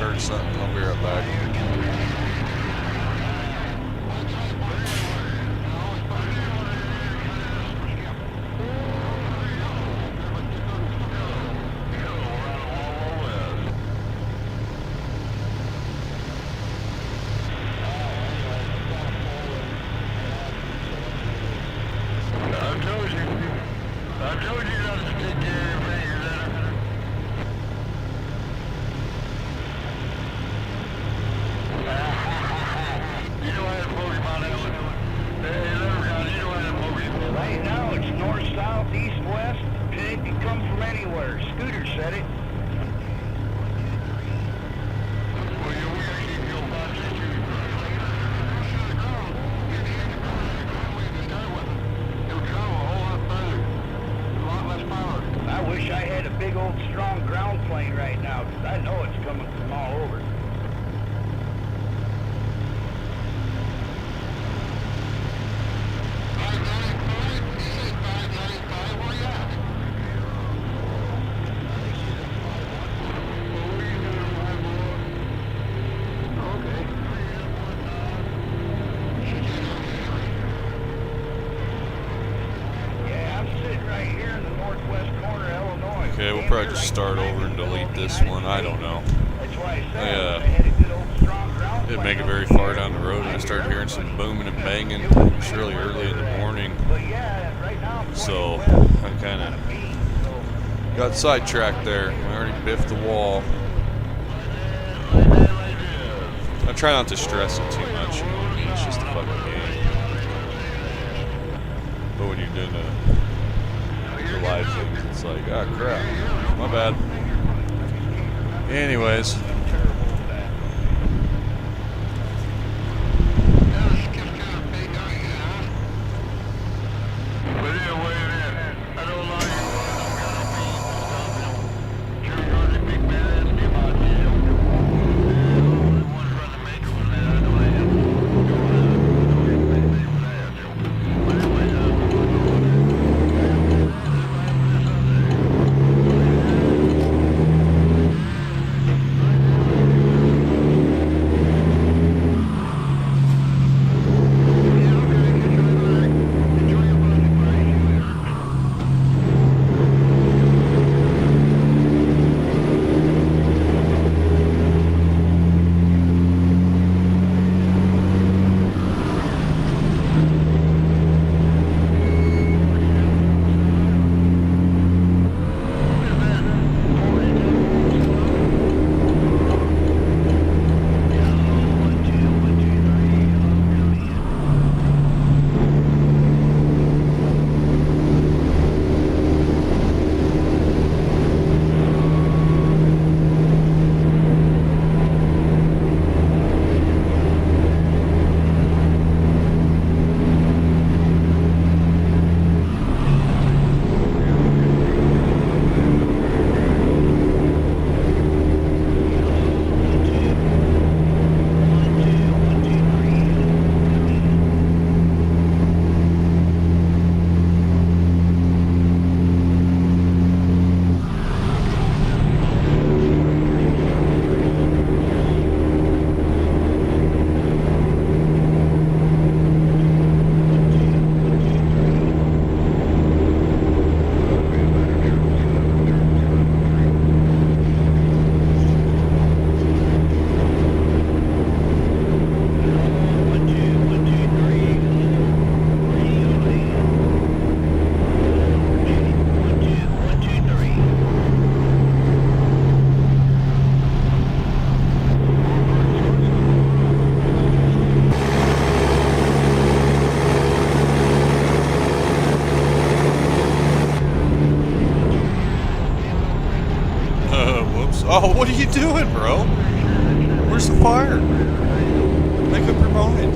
heard something. I'll be right back. I told you not to stick your fingers in it. You know how to Pokemon it. Hey, Leprechaun, you know how to Pokemon. Right now it's north, south, east, west. It can come from anywhere. Scooter said it. Well, you're weird, keep your butts at you. I wish I had a big old strong ground plane right now, because I know it's coming from all over. Okay, we'll probably just start over and delete this one. I don't know. Didn't make it very far down the road, and I started hearing some booming and banging. It's really early in the morning, so I kind of got sidetracked there. I already biffed the wall. I try not to stress it too much. You know what I mean? It's just a fucking game. But when you're doing the live things, it's like, ah, crap. My bad. Anyways. Oh, what are you doing, bro? Where's the fire? Make up your mind.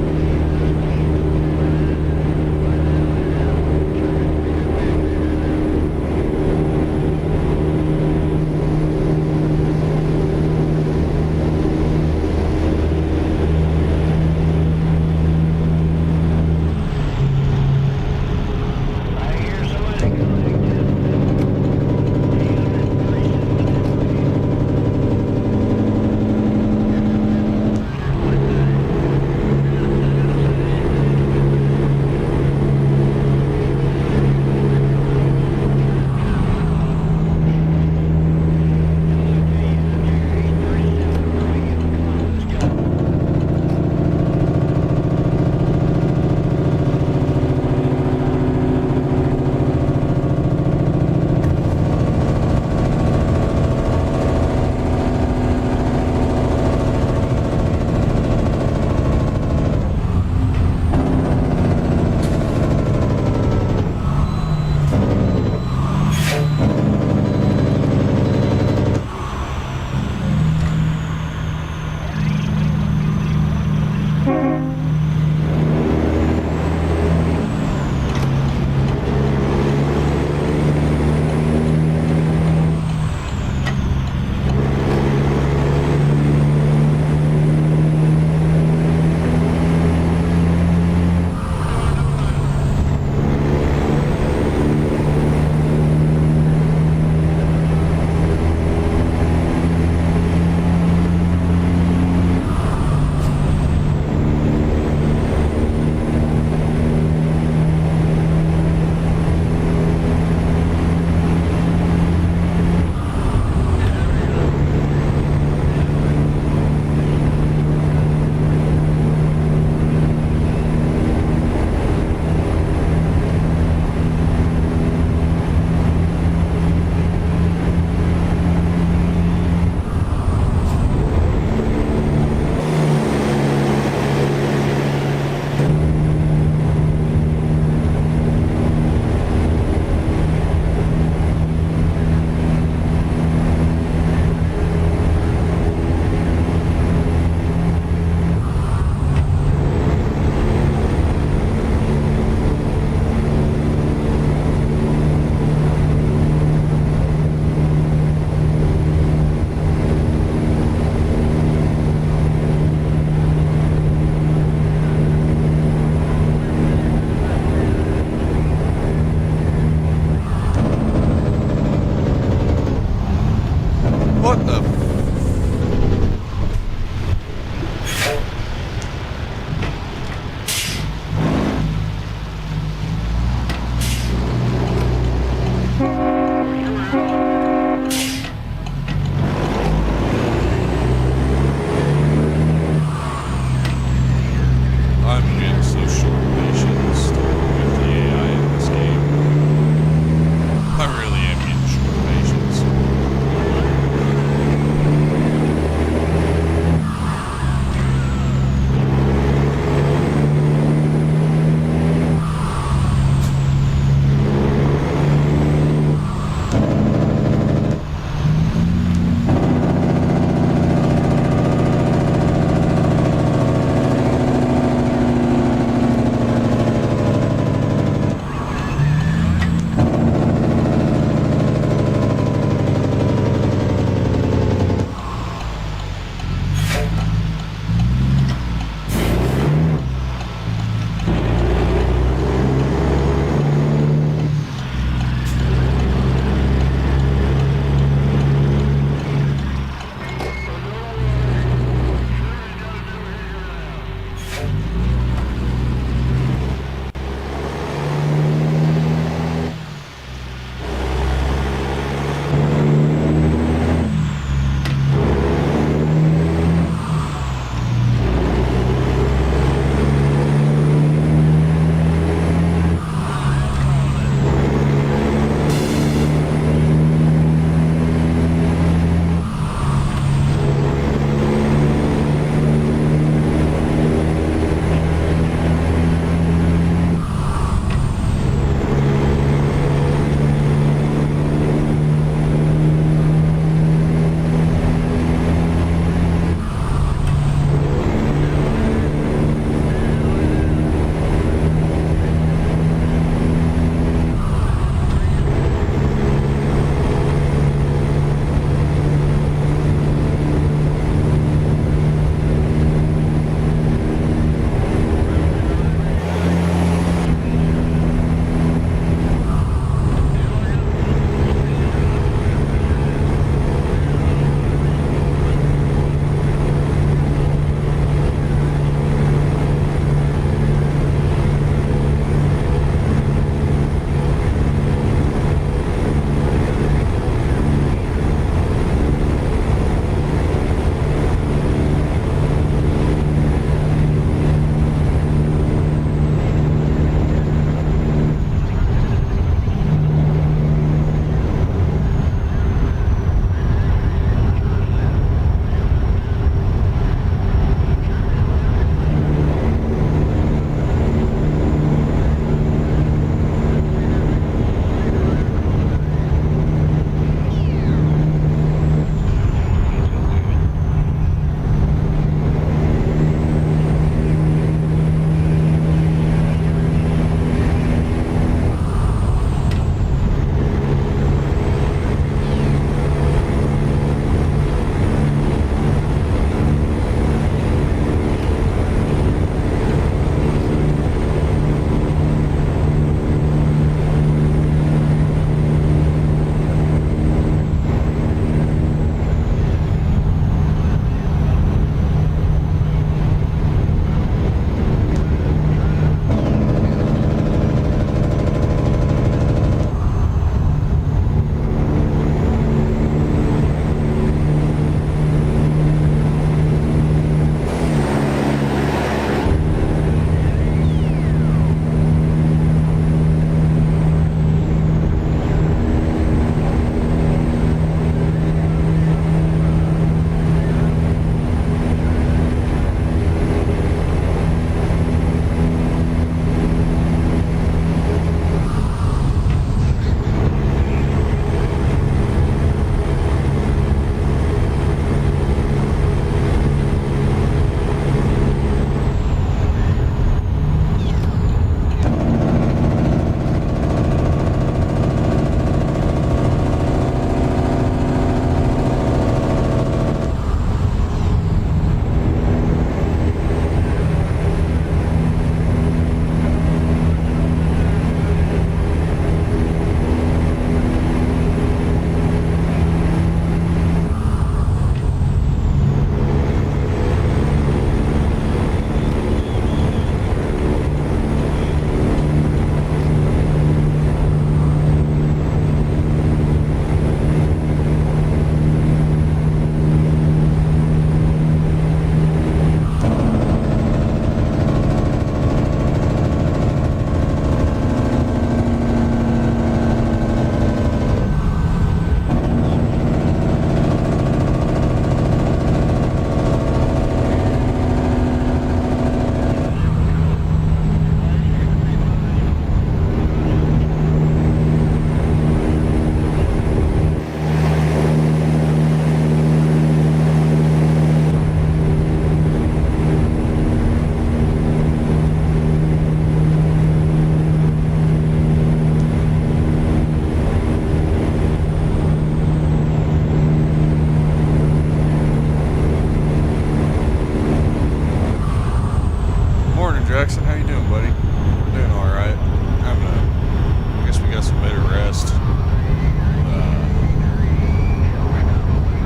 buddy? We're doing all right. I guess we got some better rest.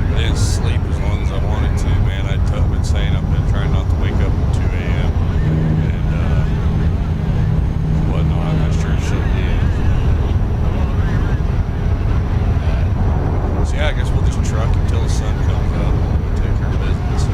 I didn't sleep as long as I wanted to, man. I've been saying I've been trying not to wake up at 2 a.m. and whatnot. I sure should be. So yeah, I guess we'll just truck until the sun comes up and take care of business.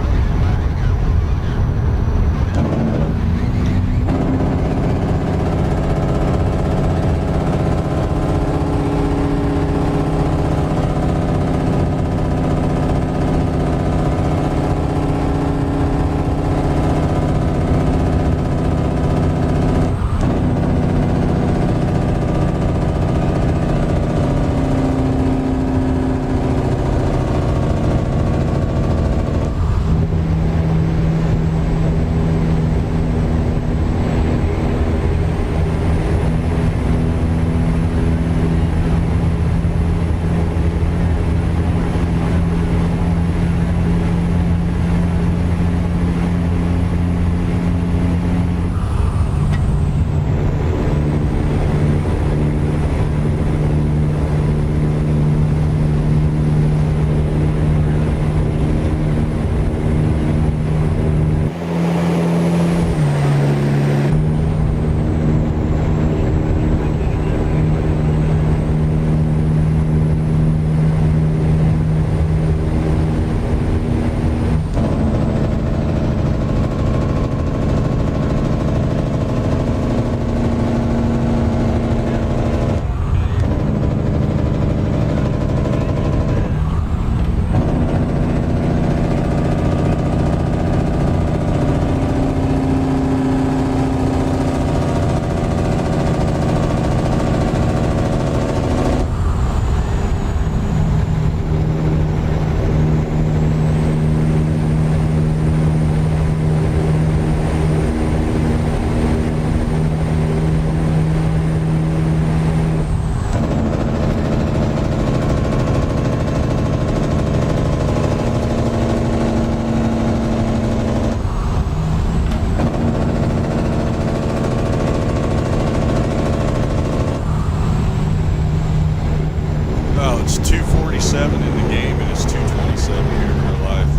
It's 2:47 in the game and it's 2:27 here in real life.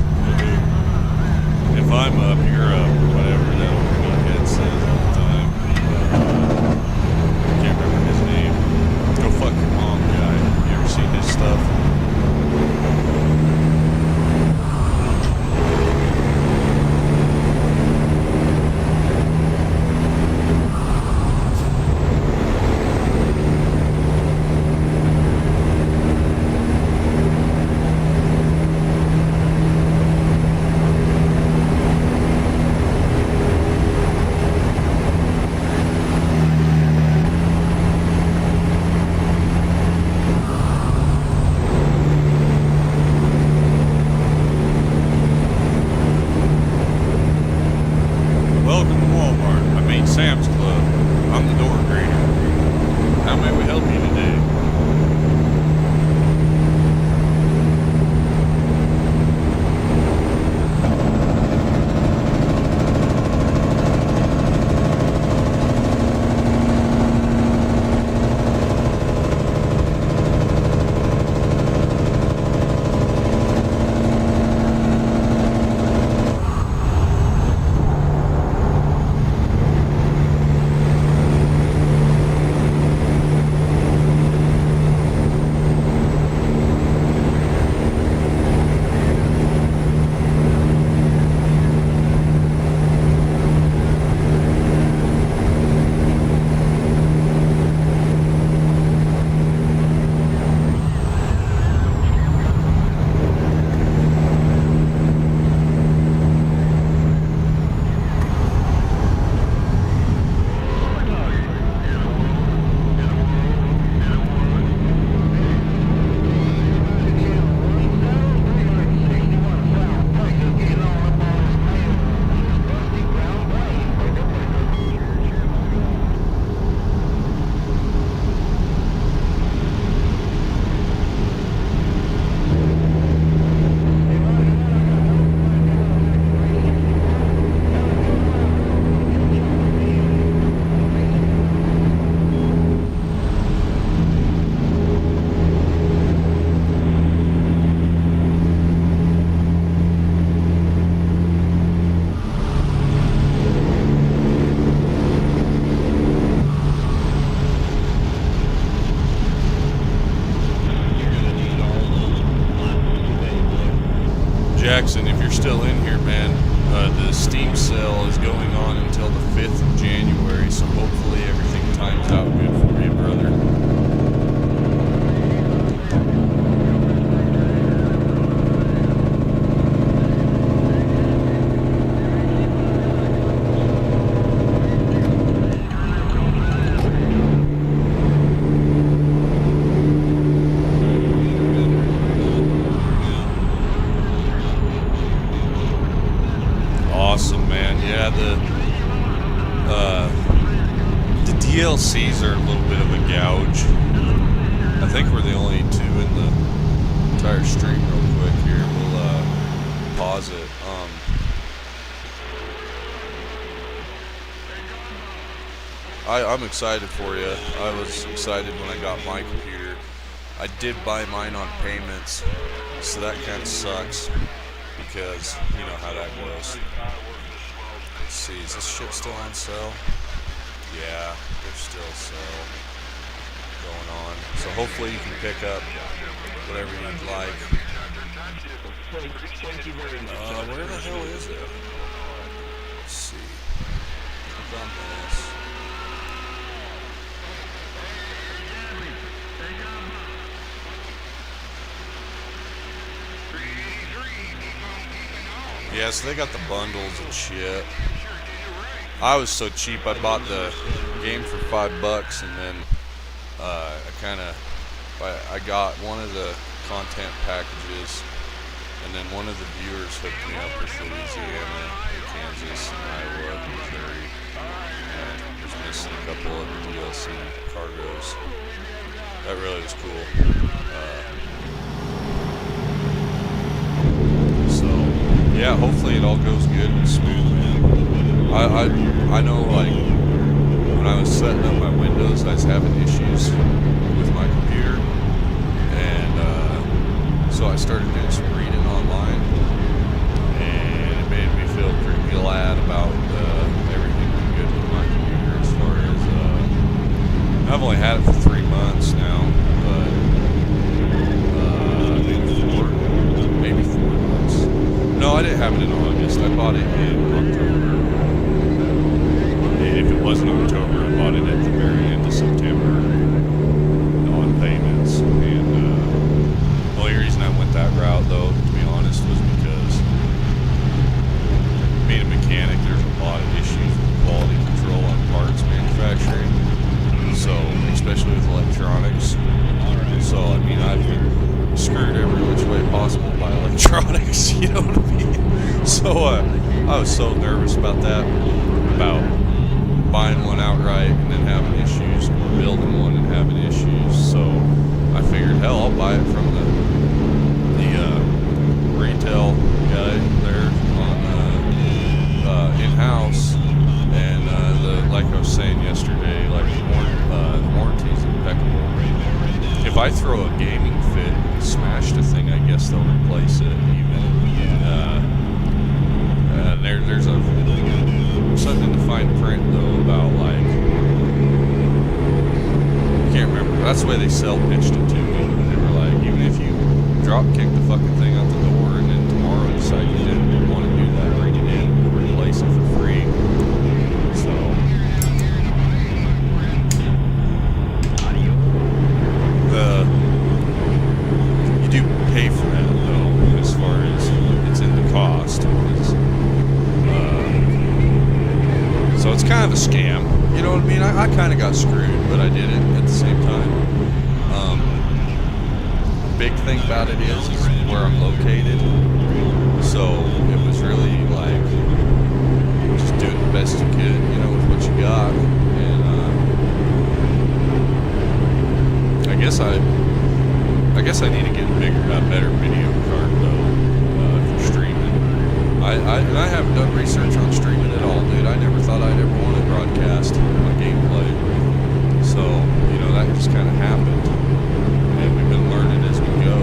If I'm up, you're up, or whatever that old meathead says all the time. I can't remember his name. Go fuck your mom guy. You ever seen his stuff? Welcome to Walmart. I mean Sam's Club. I'm the door greeter. How may we help you today? Steam sale is going on until the 5th of January, so hopefully everything times out good for you, brother. Awesome, man. Yeah, the DLCs are a little bit of a gouge. I think we're the only two in the entire stream. Real quick here, we'll pause it. I'm excited for you. I was excited when I got my computer. I did buy mine on payments, so that kind of sucks. Because you know how that goes. Let's see, is this shit still on sale? Yeah, there's still sale going on. So hopefully you can pick up whatever you'd like. Where the hell is it? Let's see. Click on this. Yeah, so they got the bundles and shit. I was so cheap, I bought the game for $5, and then I got one of the content packages, and then one of the viewers hooked me up with Louisiana, Kansas, and Iowa, Missouri, and was missing a couple of the DLC cargoes. That really was cool. Yeah, hopefully it all goes good and smooth, man. I know, like, when I was setting up my Windows, I was having issues with my computer, and so I started doing some reading online, and it made me feel pretty glad about everything being good with my computer. As far as I've only had it for 3 months now, but maybe 4 months. No, I didn't have it in August. I bought it in October. If it wasn't October, I bought it at the very end of September on payments. And the only reason I went that route, though, to be honest, was because being a mechanic, there's a lot of issues with quality control on parts manufacturing. So, especially with electronics. So, I mean, I've been screwed every which way possible by electronics, you know what I mean? So I was so nervous about that, about buying one outright and then having issues, or building one and having issues. So I figured, hell, I'll buy it from the retail guy there on in-house, and like I was saying yesterday, like the warranty's impeccable. If I throw a gaming fit and smash the thing, I guess they'll replace it even. There's something in the fine print though about, like, I can't remember. That's the way they pitched it to me. They were like, even if you drop kick the fucking thing out the door and then tomorrow decide you didn't want to do that, bring it in, we'll replace it for free. So. You do pay for that though, as far as it's in the cost. So it's kind of a scam, you know what I mean? I kind of got screwed, but I did it at the same time. The big thing about it is where I'm located. So it was really like just doing the best you could, you know, with what you got. And I guess I need to get a better video card though for streaming. I haven't done research on streaming at all, dude. I never thought I'd ever want to broadcast my gameplay. So, you know, that just kind of happened, and we've been learning as we go.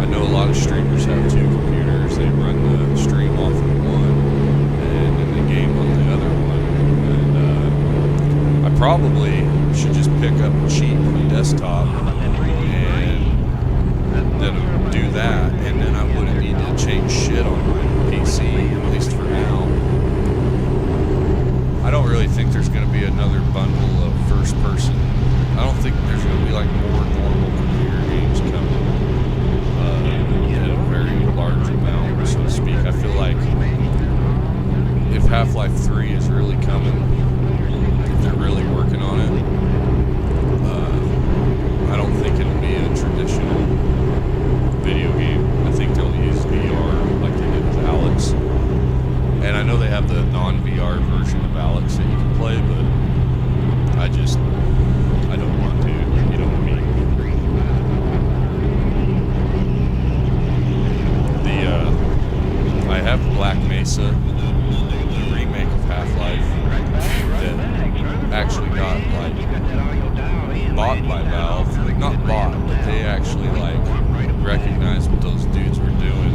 I know a lot of streamers have 2 computers. They run the stream off of one, and then they game on the other one. And I probably should just pick up a cheap desktop and then do that, and then I wouldn't need to change shit on my PC. Half-Life 3 is really coming. If they're really working on it. I don't think it'll be a traditional video game. I think they'll use VR like they did with Alex. And I know they have the non-VR version of Alex that you can play, but I don't want to. You know what I mean? I have Black Mesa, the remake of Half-Life, that actually got like bought by Valve. Not bought, but they actually like recognized what those dudes were doing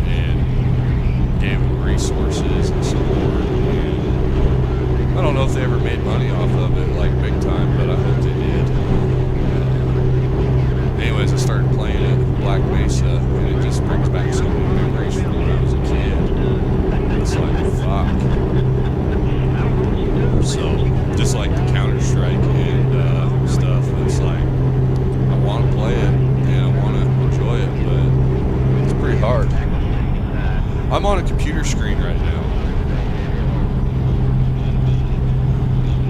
and gave them resources and support. And I don't know if they ever made money off of it like big time, but I hope they did. Anyways, I started playing it, Black Mesa, and it just brings back so many memories from when I was a kid. It's like, fuck. So, just like the Counter-Strike and stuff, it's like, I want to play it, and I want to enjoy it, but it's pretty hard. I'm on a computer screen right now.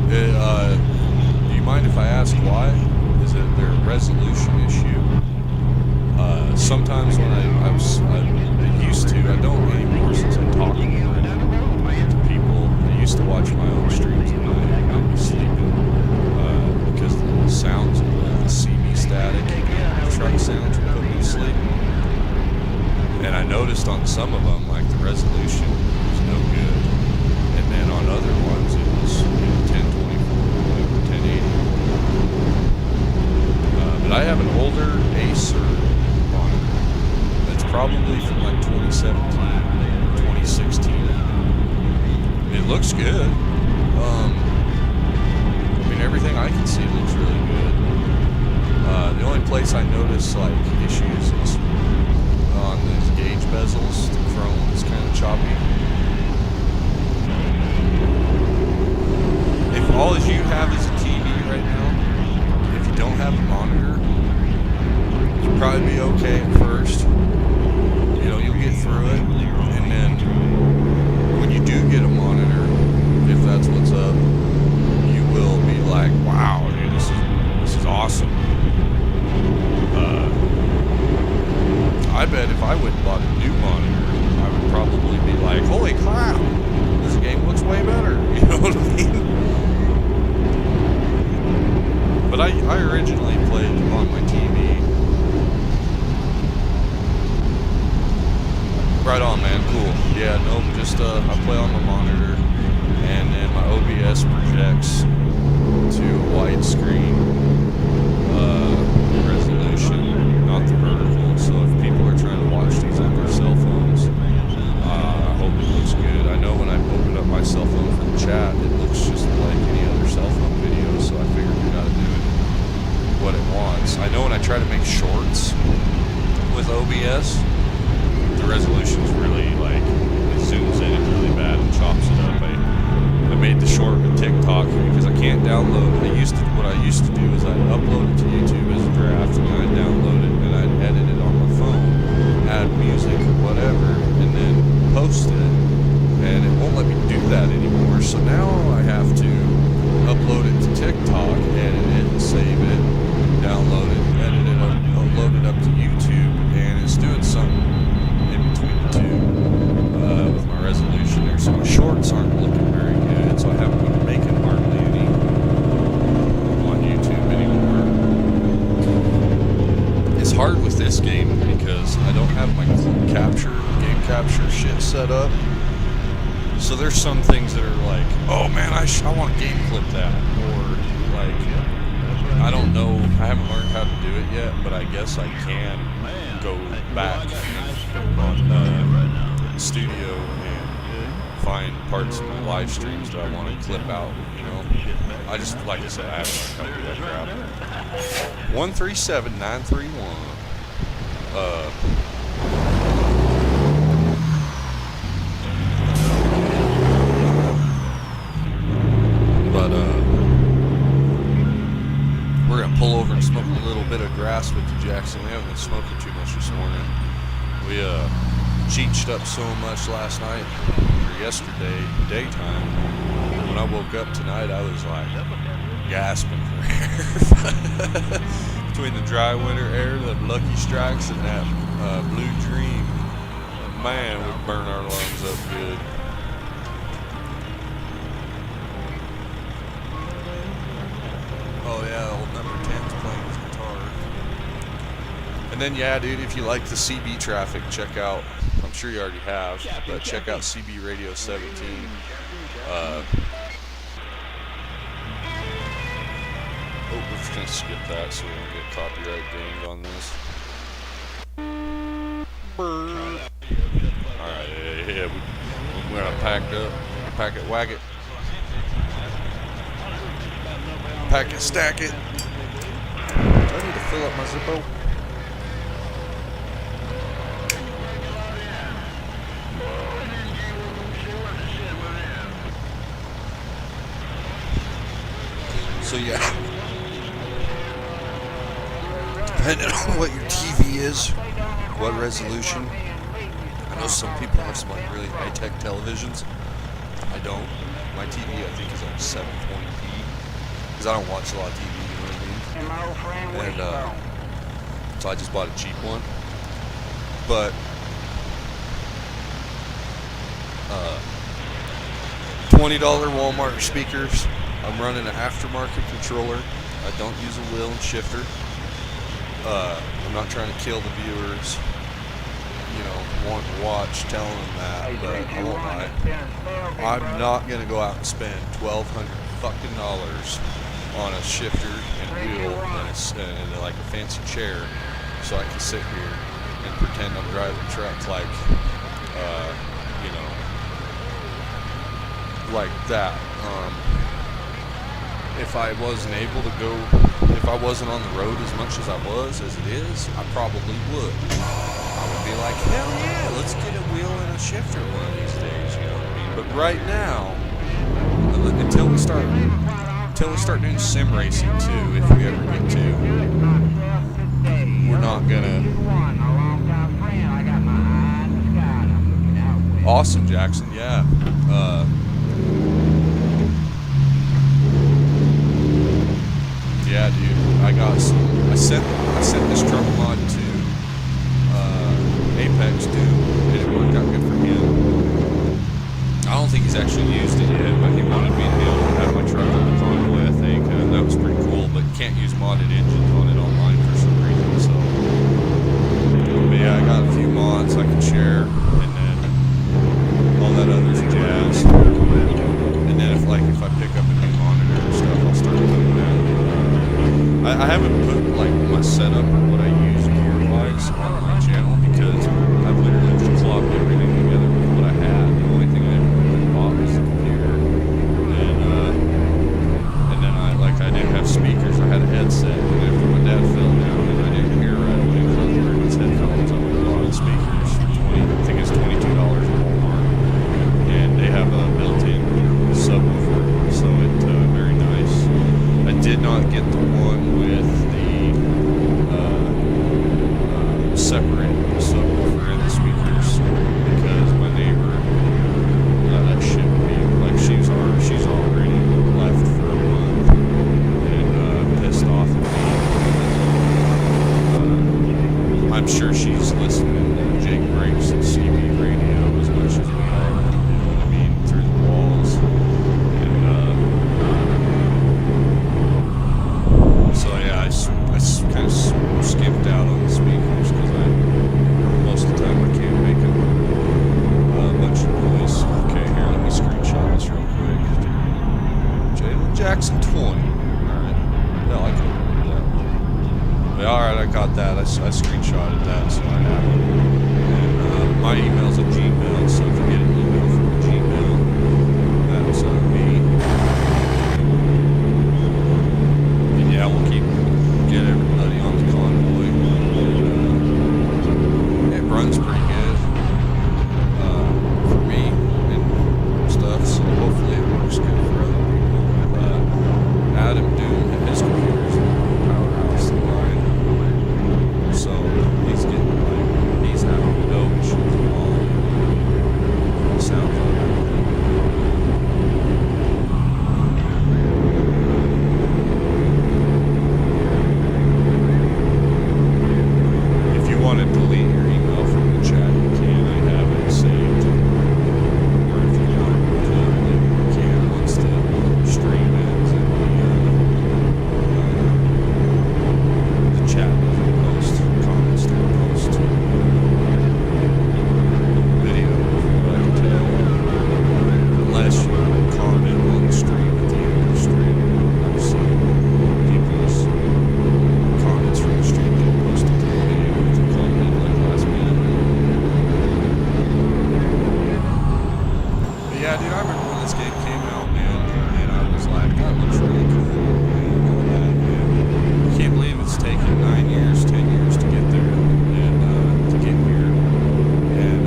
Do you mind if I ask why? Is it their resolution issue? Sometimes when I used to, I don't anymore since I talk more to people. I used to watch my own streams at night. I'd be sleeping because the sounds of the CB static, the truck sounds would put me to sleep. And I noticed on some of them, like the resolution was no good, and then on other ones it was 1024 or 1080. But I have an older Acer monitor that's probably from like 2017, 2016. It looks good. I mean, everything I can see looks really good. The only place I notice like issues is on these gauge bezels. The chrome is kind of choppy. If all you have is a TV right now, if you don't have a monitor, you'll probably be okay at first. You know, you'll get through it, and then when you do get a monitor, if that's what's up, you will be like, wow, dude, this is awesome. I bet if I went and bought a new monitor, I would probably be like, holy crap, this game looks way better. You know what I mean? But I originally played on my TV. Right on, man. Cool. Yeah, no, just I play on my monitor, and then my OBS projects to a widescreen resolution, not the vertical. So if people are trying to watch these on their cell phones, I hope it looks good. I know when I open up my cell phone for the chat, it looks just like any other cell phone video, so I figured we gotta do it what it wants. I know when I try to make shorts with OBS, the resolution's really like, it zooms in it really bad and chops it up. I made the short with TikTok because I can't download. What I used to do is I'd upload it to YouTube as a draft, and then I'd download it, and I'd edit it on my phone, add music or whatever, and then post it. And it won't let me do that anymore. So now I have to upload it to TikTok, edit it, save it, download it, edit it, upload it up to YouTube, and it's doing something in between the two with my resolution there. So my shorts aren't looking very good, so I haven't been making hardly any on YouTube anymore. It's hard with this game because I don't have my game capture shit set up. So there's some things that are like, oh man, I want to game clip that, or like, I don't know, I haven't learned how to do it yet, but I guess I can go back on Studio and find parts of my live streams that I want to clip out, you know. I just, like I said, I haven't learned how to do that crap. 137931. We're gonna pull over and smoke a little bit of grass with the Jackson. We haven't been smoking too much this morning. cheeched up so much last night, or yesterday, daytime. When I woke up tonight, I was like gasping for air. Between the dry winter air, the Lucky Strikes, and that Blue Dream, man, would burn our lungs up good. Oh yeah, old number 10's playing his guitar. And then yeah, dude, if you like the CB traffic, check out, I'm sure you already have, but check out CB Radio 17. Oh, we're just gonna skip that so we don't get copyright dinged on this. Alright, yeah, we're gonna pack it, wag it. Pack it, stack it. Do I need to fill up my Zippo? So yeah, depending on what your TV is, what resolution. I know some people have some like really high-tech televisions. I don't. My TV I think is like 720p because I don't watch a lot of TV. You know what I mean? And so I just bought a cheap one. But $20 Walmart speakers. I'm running an aftermarket controller. I don't use a wheel and shifter. I'm not trying to kill the viewers, you know, want to watch, telling them that, but I won't lie. I'm not gonna go out and spend $1,200 fucking dollars on a shifter and wheel and like a fancy chair, so I can sit here and pretend I'm driving a truck like, you know, like that. If I wasn't able to go, if I wasn't on the road as much as I was, as it is, I probably would. I would be like, hell yeah, let's get a wheel and a shifter one of these days, you know what I mean? But right now, until we start doing sim racing too, if we ever get to, we're not gonna. Awesome, Jackson, yeah. Yeah, dude. I sent this truck mod to Apex too, and it worked out good for him. I don't think he's actually used it yet, but he wanted me to be able to have my truck on the convoy, I think, and that was pretty cool. But you can't use modded engines on it online for some reason. So, but yeah, I got a few mods I can share, and then all that other jazz. And then if I pick up a new monitor and stuff, I'll start putting that. I haven't put like my setup or what I use gear-wise on my channel because I've literally just clogged everything together with what I had. The only thing I ever really bought was the computer, and then I didn't have speakers. I had a headset, and after my dad fell down and I didn't hear right away because I was wearing his headphones, I went and bought speakers for 20. I think yeah, dude, I remember when this game came out, man, and I was like, that looks really cool, and all that. And I can't believe it's taken 9 years, 10 years to get there, and to get here. And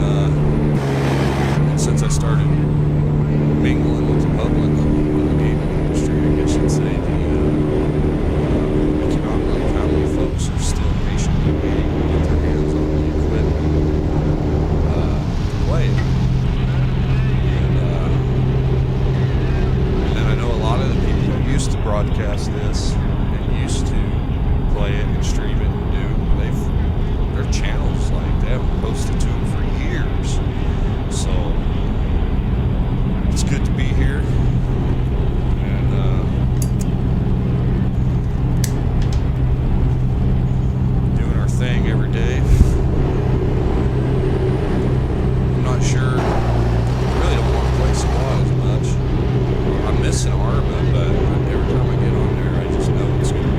since I started mingling with the public in the gaming industry, I guess you'd say, I cannot believe how many folks are still patiently waiting to get their hands on the equipment to play it. And I know a lot of the people who used to broadcast this and used to play it and stream it and their channels, like, they haven't posted to them for years. So it's good to be here, and doing our thing every day. I'm not sure. I really don't want to play squad as much. I'm missing Arma, but every time I get on there, I just know it's going to be.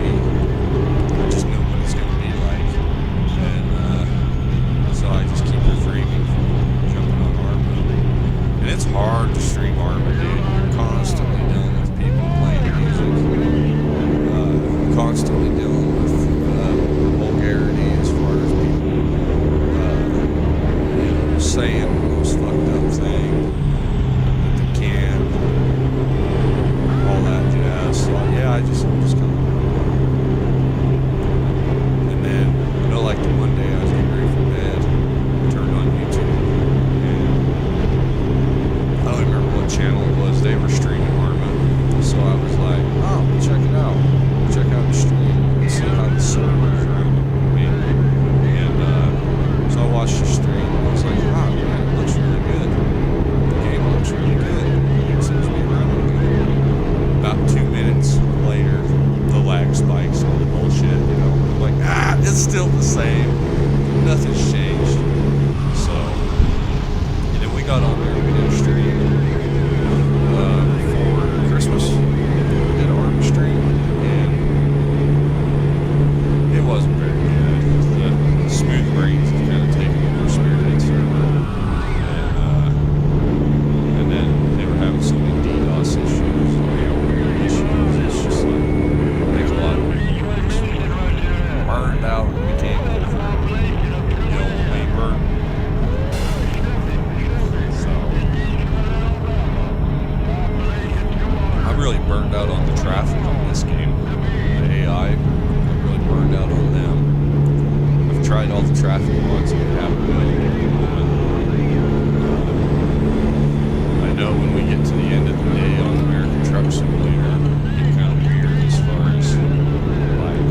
I just know what it's going to be like, and so I just keep refraining from jumping on Arma. And it's hard to stream Arma, dude. You're constantly dealing with people playing music, constantly dealing with vulgarity as far as people saying the most fucked up thing that they can, all that jazz. So yeah, I'm just kind of. And then I know, like, the one day I was getting ready for bed, turned on YouTube, and I don't remember what channel it was. They were streaming Arma, so I was like, oh, check it out. Check out the stream and see how the server's running. And so I watched the stream, and I was like, wow, man, it looks really good. The game looks really good. It seems to be running good. About 2 minutes later, the lag spikes, all the bullshit, you know. I'm like, it's still the same. Nothing's changed. So, and then we got on there, we did a stream for Christmas. We did an Arma stream, and it wasn't very good. The smooth brains have kind of taken over Spearhead server, and then they were having so many DDoS issues, It's just like, I think a lot of people just burned out and became over, main burn. So I'm really burned out on the traffic on this game. The AI, I'm really burned out on them. I've tried all the traffic mods that we have available at the moment. I know when we get to the end of the day on American Truck Simulator, it get kind of weird as far as, like,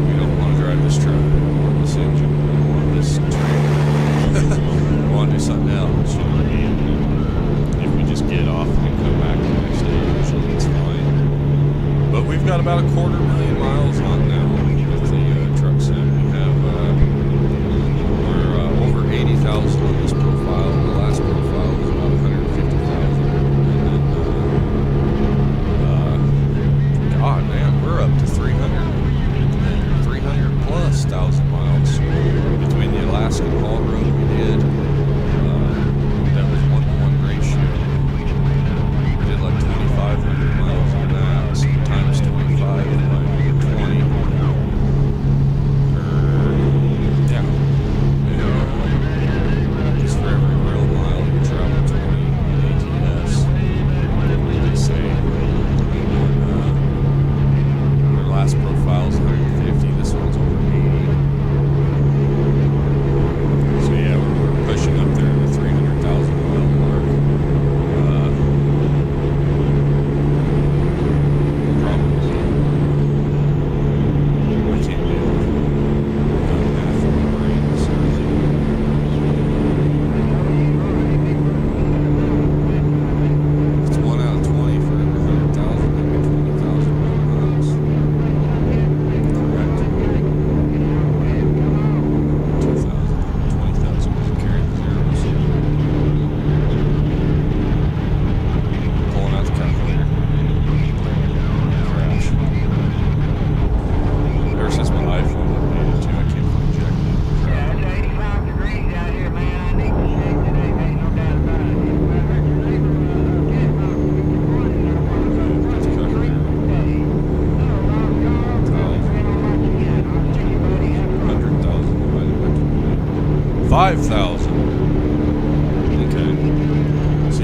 we don't want to drive this truck, we don't want this engine, we don't want this trailer, we want to do something else, you know what I mean? And if we just get off and come back the next day, usually it's fine. But we've got about 250,000 miles on now with the truck sim. We have, we're over 80,000 on this profile. The last profile was about 150,000. And then, God, man, we're up to 300 plus thousand miles between the Alaskan haul road we did. That was 1-to-1 ratio. We did like 2,500 miles on that, so times 25.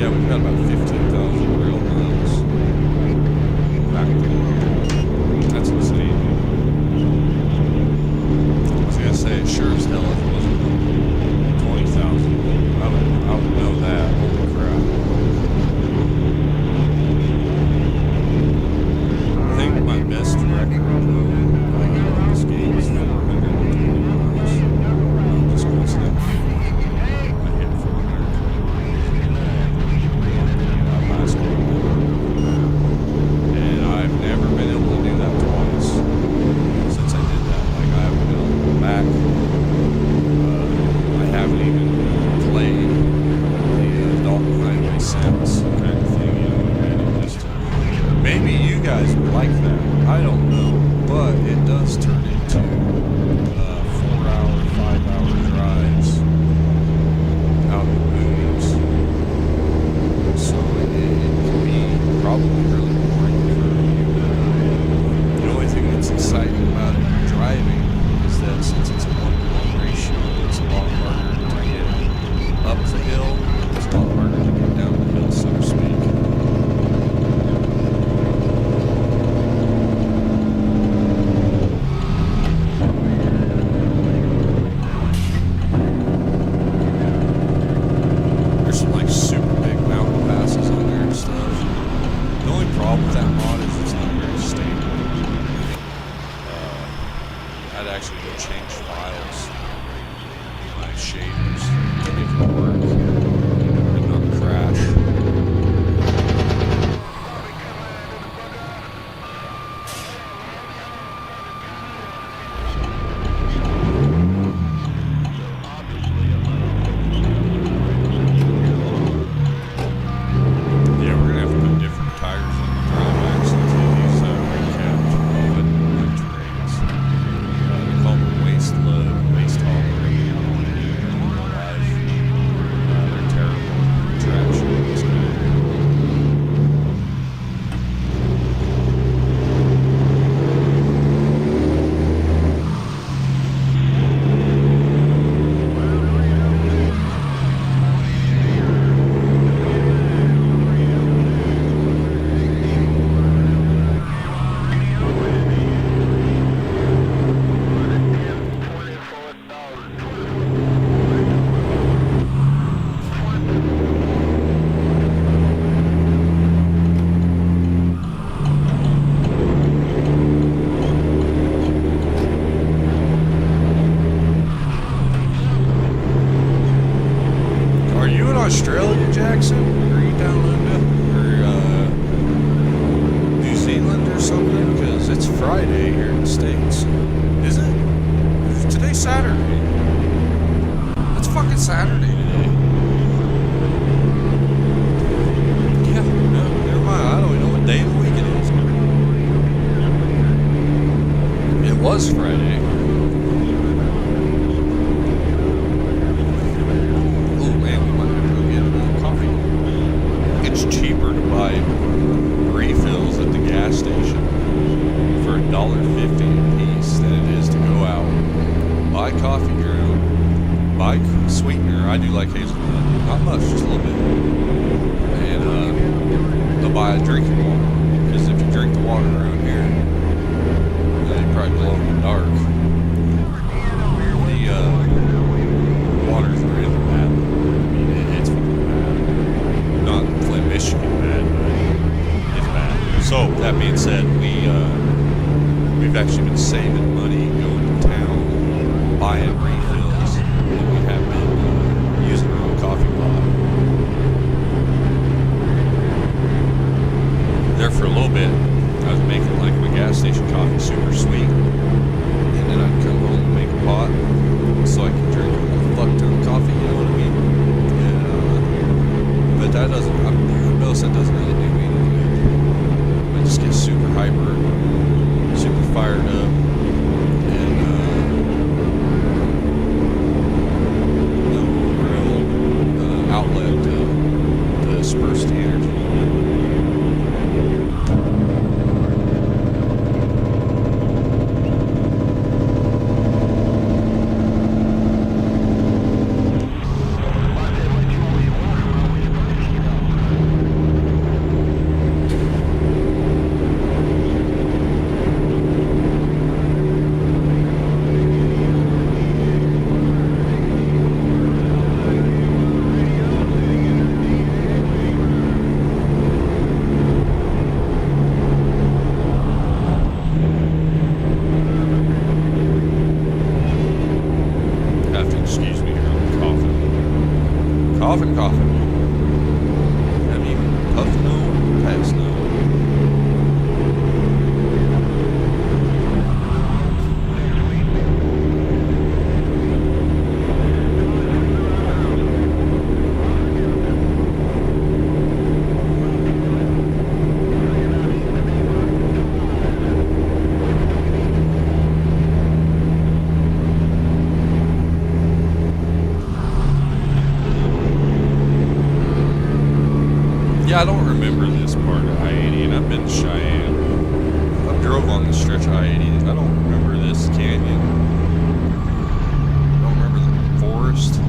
Yeah, we've got about 15,000 real miles. Back then. That's insane. I was gonna say, it sure as hell if it wasn't 20,000. I would know that. Holy crap. I think my best record though, on this game is 420 miles. Just coincidentally. I hit 420 last game. And I've never been able to do that twice since I did that. Like, I haven't been able to go back. I haven't even played the Dalton Highway since, kind of thing, you know what I mean? It just, maybe you guys would like that. I don't know. But it does turn into 4-hour, 5-hour drives out in the boonies. So it can be probably really boring for you. The only thing that's exciting about it driving is that since it's a 1-to-1 ratio, it's a lot harder to get up the hill. It's a lot harder to get down the hill, so to speak. There's some like super big mountain passes on there and stuff. The only problem with that mod is it's not very stable. I'd actually go change files in my shaders to make it work and not crash. Yeah, we're gonna have to put different tires on the drive axle to these recapped mud terrains. They call them waste load, waste tolerant in real life. They're terrible traction in this game. Are you in Australia, Jackson? Or are you down under? Or New Zealand or something? Because it's Friday here in the States. Is it? Today's Saturday. It's fucking Saturday today. Yeah, no, never mind. I don't even know what day of the week it is. It was Friday. It's cheaper to buy refills at the gas station for $1.50 a piece than it is to go out, buy coffee ground, buy sweetener. I do like hazelnut, not much, just a little bit, and to buy a drinking water. Because if you drink the water around here, then you probably glow in the dark. The water's really bad. I mean, it's fucking bad. Not Flint, Michigan bad, but it's bad. So that being said, we've actually been saving money going to town, buying refills, and we have been using our own coffee pot. There for a little bit, I was making like my gas station coffee super sweet, and then I'd come home and make a pot so I can drink a fuck ton of coffee. You know what I mean? But that doesn't, I notice that doesn't really do me any good. I just get super hyper, super fired up, and no real outlet to disperse the energy. Puff no, pass no. Yeah, I don't remember this part of I-80, and I've been to Cheyenne. I've drove on the stretch of I-80. I don't remember this canyon. I don't remember the forest.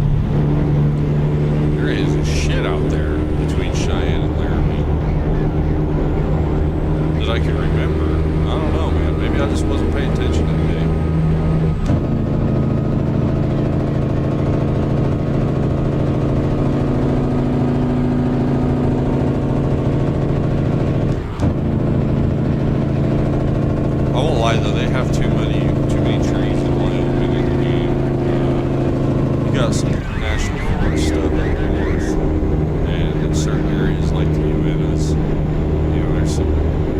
There is shit out there between Cheyenne and Laramie that I can remember. I don't know, man. Maybe I just wasn't paying attention that day. I won't lie though, they have too many trees in Wyoming in the game. You got some national forest stuff up north, and in certain areas like the UNS, there's some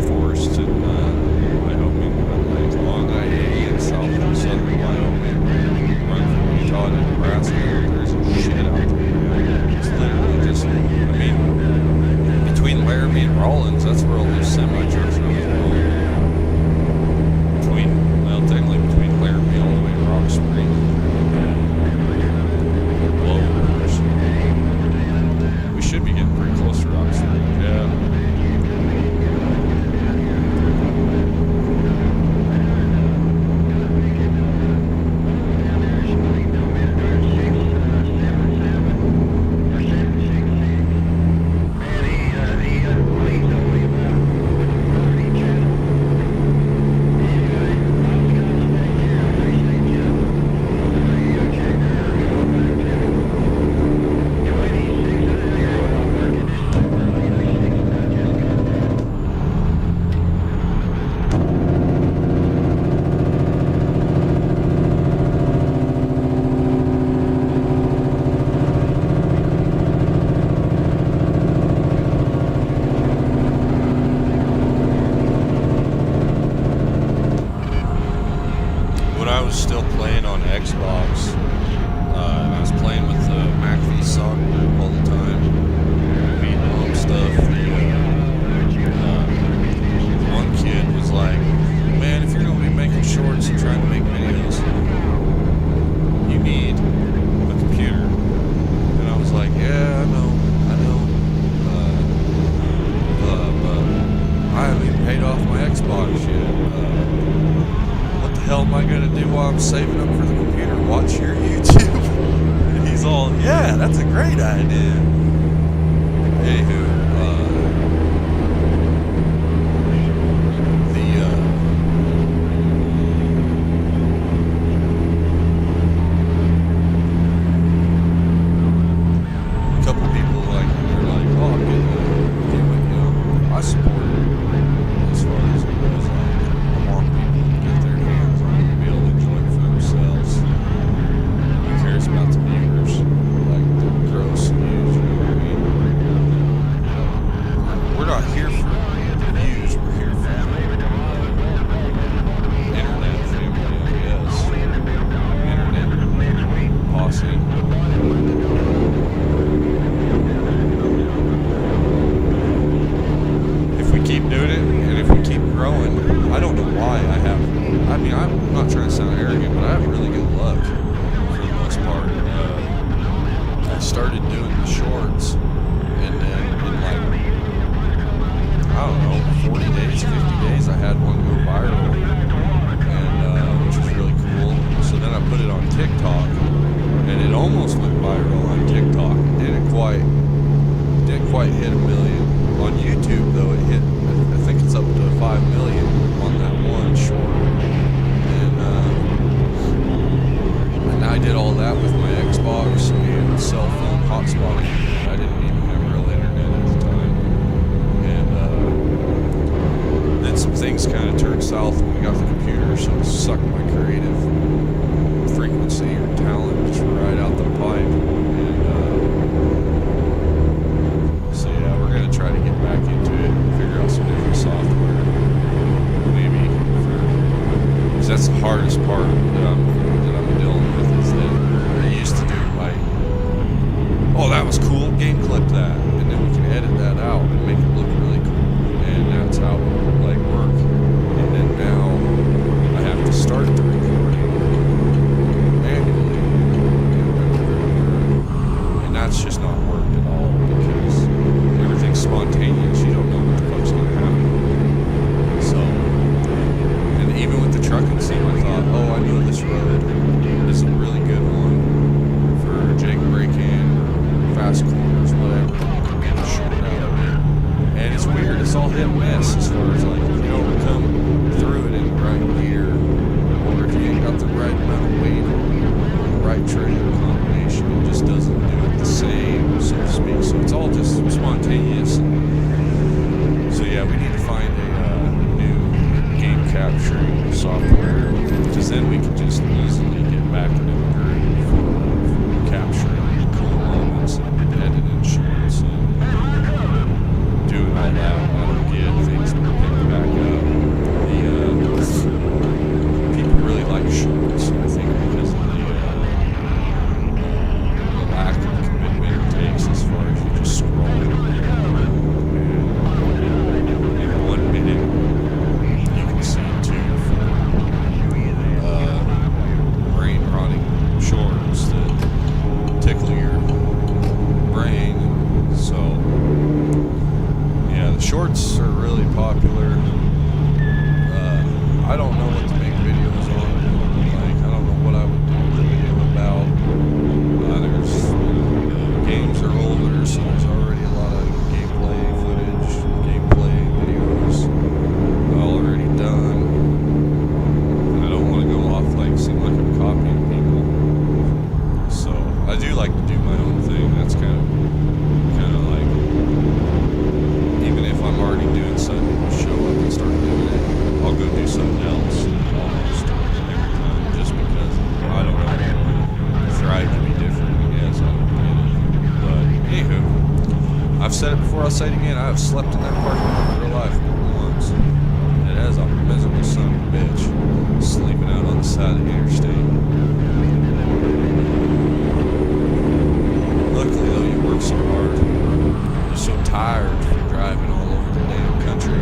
forests in Wyoming, but like along I-80 and south and southern Wyoming, run from Utah to Nebraska, there's shit out there. It's literally just, between Laramie and Rawlins, that's where all those semi-trucks are. Technically between Laramie all the way to Rock Spring. Blowers. We should be getting pretty close to Rock Spring, yeah. I was still playing on Xbox, and I was playing with the McAfee Sock group all the time, beating on stuff. One kid was like, man, if you're going to be making shorts and trying to make videos, you need a computer. And I was like, yeah, I know, but I haven't even paid off my Xbox yet. What the hell am I going to do while I'm saving up for the computer? Watch your YouTube? And he's all, yeah, that's a great idea. Anywho, a couple people like, they're like, oh, I support it as far as it goes. I want people to get their hands on it and be able to enjoy it for themselves. Who cares about the viewers? Like the gross views, you know what I mean? We're not here for the views, we're here for the internet family, I guess. Internet posse. If we keep doing it, and if we keep growing, I don't know why I'm not trying to sound arrogant, but I have really good luck for the most part. I started doing the shorts, and then in like, I don't know, 40 days, 50 days, I had one go viral, and which was really cool. So then I put it on TikTok, and it almost went viral on TikTok. It didn't quite hit 1 million. On YouTube, though, it hit, I think it's up to 5 million on that one short. And I did all that with my Xbox and cell phone hotspotting. I didn't even have real internet at the time. And then some things kind of turned south when we got the computer, so it sucked my creative frequency or talent just right out the pipe. And so yeah, we're going to try to get back all hit and miss as far as like if you don't come through it in the right gear, or if you ain't got the right amount of weight or the right training combination, it just doesn't do it the same, so to speak. So it's all just spontaneous. So yeah, we need to find a new game capturing software, because then we can just easily get back into the groove of capturing cool moments and editing shorts and doing all that. That'll get things picked back up. The people really like shorts, I think, because of the lack of commitment it takes as far as you just scroll. In 1 minute, you can see 2 to 4 brain rotting shorts that tickle your brain. So, yeah, the shorts are really popular. I don't know what to make videos on. Like, I don't know what I would do the video about. The games are older, so there's already a lot of gameplay footage, gameplay videos already done. And I don't want to go off like seem like I'm copying people. So I do like to do my own thing. That's kind of like, even if I'm already doing something, show up and start doing it, I'll go do something else almost every time, just because I don't know. Thrive to be different, I guess. I don't get it. But anywho, I've said it before, I'll say it again. I have slept in that parking lot in real life more than once. It has a miserable son of a bitch sleeping out on the side of the interstate. Luckily though, you work so hard. You're so tired from driving all over the damn country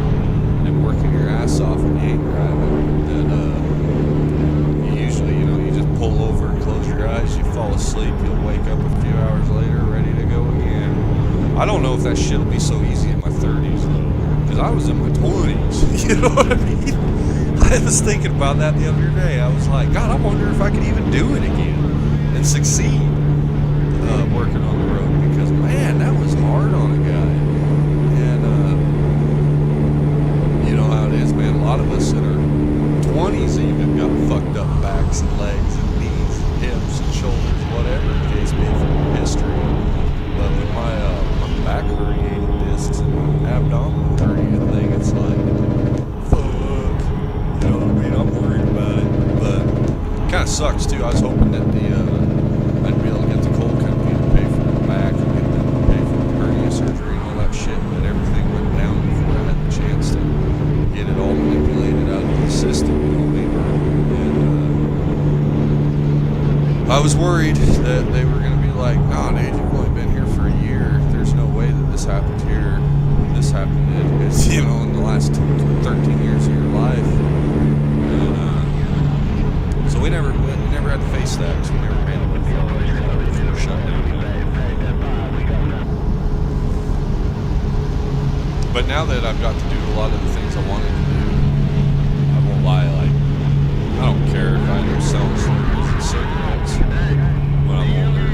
and working your ass off when you ain't driving that you usually, you just pull over and close your eyes, you fall asleep, you'll wake up a few hours later ready to go again. I don't know if that shit'll be so easy in my 30s though, because I was in my 20s. You know what I mean? I was thinking about that the other day. I was like, God, I wonder if I could even do it again and succeed working on the road, because man, that was hard on a guy. And you know how it is, man. A lot of us in our 20s even got fucked up backs and legs and knees and hips and shoulders, whatever the case be from history. But with my back herniated discs and my abdominal hernia thing, it's like, fuck. You know what I mean? I'm worried about it. But kind of sucks too. I was hoping that I'd be able to get the coal company to pay for the back and get them to pay for the hernia surgery and all that shit, but everything went down before I had the chance to get it all manipulated out of the system, you know what I mean? And I was worried that they were going to be like, nah, dude, you've only been here for a year. There's no way that this happened here. This happened in the last 13 years of your life. And so we never had to face that, because we never made it before shutdown. But now that I've got to do a lot of the things I wanted to do, I won't lie, like, I don't care if I end up selling cigarettes and cigarettes when I'm older.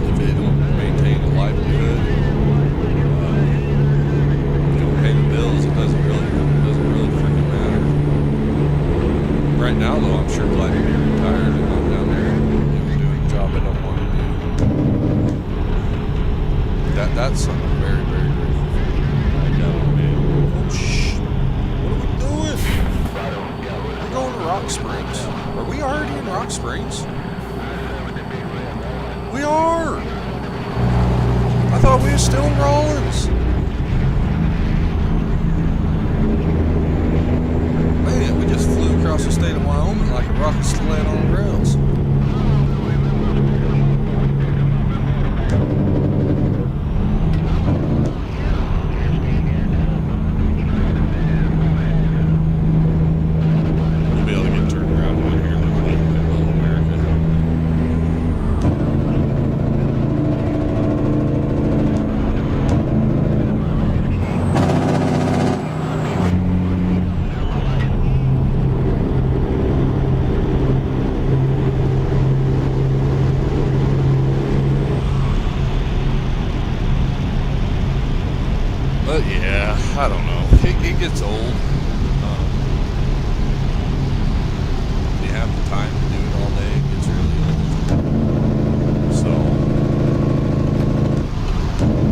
If they don't maintain a livelihood, if you don't pay the bills, it doesn't really freaking matter. Right now, though, I'm sure glad to be retired and not down there doing a job I don't want to do. That's something very, very grateful for. Oh, shh. What are we doing? We're going to Rock Springs. Are we already in Rock Springs? We are! I thought we were still in Rollins. Man, we just flew across the state of Wyoming like a rocket sled on rails. We'll be able to get turned around down here like Little America. But yeah, I don't know. It gets old. You have the time to do it all day. It gets really old. So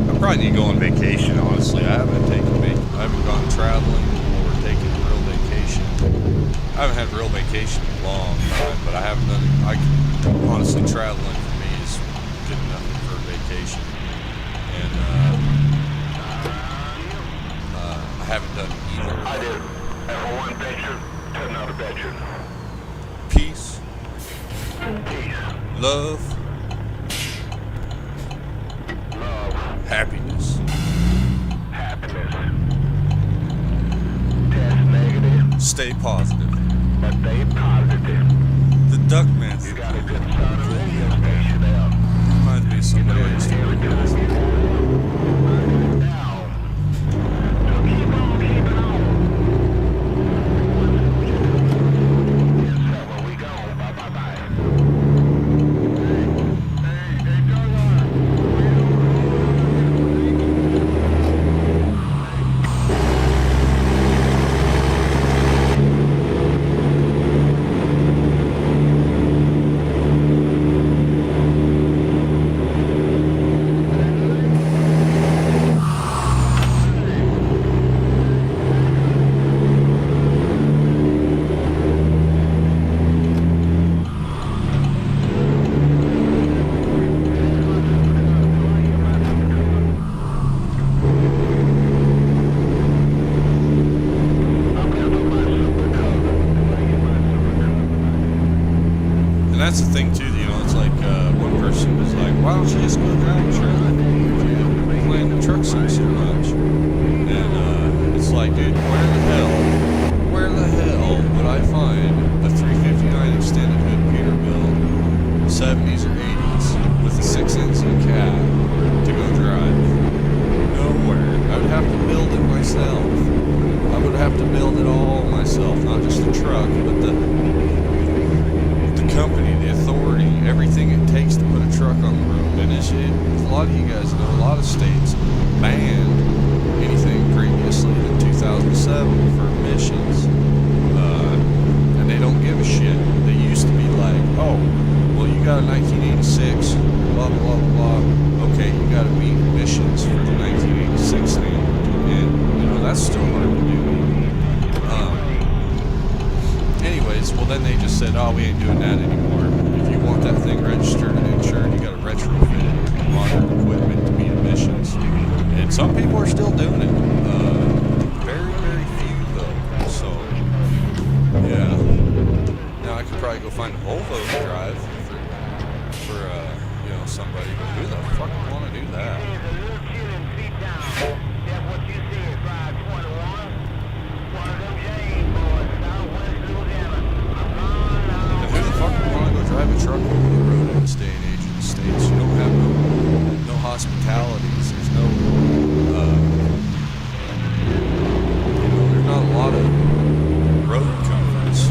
I probably need to go on vacation. Honestly, I haven't gone traveling or taken a real vacation. I haven't had a real vacation in a long time, but I haven't done it. Honestly, traveling for me is good enough for a vacation. And I haven't done either. I did. And from one veteran to another veteran. Peace, Peace. love, Love. happiness. Happiness. Test negative, Stay positive. but stay positive. The duck man You got a good sound of radio station out. reminds me of somebody I used to work with. Now, so keep on keeping on. Yes, sir, where we go? Bye-bye. Hey, And that's the thing too, you know, it's like one person was like, why don't you just go drive a truck if you're playing the truck sim so much? And it's like, dude, where the hell would I find a 359 extended hood Peterbilt, 70s or 80s, with a 6-inch cab to go drive? Nowhere. I would have to build it myself. I would have to build it all myself, not just the truck, but the company, the authority, everything it takes to put a truck on the road. And a lot of you guys know, a lot of states banned anything previously than 2007 for emissions. And they don't give a shit. They used to be like, oh, well, you got a 1986, blah, blah, blah, blah. Okay, you got to meet emissions for the 1986 standard. And, you know, that's still hard to do. Anyways, well then they just said, oh, we ain't doing that anymore. If you want that thing registered and insured, you got to retrofit it with modern equipment to meet emissions. And some people are still doing it. Very, very few though. So, yeah. Now I could probably go find a Volvo to drive for you know, somebody. But who the fuck would want to do that? Drive a truck over the road in this day and age in the States. You don't have no hospitalities. There's no, you know, there's not a lot of road comforts.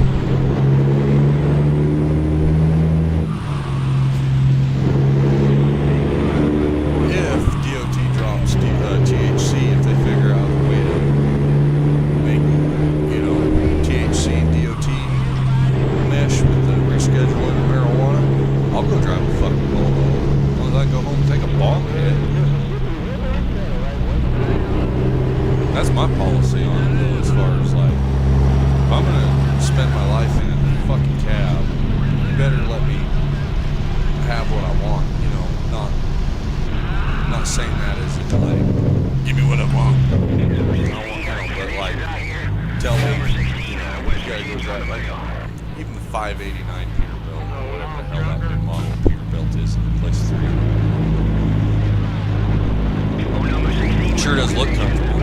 If DOT drops THC, if they figure out a way to make, you know, THC and DOT mesh with the rescheduling of marijuana, I'll go drive a fucking Volvo. As long as I go home and take a bong hit. That's my policy on it though, as far as like, if I'm gonna spend my life in a fucking cab, you better let me have what I want, you know, not saying that as in like, give me what I want. But like, tell me, you know, you gotta go drive like even the 589 Peterbilt, or whatever the hell that model Peterbilt is in the place 3. Sure does look comfortable,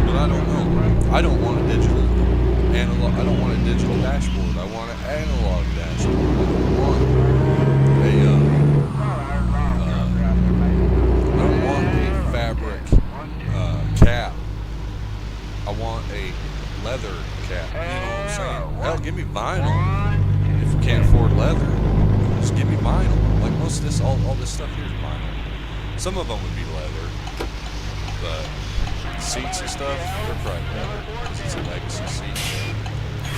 but I don't know. I don't want a digital analog. I don't want a digital dashboard. I want an analog dashboard. I don't want a fabric cap. I want a leather cap. You know what I'm saying? Hell, give me vinyl. If you can't afford leather, just give me vinyl. Like most of this, all this stuff here is vinyl. Some of them would be leather, but seats and stuff, they're probably better because it's a legacy seat.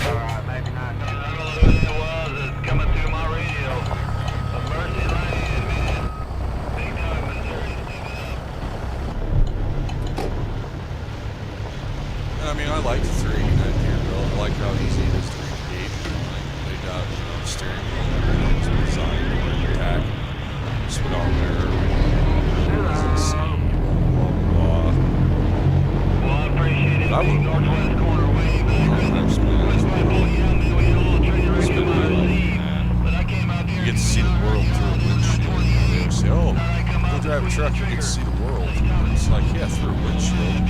Alright, maybe not. I don't know who that was. It's coming through my radio. Emergency line, man. Big time, Missouri. I mean, I like the 389 Peterbilt. I like how easy it is to read gauges on it. They got, you know, steering wheel it's designed for attack, speedometer, blah, blah, blah. Well, I appreciate it. I would Northwest corner way back. But I came out here. You get to see the world through a windshield. They say, oh, go drive a truck, you get to see the world. It's like, yeah, through a windshield.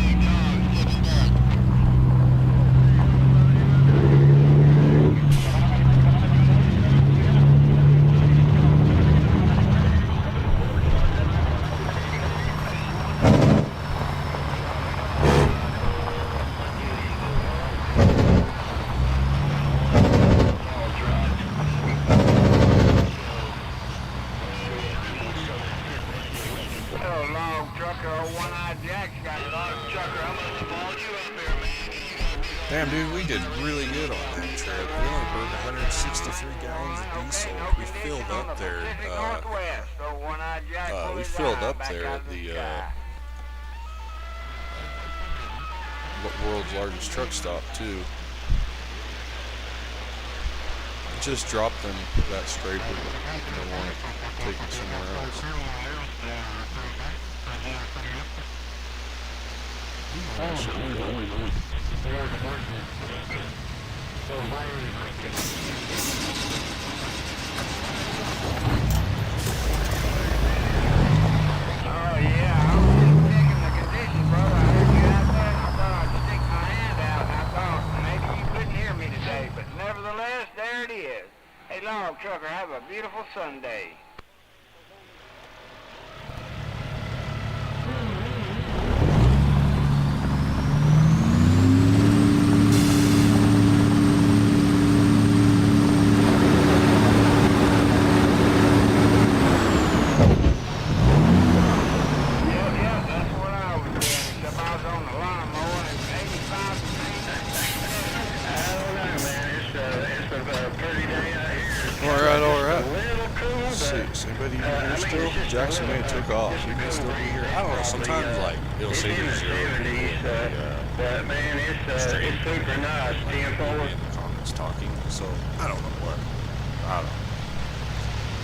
Damn, dude, we did really good on that trip. We only burned 163 gallons of diesel. We filled up there. We filled up there at the world's largest truck stop too. Just dropped them that scraper. They want to take them somewhere else. Log trucker, have a beautiful Sunday. Jackson may have took off. He may still be here. I don't know. Sometimes, like, it'll say there's 0 people but man, it's super nice. 10-4. in the comments talking. So I don't know what. I don't know.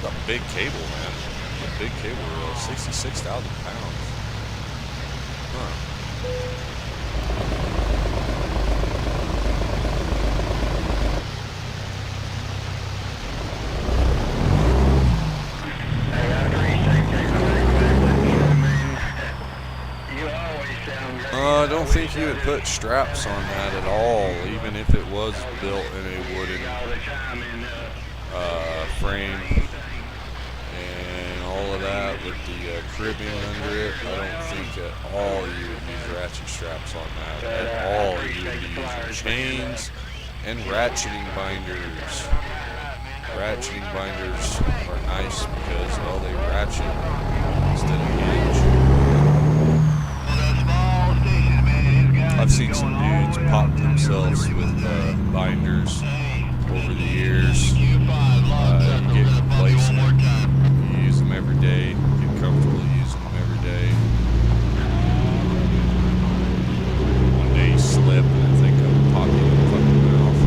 The big cable, man. The big cable reel, 66,000 pounds. Huh. I don't think you would put straps on that at all, even if it was built in a wooden frame and all of that with the cribbing under it. I don't think at all you would use ratchet straps on that at all. You would be using chains and ratcheting binders. Ratcheting binders are nice because, well, they ratchet instead of hinge. I've seen some dudes pop themselves with binders over the years, get complacent, you use them every day, get comfortable using them every day. One day you slip and then think of popping in the fucking mouth.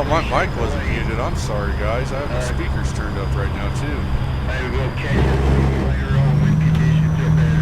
Oh, my mic wasn't muted. I'm sorry, guys. I have the speakers turned up right now, too. I will go catch it later on when conditions are better.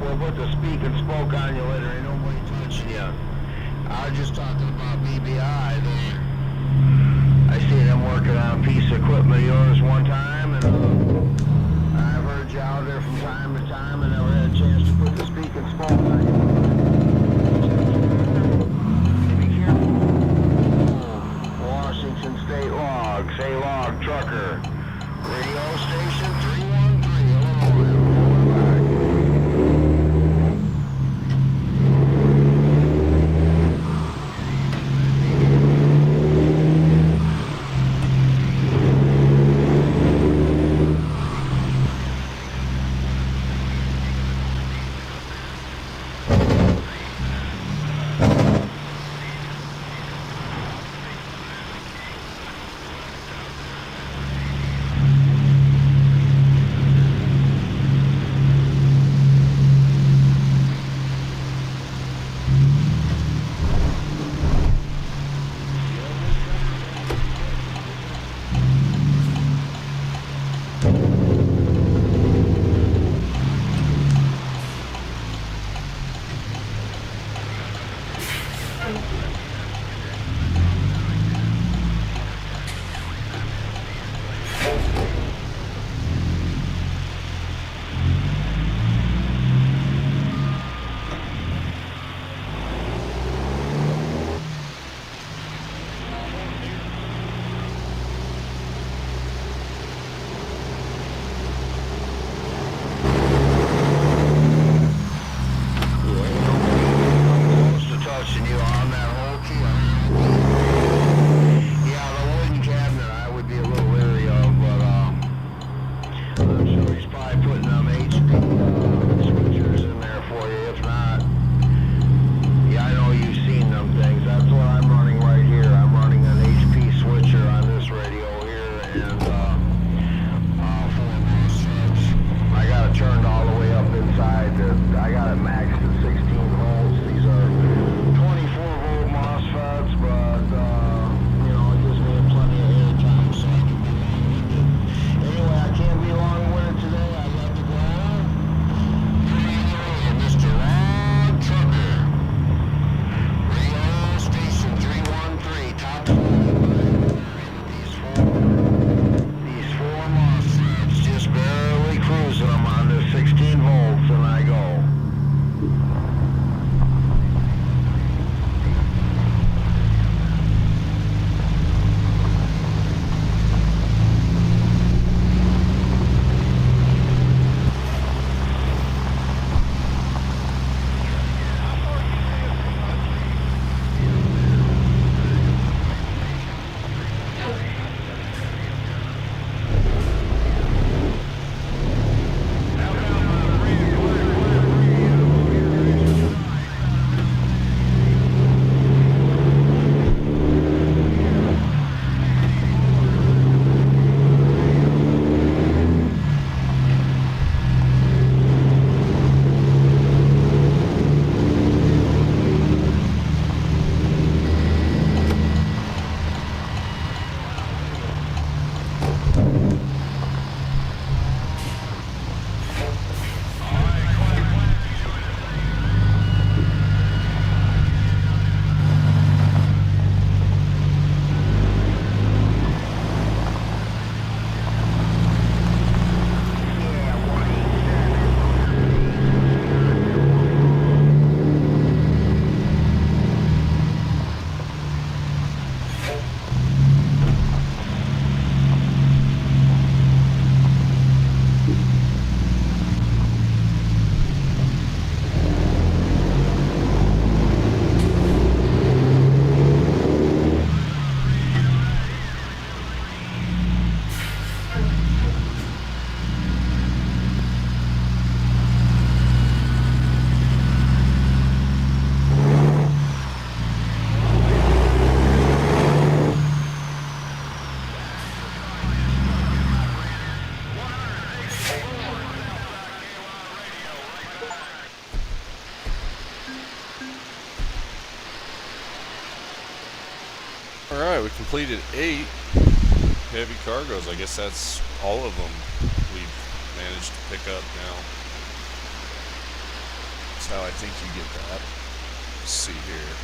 We'll put the speak and spoke on you later. Ain't nobody touching you. I was just talking about BBI. I seen them working on a piece of equipment of yours one time, and I've heard you out there from time to time, and never had a chance to put the speaking phone on you. Be careful. Washington State Logs, a log trucker. Radio station 313, Illinois. Alright, we completed 8 heavy cargoes. I guess that's all of them we've managed to pick up now. That's how I think you get that. Let's see here.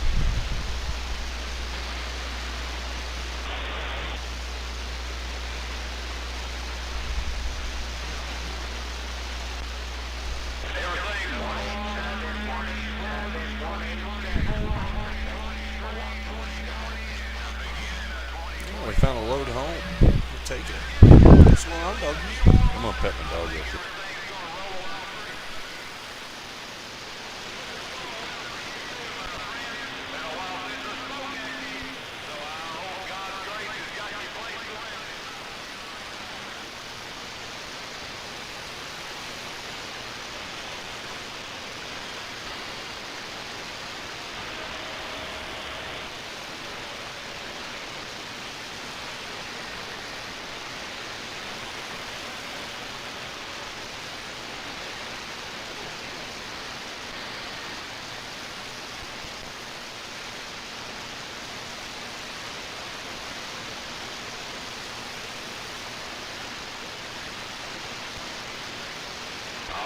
load home. We'll take it. What's going on, doggy? I'm gonna pet my dog real quick.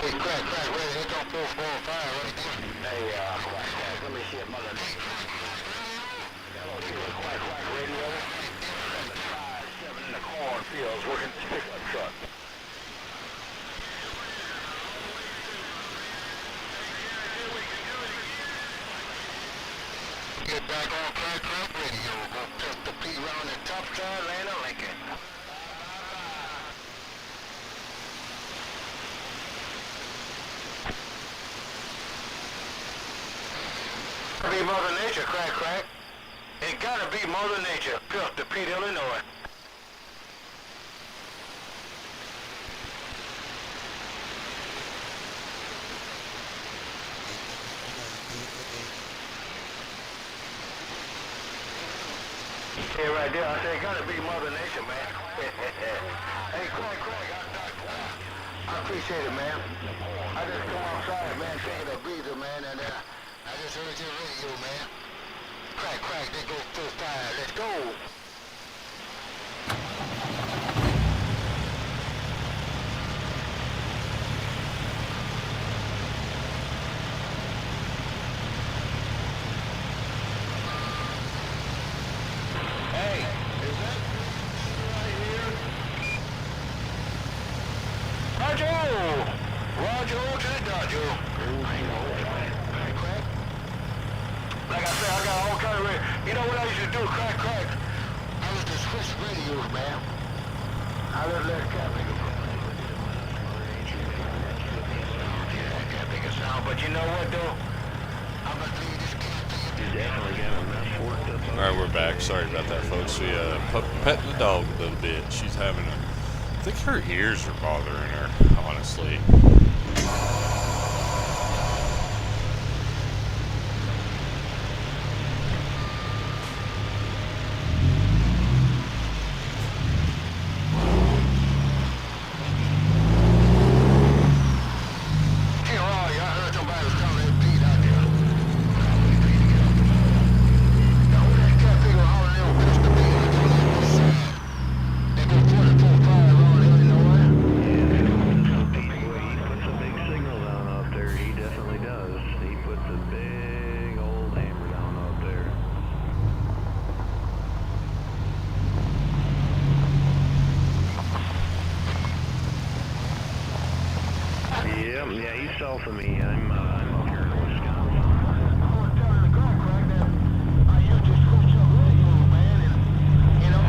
Hey, crack, ready, hit on 445, right there. Hey, crack, let me see if mother... Hello, crack, radio. 7 in the cornfields, working this pickup truck. Get back on crack radio, go put the P round the top side, land of Lincoln. Be Mother Nature, crack. It gotta be Mother Nature, built to Pete, Illinois. Yeah, right there. I say it gotta be Mother Nature, man. Hey, crack. I appreciate it, man. I just come outside, man, taking a breather, man, and I just heard your radio, man. Crack, they go 4-5. Let's go. Hey, is that right here? Roger to the Dodger. I know it, man. Crack. Like I said, I got all kind of radio. You know what I used to do, crack? I used to switch radios, man. I just let can't make a sound, but you know what, though? I'm gonna leave this camp. You definitely got enough worked up. Alright, we're back. Sorry about that, folks. We petting the dog a little bit. She's having I think her ears are bothering her, honestly. Yeah, he's south of me. I'm up here in Wisconsin. I used to switch up radio, man, and, you know,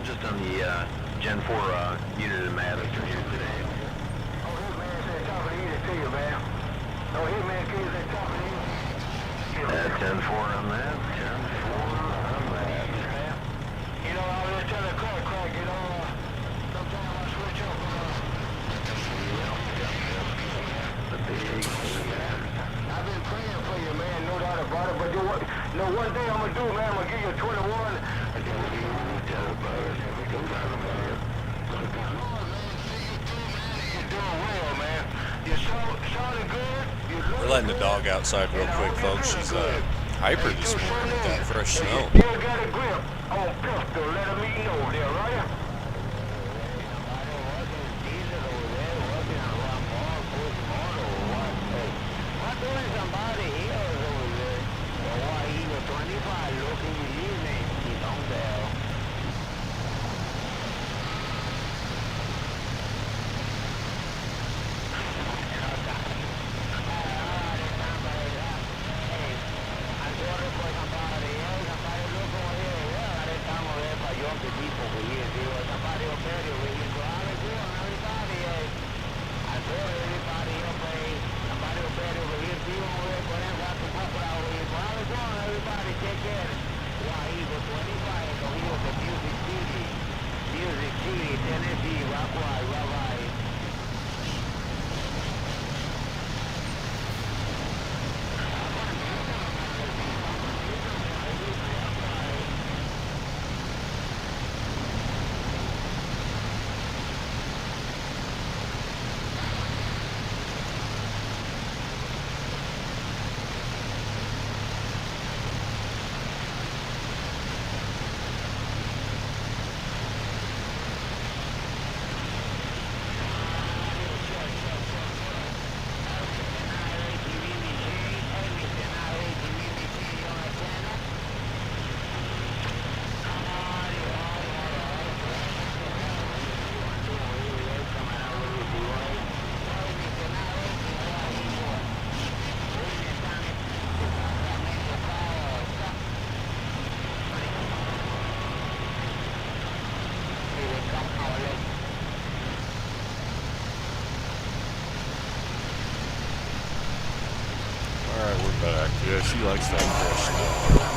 just on the Gen 4 unit in Madison here today. Oh, his man said talking easy to you, man. Oh, his man said talking easy. 10-4 on that. 10-4 on that. You know, I was telling Craig, you know, sometimes I switch up. I've been praying for you, man, no doubt about it. But you know, one thing I'm gonna do, man, I'm gonna give you 21. And then we'll give you tell about it. We go down the man. You're doing well, man. You're sounding good. We're letting the dog outside real quick, folks. She's hyper this morning with that fresh snow. Still got a grip on pistol. Let me know there, right? Somebody here over there. Why he was 25 looking at you, man. You don't tell. Alright, we're back. Yeah, she likes that fresh snow.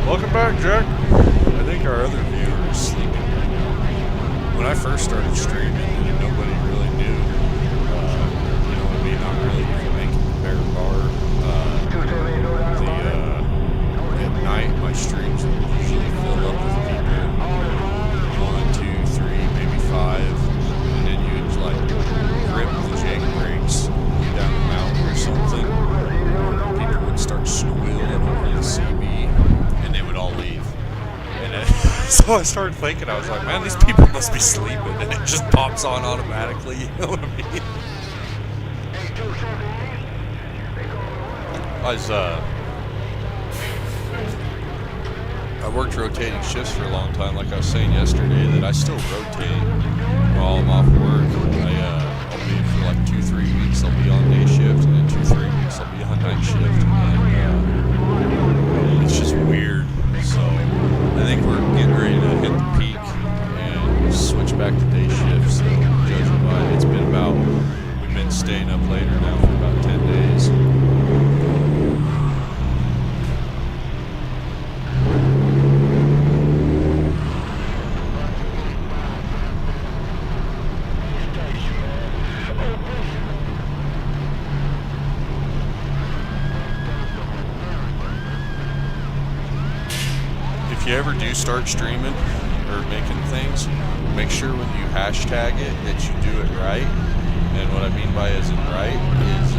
Welcome back, Jack. I think our other viewer is sleeping right now. When I first started streaming, nobody really knew. I mean, not really even making the bear bar. At night, my streams would usually fill up with people. 1, 2, 3, maybe 5. And then you'd like rip the jank brakes down the mountain or something. People would start squealing over the CB. And they would all leave. And then, so I started thinking, I was like, man, these people must be sleeping. And it just pops on automatically, you know what I mean? I worked rotating shifts for a long time, like I was saying yesterday, that I still rotate while I'm off work. I'll be for like 2-3 weeks, I'll be on day shift, and then 2-3 weeks, I'll be on night shift. And it's just weird. So I think we're getting ready to hit the peak and switch back to day shift. So judging by it, it's been about, we've been staying up later now for about 10 days. If you ever do start streaming, or making things, make sure when you hashtag it that you do it right. And what I mean by as in right is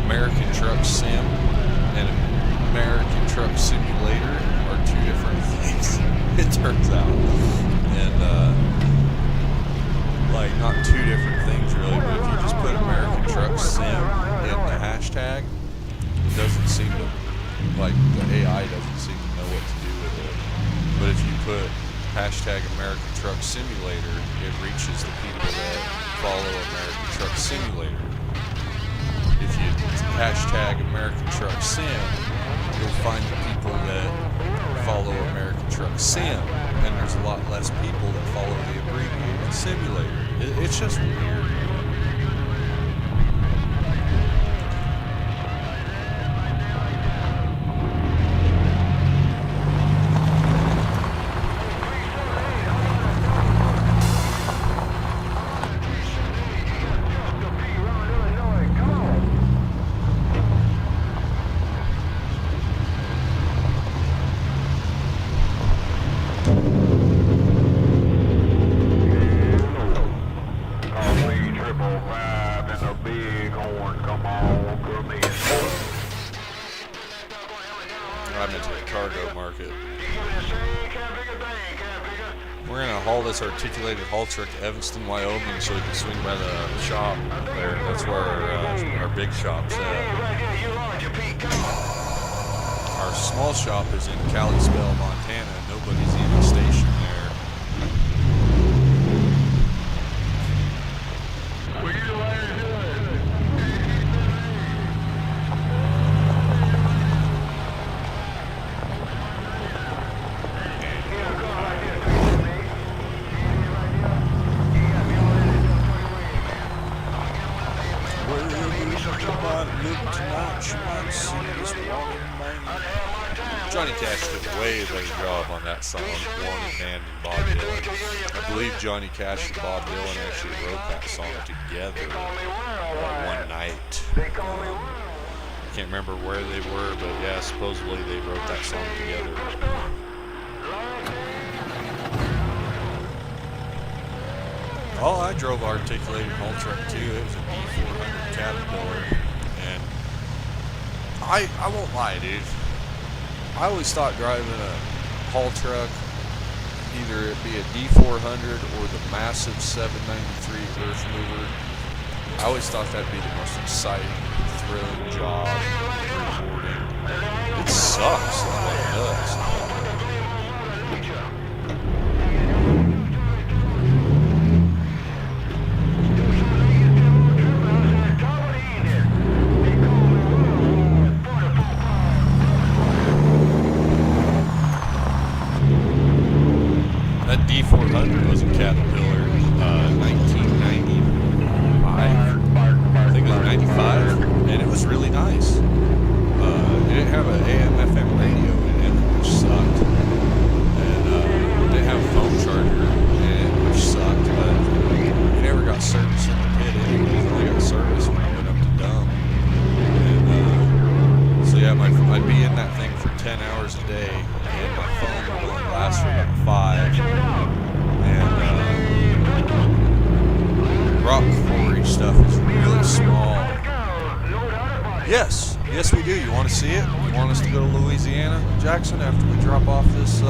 American Truck Sim and American Truck Simulator are two different things, it turns out. And like not two different things really, but if you just put American Truck Sim in the hashtag, it doesn't seem to, like the AI doesn't seem to know what to do with it. But if you put hashtag American Truck Simulator, it reaches the people that follow American Truck Simulator. If you hashtag American Truck Sim, you'll find the people that follow American Truck Sim, and there's a lot less people that follow the abbreviated simulator. It's just weird. I'm into the cargo market. We're gonna haul this articulated haul truck to Evanston, Wyoming, so we can swing by the shop there. That's where our big shop's at. Our small shop is in Kalispell, Montana. Nobody's even stationed there. Johnny Cash did a way better job on that song, Wanted Man and Bob Dylan. I believe Johnny Cash and Bob Dylan actually wrote that song together one night. I can't remember where they were, but yeah, supposedly they wrote that song together. Oh, I drove articulated haul truck too. It was a D400 Caterpillar, and I won't lie, dude. I always thought driving a haul truck, either it be a D400 or the massive 793 Earth Mover, I always thought that'd be the most exciting, thrilling job rewarding. It sucks, is what it does. D400 was a Caterpillar, 1995, I think it was 95, and it was really nice. It didn't have an AM/FM radio in it, which sucked, and it didn't have a phone charger in it, which sucked, but it never got service in the pit anyway. It only got service when I went up to dump, and so yeah, I'd be in that thing for 10 hours a day, and my phone would only last for about 5. And rock quarry stuff is really small. Yes, we do. You want to see it? You want us to go to Louisiana, Jackson, after we drop off this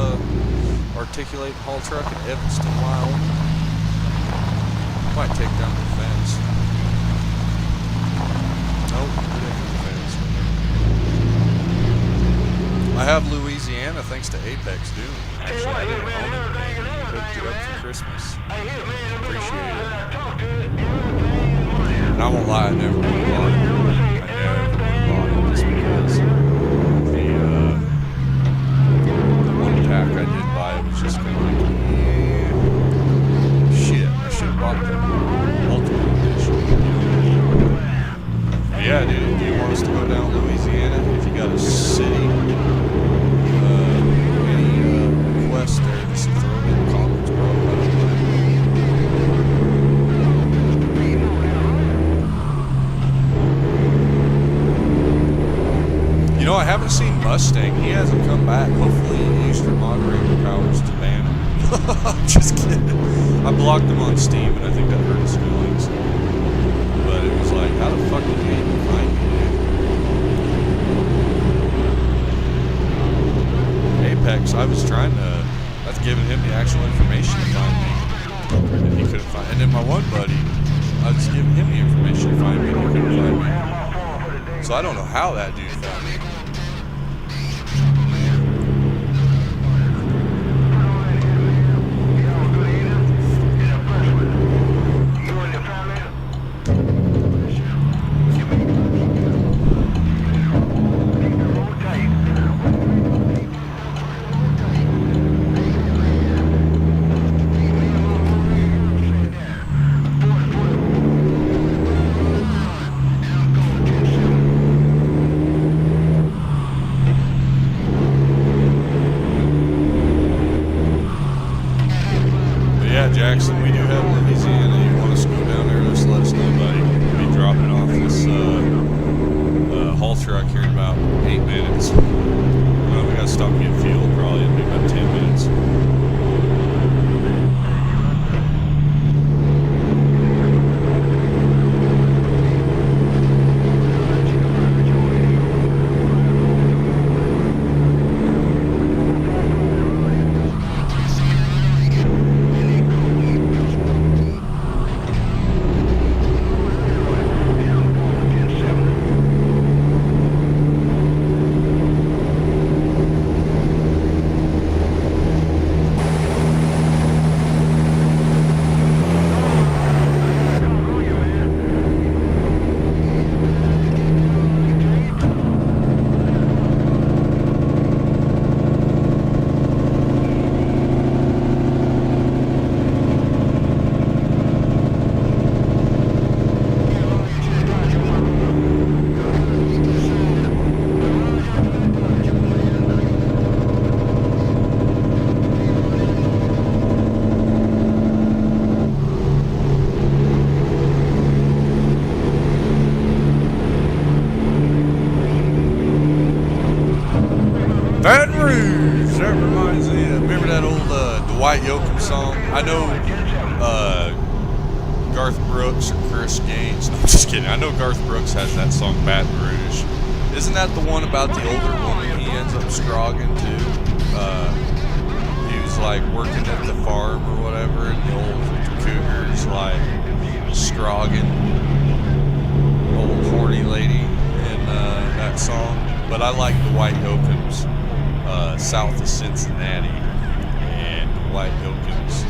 articulated haul truck in Evanston, Wyoming? Might take down the fence. Nope, it ain't the fence. I have Louisiana thanks to Apex Doom. Actually, I didn't own it. He hooked it up for Christmas. Appreciate it. And I won't lie, I never would have bought it. I never would have bought it just because the one pack I did buy was just kind of like, shit, I should have bought the Ultimate Edition. But yeah, dude, do you want us to go down Louisiana? If you got a city, request there, just throw it in the comments, bro. You know, I haven't seen Mustang. He hasn't come back. Hopefully, Eastern moderator powers to ban him. I'm just kidding. I blocked him on Steam, and I think that hurt his feelings. But it was like, how the fuck did you even find me, dude? Apex, I was trying to... I was giving him the actual information to find me. And he couldn't find... And then my one buddy, I was giving him the information to find me, and he couldn't find me. So I don't know how that dude found me. Jackson, we do have Louisiana. You want us to go down there, just let us know, buddy. We'll be dropping off this haul truck here in about 8 minutes. We gotta stop and get fuel, probably. It'll be about 10 minutes. Baton Rouge! That reminds me of, remember that old Dwight Yoakam song? I know Garth Brooks or Chris Gaines. No, I'm just kidding. I know Garth Brooks has that song Baton Rouge. Isn't that the one about the older woman he ends up scrogging to? He was like working at the farm or whatever, and the old cougar's like scrogging old horny lady in that song. But I like Dwight Yoakam's South of Cincinnati, and Dwight Yoakam's,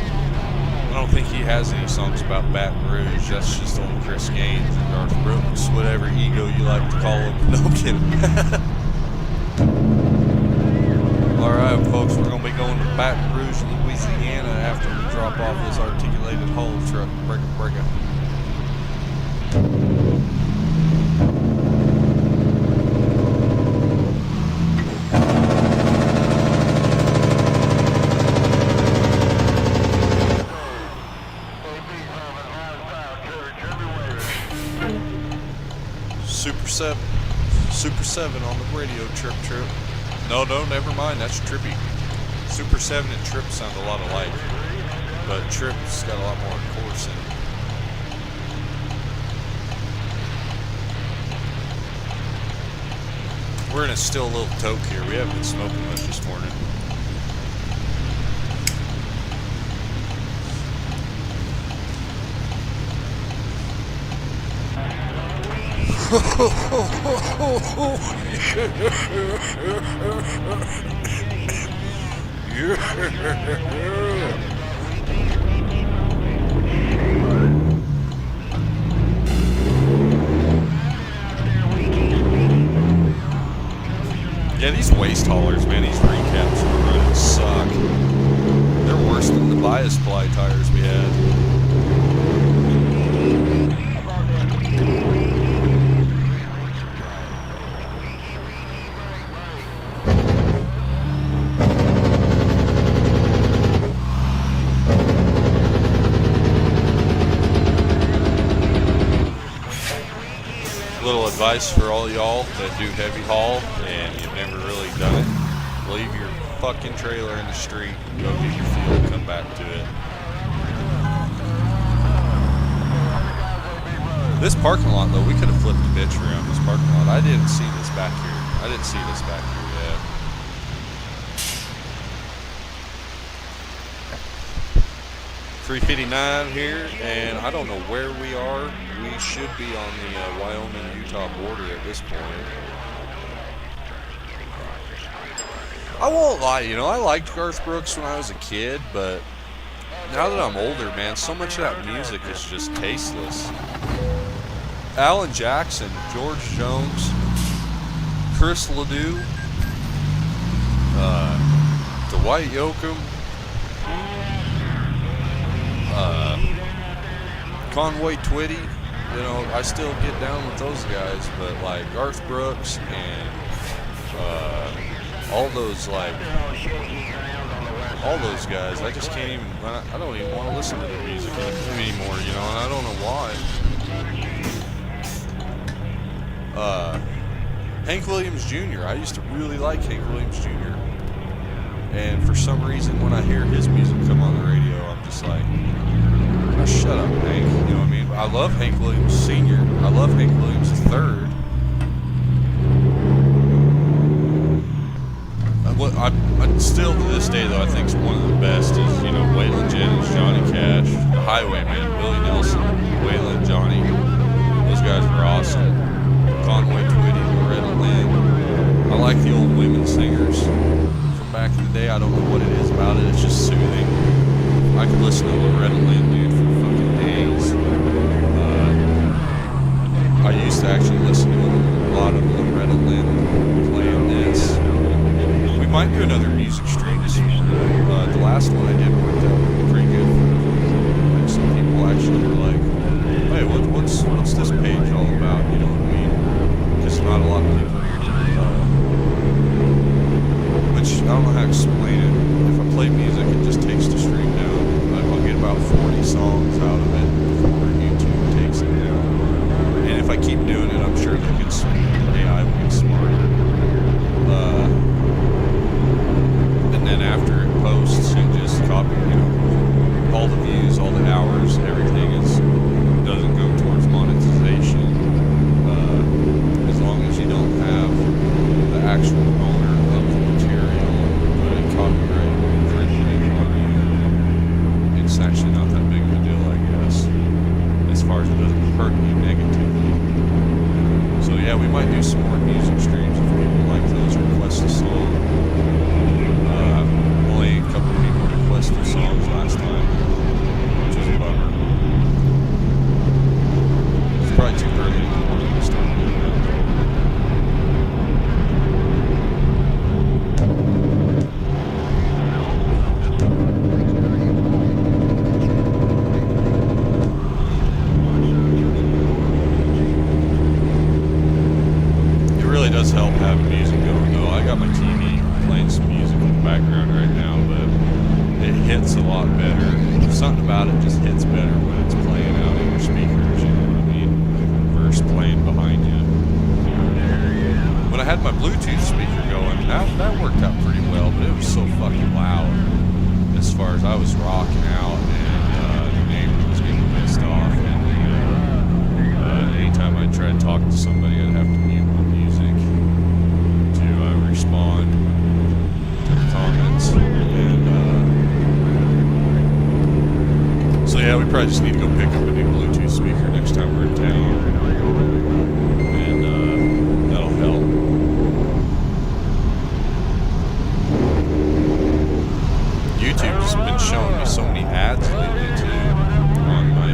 I don't think he has any songs about Baton Rouge. That's just old Chris Gaines and Garth Brooks, whatever ego you like to call him. No, I'm kidding. Alright folks, we're going to be going to Baton Rouge, Louisiana after we drop off this articulated haul truck. Breaker. Super 7 on the radio, Trip. No, never mind, that's Trippy. Super 7 and Trip sound a lot alike, but Trip's got a lot more chorus in it. We're in a still little toke here. We haven't been smoking much this morning. Yeah, these waste haulers, man, these recaps are running suck. They're worse than the bias ply tires we had. Little advice for all y'all that do heavy haul and you've never really done it. Leave your fucking trailer in the street, go get your fuel, and come back to it. This parking lot, though, we could have flipped a bitch around this parking lot. I didn't see this back here. I didn't see this back here yet. 359 here, and I don't know where we are. We should be on the Wyoming-Utah border at this point. I won't lie, you know, I liked Garth Brooks when I was a kid, but now that I'm older, man, so much of that music is just tasteless. Alan Jackson, George Jones, Chris Ledoux, Dwight Yoakam, Conway Twitty. You know, I still get down with those guys, but like Garth Brooks and all those guys, I just can't even, I don't even want to listen to their music anymore, you know, and I don't know why. Hank Williams Jr. I used to really like Hank Williams Jr. And for some reason, when I hear his music come on the radio, I'm just like, oh, shut up, Hank. You know what I mean? I love Hank Williams Sr. I love Hank Williams III. What I still to this day, though, I think is one of the best is, you know, Waylon Jennings, Johnny Cash, the Highwayman, Willie Nelson, Waylon, Johnny. Those guys were awesome. Conway Twitty, Loretta Lynn. I like the old women singers from back in the day. I don't know what it is about it. It's just soothing. I could listen to Loretta Lynn, dude, for fucking days. I used to actually listen to a lot of Loretta Lynn playing this. We might do another music stream this morning. The last one I did worked out pretty good. Like some people actually were like, "Hey, what's this page all about?" You know what I mean? Because not a lot of people. Which I don't know how to explain it. If I play music, it just takes the stream down. I'll get about 40 songs out of it before YouTube takes it down. And if I keep doing it, I'm sure they'll get AI will get smarter. And then after it posts and just copy, you know, all the views, all the hours, everything doesn't go towards monetization. As long as you don't have the actual owner of the material putting copyright infringement on you, it's actually not that big of a deal, I guess, as far as it doesn't hurt you negatively. So yeah, we might do some more music streams if people like those. Request a song. Only a couple of people requested songs last time, which is a bummer. It's probably too early in the morning to start doing that. It really does help having music going, though. I got my TV playing some music in the background right now, but it hits a lot better. Something about it just hits better when it's playing out in your speakers, you know what I mean? Versus playing behind you. When I had my Bluetooth speaker going, that worked out pretty well, but it was so fucking loud as far as I was rocking out, and the neighbor was getting pissed off, and anytime I tried to talk to somebody, I'd have to mute my music to respond to the comments, and so yeah, we probably just need to go pick up a new Bluetooth speaker next time we're in town, and that'll help. YouTube's been showing me so many ads lately too on my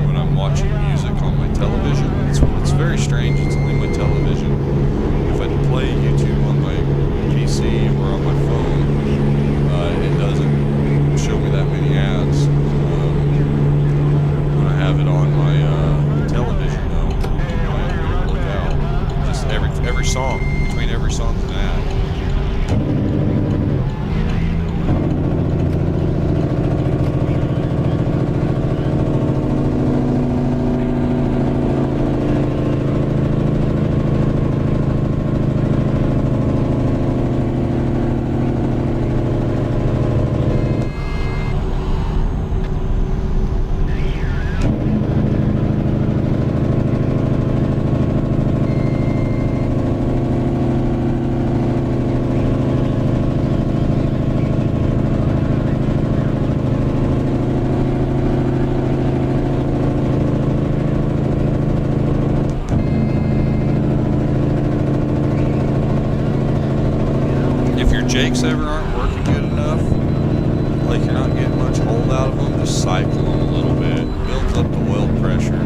when I'm watching music on my television. It's very strange. It's only my television. If I play YouTube on my PC or on my phone, it doesn't show me that many ads. When I have it on my television, though, I look out. Just every song, between every song's an ad. Jakes ever aren't working good enough, like you're not getting much hold out of them, just cycle them a little bit. It builds up the oil pressure.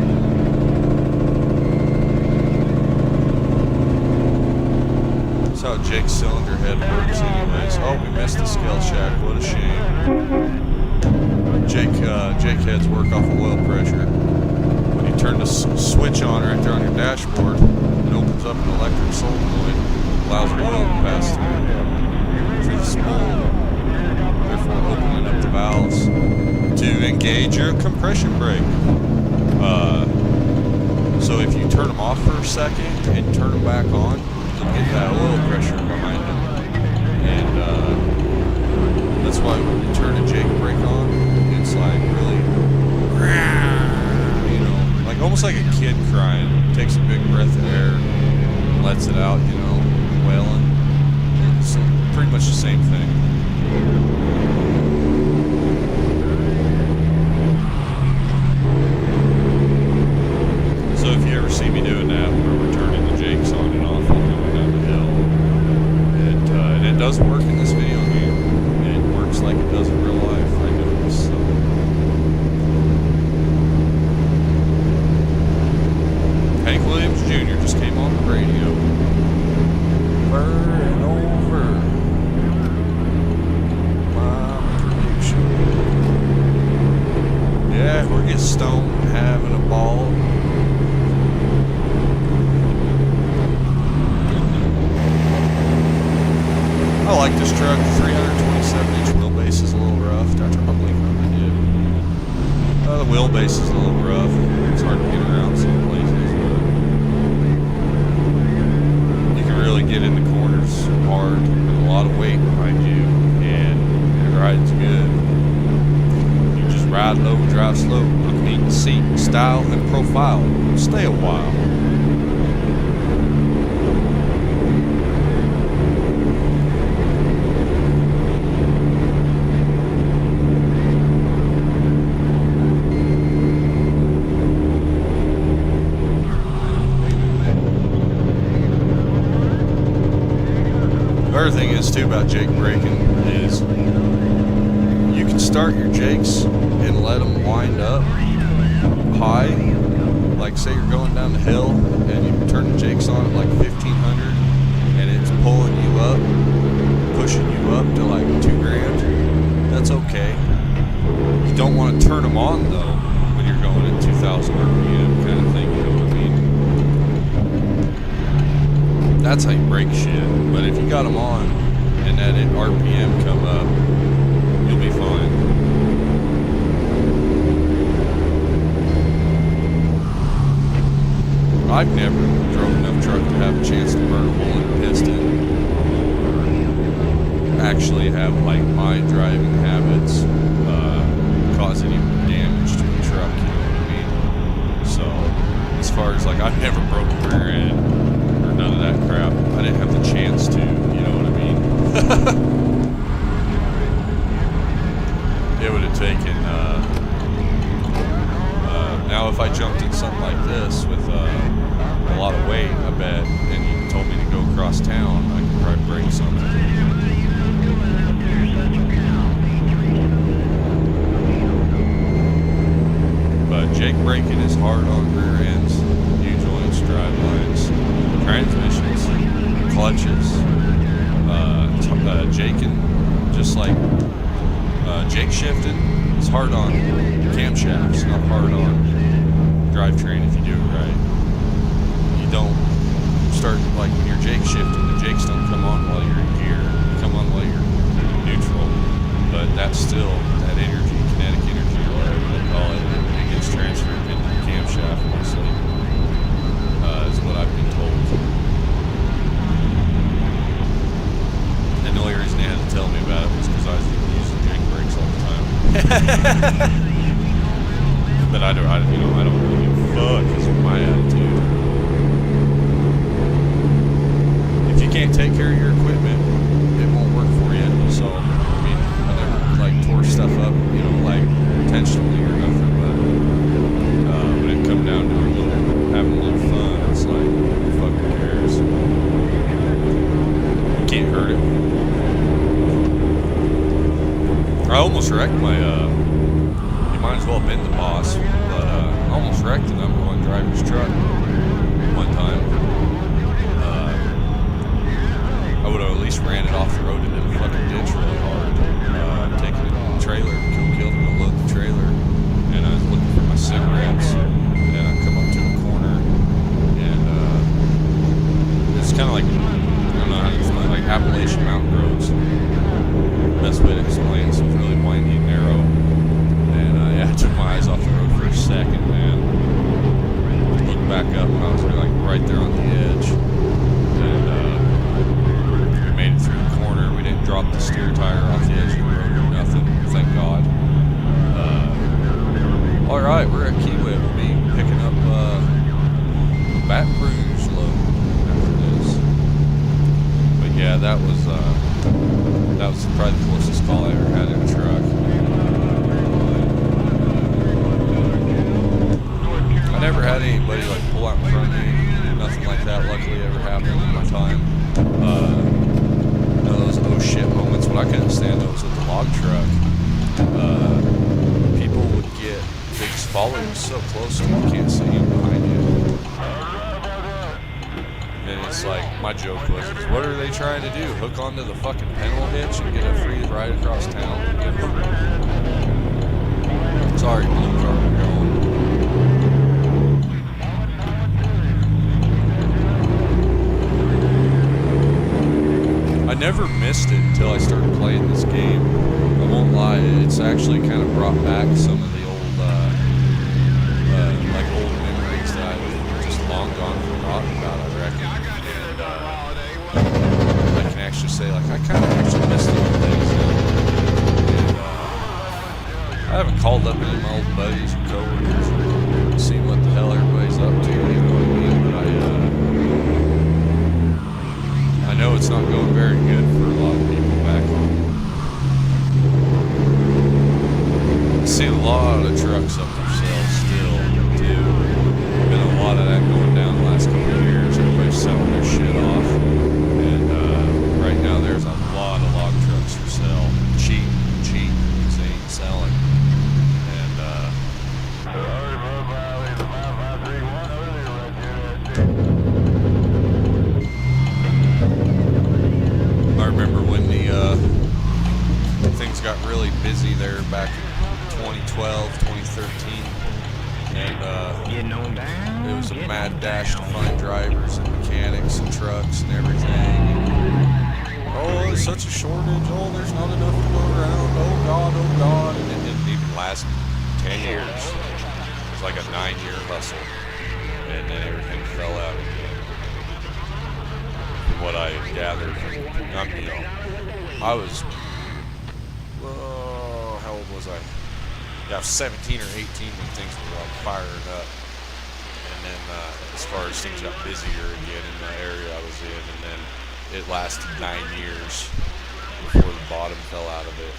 That's how Jake's cylinder head works anyways. Oh, we missed the scale shack. What a shame. Jake heads work off of oil pressure. When you turn the switch on right there on your dashboard, it opens up an electric solenoid, allows oil to pass through the spool, therefore opening up the valves to engage your compression brake. So if you turn them off for a second and turn them back on, you'll get that oil pressure behind them. And that's why when you turn a Jake brake on, it's like really, you know, like almost like a kid crying. Takes a big breath of air, lets it out, you know, wailing. It's pretty much the same thing. So if you ever see me doing that, where we're turning the Jakes on and off and going down the hill, it doesn't work in this video game. It works like it does in real life. I know this. So. Hank Williams Jr. just came on the radio. Burn over my prediction. Yeah, we're getting stoned, having a ball. I like this truck. 327-inch wheelbase is a little rough. Did I turn my blinker on? I did. The wheelbase is a little rough. It's hard to get around some places, but you can really get in the corners hard with a lot of weight behind you, and it rides good. You just ride low, drive slow. Look neat, seat, style, and profile. Stay a while. The other thing is too about Jake braking is you can start your Jakes and let them wind up high. Like say you're going down the hill and you turn the Jakes on at like 1500 and it's pulling you up, pushing you up to like $2,000. That's okay. You don't want to turn them on though when you're going at 2,000 RPM kind of thing. You know what I mean? That's how you break shit. But if you got them on and that RPM come up, you'll be fine. I've never drove enough truck to have a chance to burn a hole in a piston. Actually have like my driving habits cause any damage to a truck, you know what I mean? So as far as like I've never broken a rear end. None of that crap. I didn't have the chance to, you know what I mean? It would have taken, now if I jumped in something like this with a lot of weight, I bet, and you told me to go across town, I could probably break something. But Jake braking is hard on rear ends, new joints, drive lines, transmissions, clutches, Jaking, just like Jake shifting is hard on camshafts, not hard on drivetrain if you do it right. You don't start like when you're Jake shifting, the Jakes don't come on while you're in gear, they come on while you're neutral, but that's still that energy, kinetic energy or whatever they call it, it gets transferred into the camshaft mostly. Is what I've been told. And the only reason they had to tell me about it was because I was using Jake brakes all the time. But I don't really give a fuck because of my attitude. If you can't take care of your equipment, it won't work for you. So, I mean, I never like tore stuff up, you know, like intentionally or nothing, but when it come down to having a little fun, it's like, who fucking cares? You can't hurt it. almost wrecked my, he might as well have been the boss, but I almost wrecked the #1 driver's truck one time. I would have at least ran it off the road into the fucking ditch really hard. Taking the trailer, killed and unload the trailer, and I was looking for my cigarettes, and I come up to a corner, and it's kind of like, I don't know how to explain, like Appalachian Mountain Roads. Best way to explain it, so it's really windy and narrow, and yeah, I took my eyes off the road for a second, man. Looked back up, and I was like right there on the edge, and we made it through the corner. We didn't drop the steer tire off the edge of the road or nothing, thank God. Alright, we're at Kiewit. We'll be picking up Baton Rouge load after this. But yeah, that was probably the closest call I ever had in a truck. I never had anybody like pull out in front of me, nothing like that luckily ever happened in my time. Those oh shit moments when I couldn't stand those with the log truck. People would get things following so close to you can't see behind you. And it's like, my joke was, what are they trying to do? Hook onto the fucking pedal hitch and get a free ride across town? You know? Sorry, blue car, we're going. I never missed it until I started playing this game. I won't lie, it's actually kind of brought back some of the old, like old memories that I've just long gone forgotten about, I reckon. And I can actually say, like, I kind of actually miss the old days now. And I haven't called up any of my old buddies and coworkers and seen what the hell everybody's up to, you know what I mean? But I know it's not going very good for a lot of people back home. I see a lot of trucks up for sale still, too. Been a lot of that going down the last couple of years. Everybody's selling their shit off. And right now there's a lot of log trucks for sale. Cheap, because they ain't selling. And I remember when the things got really busy there back in 2012, 2013, and it was a mad dash to find drivers and mechanics and trucks and everything. Oh, there's such a shortage. Oh, there's not enough to go around. Oh God, and it didn't even last 10 years. It was like a 9-year hustle, and then everything fell out again. From what I gathered from, you know, I was, how old was I? Yeah, I was 17 or 18 when things were like firing up. And then as far as things got busier again in the area I was in, and then it lasted 9 years before the bottom fell out of it.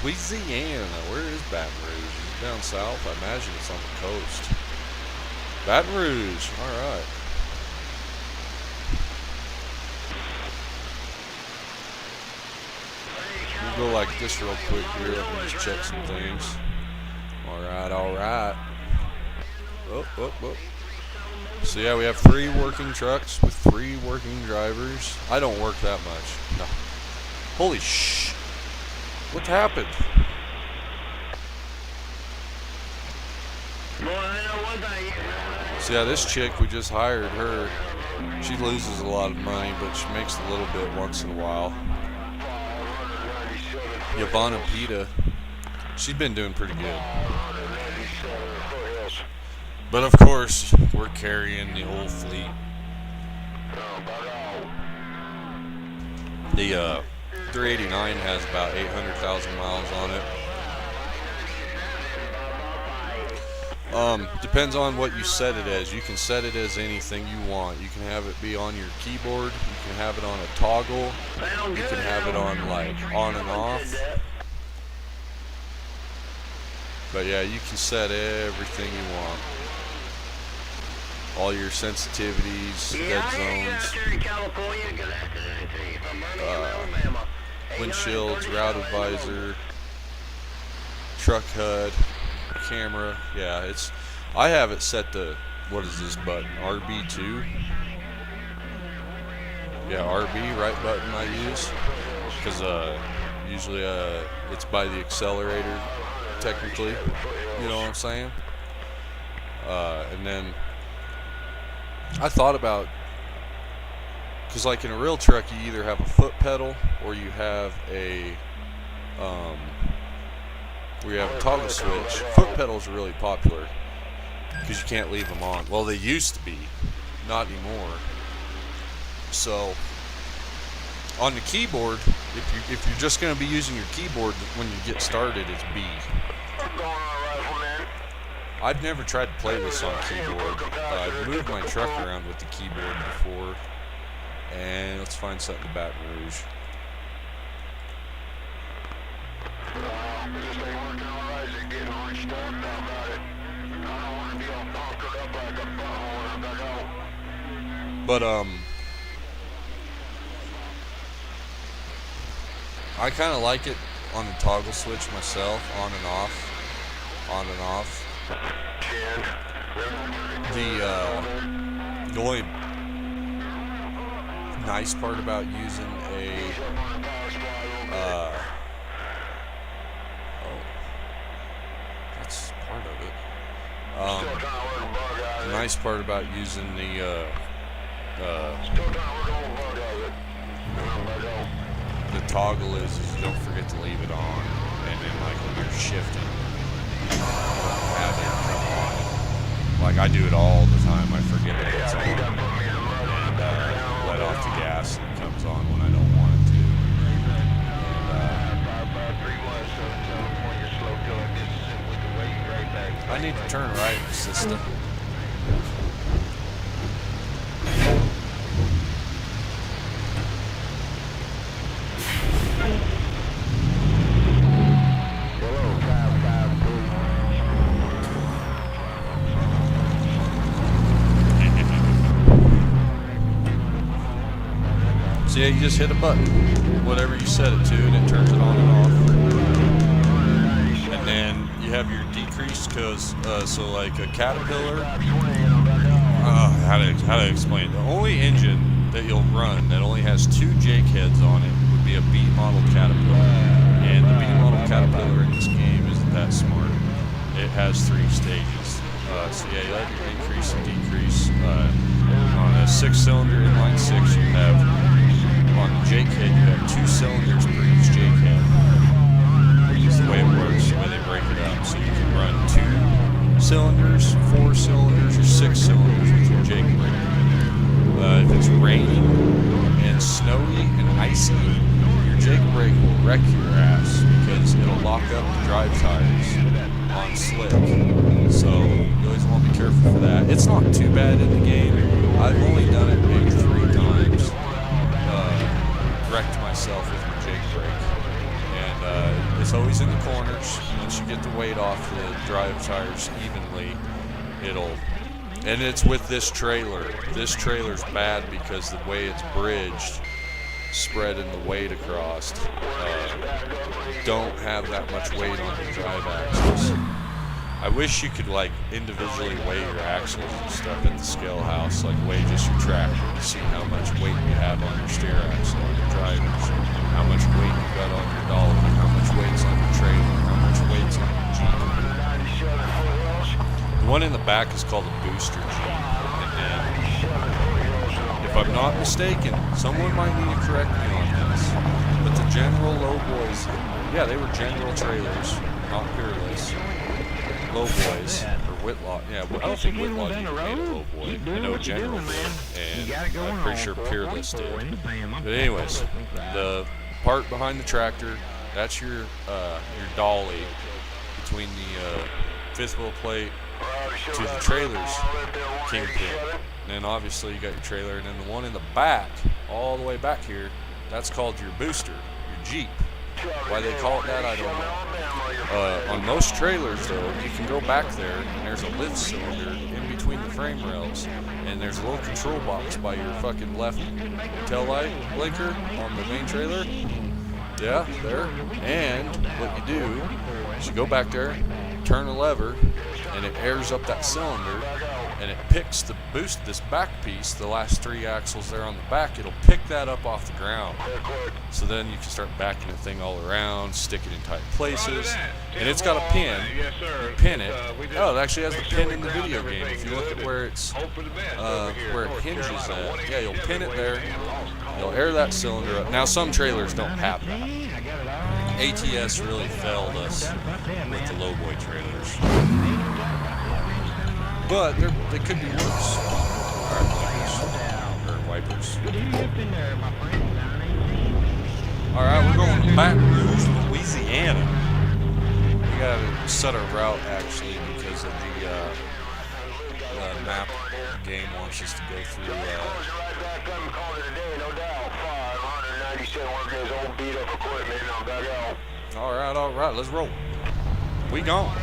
Louisiana, where is Baton Rouge? Is it down south? I imagine it's on the coast. Baton Rouge, alright. We'll go like this real quick here. Let me just check some things. Alright. Oh. So yeah, we have 3 working trucks with 3 working drivers. I don't work that much. No. Holy sh! What happened? So yeah, this chick, we just hired her. She loses a lot of money, but she makes a little bit once in a while. Yvonne Pita, she's been doing pretty good. But of course, we're carrying the whole fleet. The 389 has about 800,000 miles on it. Depends on what you set it as. You can set it as anything you want. You can have it be on your keyboard. You can have it on a toggle. You can have it on like on and off. But yeah, you can set everything you want. All your sensitivities, dead zones. windshields, routed visor, truck HUD, camera. Yeah, it's. I have it set to, what is this button? RB2. Yeah, RB, right button I use, because usually it's by the accelerator, technically. You know what I'm saying? And then I thought about, because like in a real truck you either have a foot pedal or you have a toggle switch. Foot pedals are really popular because you can't leave them on. Well, they used to be, not anymore. So on the keyboard, if you're just going to be using your keyboard when you get started, it's B. I've never tried to play this on keyboard. I've moved my truck around with the keyboard before. And let's find something in Baton Rouge. But I kind of like it on the toggle switch myself, on and off, on and off. The only nice part about using a oh, that's part of it. The nice part about using the toggle is you don't forget to leave it on, and then like when you're shifting, you don't have it come on. Like I do it all the time. I forget that it's on, and let off the gas, and it comes on when I don't want it to. And, I need to turn right, sister. So yeah, you just hit a button, whatever you set it to, and it turns it on and off. And then you have your decrease, because so like a Caterpillar. How to explain it? The only engine that you'll run that only has 2 Jake heads on it would be a B model Caterpillar, and the B model Caterpillar in this game isn't that smart. It has 3 stages. So yeah, you have your increase and decrease. On a 6-cylinder inline 6, you have. On the Jake head, you have 2 cylinders per each Jake head. It's the way it works, the way they break it up. So you can run 2 cylinders, 4 cylinders, or 6 cylinders with your Jake brake. If it's raining and snowy and icy, your Jake brake will wreck your ass because it'll lock up the drive tires on slick. So you always want to be careful for that. It's not too bad in the game. I've only done it maybe 3 times. Wrecked myself with my Jake brake, and it's always in the corners. Once you get the weight off the drive tires evenly, and it's with this trailer. This trailer's bad because the way it's bridged, spreading the weight across, don't have that much weight on the drive axles. I wish you could like individually weigh your axles and stuff at the scale house, like weigh just your tractor to see how much weight you have on your steer axle, on your drivers, how much weight you got on your dolly, how much weight's on your trailer, how much weight's on your Jeep. The one in the back is called a booster Jeep, and if I'm not mistaken, someone might need to correct me on this, but the General low boys, yeah, they were General trailers, not Peerless. Low boys, or Whitlock, yeah, I don't think Whitlock even made a low boy. I know General did, and I'm pretty sure Peerless did. But anyways, the part behind the tractor, that's your dolly between the 5th wheel plate to the trailer's kingpin. And then obviously you got your trailer, and then the one in the back, all the way back here, that's called your booster, your Jeep. Why they call it that, I don't know. On most trailers, though, you can go back there, and there's a lift cylinder in between the frame rails, and there's a little control box by your fucking left taillight blinker on the main trailer. Yeah, there. And what you do is you go back there, turn a lever, and it airs up that cylinder, and it picks the boost, this back piece, the last 3 axles there on the back, it'll pick that up off the ground. So then you can start backing the thing all around, stick it in tight places, and it's got a pin. You pin it. Oh, it actually has the pin in the video game. If you look at where it's where it hinges at, yeah, you'll pin it there. You'll air that cylinder up. Now some trailers don't have that. ATS really failed us with the lowboy trailers, but they could be worse. Wipers. All right, we're going to Baton Rouge, Louisiana. We got to set our route actually because of the map game wants us to go through. All right, let's roll. We gone.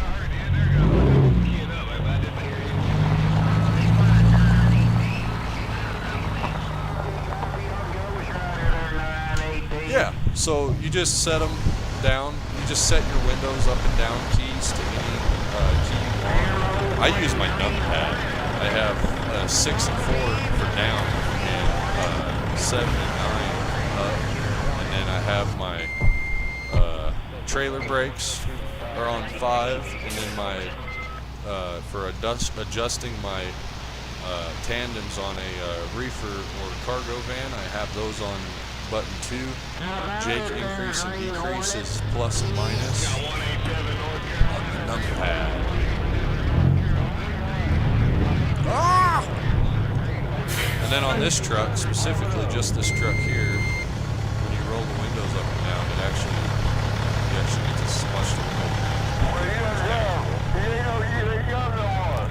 Yeah, so you just set them down. You just set your windows up and down keys to any key you want. I use my numpad. I have 6 and 4 for down and 7 and 9 up. And then I have my trailer brakes are on 5, and then my for adjusting my tandems on a reefer or cargo van, I have those on button 2. Jake increase and decrease is plus and minus on the numpad. Ah! And then on this truck, specifically just this truck here, when you roll the windows up and down, you actually get to smush the window.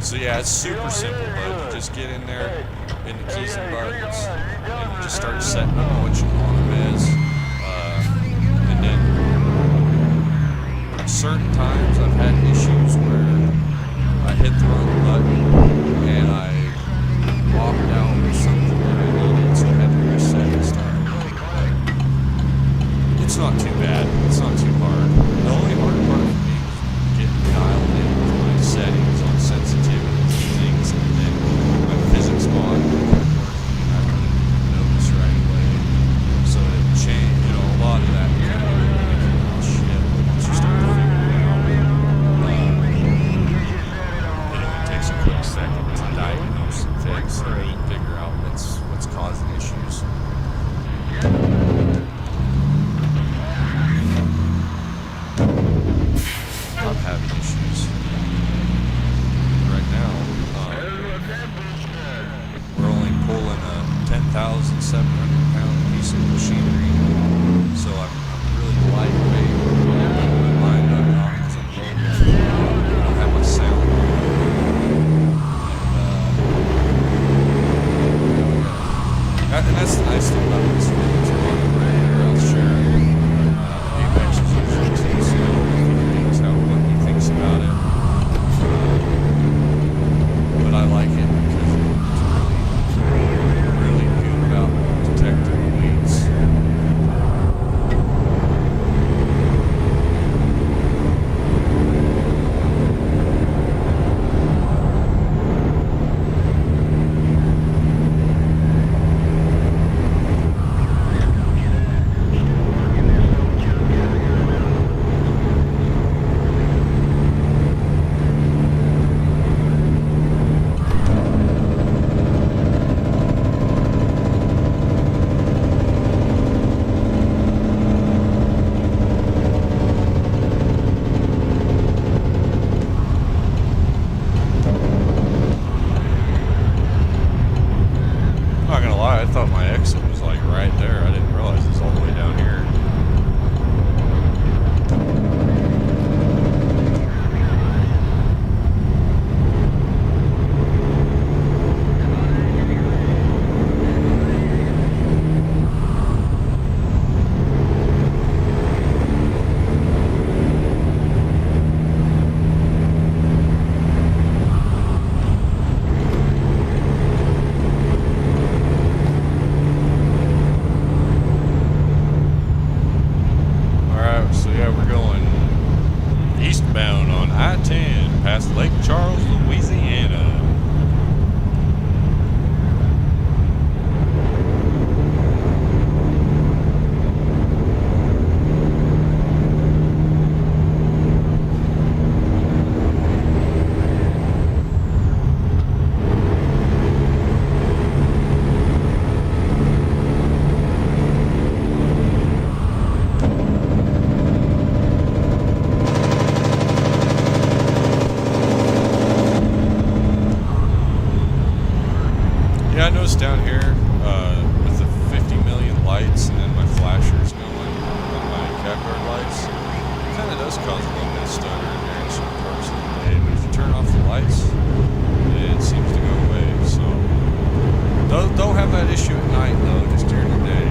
So yeah, it's super simple, bud. You just get in there in the keys and buttons, and you just start setting up what you want them as. And then at certain times I've had issues where I hit the wrong button and I walked out or something that I needed, so I had to reset and start. It's not too bad. It's not too hard. The only hard part for me was getting dialed in with my settings on sensitivity and things, and then my physics mod wasn't working, and I didn't notice right away. So it changed, a lot of that kind of shit. Once you start to figure it out, it only takes a quick second to diagnose and fix and figure out what's causing issues. I'm having issues right now. We're only pulling a 10,700 pound piece of machinery, so I'm really lightweight. My mind got off because I'm loaded. I don't have my sound. And that's the nice thing about this video. It's a lot of where I'll share Apex is usually too, so things how what he thinks about it. But I like it because it's really good about detecting weeds. I thought my exit was like right there. I didn't realize it's all the way down here. down here with the 50 million lights and then my flashers going on my cat guard lights, it kind of does cause a little bit of stuttering during some parts of the day. But if you turn off the lights, it seems to go away. So don't have that issue at night though, just during the day.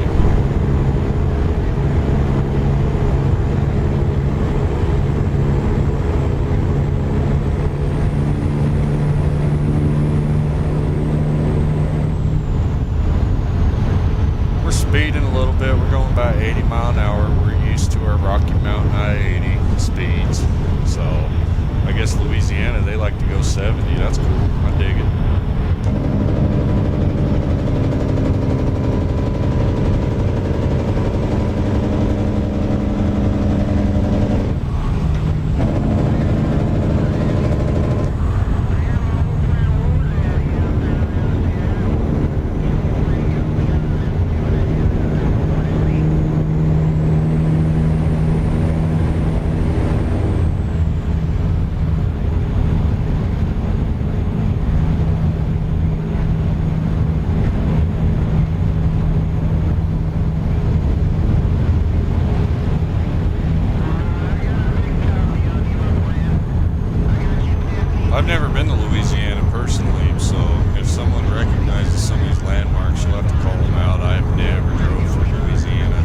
Speeding a little bit. We're going about 80 mile an hour. We're used to our Rocky Mountain I-80 speeds. So I guess Louisiana, they like to go 70. That's cool. I dig it. I've never been to Louisiana personally, so if someone recognizes some of these landmarks, you'll have to call them out. I've never drove through Louisiana.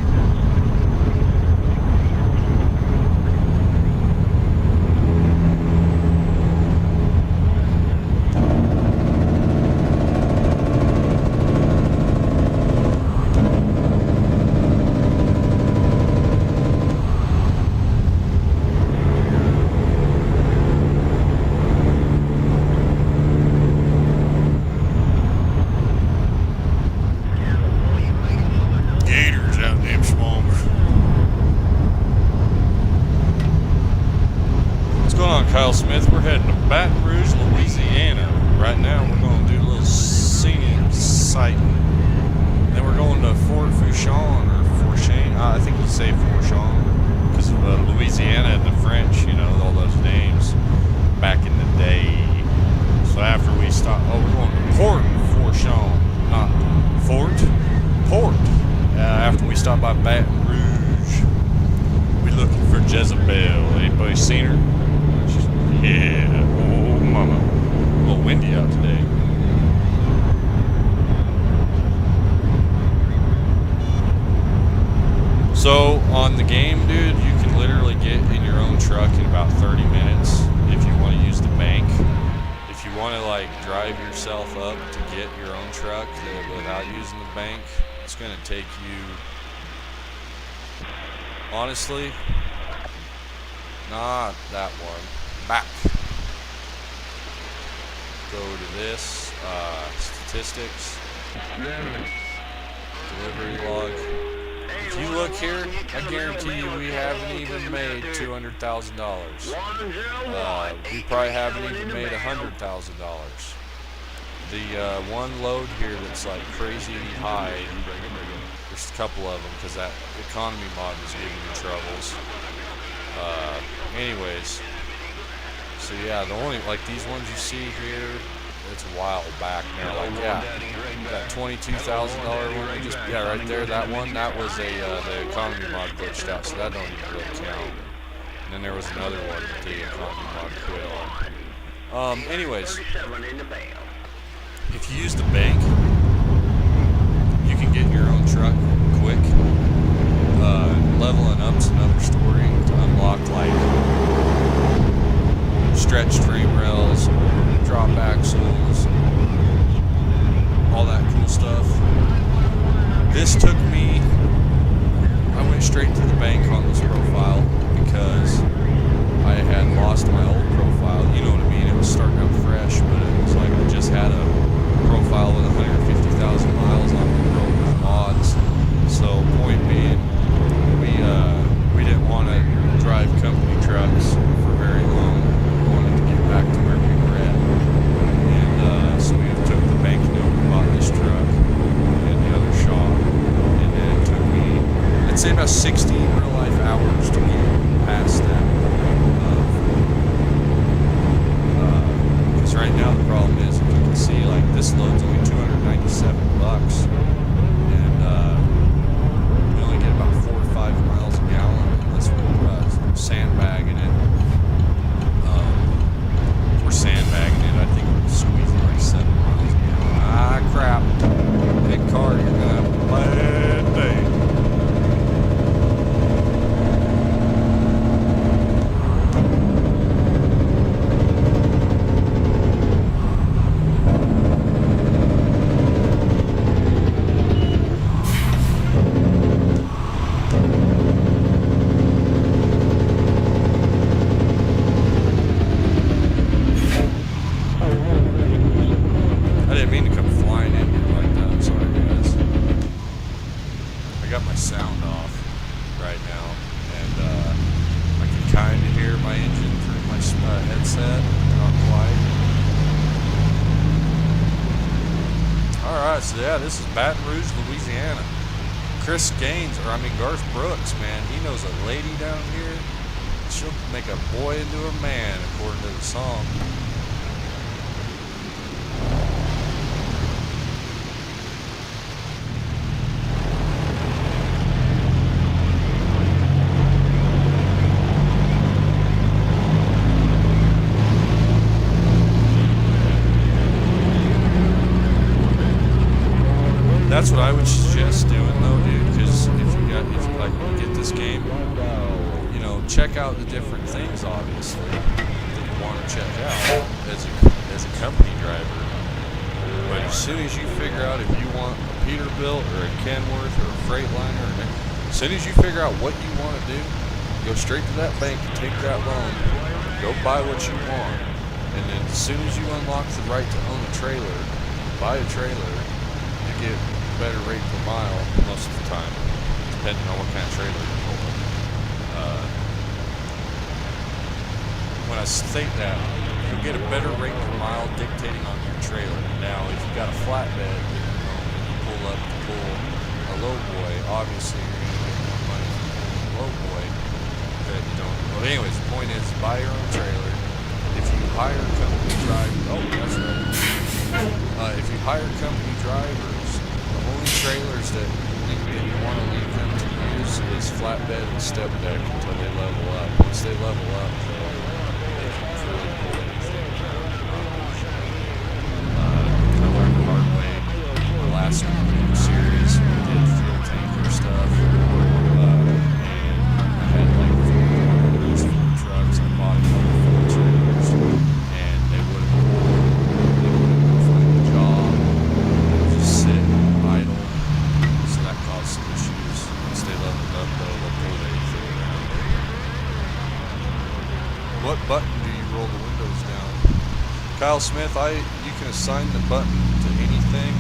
Kyle Smith, we're heading to Baton Rouge, Louisiana. Right now we're going to do a little scenic sighting. Then we're going to Fort Fourchon or Fourchon. I think you say Fourchon because of Louisiana and the French, you know, all those names back in the day. So after we stop, we're going to Port Fourchon, not Port. After we stop by Baton Rouge, we're looking for Jezebel. Anybody seen her? Yeah, oh mama. A little windy out today. So on the game, dude, you can literally get in your own truck in about 30 minutes if you want to use the bank. If you want to like drive yourself up to get your own truck without using the bank, it's going to take you, honestly, not that one. Back. Go to this, statistics, delivery log. If you look here, I guarantee you we haven't even made $200,000. We probably haven't even made $100,000. The one load here that's like crazy high, there's a couple of them because that economy mod was giving me troubles. Anyways. So yeah, the only, like these ones you see here, it's a while back now. Like yeah, that $22,000 one, right there, that one, that was the economy mod glitched out, so that don't even really count. And then there was another one that the economy mod quit on. Anyways, if you use the bank, you can get your own truck quick. Leveling up's another story to unlock like stretched frame rails, drop axles, all that cool stuff. This took me, I went straight to the bank on this profile because I had lost my old profile. You know what I mean? It was starting out fresh, but it was like I just had a profile with 150,000 miles on the road with mods. So point being, we didn't want to drive company trucks for very long. We wanted to get back to where we were at. And so we took the bank note and bought this truck and the other shop. And then it took me, I'd say about 60 real life hours to get past that. Because right now the problem is, if you can see, like this load's only 290 to $7, and we only get about 4 or 5 miles a gallon unless we're sandbagging it. If we're sandbagging it, I think we're squeezing like 7 miles a gallon. Ah, crap! Big car, you're gonna have a bad day. I didn't mean to come flying in here like that. I'm sorry, guys. I got my sound off right now, and I can kind of hear my engine through my headset. Not quite. All right, so yeah, this is Baton Rouge, Louisiana. Chris Gaines, Garth Brooks, man, he knows a lady down here. She'll make a boy into a man, according to the song. That's what I would suggest doing, though, dude. Because if you like to get this game, you know, check out the different things, obviously, that you want to check out as a company driver. But as soon as you figure out if you want a Peterbilt or a Kenworth or a Freightliner, as soon as you figure out what you want to do, go straight to that bank and take that loan. Go buy what you want, and then as soon as you unlock the right to own a trailer, buy a trailer. You get better rate per mile most of the time, depending on what kind of trailer you're pulling. When I state that, you'll get a better rate per mile dictating on your trailer. Now, if you've got a flatbed, and you pull up to pull a low boy, obviously you're going to get more money from a low boy that you don't. Well, anyways, the point is, buy your own trailer. If you hire company drivers, that's right. If you hire company drivers, the only trailers that you want to leave them to use is flatbed and step deck until they level up. Once they level up, they can really pull anything. I learned the hard way the last series. We did fuel tanker stuff, and I had like 4 trucks. I bought a couple full trailers, and they wouldn't find a job. They would just sit idle, so that caused some issues. Once they leveled up, though, they'll pull anything around. What button do you roll the windows down? Kyle Smith, you can assign the button to anything.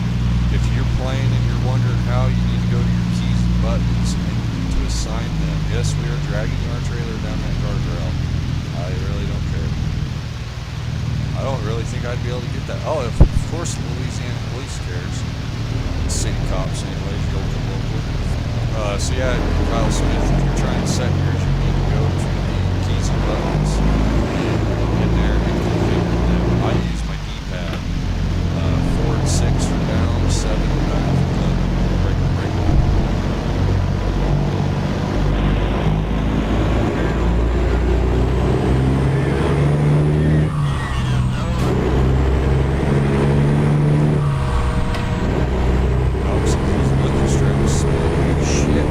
If you're playing and you're wondering how, you need to go to your keys and buttons and to assign them. Yes, we are dragging our trailer down that guardrail. I really don't care. I don't really think I'd be able to get that. Oh, of course the Louisiana police cares. The city cops, anyways, local. So yeah, Kyle Smith, if you're trying to set yours, you need to go to the keys and buttons and in there and configure them. I use my D-pad. 4 and 6 for down, 7 and back for the break. Shit.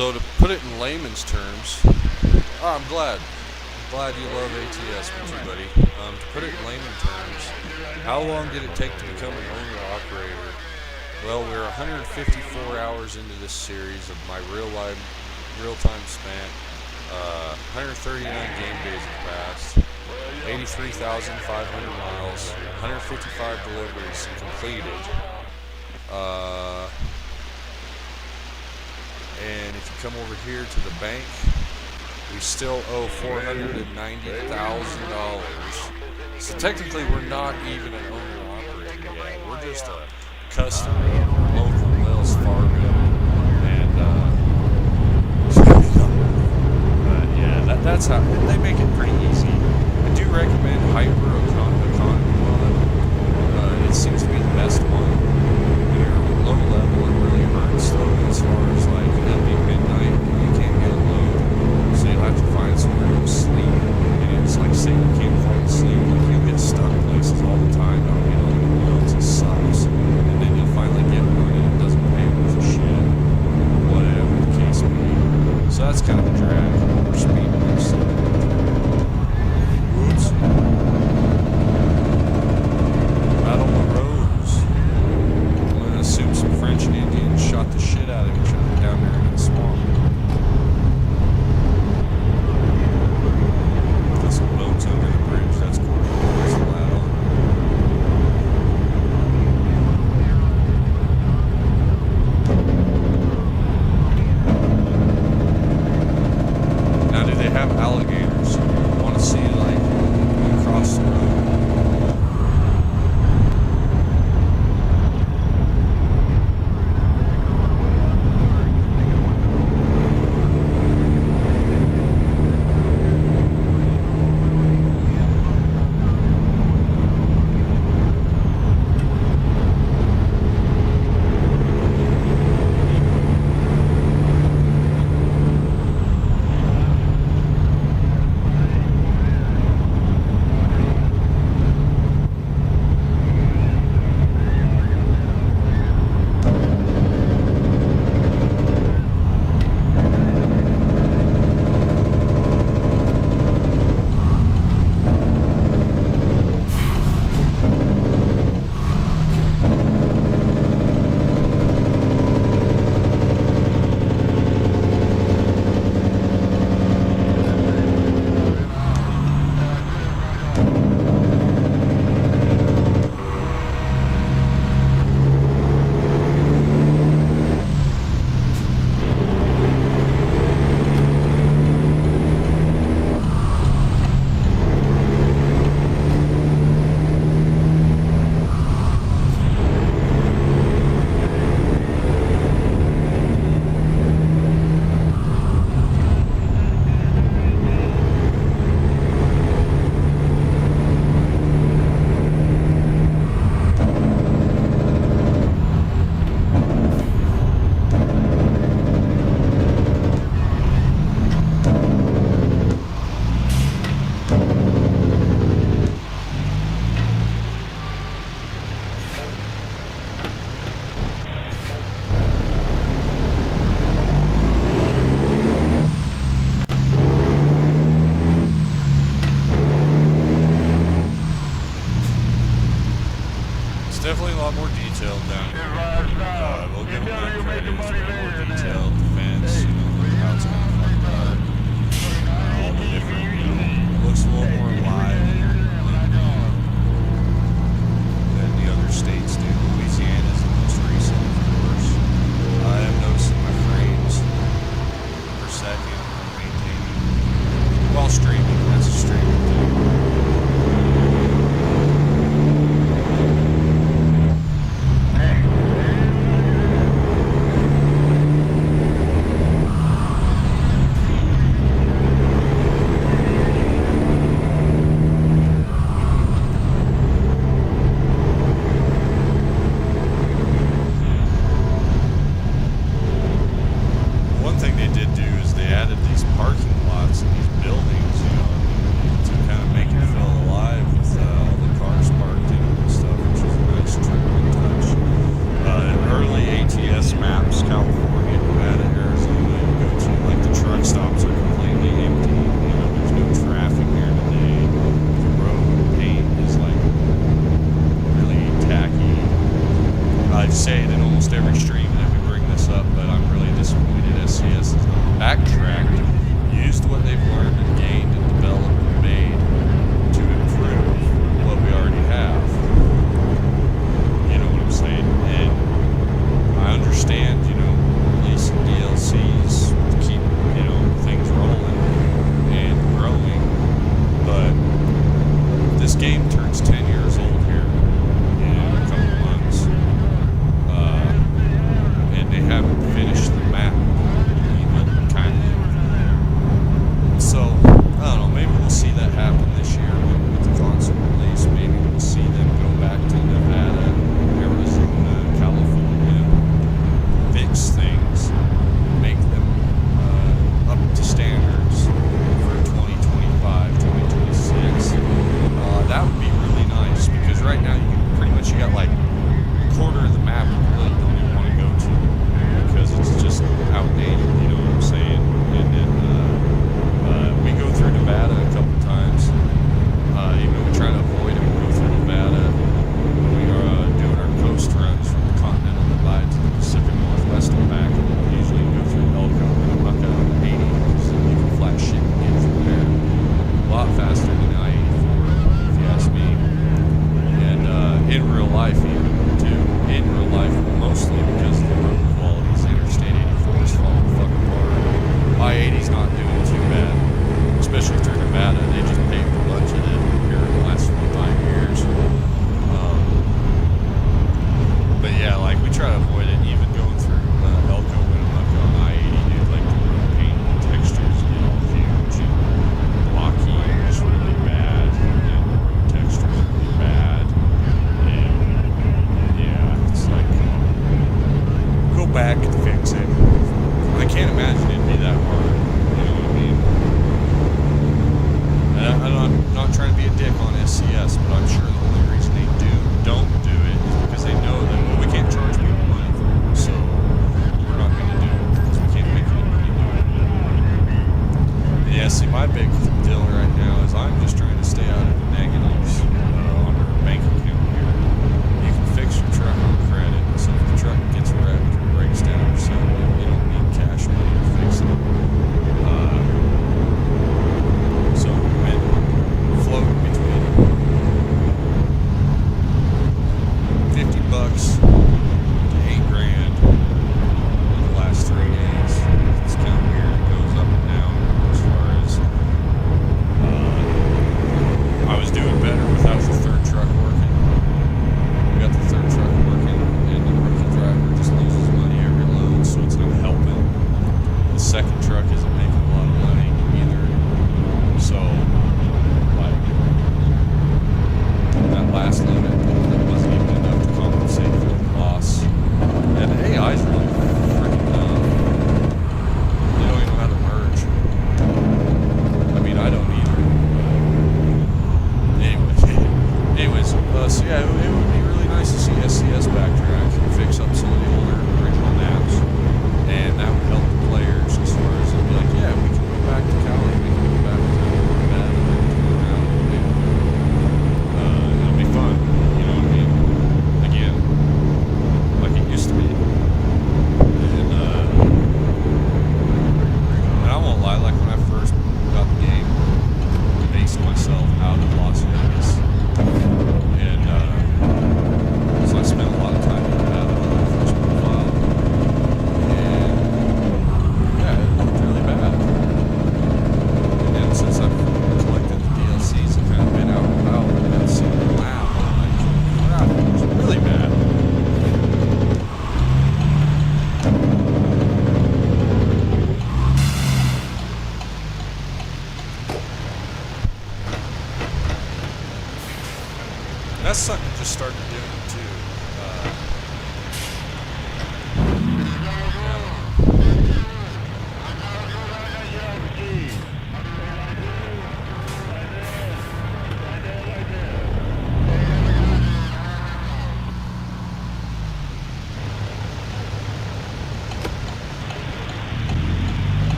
So to put it in layman's terms, I'm glad you love ATS, me too, buddy. To put it in layman's terms, how long did it take to become an owner-operator? Well, we're 154 hours into this series of my real-time span. 139 game days have passed, 83,500 miles, 155 deliveries completed. And if you come over here to the bank, we still owe $490,000. So technically, we're not even an owner-operator yet. We're just a customer, local Wells Fargo, and that's how they make it pretty easy. I do recommend Hyper Economy One. It seems to be the best one. When you're low level, it really hurts though, as far as like it'll be midnight and you can't get a load, so you'll have to find somewhere to sleep. And it's like, say you can't find sleep, like you get stuck places all the time. Don't get all the loads, it sucks. And then you'll finally get one and it doesn't pay worth a shit, whatever the case may be. So that's kind of a drag. We're speeding this. Whoops. Out on the roads. I'm going to assume some French and Indians shot the shit out of each other down there in the swamp. Got some boats under the bridge. That's cool. There's a ladder. Now, do they have alligators? I want to see, like, across the road. Definitely a lot more detailed down here. We'll give them that credit. It's a little more detailed. The fence, you know, how it's kind of fucked up. All the different, you know, it looks a little more alive than the other states do. Louisiana's the most recent, of course. I am noticing my frames per second maintaining while streaming. That's a streaming thing. I say it in almost every stream that we bring this up, but I'm really disappointed SCS has not backtracked, used what they've learned and gained and developed and made to improve what we already have. You know what I'm saying? And I understand, you know, releasing DLCs to keep, you know, things rolling and growing, but this game turns 10 years old here in a couple months, and they haven't finished the map even kind of. So I don't know, maybe we'll see that happen this year with the console release. Maybe we'll see them go back to Nevada, Arizona, California, fix things, make them up to standards for 2025, 2026. That would be really nice, because right now you got like a quarter of the map you really don't even want to go to because it's just outdated, you know what I'm saying? And then we go through Nevada a couple times, even though we try to avoid it, we go through Nevada. We are doing our coast runs from the Continental Divide to the Pacific Northwest and back. We usually go through Elko and Buck out on 80 because you can flat shit and get through there a lot faster than I-84, if you ask me. And in real life, even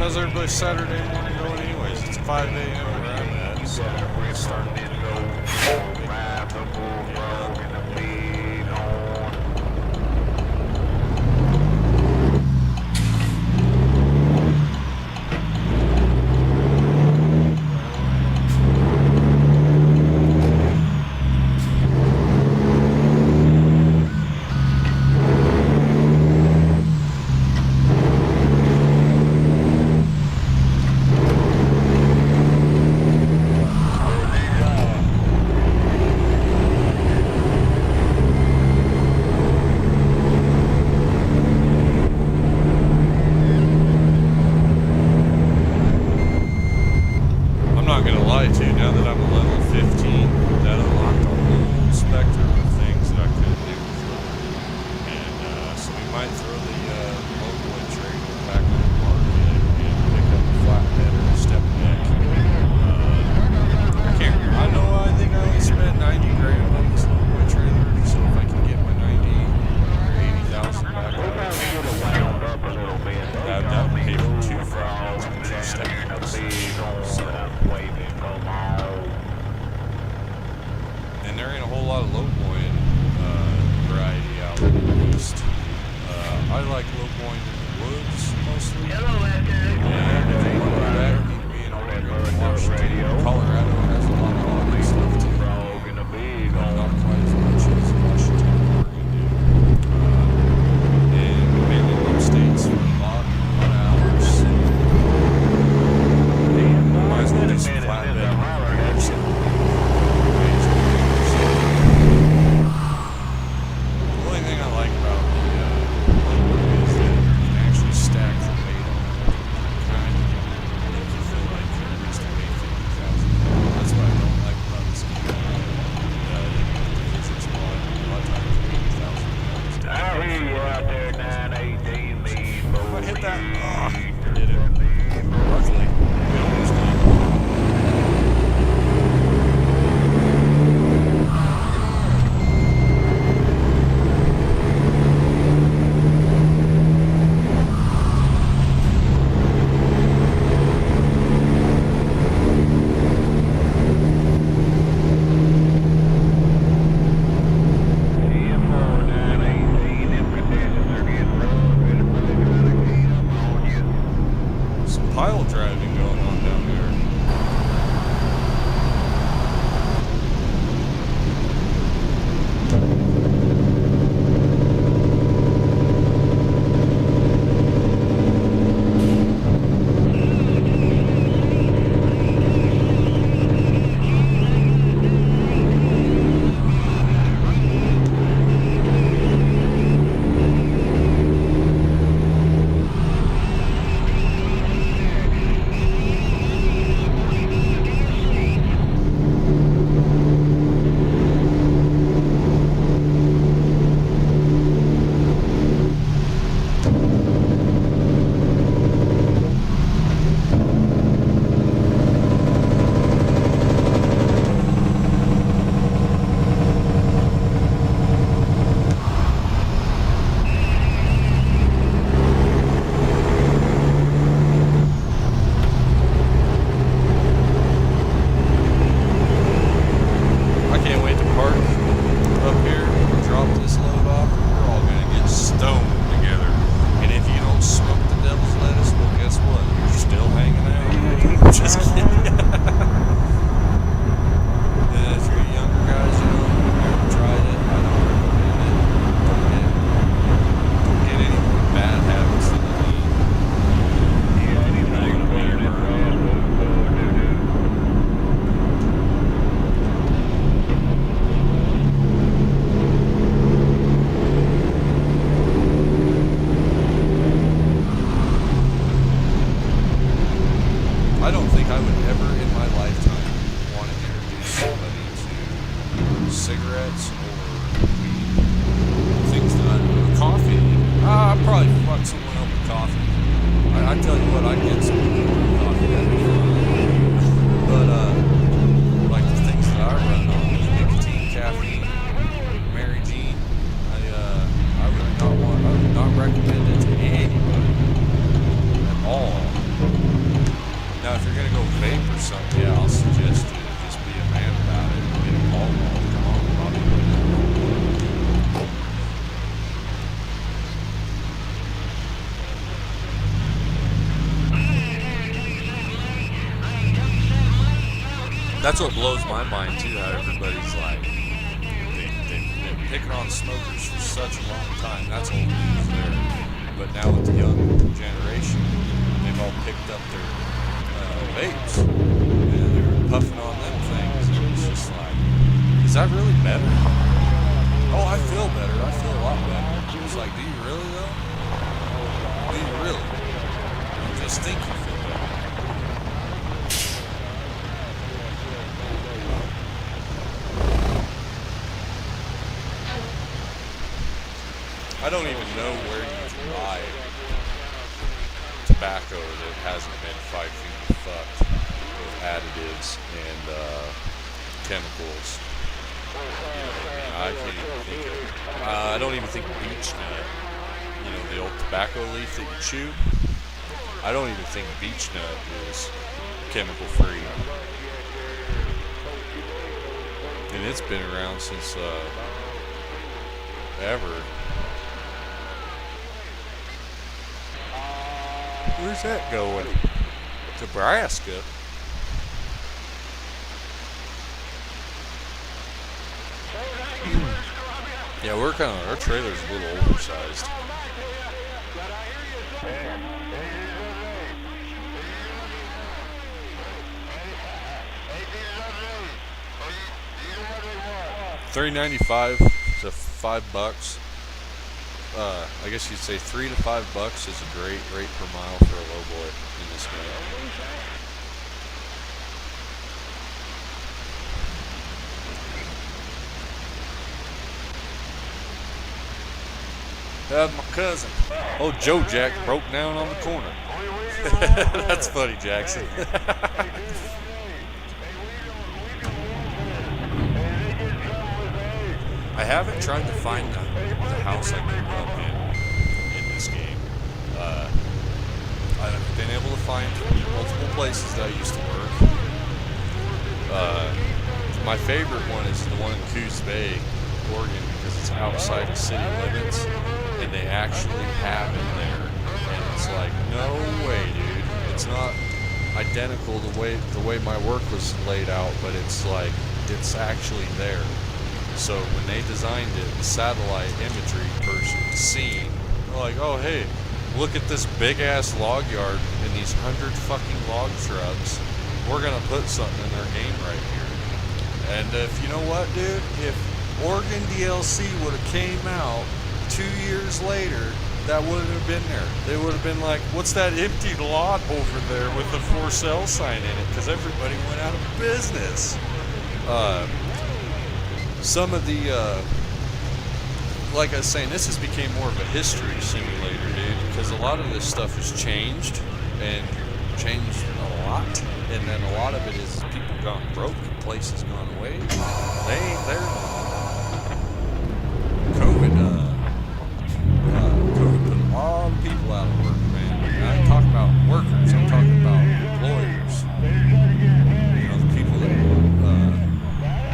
Because everybody's Saturday morning going anyways. It's 5 a.m. where I'm at, so it's starting to go. recommend it to anybody at all. That's what blows my mind too. How everybody's like, they've been picking on smokers for such a long time. That's all news there. But now with the young generation, they've all picked up their vapes and they're puffing on them things. And it's just like, is that really better? Oh, I feel better. I feel a lot better. It's like, do you really though? Do you really? You just think you feel better. I don't even know where you can buy tobacco that hasn't been 5 feet fucked with additives and chemicals. I can't even think of. I don't even think beech nut, you know, the old tobacco leaf that you chew. I don't even think beech nut is chemical free, and it's been around since ever. Where's that going? Nebraska. Yeah, our trailer's a little oversized. $3.95 to $5. I guess you'd say $3 to $5 is a great rate per mile for a lowboy in this game. My cousin, old Joe Jack, broke down on the corner. That's funny, Jackson. I haven't tried to find the house I grew up in this game. I've been able to find multiple places that I used to work. My favorite one is the one in Coos Bay, Oregon, because it's outside the city limits, and they actually have it there. And it's like, no way, dude. It's not identical the way my work was laid out, but it's like, it's actually there. So when they designed it, the satellite imagery person seen, they're like, oh hey, look at this big ass log yard and these 100 fucking log trucks. We're gonna put something in their game right here. And if you know what, dude, if Oregon DLC would have came out 2 years later, that wouldn't have been there. They would have been like, what's that empty lot over there with the for sale sign in it? Because everybody went out of business. Some of the, like I was saying, this has become more of a history simulator, dude, because a lot of this stuff has changed, and changed a lot, and then a lot of it is people gone broke, places gone away. They ain't there. COVID put a lot of people out of work, man. And I ain't talking about workers, I'm talking about employers. You know, the people that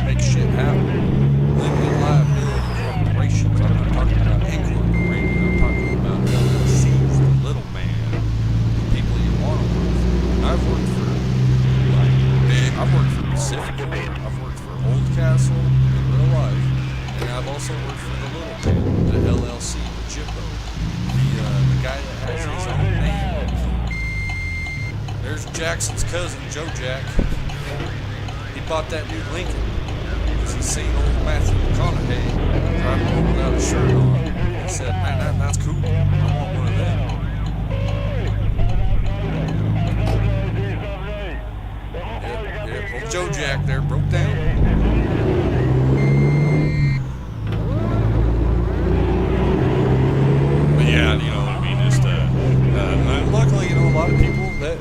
make shit happen. Limited liability corporations. I'm not talking about incorporated. I'm talking about LLCs, the little man, the people you want to work for. And I've worked for, like, I've worked for Pacific. I've worked for Old Castle in real life, and I've also worked for the little man, the LLC, the Jimbo, the guy that has his own name. There's Jackson's cousin, Joe Jack. He bought that new Lincoln. He's seen old Matthew McConaughey driving home without a shirt on. He said, man, that's cool. I want one of them. Yep. Old Joe Jack there broke down. But yeah, you know, I mean, just, luckily, you know, a lot of people that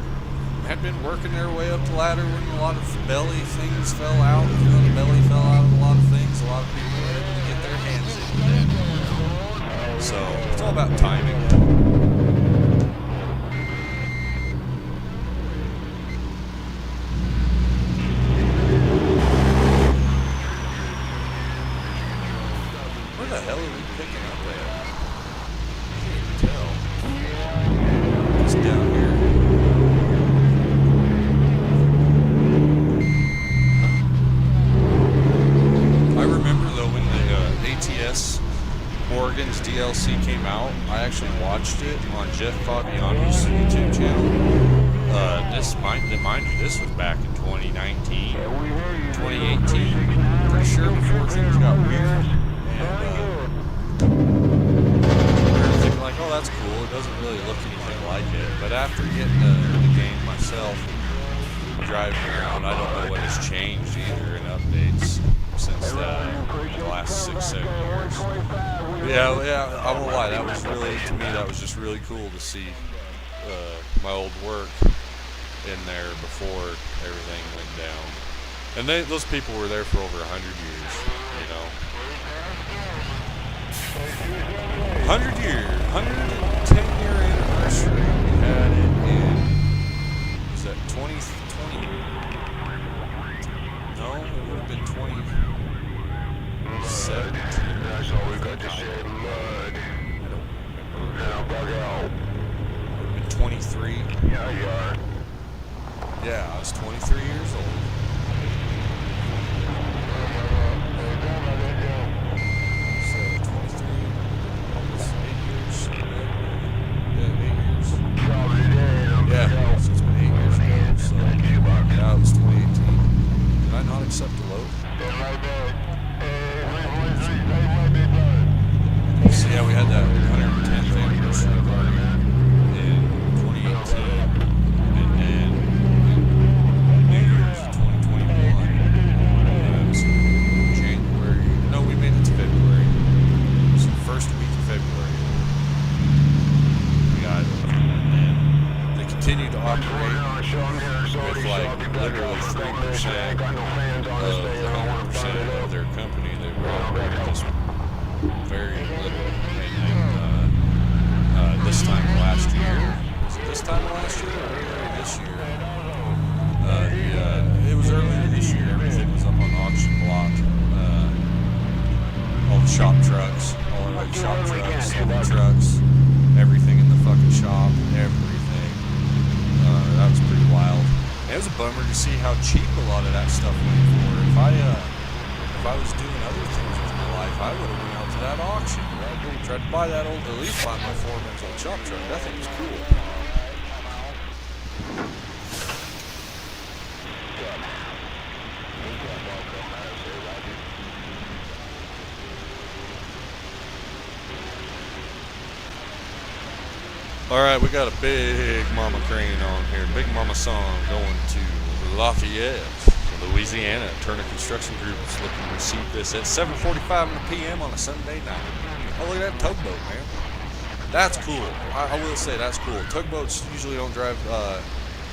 had been working their way up the ladder when a lot of belly things fell out. You know, the belly fell out of a lot of things. A lot of people were able to get their hands in it. So it's all about timing. Where the hell are we picking up at? I can't tell. It's down here. ATS Oregon's DLC came out, I actually watched it on Jeff Fabiano's YouTube channel. Mind you, this was back in 2019, 2018. Pretty sure before things got weird. And we were thinking like, oh, that's cool. It doesn't really look anything like it. But after getting the game myself, driving around, I don't know what has changed either in updates since the last 6-7 years. Yeah, I won't lie, that was really, to me, that was just really cool to see my old work in there before everything went down. And those people were there for over 100 years, you know. 100 year, 110-year anniversary. We had it in, was that 2020? No, it would have been 2017. That's all we've got to say, mud. Now bug out. Would have been 23. Yeah, you are. Yeah, I was 23 years old. So 23, that's 8 years. Yeah, 8 years. Yeah, so it's been 8 years now. So yeah, it was 2018. Did I not accept the load? So yeah, we had that 110th anniversary party in 2018, and then New Year's 2021. It was January. No, we made it to February. It was the first week of February. We got it, and then they continued to operate with like literally 3% of the 100% of their company. They were operating just very little. And then this time last year, was it this time last year or earlier this year? It was earlier this year. Everything was up on auction block. All the shop trucks, all the shop trucks, heavy trucks, everything in the fucking shop, everything. That was pretty wild. And it was a bummer to see how cheap a lot of that stuff went for. If I was doing other things with my life, I would have went out to that auction. Tried to buy that at least buy my foreman's old shop truck. That thing was cool. Alright, we got a Big Mama crane on here. Big Mama song going to Lafayette, Louisiana. Turner Construction Group is looking to receive this at 7:45 p.m. on a Sunday night. Oh, look at that tugboat, man. That's cool. I will say that's cool. Tugboats usually don't drive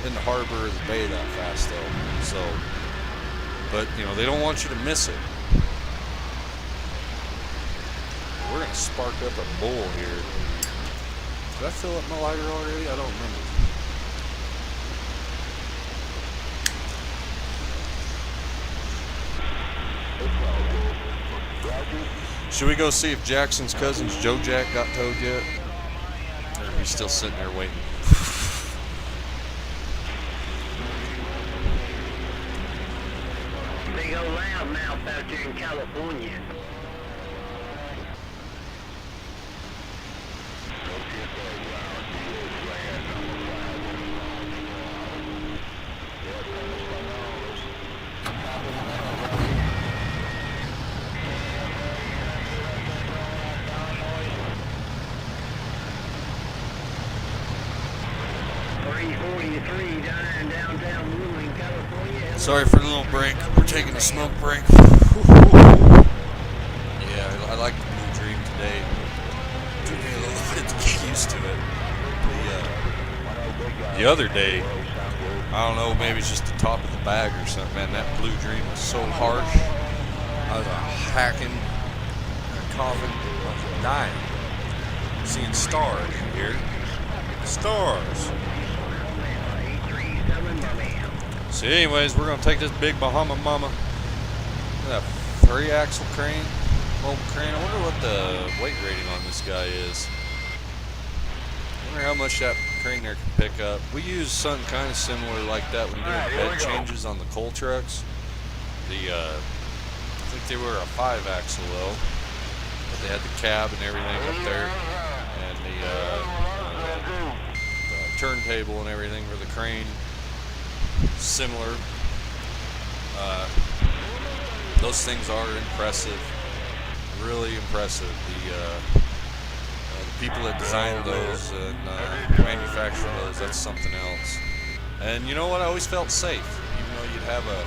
in the harbor or the bay that fast, though. So, but, you know, they don't want you to miss it. We're going to spark up a bull here. Did I fill up my lighter already? I don't remember. Should we go see if Jackson's cousin's Joe Jack got towed yet? Or he's still sitting there waiting? Big old loudmouth out there in California. Sorry for the little break. We're taking a smoke break. Yeah, I like the Blue Dream today. Took me a little bit to get used to it. The other day, I don't know, maybe it's just the top of the bag or something, man. That Blue Dream was so harsh. I was hacking, coughing, I was dying. Seeing stars here. Stars. So anyways, we're going to take this big Bahama Mama, that 3-axle crane, mobile crane. I wonder what the weight rating on this guy is. I wonder how much that crane there can pick up. We use something kind of similar like that when doing bed changes on the coal trucks. I think they were a 5-axle though. But they had the cab and everything up there, and the turntable and everything for the crane. Similar. Those things are impressive, really impressive. The people that designed those and manufactured those, that's something else. And you know what? I always felt safe, even though you'd have a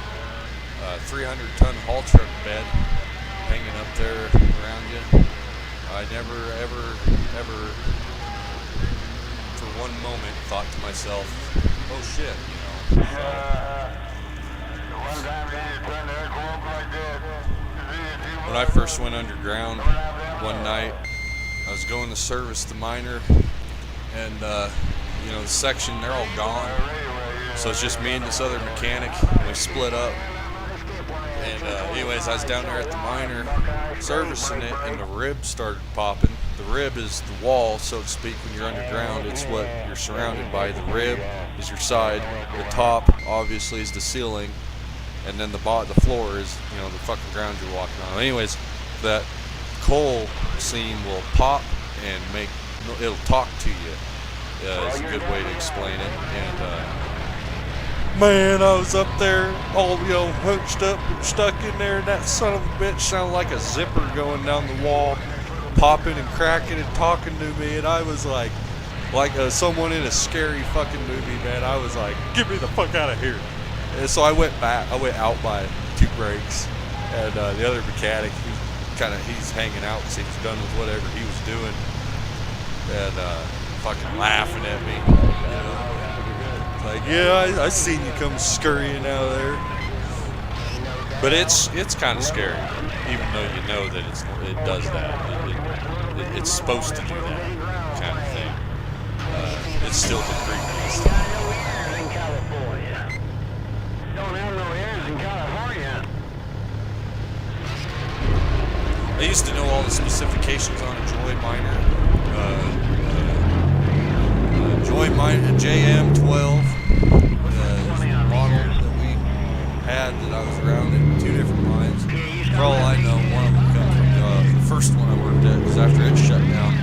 300-ton haul truck bed hanging up there around you. I never, ever, for one moment, thought to myself, "Oh shit," you know. So, when I first went underground one night, I was going to service the miner, and you know, the section, they're all gone, so it's just me and this other mechanic, and we split up. And anyways, I was down there at the miner servicing it, and the rib started popping. The rib is the wall, so to speak. When you're underground, it's what you're surrounded by. The rib is your side, the top obviously is the ceiling, and then the floor is, you know, the fucking ground you're walking on. Anyways, that coal seam will pop and it'll talk to you. Is a good way to explain it. And man, I was up there all, you know, hunched up and stuck in there, and that son of a bitch sounded like a zipper going down the wall, popping and cracking and talking to me, and I was like someone in a scary fucking movie, man. I was like, "Get me the fuck out of here." And so I went back. I went out by 2 breaks, and the other mechanic, he's hanging out because he was done with whatever he was doing, and fucking laughing at me, you know, like, "Yeah, I seen you come scurrying out of there." But it's kind of scary, even though you know that it does that. It's supposed to do that kind of thing. It's still the creepiest. Don't have no heirs in California. I used to know all the specifications on a Joy miner. Joy miner JM12 model that we had, that I was around at 2 different mines. For all I know, one of them come from the first one I worked at was after it shut down.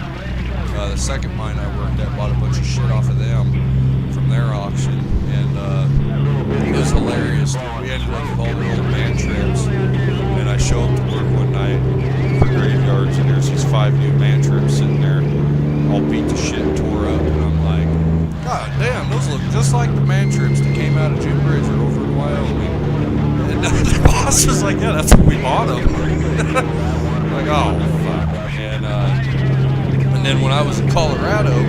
The second mine I worked at bought a bunch of shit off of them from their auction, and it was hilarious. We ended up with all the old man trips, and I show up to work one night for graveyards, and there's these 5 new man trips sitting there, all beat to shit and tore up, and I'm like, "God damn, those look just like the man trips that came out of Jim Bridger over in Wyoming." And the boss was like, "Yeah, that's what we bought them." Like, oh fuck. And then when I was in Colorado,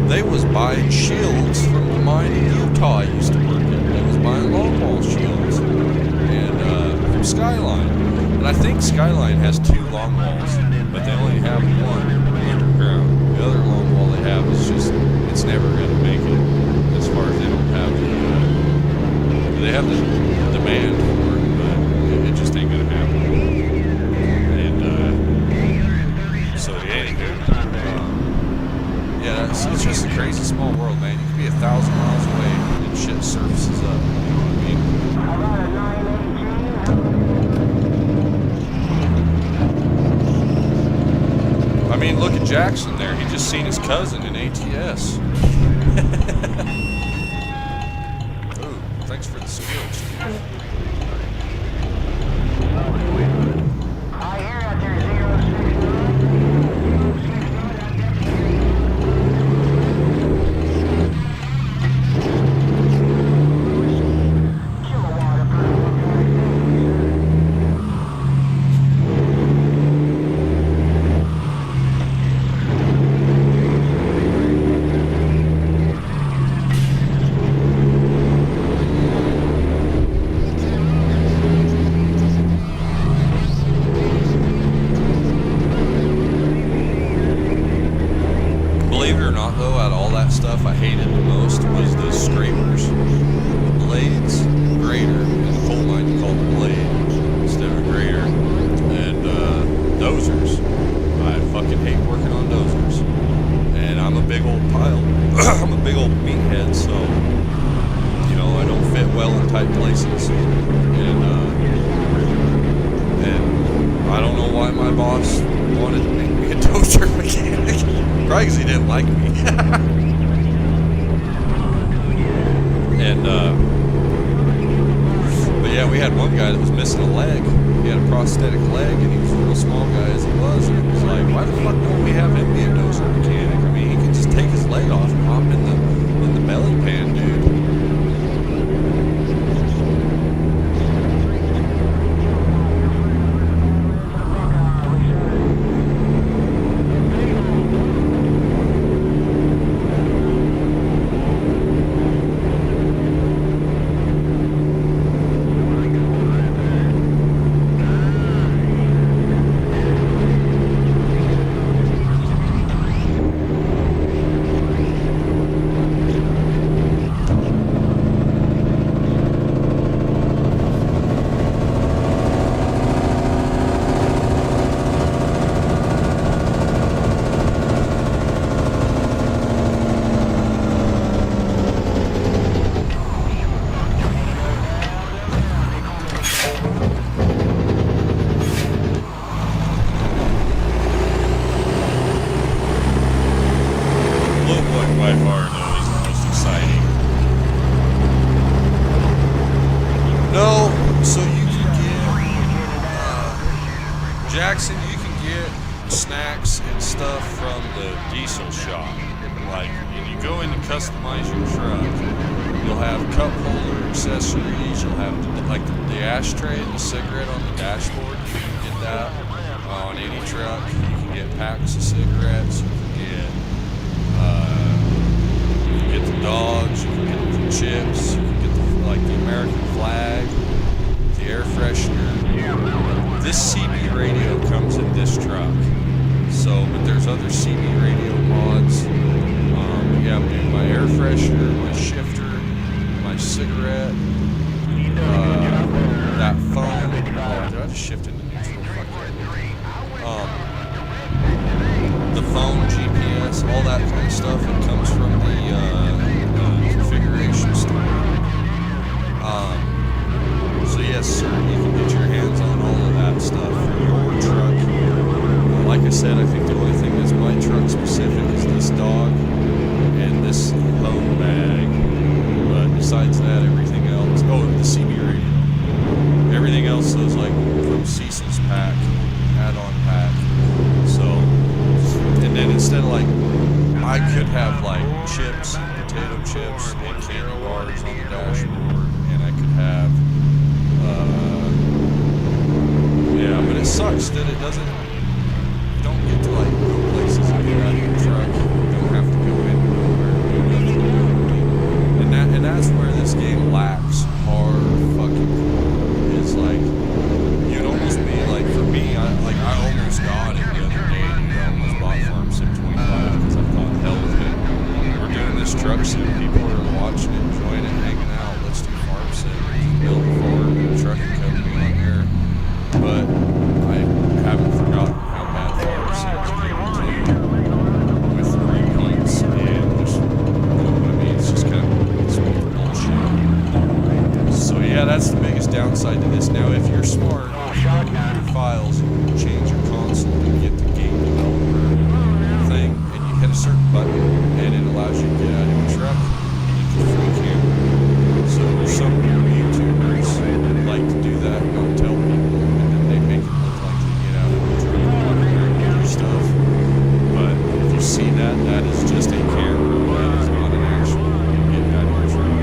they was buying shields from the mine in Utah I used to work at. They was buying longwall shields, and from Skyline. And I think Skyline has 2 longwalls, but they only have 1 underground. The other longwall they have is just, it's never going to make it, as far as they don't have they have the demand for it, but it just ain't going to happen. And so anywho, yeah, it's just a crazy small world, man. You can be 1,000 miles away and shit surfaces up. I mean, look at Jackson there. He just seen his cousin in ATS. Ooh, thanks for the skills. Stuff I hated the most was the scrapers, the blades, the grader. In the coal mine you call it a blade instead of a grader, and dozers. I fucking hate working on dozers, and I'm a big old pile. I'm a big old meathead, so you know I don't fit well in tight places, and I don't know why my my boss wanted to make me a toaster mechanic. Probably because he didn't like me. And, but yeah, we had one guy that was missing a leg. He had a prosthetic leg, and he was a real small guy as he was. And it was like, why the fuck don't we have him be a toaster mechanic? I mean, he could just take his leg off and hop in the belly pan, dude. By far, no, is the most exciting. No, so you can get Jackson. You can get snacks and stuff from the diesel shop. Like, when you go in to customize your truck, you'll have cup holder accessories. You'll have the ashtray and the cigarette on the dashboard. You can get that on any truck. You can get packs of cigarettes. You can get the dogs, you can get the chips, you can get the American flag, the air freshener. This CB radio comes in this truck. So, but there's other CB radio mods. Yeah, my air freshener, my shifter, my cigarette, that phone. Did I just shift into neutral? Fuck yeah. The phone, GPS, all that kind of stuff. It comes from the configuration store. So yes, sir, you can get your hands on all of that stuff for your truck. Like I said, I think the only thing that's my truck specific is this dog and this home bag. But besides that, everything else. Oh, the CB radio. Everything else is like from Cecil's pack, add-on pack. So. And then instead of I could have chips, potato chips, and candy bars on the dashboard, and I could have, but it sucks that it doesn't, you don't get to go places and get out of your truck. You don't have to go anywhere, do nothing. And that's where this game lacks hard fucking core. Is you'd almost be for me, I almost got it the other day. I almost bought Farm Sim 25 because I thought, hell with it. We're doing this truck sim. People are watching it, enjoying it, hanging out. Let's do Farm Sim. Build a farm, a trucking company on there. But I haven't forgotten how bad Farm Sim's getting to with repeats and just, it's just kind of bullshit. So yeah, that's the biggest downside to this. Now, if you're smart, you go into your files, you can change your console and get the game developer thing, and you hit a certain button, and it allows you to get out of your truck, and you can free camera. So some YouTubers like to do that and don't tell people, and then they make it look like they get out of the truck and do stuff. But if you see that, that is just a camera. That is not an actual getting out of your truck.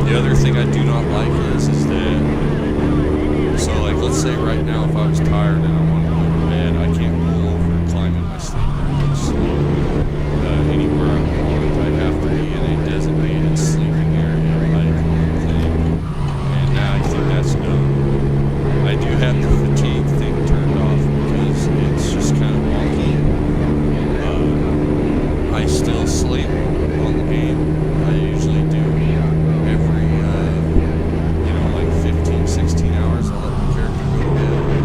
The other thing I do not like is that, so let's say right now if I was tired and I wanted to go to bed, I can't pull over and climb in my sleep and sleep anywhere I want. I'd have to be in a designated sleeping area thing. And now I think that's done. I do have the fatigue thing turned off because it's just kind of wonky. I still sleep on the game. I usually do every 15, 16 hours. I'll let the character go to bed.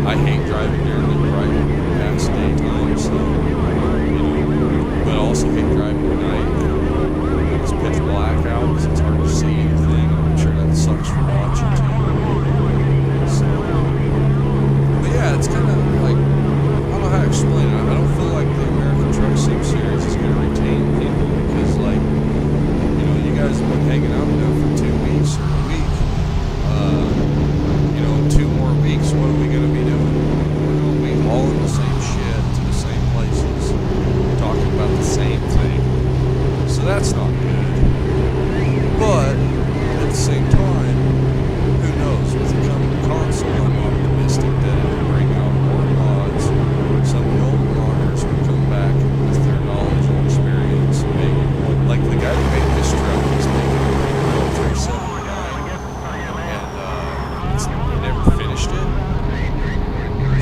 I hate driving during the bright past daytime, so but I also hate driving at night. It's pitch black out, so it's hard to see anything. I'm sure that sucks for watching too. So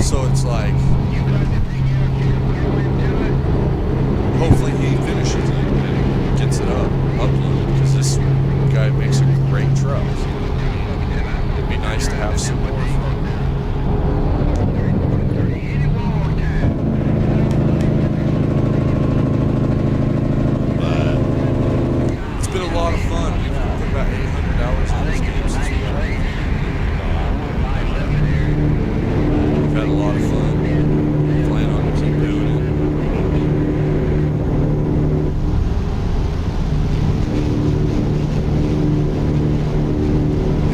So it's like, hopefully he finishes it and gets it uploaded, because this guy makes a great truck. It'd be nice to have some more from him. But it's been a lot of fun. We've put about 800 hours on this game since we got it. We've had a lot of fun. Plan on to keep doing it.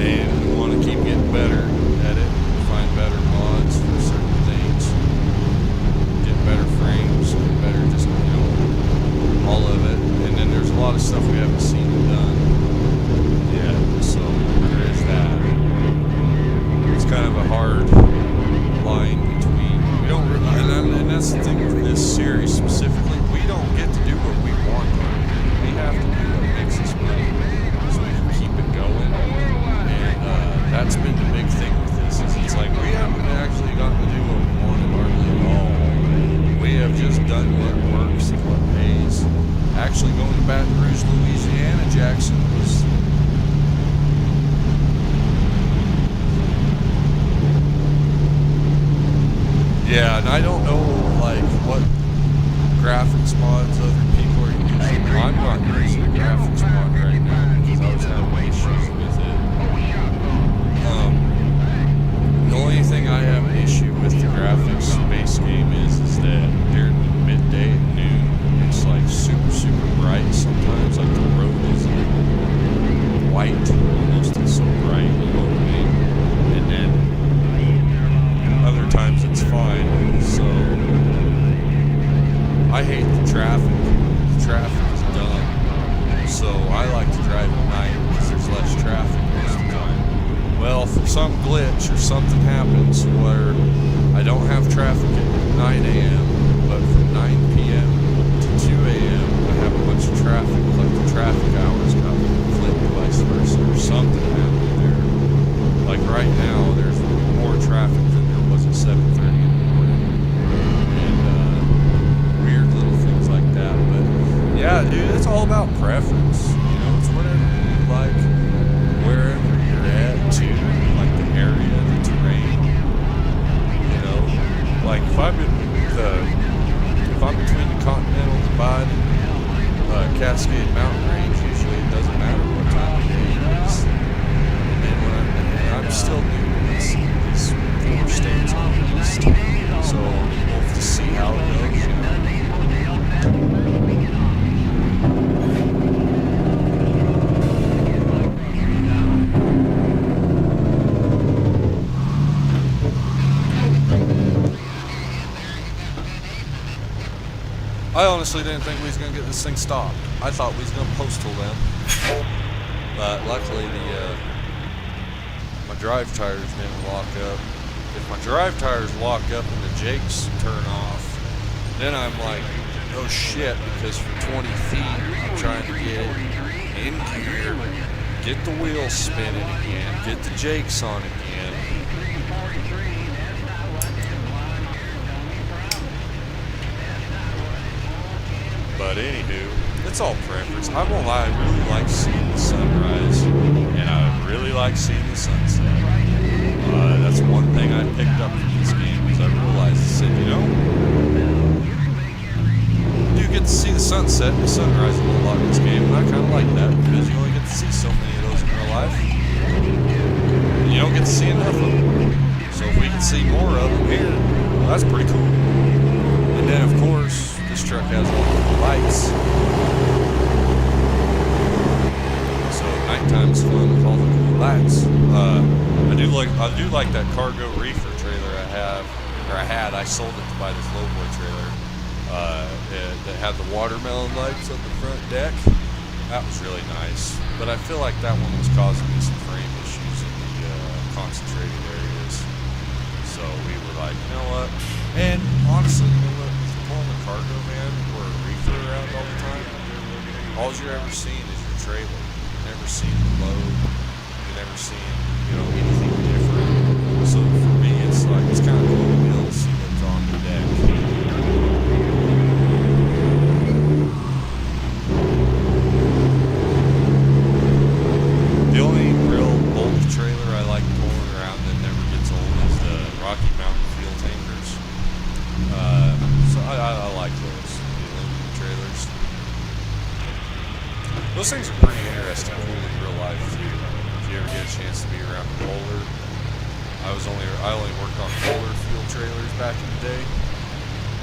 And we want to keep getting better at it. Find better mods for certain things. Get better frames. Get better just, all of it. And then there's a lot of stuff we haven't seen done yet. So there is that. It's kind of a hard line between, we don't, and that's the thing with this series specifically, we don't get to do what we want. We have to do what makes us money so we can keep it going. And that's been the big thing with this, is it's like we haven't actually gotten to do what we wanted hardly at all. We have just done what works and what pays. Actually going to Baton Rouge, Louisiana, Jackson was yeah, and I don't know like what graphics mods other people are using. I'm not using a graphics mod right now because I was having issues with it. The only thing I have an issue with the graphics base game is that during the midday at noon, it's like super bright sometimes. Like the road is white almost. It's so bright, you know what I mean? And then other times it's fine. So I hate the traffic. The traffic is dumb. So I like to drive at night because there's less traffic most of the time. Well, if some glitch or something happens where I don't have traffic at 9 a.m., but from 9 p.m. to 2 a.m. I have a bunch of traffic, like the traffic hours got flipped, vice versa, or something happened there. Like right now, there's more traffic than there was at 7:30 in the morning. And weird little things like that. But yeah, dude, it's all about preference. It's whatever you like, wherever you're at, too. Like the area, the terrain. Like if I'm between the Continental Divide and Cascade Mountain Range, usually it doesn't matter what time of day it is. And then when I'm still new to these 4 states on the east, so we'll have to see how it goes. I honestly didn't think we was gonna get this thing stopped. I thought we was gonna postal them, but luckily my drive tires didn't lock up. If my drive tires lock up and the jakes turn off, then I'm like, oh shit, because for 20 feet I'm trying to get it in gear, get the wheels spinning again, get the jakes on again. But anywho, it's all preference. I won't lie, I really like seeing the sunrise, and I really like seeing the sunset. That's one thing I picked up from this game, is I realized, I said, you do get to see the sunset and the sunrise a little lot in this game, and I kind of like that, because you only get to see so many of those in real life. And you don't get to see enough of them. So if we can see more of them here, well, that's pretty cool. And then, of course, this truck has all the lights, so nighttime's fun with all the cool lights. I do like that cargo reefer trailer I had. I sold it to buy this lowboy trailer that had the watermelon lights on the front deck. That was really nice, but I feel like that one was causing me some frame issues in the concentrated areas. So we were like, you know what? And honestly, pulling the cargo van or a reefer around all the time, all you're ever seeing is your trailer. You've never seen the load. You've never seen, anything different. So for me, it's like, it's kind of cool to be able I like those aluminum trailers. Those things are pretty interesting, cool in real life too. If you ever get a chance to be around a Kohler, I only worked on Kohler fuel trailers back in the day,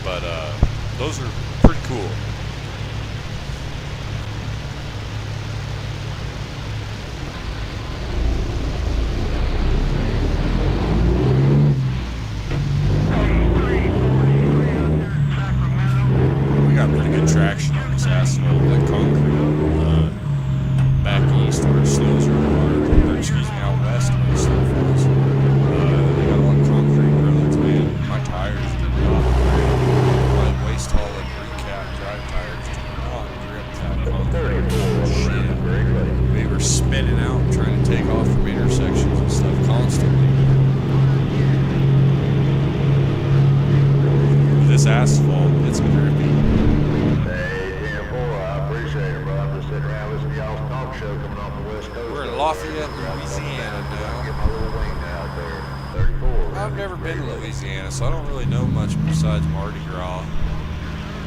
but those are pretty cool. We got pretty good traction on this asphalt, that concrete. Back east where it snows really hard, or excuse me, out west where the snow falls. They got a lot of concrete roads, man. My tires do not grip. My waist hauling recap drive tires do not grip that concrete. Shit. We were spinning out trying to take off from intersections and stuff constantly. This asphalt, it's grippy. We're in Lafayette, Louisiana now. I've never been to Louisiana, so I don't really know much besides Mardi Gras.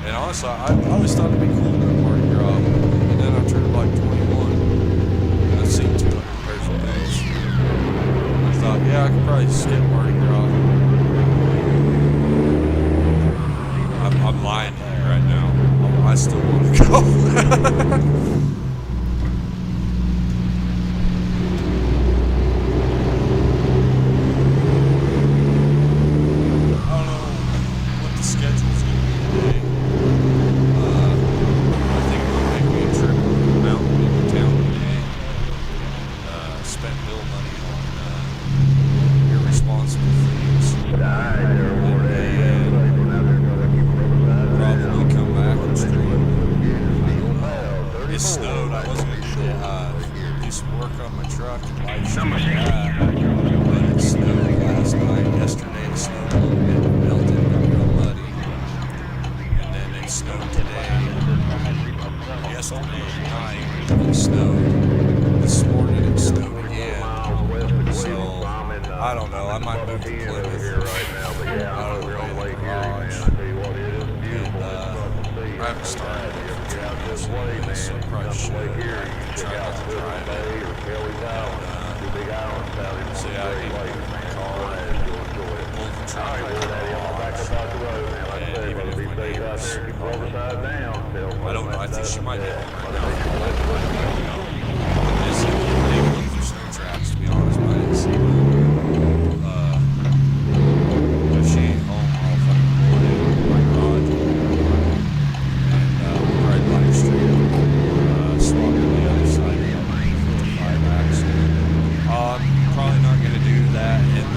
And honestly, I always thought it'd be cool to go to Mardi Gras. And then I turned like 21, and I've seen 200 pairs of boots. I thought, yeah, I could probably skip Mardi Gras. I'm lying to you right now. I still want to go. I don't know. I might move to Plymouth. Out of the way of the garage. And, I haven't started it for 2 months anyway, so I probably should. Try not to drive it. So yeah, I need to move my car. Pull the truck over to the garage. And even if my neighbors, I don't know. I think she might be home right now. They would look for snow traps, to be honest, but I didn't see them. If she ain't home, I'll fucking pull it in my garage. And we'll ride by the street. Swap to the other side of the 55 axle. I'm probably not going to do that in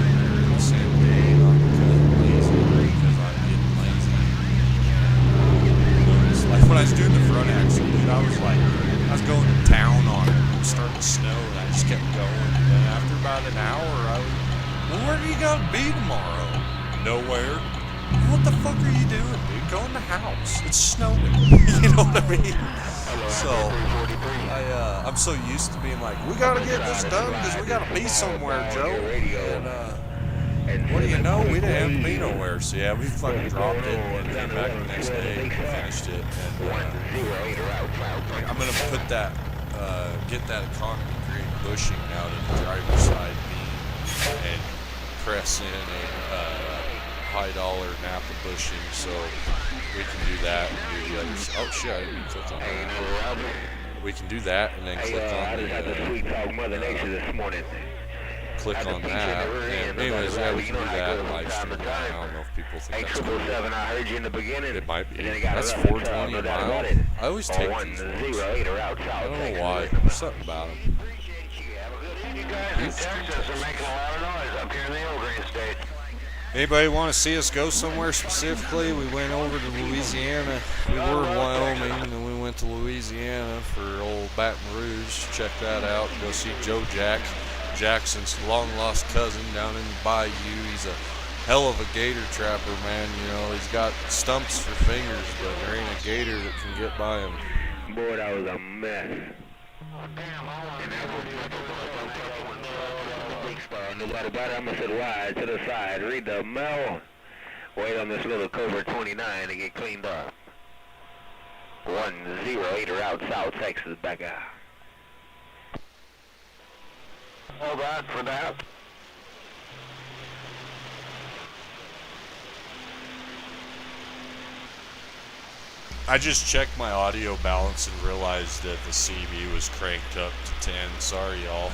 the same day, not because I'm lazy, because I'm getting lazy. Like when I was doing the front axle, dude, I was going to town on it. It was starting to snow, and I just kept going. And then after about an hour, well, where do you gotta be tomorrow? Nowhere. What the fuck are you doing, dude? Go in the house. It's snowing. You know what I mean? So, I'm so used to being like, we gotta get this done because we gotta be somewhere, Joe. And what do you know? We didn't have to be nowhere. So yeah, we fucking dropped it and came back the next day and finished it. And I'm gonna put that, get that economy grade bushing out of the driver's side beam and press in a high dollar Napa bushing so we can do that and do the other side. Oh shit, I didn't even click on that. We can do that and then click on the click on that. And anyways, yeah, we can do that and live stream that. I don't know if people think that's cool. It might be. That's 420 a mile. I always take these ones. I don't know why. There's something about them. Anybody want to see us go somewhere specifically? We went over to Louisiana. We were in Wyoming, and then we went to Louisiana for old Baton Rouge. Check that out. Go see Joe Jackson's long-lost cousin down in the bayou. He's a hell of a gator trapper, man. You know, he's got stumps for fingers, but there ain't a gator that can get by him. Boy, that was a mess. Nobody better. I'm gonna sit wide to the side. Read the mail. Wait on this little Cobra 29 to get cleaned up. 108er out South Texas, back out. All that for that. I just checked my audio balance and realized that the CB was cranked up to 10. Sorry, y'all.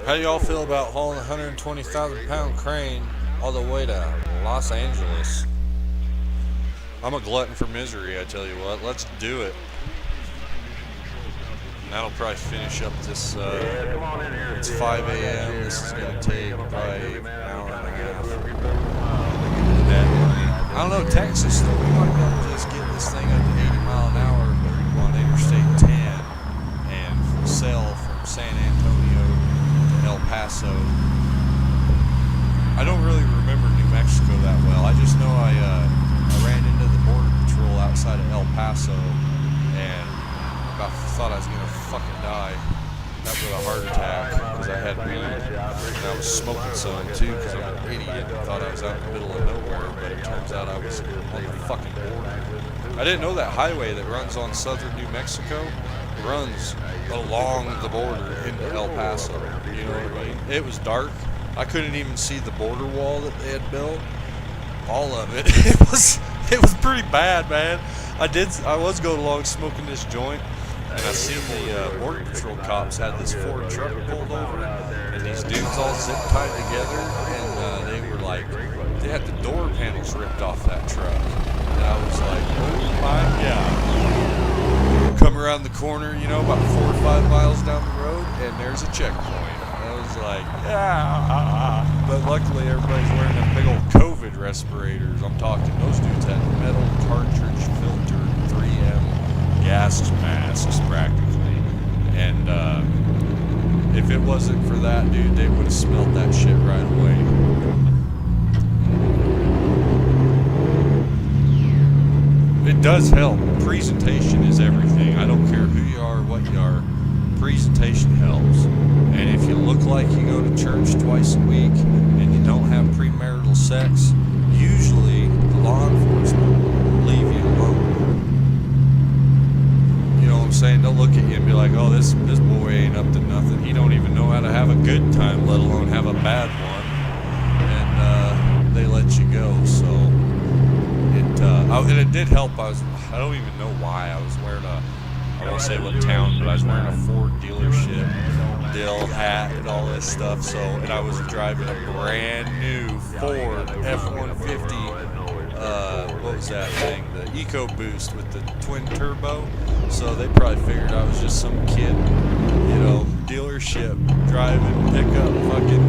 How do y'all feel about hauling a 120,000-pound crane all the way to Los Angeles? I'm a glutton for misery, I tell you what. Let's do it. And that'll probably finish up this, it's 5 a.m. This is going to take probably an hour and a half. I don't know, Texas, though, we might be able to just get this thing up to 80 mile an hour on Interstate 10 and sail from San Antonio to El Paso. I don't really remember New Mexico that well. I just know I ran into the Border Patrol outside of El Paso and I thought I was gonna fucking die. That was a heart attack because I had weed and I was smoking some too because I'm an idiot and thought I was out in the middle of nowhere, but it turns out I was on the fucking border. I didn't know that highway that runs on southern New Mexico runs along the border into El Paso. You know what I mean? It was dark. I couldn't even see the border wall that they had built. All of it. It was pretty bad, man. I was going along smoking this joint, and I seen the Border Patrol cops had this Ford truck pulled over, and these dudes all zip tied together, and they were like, they had the door panels ripped off that truck. And I was like, oh my God. Come around the corner, you know, about 4 or 5 miles down the road, and there's a checkpoint. I was like, yeah. But luckily, everybody's wearing them big old COVID respirators. I'm talking, those dudes had metal cartridge filter 3M gas masks practically. And if it wasn't for that, dude, they would have smelled that shit right away. It does help. Presentation is everything. I don't care who you are, what you are. Presentation helps. And if you look like you go to church twice a week and you don't have premarital sex, usually the law enforcement will leave you alone. You know what I'm saying? They'll look at you and be like, oh, this boy ain't up to nothing. He don't even know how to have a good time, let alone have a bad one. And they let you go. So and it did help. I don't even know why I was wearing I won't say what town, but I was wearing a Ford dealership dill hat and all this stuff. So, and I was driving a brand new Ford F-150. What was that thing? The EcoBoost with the twin turbo. So they probably figured I was just some kid, you know, dealership driving pickup, fucking,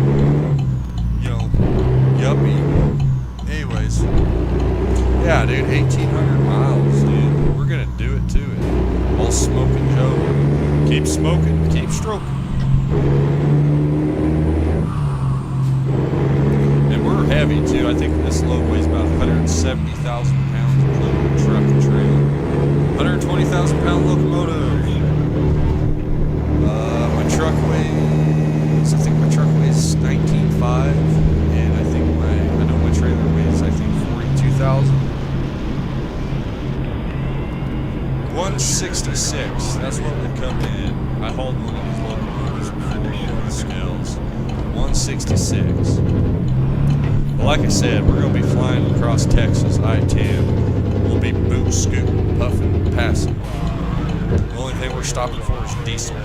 you know, yuppie. Anyways, yeah, dude, 1,800 miles, dude. We're gonna do it to it. Old Smoking Joe. Keep Keep smoking, keep stroking. And we're heavy too. I think this load weighs about 170,000 pounds, including truck and trailer. 120,000 pound locomotive. My truck weighs, I think my truck weighs 19.5, and I think I know my trailer weighs, I think 42,000. 166, that's what would come in. I hauled one of these locomotives before on the scales. 166. But like I said, we're going to be flying across Texas, I-10. We'll be boot scooting, puffing, passing. The only thing we're stopping for is diesel.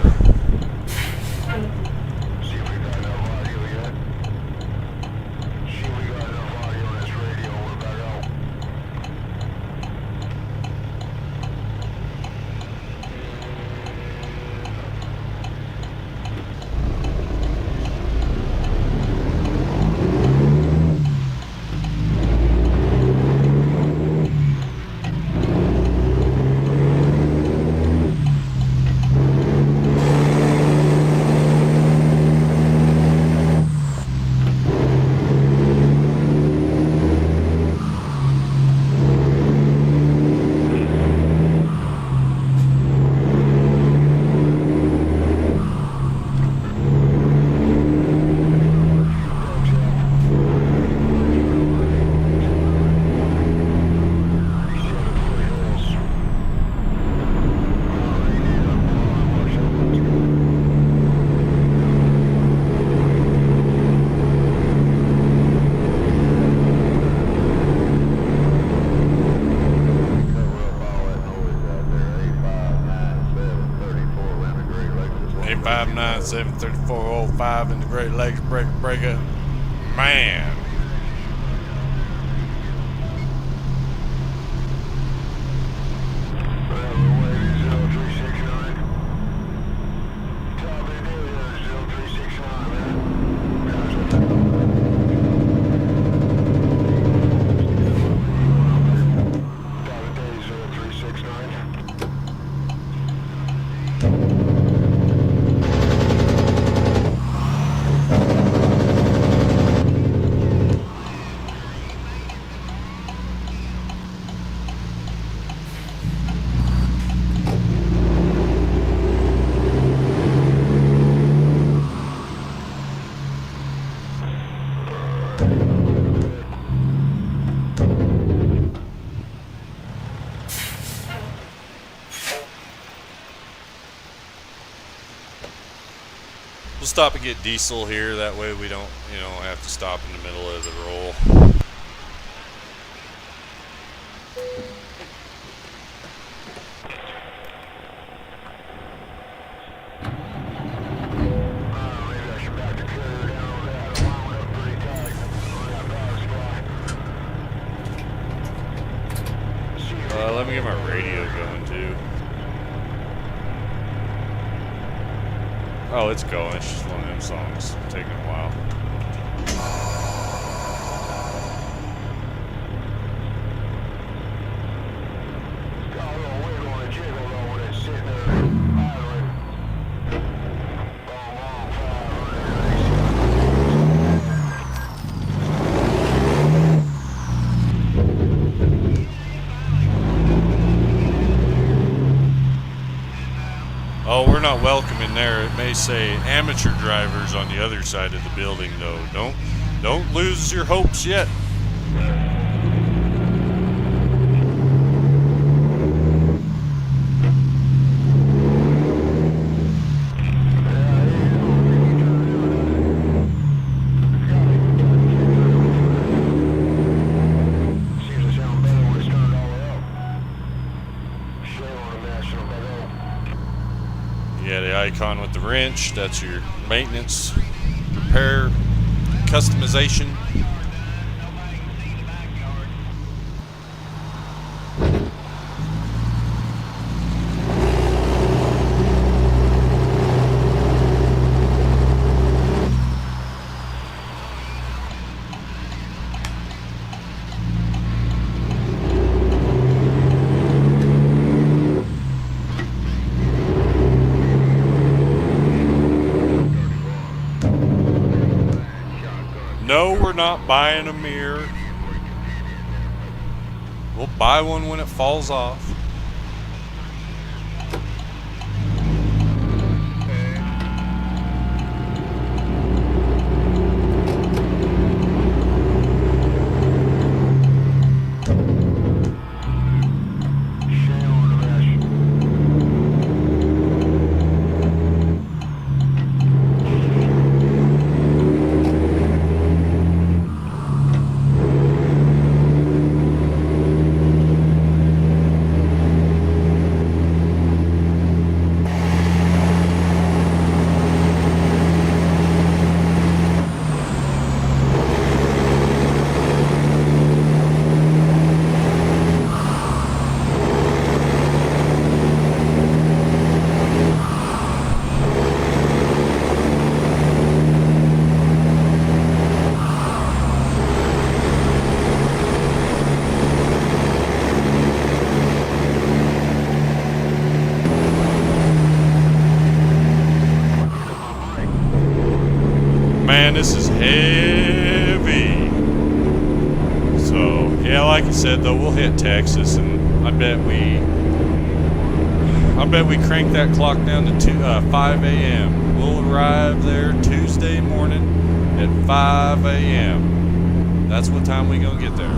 $859-734-05 in the Great Lakes breaker. Man. We'll stop and get diesel here. That way we don't, have to stop in the middle of the roll. Let me get my radio going too. Oh, it's going. It's just one of them songs. It's taking a while. Oh, we're not welcome in there. It may say amateur drivers on the other side of the building, though. Don't lose your hopes yet. Yeah, the icon with the wrench, that's your maintenance, repair, customization. No, we're not buying a mirror. We'll buy one when it falls off. Man, this is heavy. So, yeah, like I said, though, we'll hit Texas, and I bet we crank that clock down to 5 a.m. We'll arrive there Tuesday morning at 5 a.m. That's what time we gonna get there.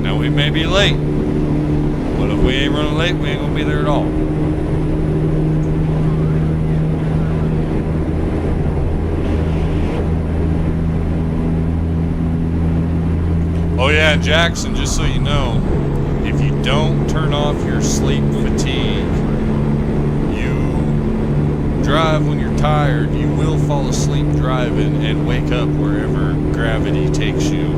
Now, we may be late, but if we ain't running late, we ain't gonna be there at all. Oh yeah, Jackson, just so you know, if you don't turn off your sleep fatigue, you drive when you're tired, you will fall asleep driving and wake up wherever gravity takes you.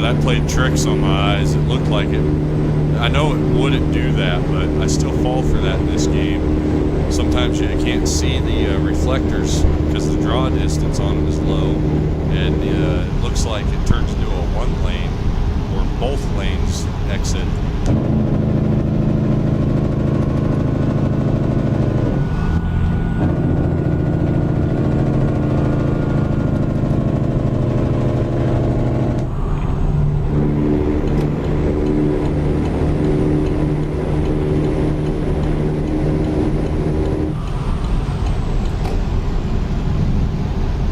That played tricks on my eyes. It looked like it. I know it wouldn't do that, but I still fall for that in this game. Sometimes you can't see the reflectors because the draw distance on them is low, and it looks like it turns into a one lane or both lanes exit.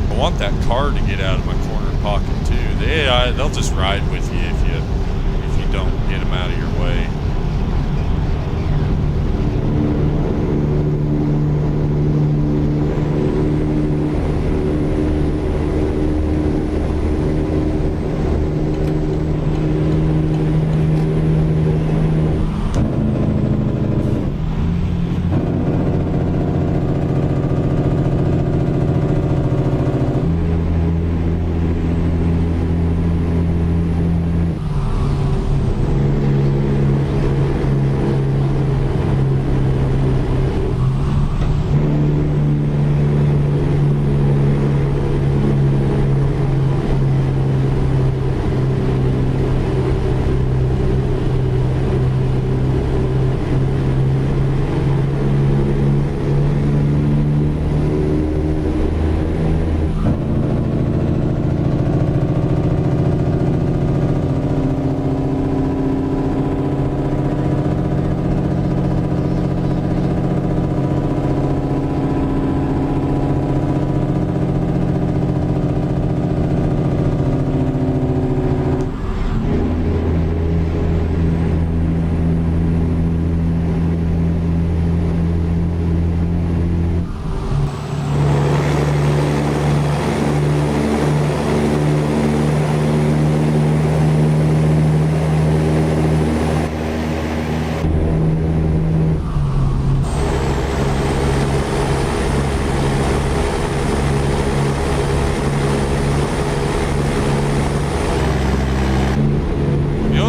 I want that car to get out of my corner pocket too. They'll just ride with you if you don't get them out of your way.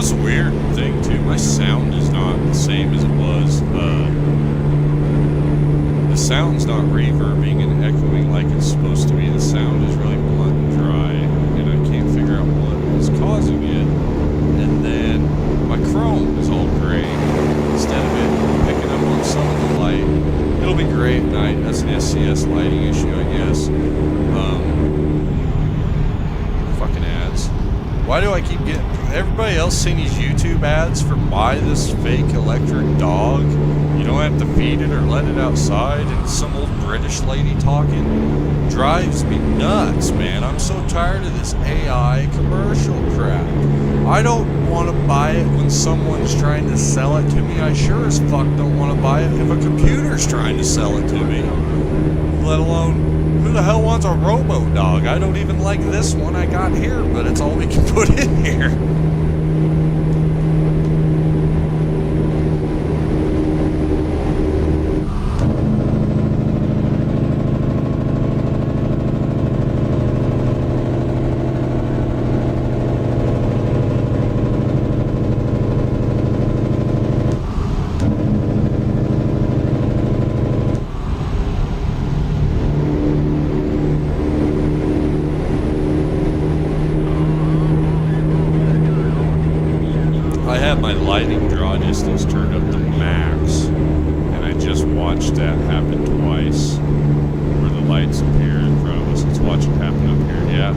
it's a weird thing too. My sound is not the same as it was. The sound's not reverbing and echoing like it's supposed to be. The sound is really blunt and dry, and I can't figure out what is causing it. And then my Chrome is all gray instead of it picking up on some of the light. It'll be gray at night. That's an SCS lighting issue, I guess. Fucking ads. Why do I keep getting... Everybody else seeing these YouTube ads for buy this fake electric dog? You don't have to feed it or let it outside, and some old British lady talking. Drives me nuts, man. I'm so tired of this AI commercial crap. I don't want to buy it when someone's trying to sell it to me. I sure as fuck don't want to buy it if a computer's trying to sell it to me. Let alone, who the hell wants a robo-dog? I don't even like this one I got here, but it's all we can put in here. My lighting draw distance turned up to max, and I just watched that happen twice, where the lights appear in front of us. Let's watch it happen up here. Yeah,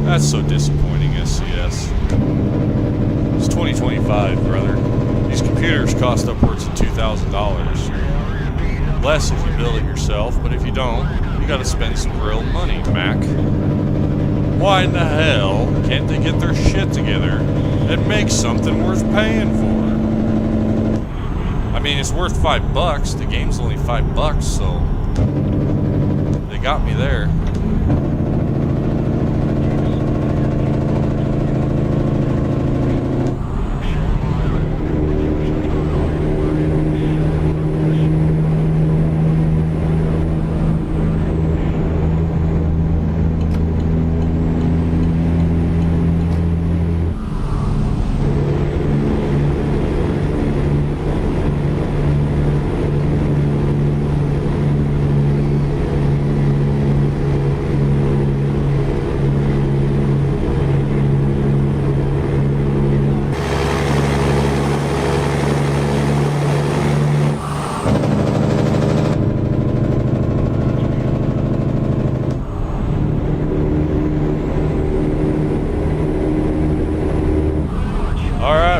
that's so disappointing, SCS. It's 2025, brother. These computers cost upwards of $2,000. Less if you build it yourself, but if you don't, you gotta spend some real money, Mac. Why in the hell can't they get their shit together and make something worth paying for? I mean, it's worth $5. The game's only $5, so they got me there.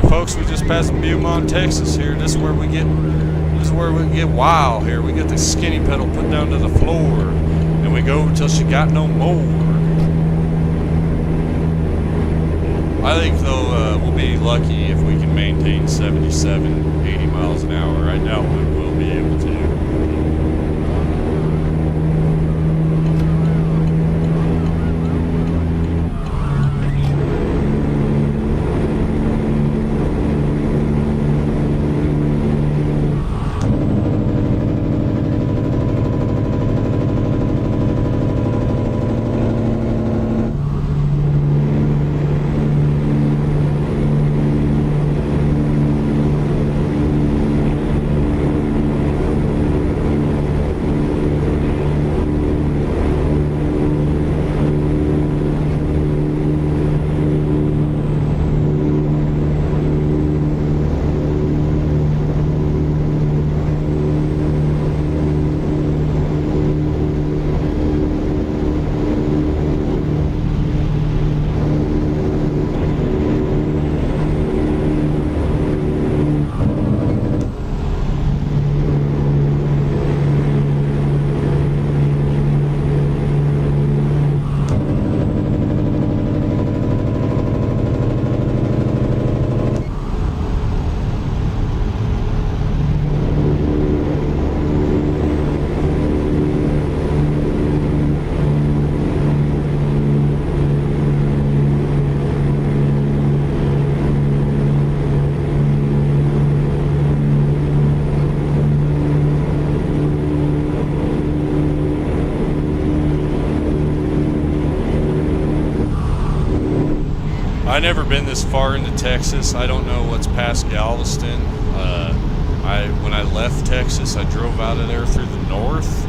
Folks, we just passed Beaumont, Texas here. This is where we get wild here. We get the skinny pedal put down to the floor, and we go until she got no more. I think though we'll be lucky if we can maintain 77, 80 miles an hour. I doubt we will be able to. been this far into Texas. I don't know what's past Galveston. When I left Texas, I drove out of there through the north,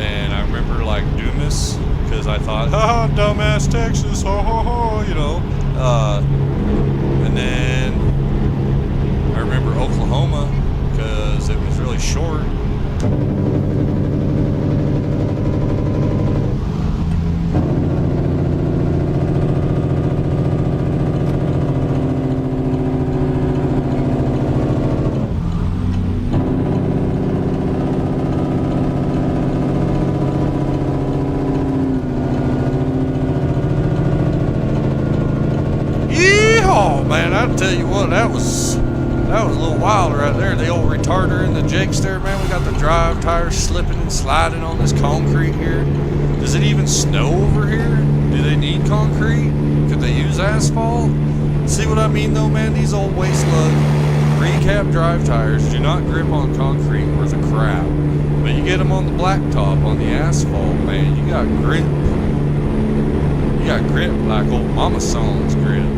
and I remember like Dumas, because I thought, ha, dumbass Texas, ho ho ho, you know. And then I remember Oklahoma, because it was really short. Man, I'll tell you what, that was a little wild right there. The old retarder and the jakes there, man. We got the drive tires slipping and sliding on this concrete here. Does it even snow over here? Do they need concrete? Could they use asphalt? See what I mean though, man? These old waste lug recap drive tires do not grip on concrete worth a crap. But you get them on the blacktop, on the asphalt, man, you got grip. You got grip like old Mama Song's grip.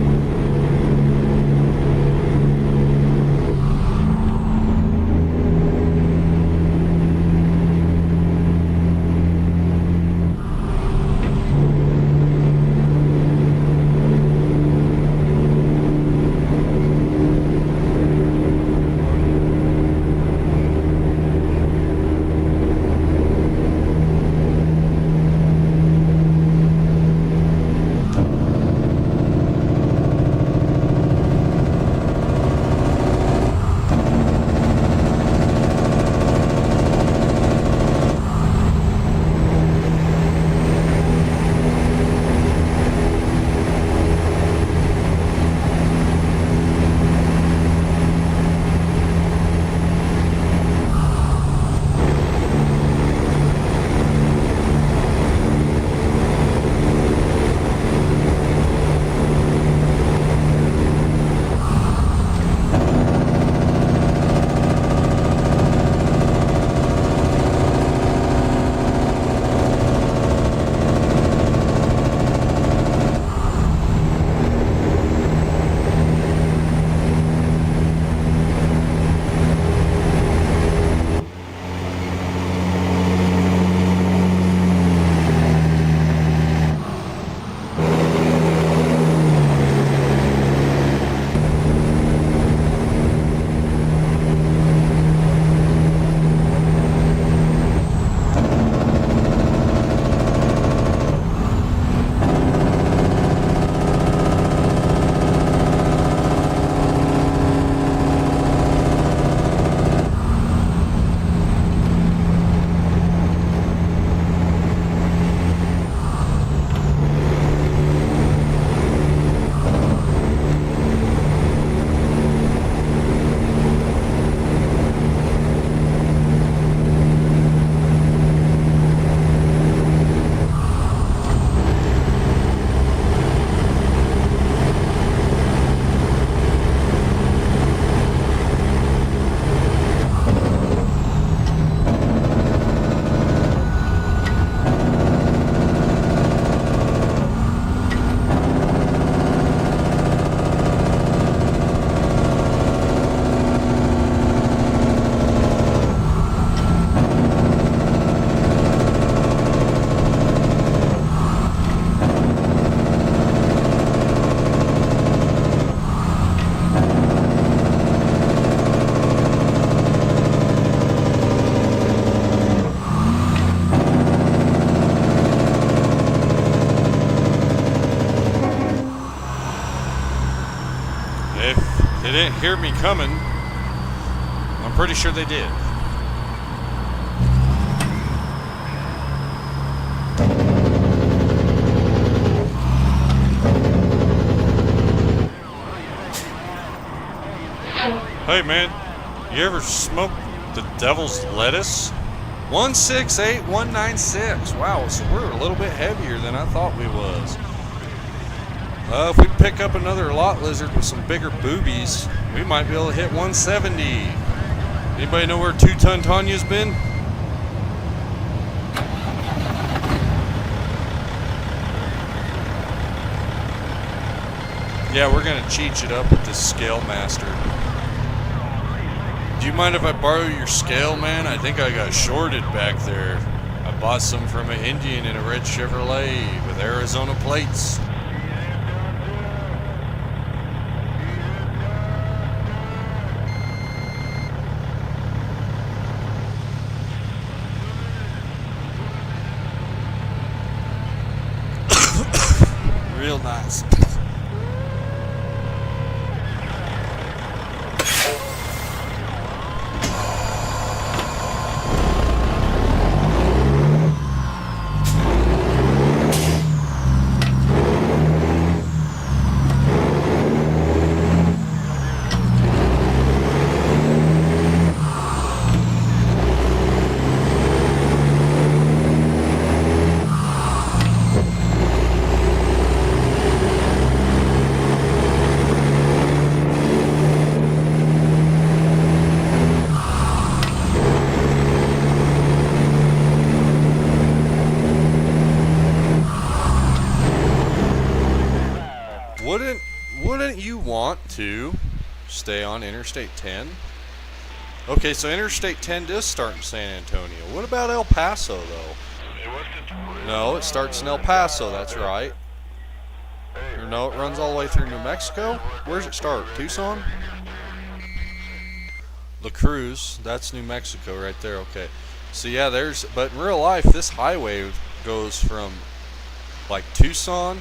They didn't hear me coming. I'm pretty sure they did. Hey man, you ever smoked the devil's lettuce? 168196. Wow, so we're a little bit heavier than I thought we was. If we pick up another lot lizard with some bigger boobies, we might be able to hit 170. Anybody know where 2-ton Tanya's been? Yeah, we're gonna cheat it up with this Scale Master. Do you mind if I borrow your scale, man? I think I got shorted back there. I bought some from an Indian in a red Chevrolet with Arizona plates. Real nice. Wouldn't you want to stay on Interstate 10? Okay, so Interstate 10 does start in San Antonio. What about El Paso, though? No, it starts in El Paso, that's right. Or no, it runs all the way through New Mexico? Where's it start? Tucson? La Cruz, that's New Mexico right there, okay. So yeah, but in real life, this highway goes from like Tucson,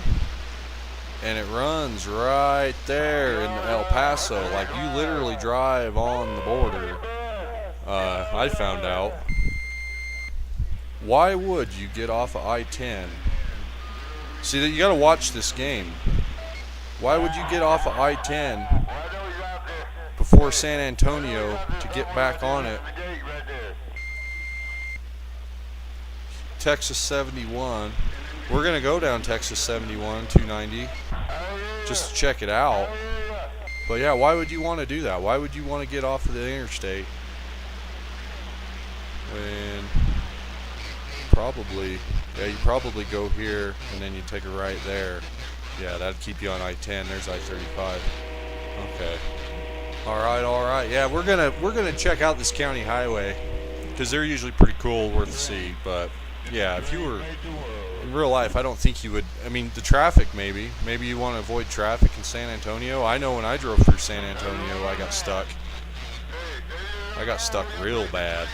and it runs right there in El Paso. Like, you literally drive on the border. I found out. Why would you get off of I-10? See, you gotta watch this game. Why would you get off of I-10 before San Antonio to get back on it? Texas 71. We're gonna go down Texas 71, 290, just to check it out. But yeah, why would you want to do that? Why would you want to get off of the interstate when you probably go here and then you take a right there. Yeah, that'd keep you on I-10. There's I-35. Okay. All right. Yeah, we're gonna check out this county highway because they're usually pretty cool, worth to see. But yeah, if you were in real life, I don't think you would. I mean, the traffic, maybe you want to avoid traffic in San Antonio. I know when I drove through San Antonio, I got stuck real bad.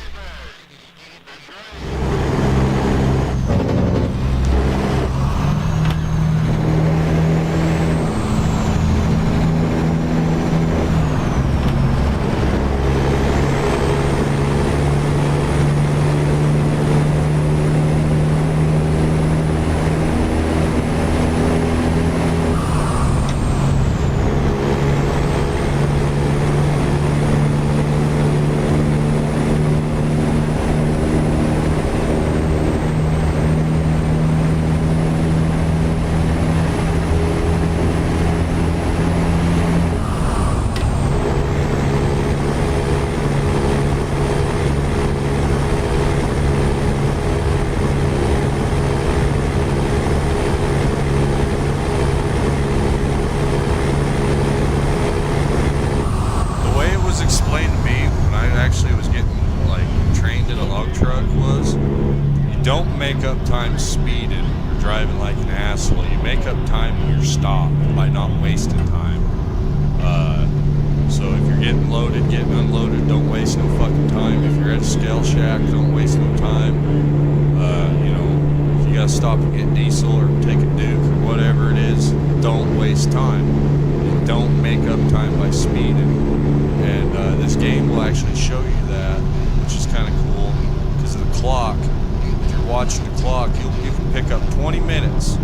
Don't make up time speeding or driving like an asshole. You make up time when you're stopped by not wasting time. So if you're getting loaded, getting unloaded, don't waste no fucking time. If you're at a scale shack, don't waste no time. If you gotta stop and get diesel or take a Duke or whatever it is, don't waste time. And don't make up time by speeding. And this game will actually show you that, which is kind of cool because of the clock. Watching the clock, you can pick up 20 minutes.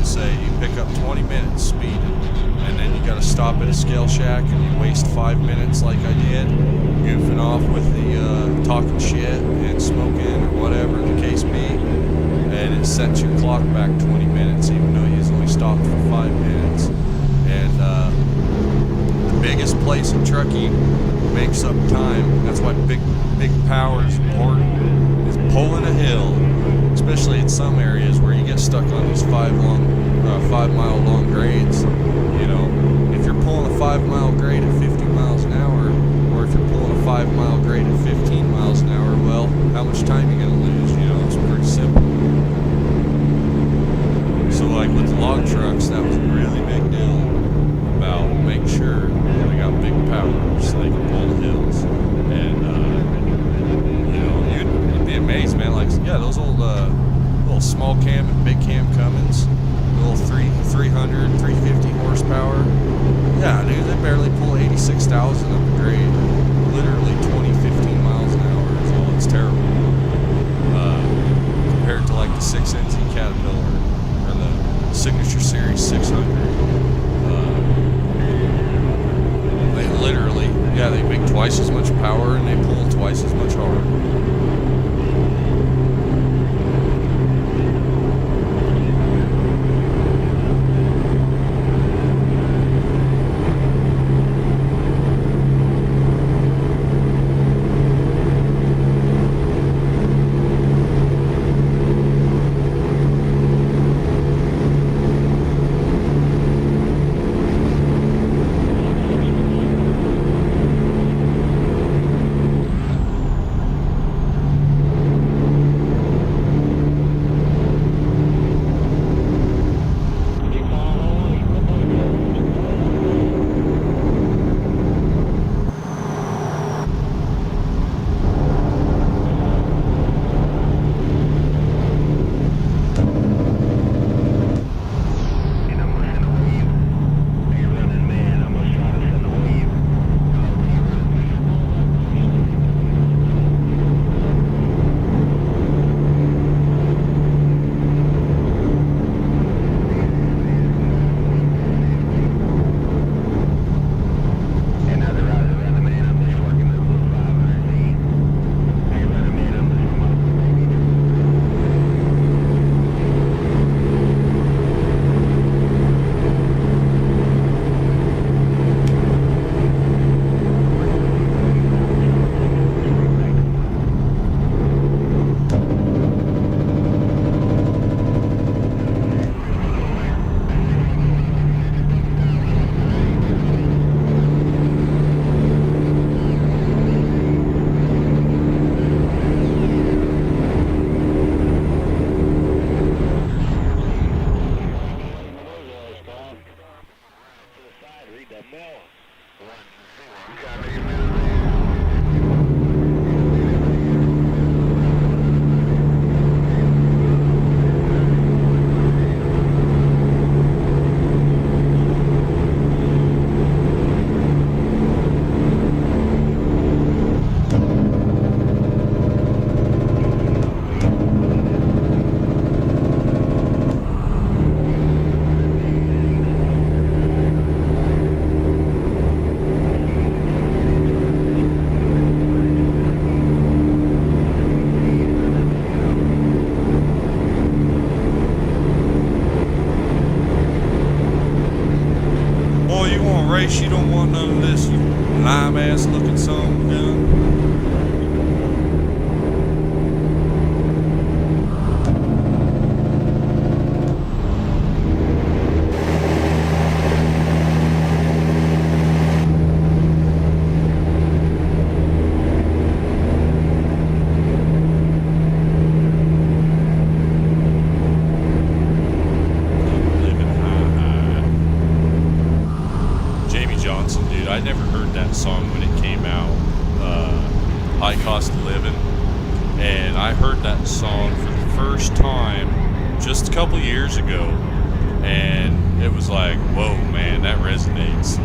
Say you pick up 20 minutes speeding, and then you got to stop at a scale shack and you waste 5 minutes like I did, goofing off with the talking shit and smoking or whatever the case be, and it sets your clock back 20 minutes even though you only stopped for 5 minutes. And the biggest place in trucking makes up time. That's why big power is important. Is pulling a hill. Especially in some areas where you get stuck on these 5 mile long grades, a 5-mile grade at 50 miles an hour, or if you're pulling a 5-mile grade at 15 miles an hour, well, how much time are you going to lose? You know, it's pretty simple. So like with the log trucks, that was a really big deal about making sure they got big power so they can pull the hills. And, you know, you'd be amazed, man. Like, yeah, those old little small cam and big cam Cummins, little 300, 350 horsepower. Yeah, dude, they barely pull 86,000 up the grade. Literally 20, 15 miles an hour is all. It's terrible. Compared to like the 6NZ Caterpillar or the Signature Series 600. They literally, yeah, they make twice as much power and they pull twice as much harder. Race, you don't want none of this, you lime ass looking son of a gun. I never heard that song when it came out, High Cost of Living, and I heard that song for the first time just a couple years ago, and it was like, whoa man, that resonates.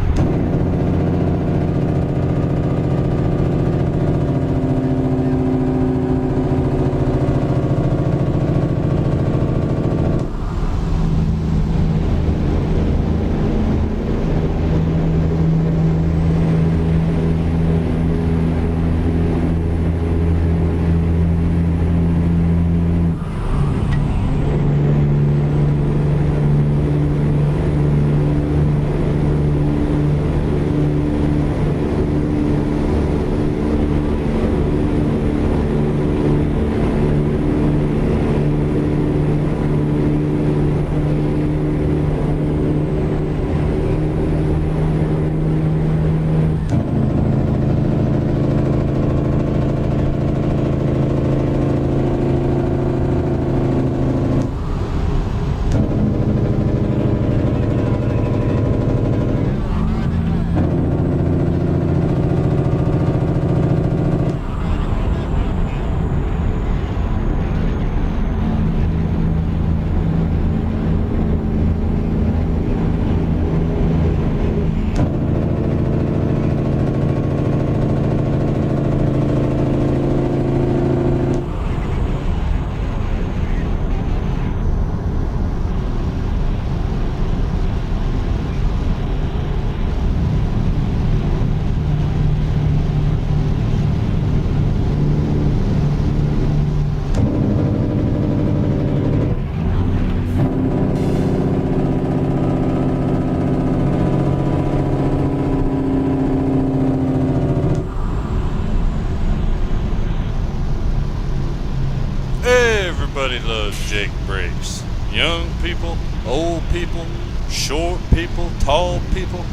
Everybody loves Jake brakes. Young people, old people, short people, tall people.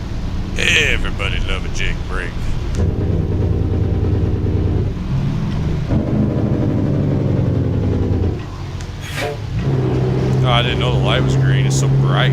Everybody loves a Jake brake. Oh, I didn't know the light was green. It's so bright.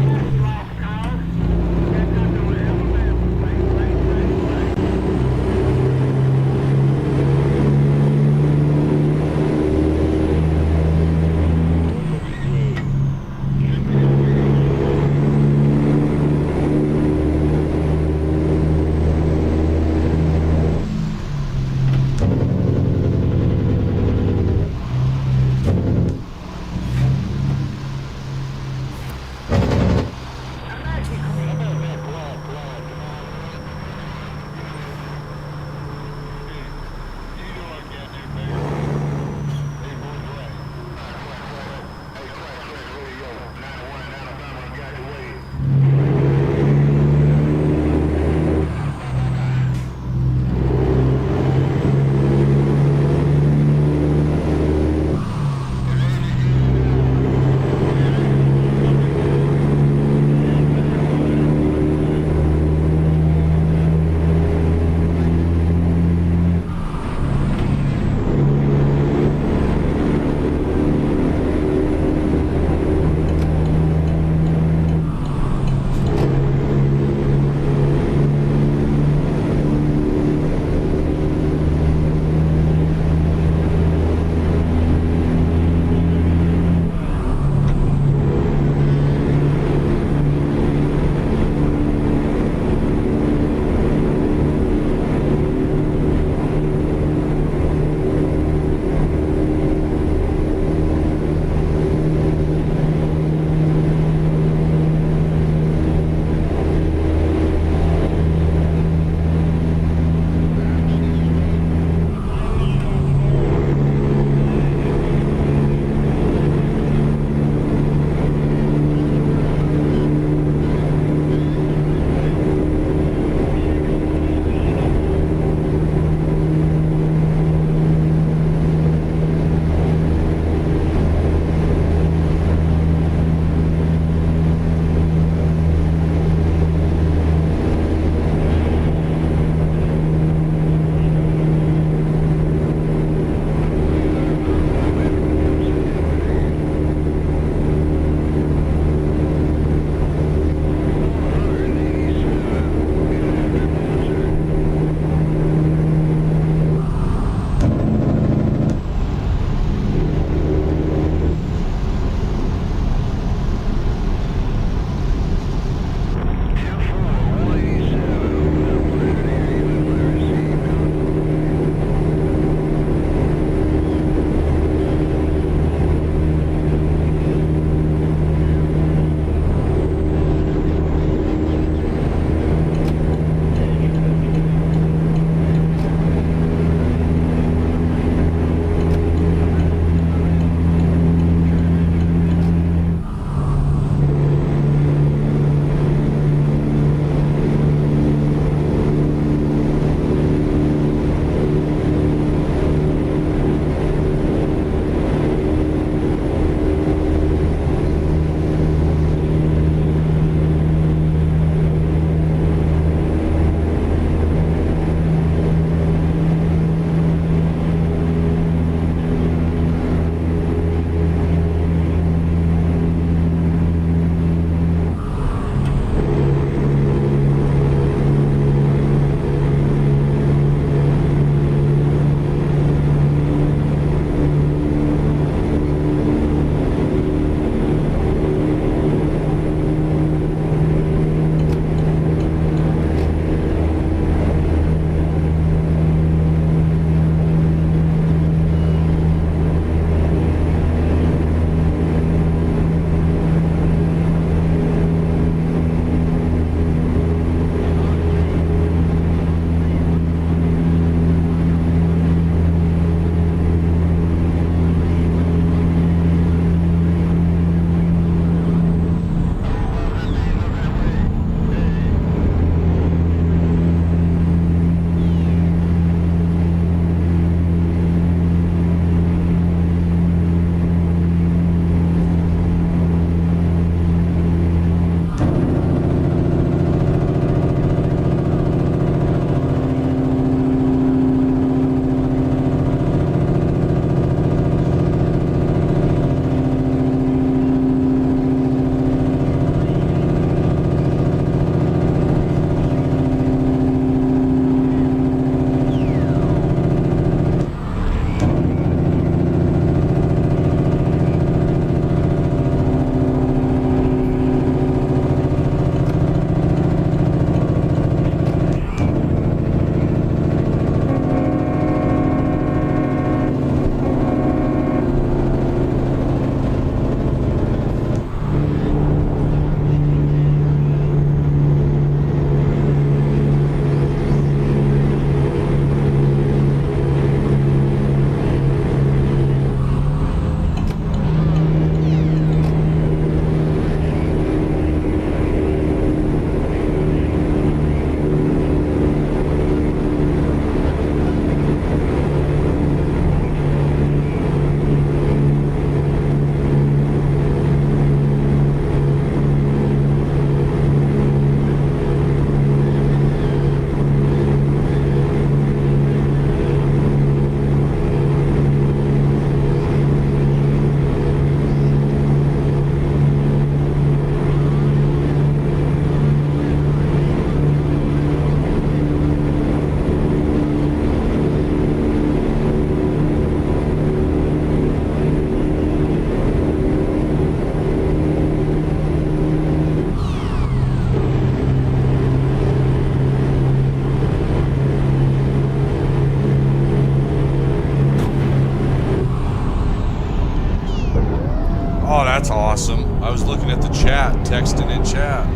looking at the chat, texting in chat,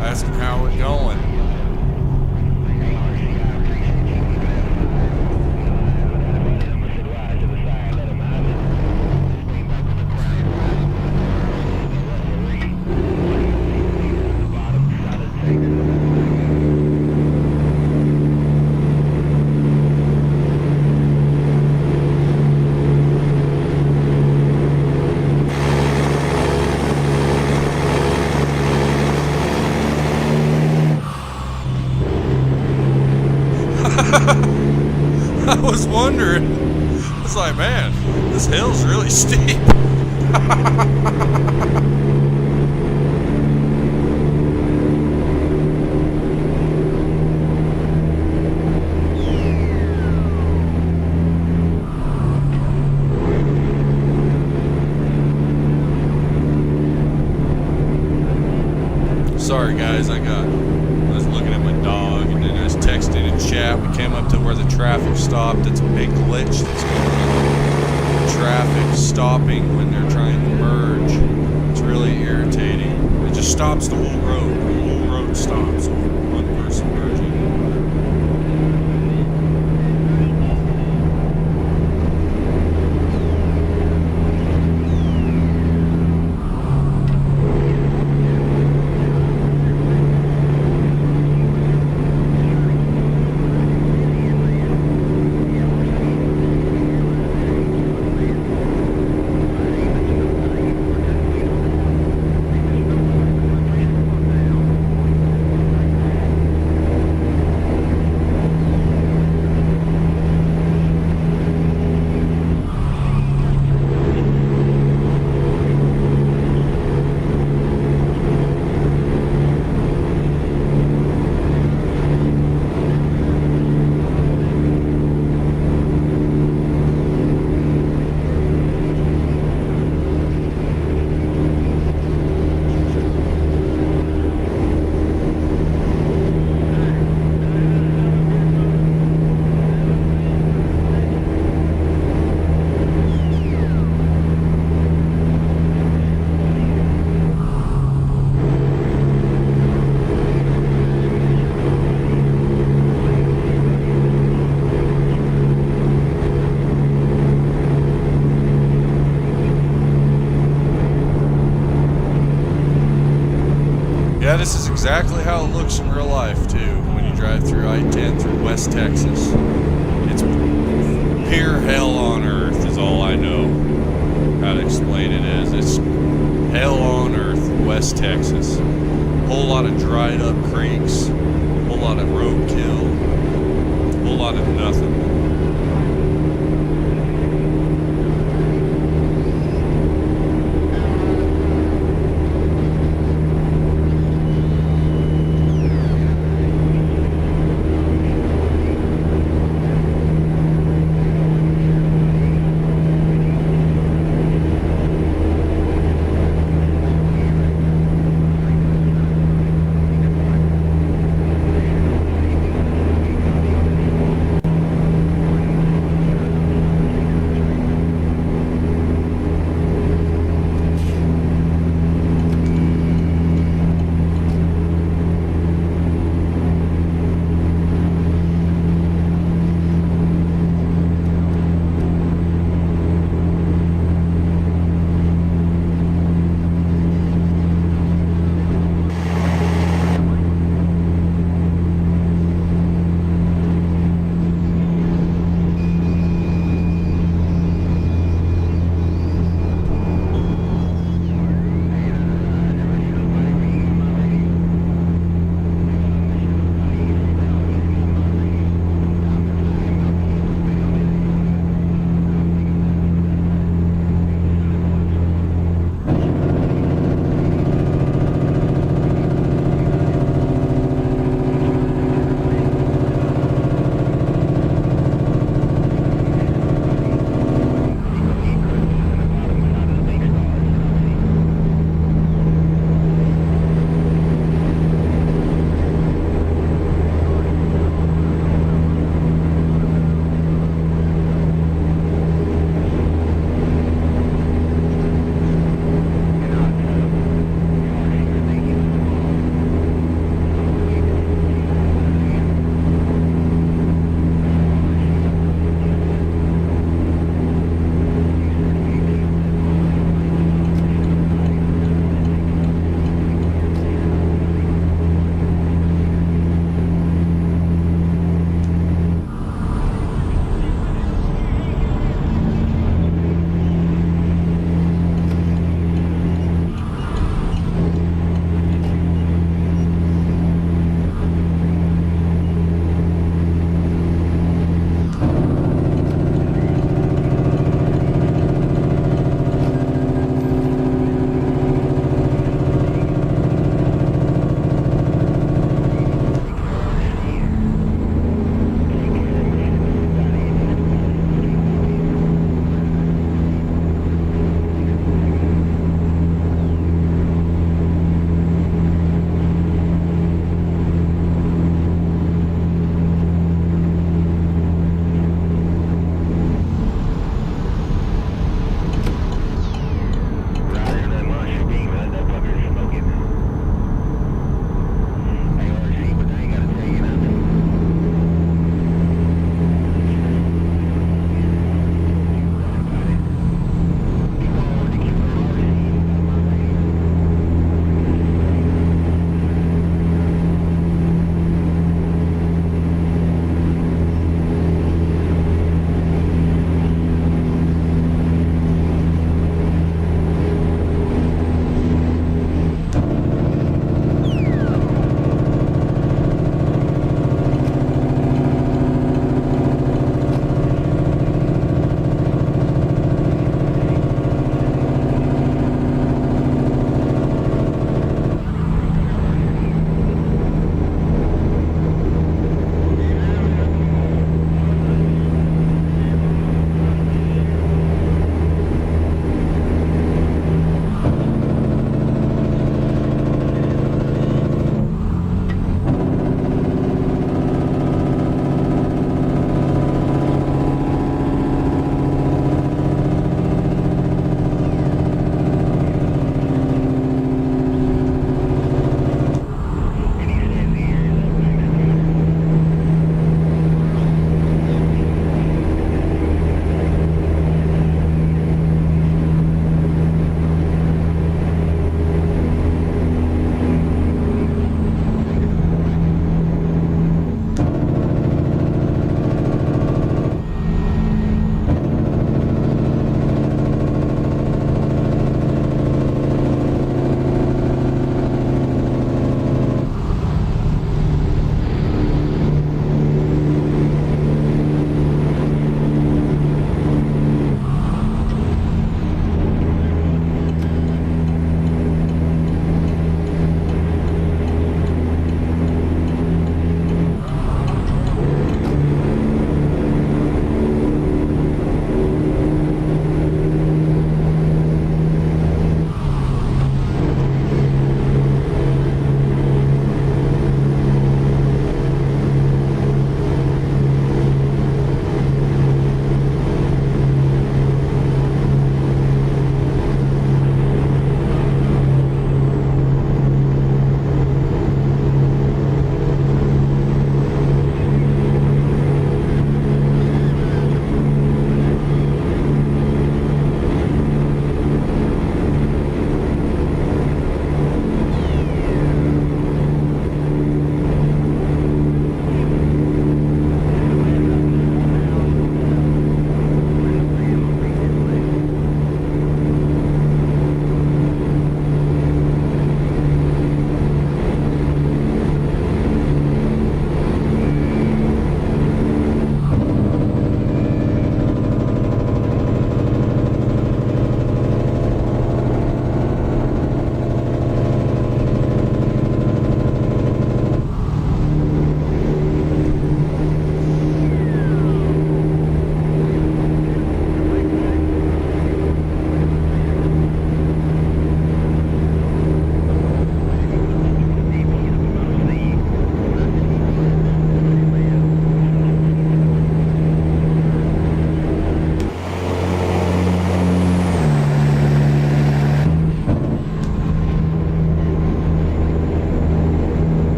asking how we're going. I was wondering. I was like, man, this hill's really steep. Sorry guys, I was looking at my dog and then I was texting in chat. We came up to where the traffic stopped. It's a big glitch that's going on. Traffic stopping when they're trying to merge. It's really irritating. It just stops the whole road. The whole road stops over one person merging. Yeah, this is exactly how it looks in real life, too, when you drive through I-10 through West Texas. It's pure hell on earth is all I know how to explain it as. It's hell on earth, West Texas. Whole lot of dried up creeks, whole lot of roadkill, whole lot of nothing.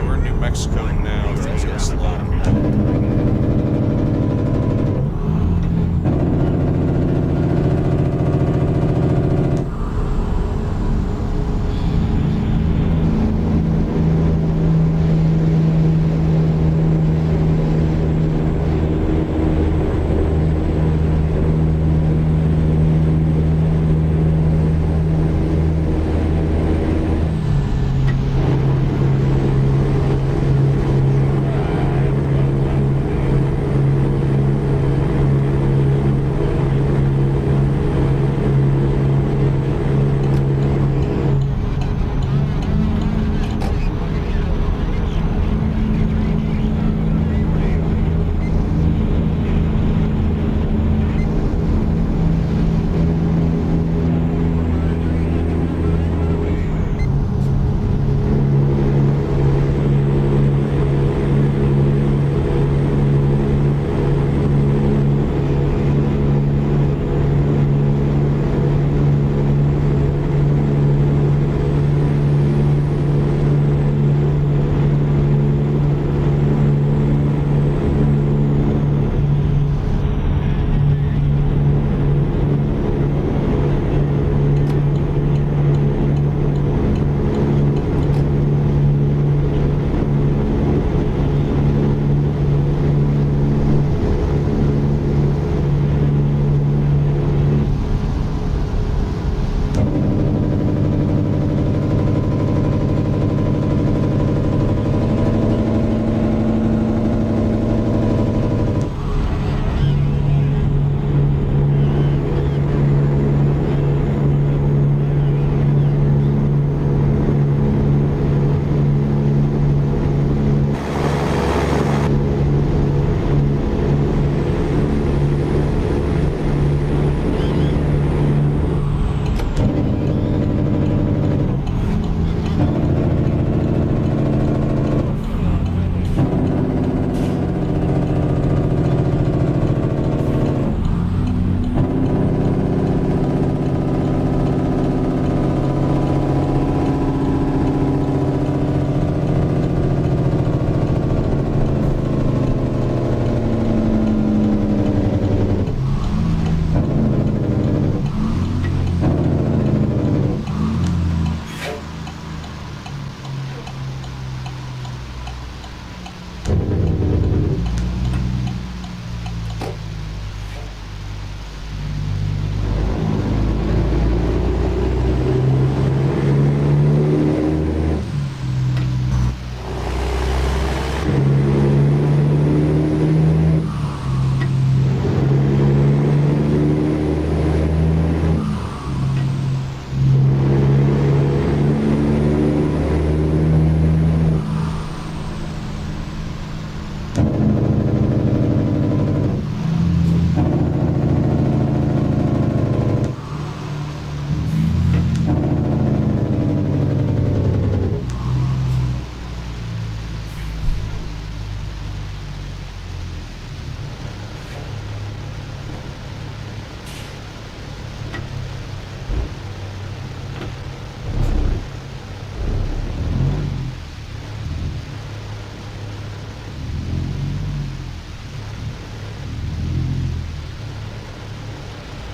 we're in New Mexico now. Things go slow.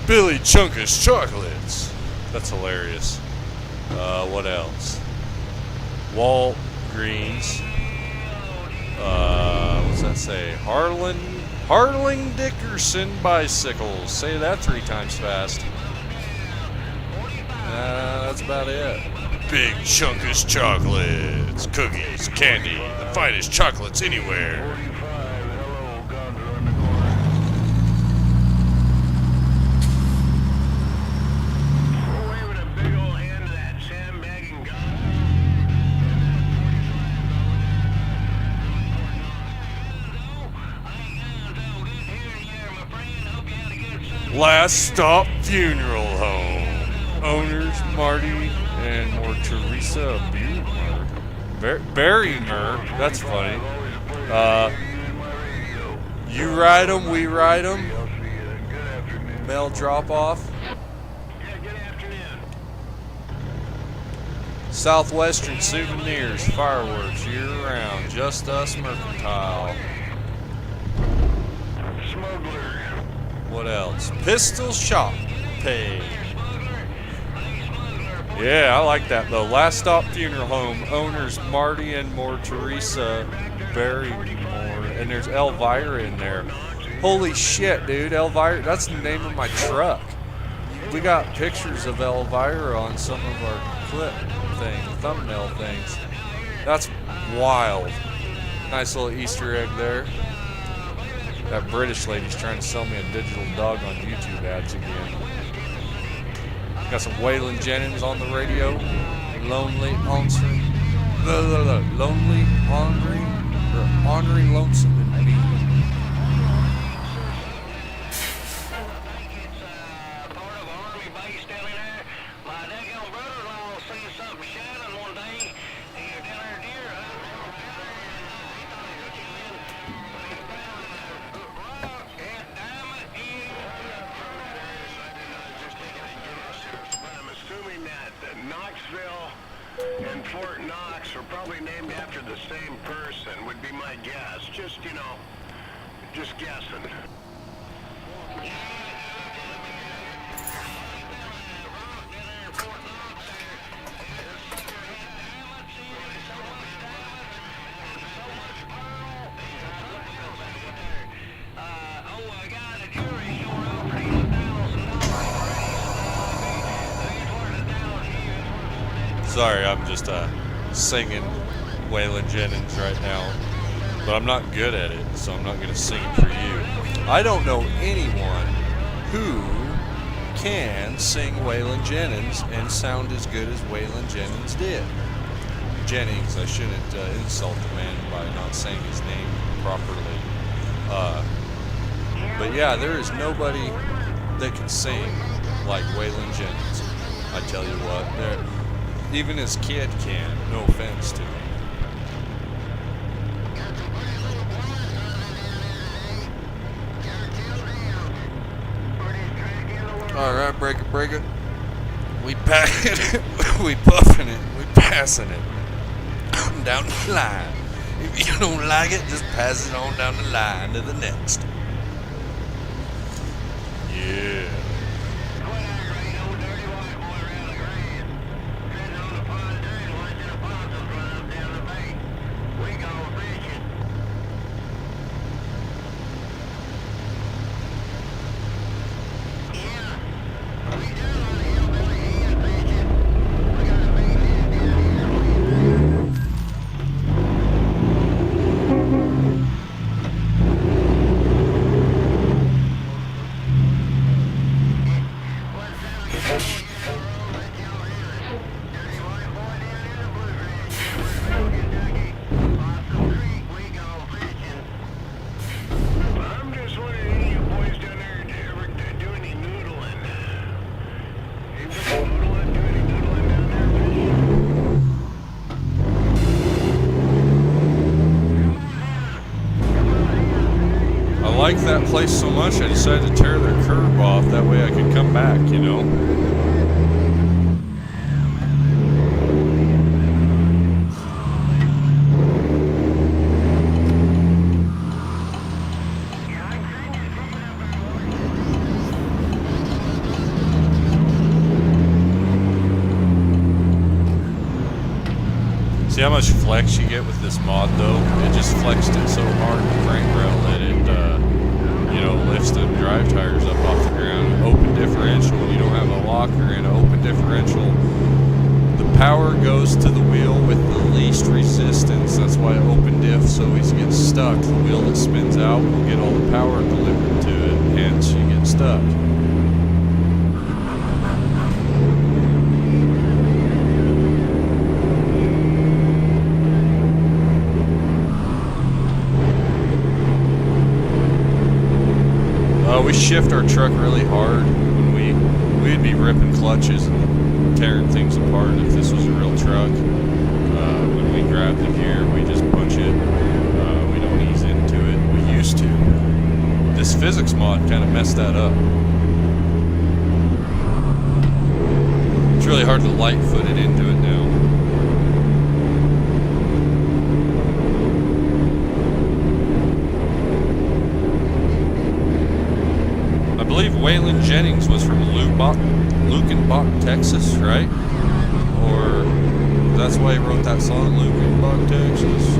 Billy Chunkus chocolates. That's hilarious. What else? Walgreens. What's that say? Harling Dickerson bicycles. Say that 3 times fast. That's about it. Big Chunkus chocolates. Cookies, candy, the finest chocolates anywhere. Last Stop Funeral Home. Owners Marty and more Teresa Barrymer. That's funny. You ride them, we ride them. Mail drop off. Yeah, good afternoon. Southwestern Souvenirs, fireworks year-round. Just Us Mercantile. Smuggler. What else? Pistol Shop Page. Yeah, I like that though. Last Stop Funeral Home. Owners Marty and Teresa Barrymore. And there's Elvira in there. Holy shit, dude. Elvira. That's the name of my truck. We got pictures of Elvira on some of our clip things, thumbnail things. That's wild. Nice little Easter egg there. That British lady's trying to sell me a digital dog on YouTube ads again. Got some Waylon Jennings on the radio. Lonely, answering. Lonely, honoring lonesome and me. And Fort Knox are probably named after the same person, would be my guess. Just, you know, just guessing. Sorry, I'm just singing Waylon Jennings right now, but I'm not good at it, so I'm not going to sing it for you. I don't know anyone who can sing Waylon Jennings and sound as good as Waylon Jennings did. Jennings, I shouldn't insult the man by not saying his name properly. But yeah, there is nobody that can sing like Waylon Jennings. I tell you what, even his kid can, no offense to him. Alright, break it. We packing it, we puffing it, we passing it down the line. If you don't like it, just pass it on down the line to the next. Yeah. I like that place so much, I decided to tear their curb off. That way I could come back, you know. See how much flex you get with this mod though? It just flexed it so hard in the crank rail that it, lifts the drive tires up off the ground. Open differential, you don't have a locker in an open differential. The power goes to the wheel with the least resistance. That's why open diff, so it gets stuck. The wheel that spins out will get all the power delivered to it, hence you get stuck. We shift our truck really hard when we'd be ripping clutches and tearing things apart if this was a real truck. When we grab the gear, we just punch it. We don't ease into it. We used to. This physics mod kind of messed that up. It's really hard to light foot it into it now. believe Waylon Jennings was from Lukenbach, Texas, right? Or that's why he wrote that song, Lukenbach, Texas.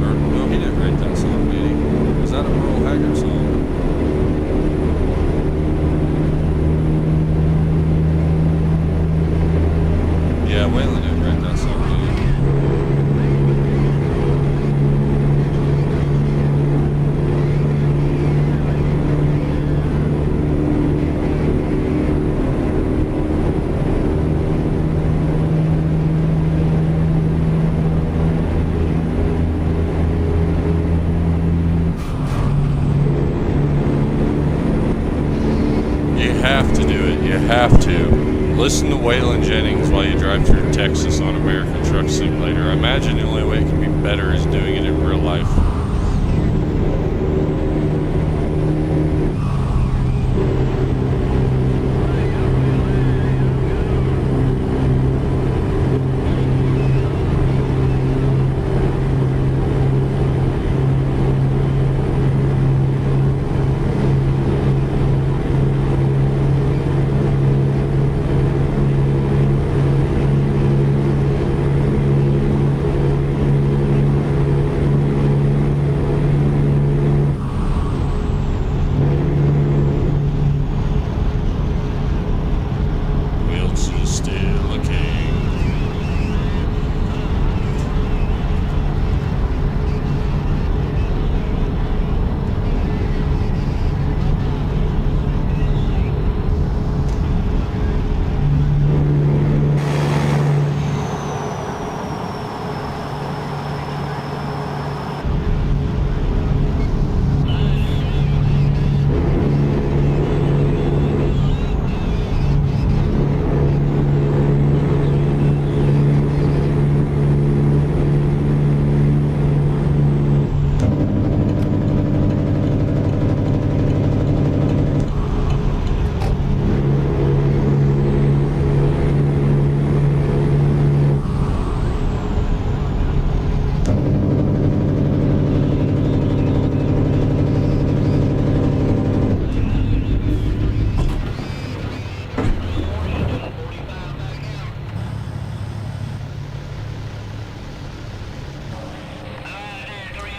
Or no, he didn't write that song, did he? Was that a Merle Haggard song? Yeah, Waylon didn't write that song, did he? You have to do it. You have to. Listen to Waylon Jennings while you drive through Texas on American Truck Simulator. I imagine the only way it can be better is doing it in real life.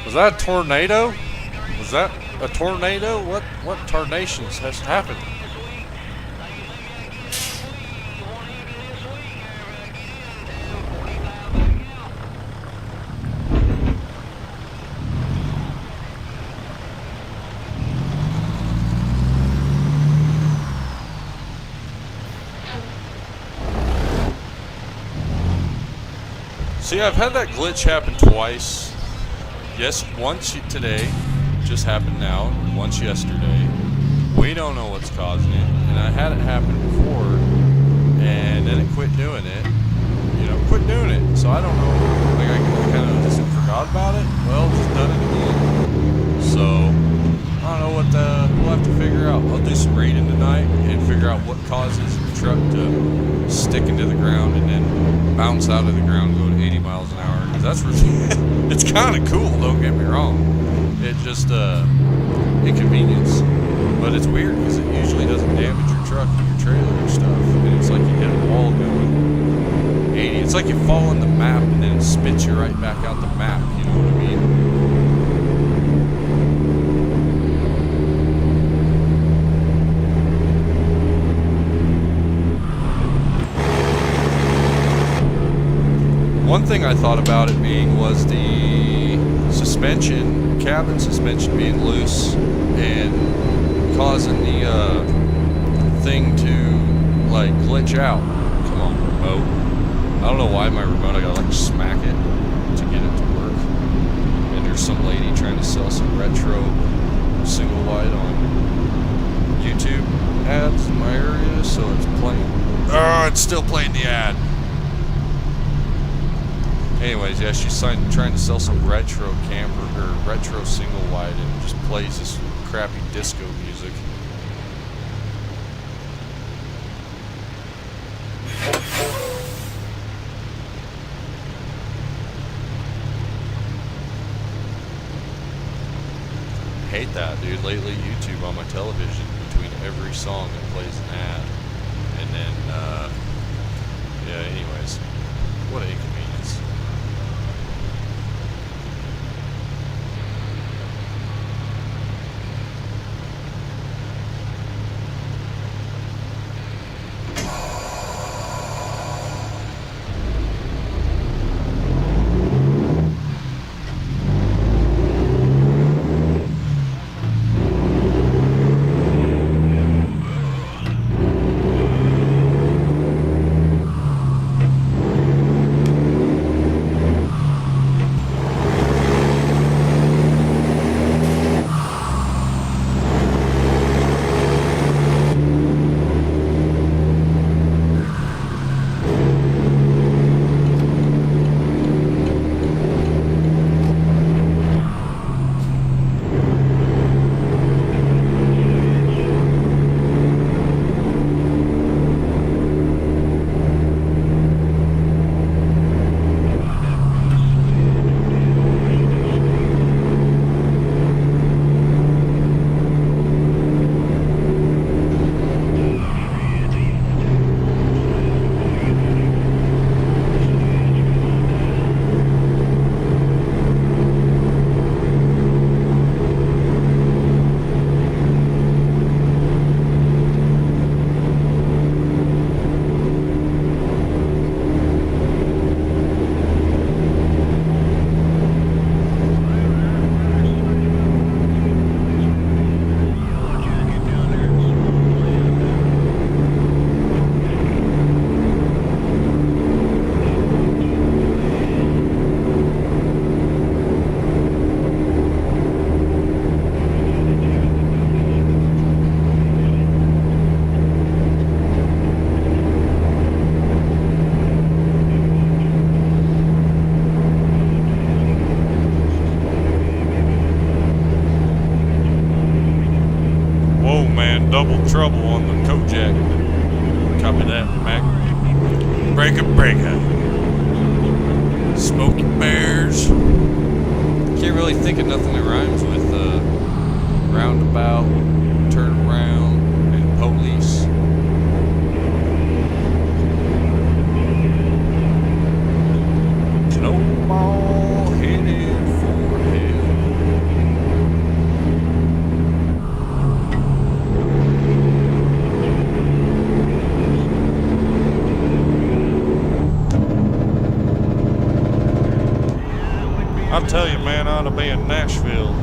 Was that a tornado? Was that a tornado? What tarnations has happened? See, I've had that glitch happen twice. Yes, once today, just happened now, once yesterday. We don't know what's causing it, and I had it happen before, and then it quit doing it. You know, quit doing it. So I don't know, like I kind of just forgot about it. Well, just done it again. So I don't know what we'll have to figure out. I'll do some reading tonight and figure out what causes the truck to stick into the ground and then bounce out of the ground and go to 80 miles an hour. Because that's really, it's kind of cool, don't get me wrong. It just inconvenience. But it's weird because it usually doesn't damage your truck and your trailer and stuff. And it's like you hit a wall going 80. It's like you fall on the map and then it spits you right back out the map. You know what I mean? One thing I thought about it being was the suspension, cabin suspension being loose and causing the thing to like glitch out. Come on, remote. I don't know why my remote, I gotta like smack it to get it to work. And there's some lady trying to sell some retro single wide on YouTube ads in my area, so it's playing. Oh, it's still playing the ad. Anyways, yeah, she's trying to sell some retro camper or retro single wide, and it just plays this crappy disco music. hate that, dude. Lately, YouTube on my television, between every song that plays an ad. And then, yeah, anyways. What a inconvenience. Double trouble on the Kojak. Copy that, Mac. Breaker, breaker. Smoky Bears. Can't really think of nothing that rhymes with roundabout, turn around, and police. Snowball headed for hell. I'll tell you, man, I ought to be in Nashville.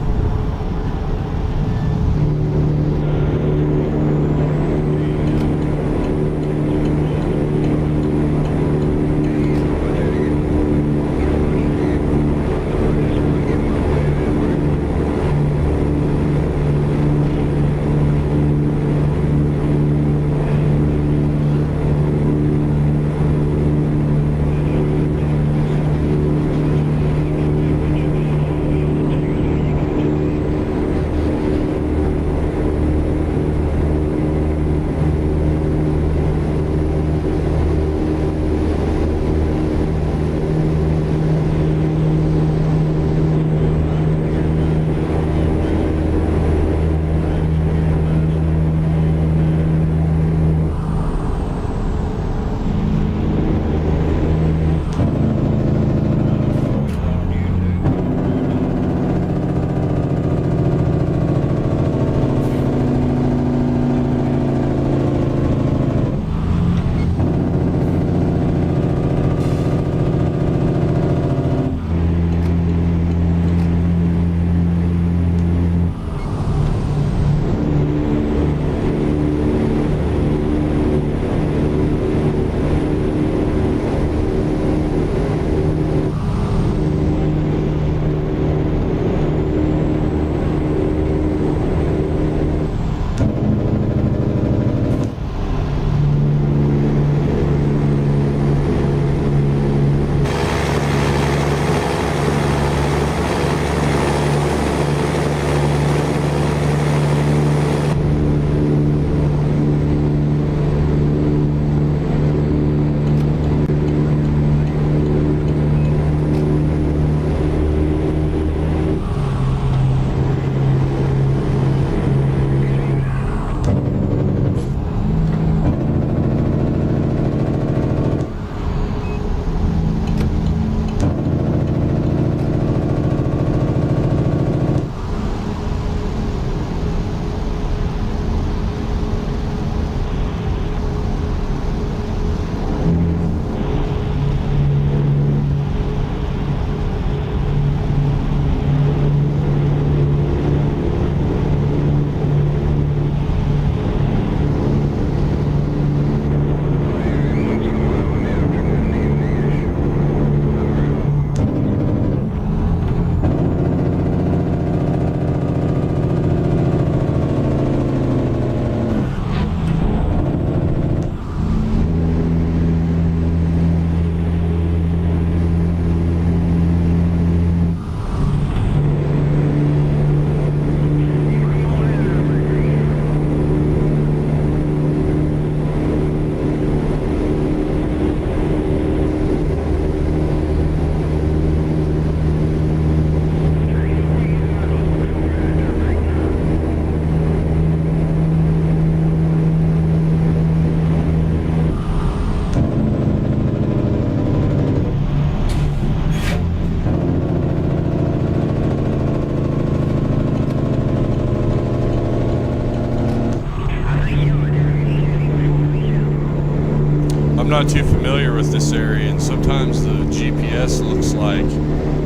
not too familiar with this area, and sometimes the GPS looks like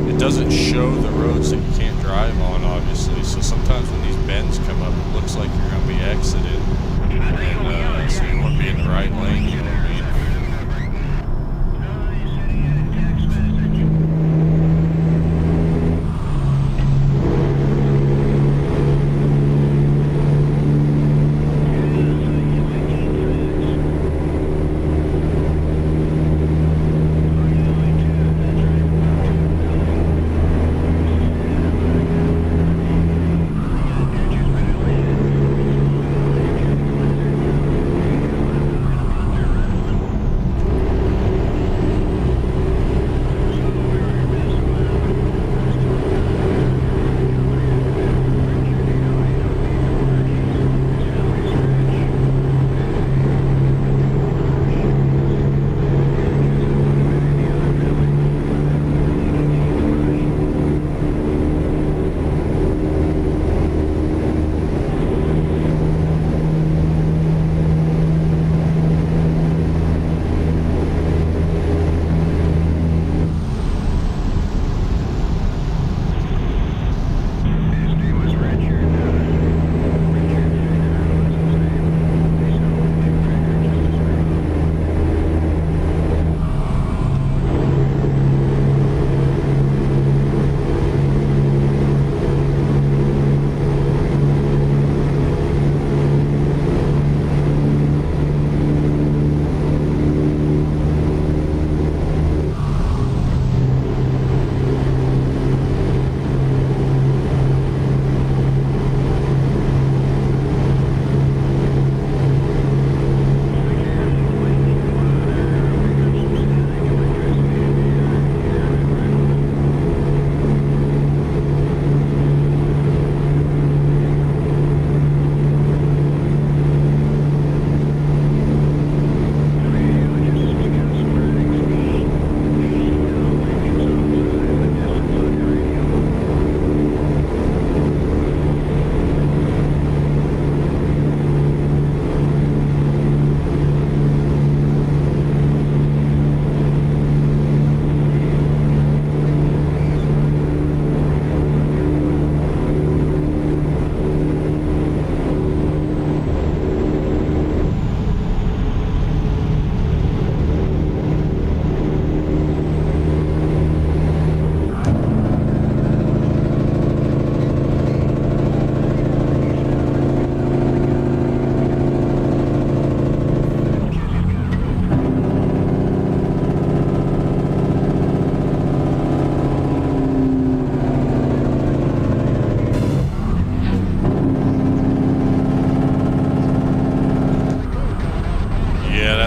it doesn't show the roads that you can't drive on, obviously. So sometimes when these bends come up, it looks like you're going to be exited, and so you want to be in the right lane. You know what I mean?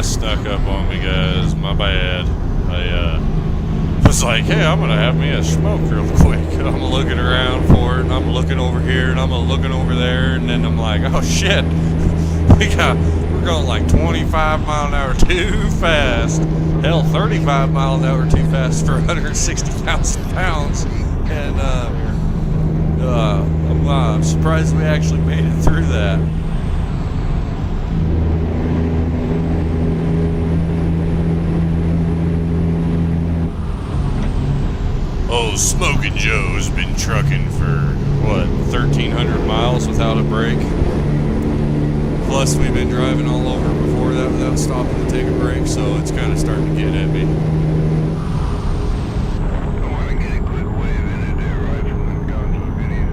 Snuck up on me, guys. My bad. I was like, hey, I'm gonna have me a smoke real quick. And I'm looking around for it, and I'm looking over here, and I'm looking over there, and then I'm like, oh shit, we're going like 25 mile an hour too fast. Hell, 35 mile an hour too fast for 160,000 pounds. And I'm surprised we actually made it through that. Oh, Smokin' Joe's been trucking for, what, 1,300 miles without a break? Plus, we've been driving all over before that without stopping to take a break, so it's kind of starting to get at me. I want to get a quick wave in it there, right from the Gonzo video.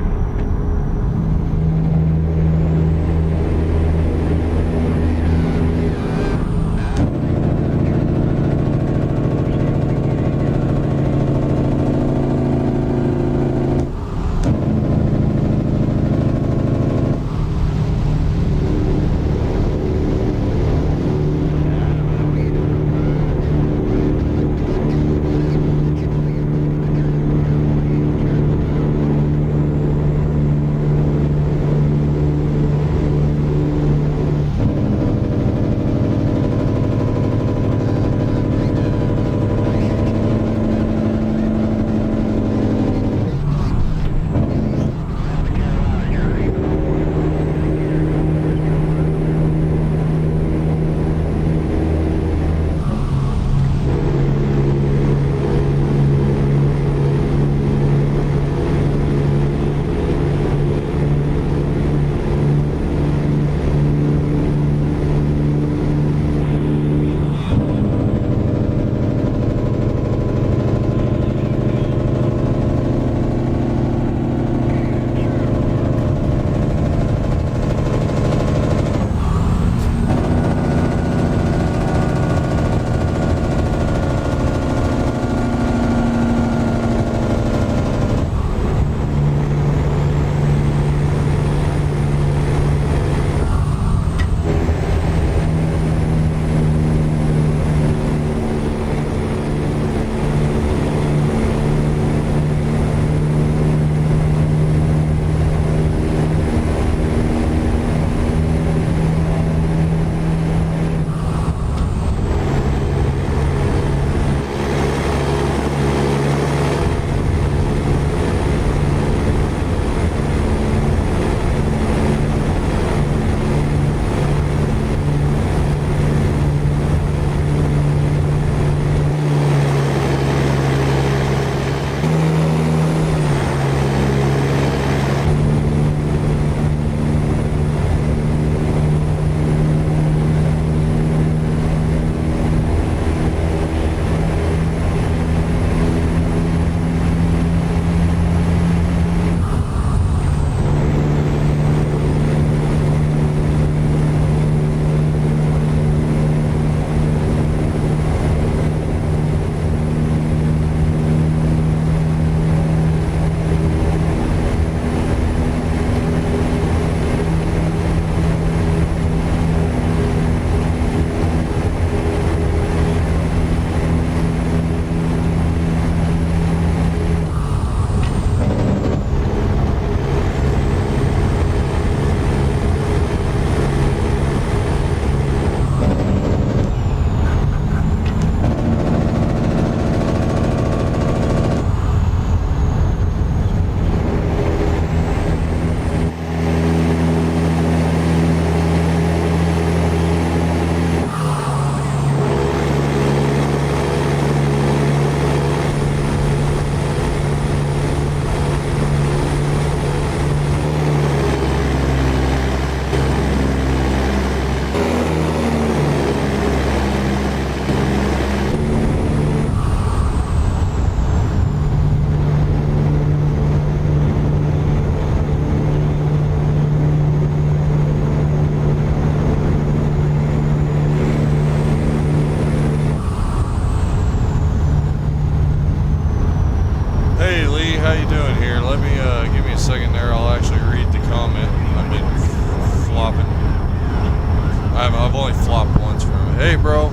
Hey, bro.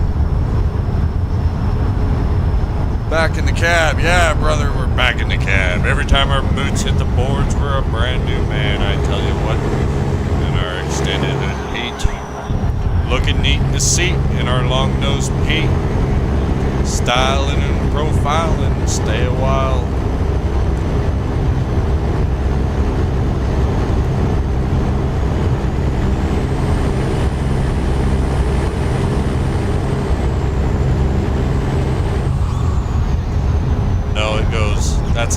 Back in the cab. Yeah, brother, we're back in the cab. Every time our boots hit the boards, we're a brand new man, I tell you what. In our extended hood Pete. Looking neat in the seat in our long-nosed Pete. Styling and profiling. Stay a while. That's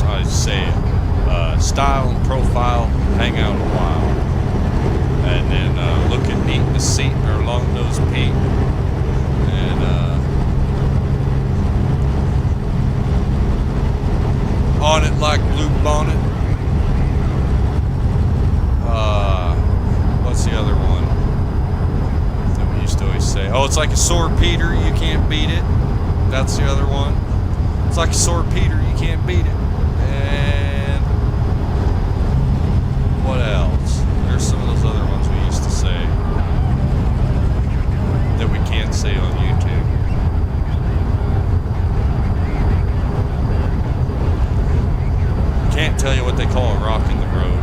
how I say it. Style and profile, hang out a while. And then looking neat in the seat in our long-nosed Pete. And on it like blue bonnet. What's the other one that we used to always say? Oh, it's like a sore Peter, you can't beat it. That's the other one. It's like a sore Peter, you can't beat it. And what else? There's some of those other ones we used to say that we can't say on YouTube. Can't tell you what they call a rock in the road.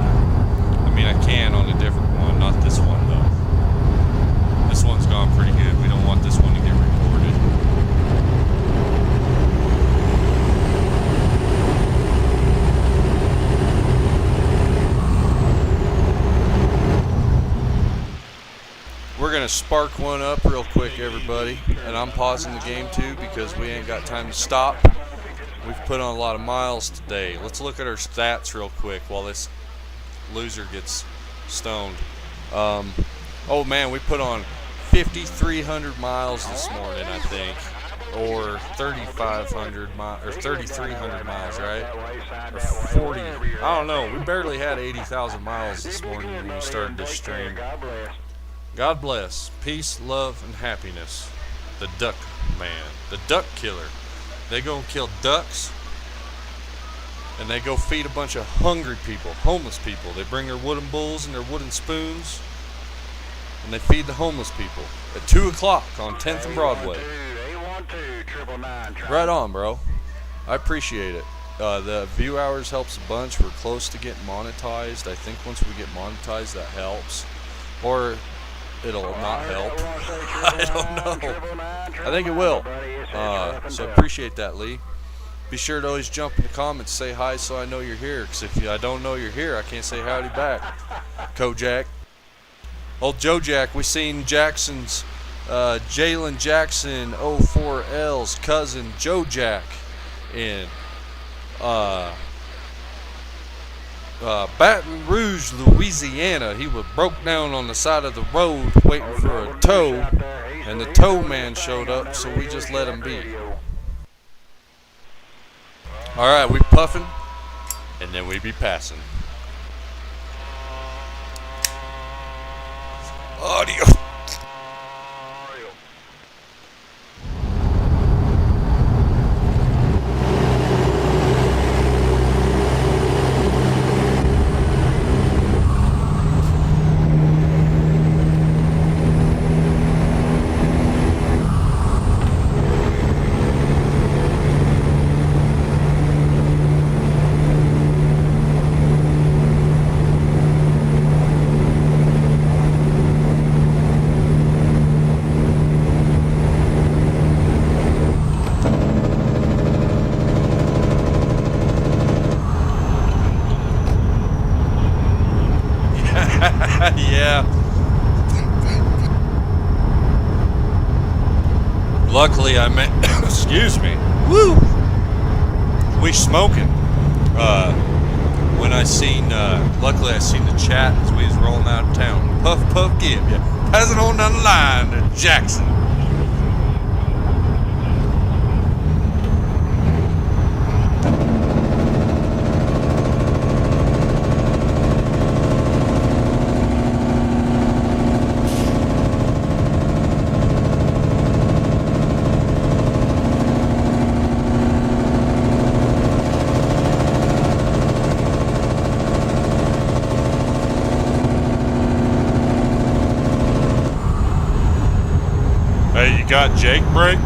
I mean, I can on a different one, not this one though. This one's gone pretty good. We don't want this one to get recorded. We're gonna spark one up real quick, everybody, and I'm pausing the game too because we ain't got time to stop. We've put on a lot of miles today. Let's look at our stats real quick while this loser gets stoned. Oh man, we put on 5,300 miles this morning, I think, or 3,500 miles, or 3,300 miles, right? Or 40. I don't know. We barely had 80,000 miles this morning when we started this stream. God bless. Peace, love, and happiness. The Duck Man. The Duck Killer. They go kill ducks, and they go feed a bunch of hungry people, homeless people. They bring their wooden bowls and their wooden spoons, and they feed the homeless people at 2 o'clock on 10th and Broadway. Right on, bro. I appreciate it. The view hours helps a bunch. We're close to getting monetized. I think once we get monetized, that helps. Or it'll not help. I don't know. I think it will. So I appreciate that, Lee. Be sure to always jump in the comments, say hi so I know you're here. Because if I don't know you're here, I can't say howdy back. Kojak. Old Joe Jack, we seen Jackson's, Jalen Jackson 04L's cousin Joe Jack in Baton Rouge, Louisiana. He was broke down on the side of the road waiting for a tow, and the tow man showed up, so we just let him be. Alright, we puffing, and then we be passing. Audio. Yeah. Luckily, I met. Excuse me. Woo. We smoking. When I seen. Luckily, I seen the chat as we was rolling out of town. Puff, puff, give ya. Passing on down the line to Jackson. got Jake brake?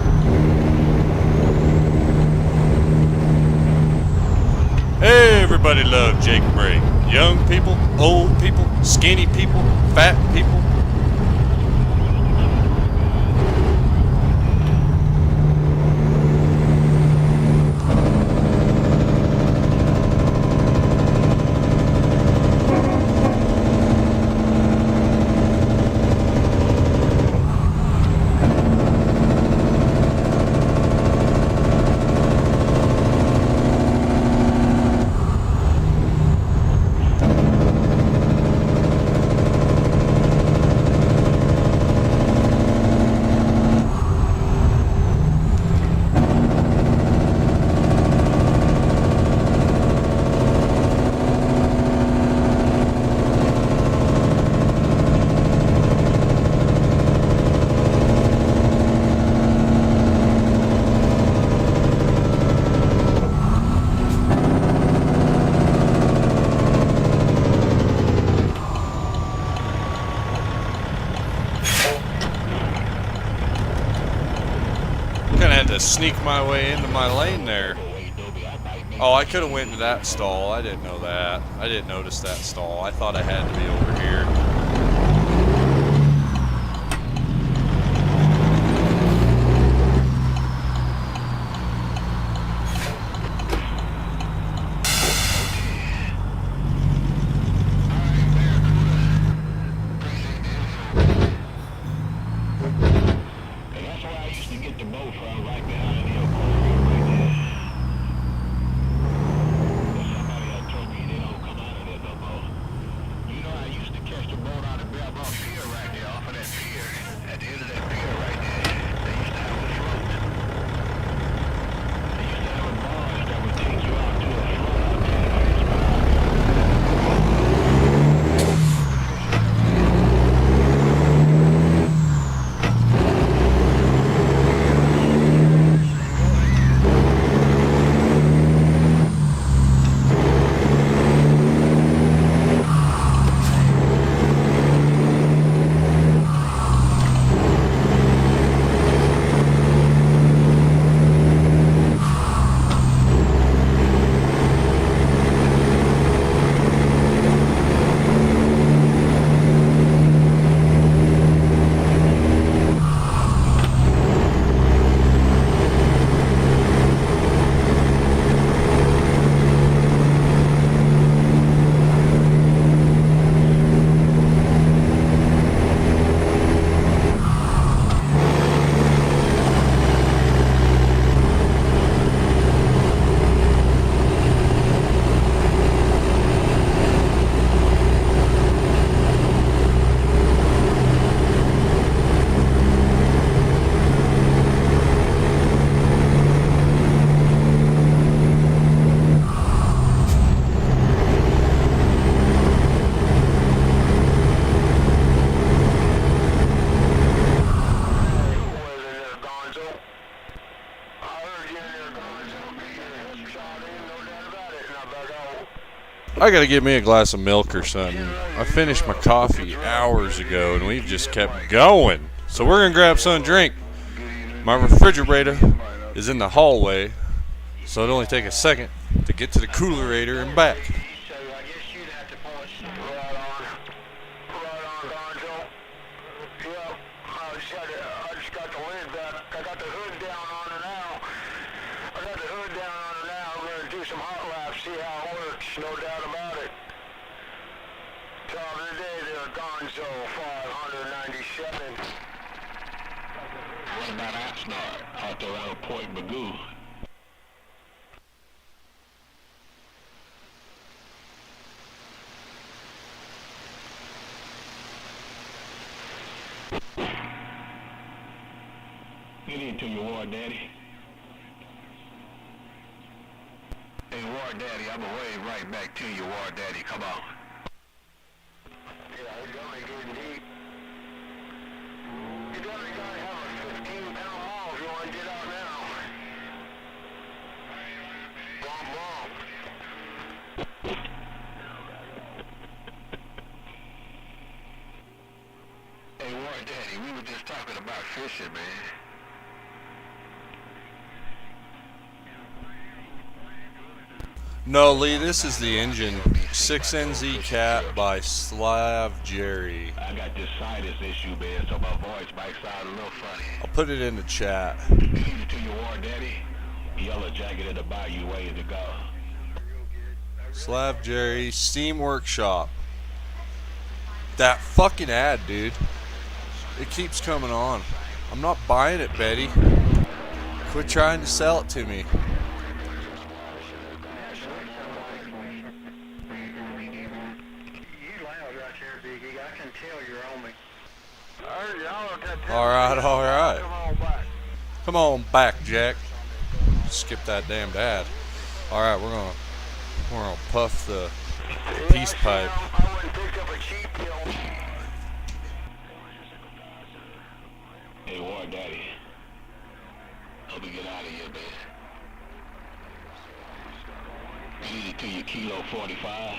Everybody loves Jake brake. Young people, old people, skinny people, fat people. To sneak my way into my lane there. Oh, I could have went to that stall. I didn't know that. I didn't notice that stall. I thought I had to be over here. I gotta get me a glass of milk or something. I finished my coffee hours ago and we've just kept going. So we're gonna grab something to drink. My refrigerator is in the hallway, so it'll only take a second to get to the coolerator and back. No doubt about it. Top of the day there, Gonzo 597. What about Oxnard out there around Point Magoo? Get into your war, Daddy. Hey, War Daddy, I'm gonna wave right back to you, War Daddy. Come on. Yeah, it's definitely getting deep. You definitely gotta have a 15-pound haul if you want to get out now. Bomb, bomb. Hey, War Daddy, we were just talking about fishing, man. No, Lee, this is the engine. 6NZ Cat by Slav Jerry. I got this sinus issue, man, so my voice might sound a little funny. I'll put it in the chat. Leave it to your war daddy. Yellow jacket in the bayou waiting to go. Slav Jerry, Steam Workshop. That fucking ad, dude. It keeps coming on. I'm not buying it, Betty. Quit trying to sell it to me. Alright. Come on back, Jack. Skip that damned ad. Alright, we're gonna puff the peace pipe. Hey, war daddy. Help me get out of here, man. Lead it to your kilo 45.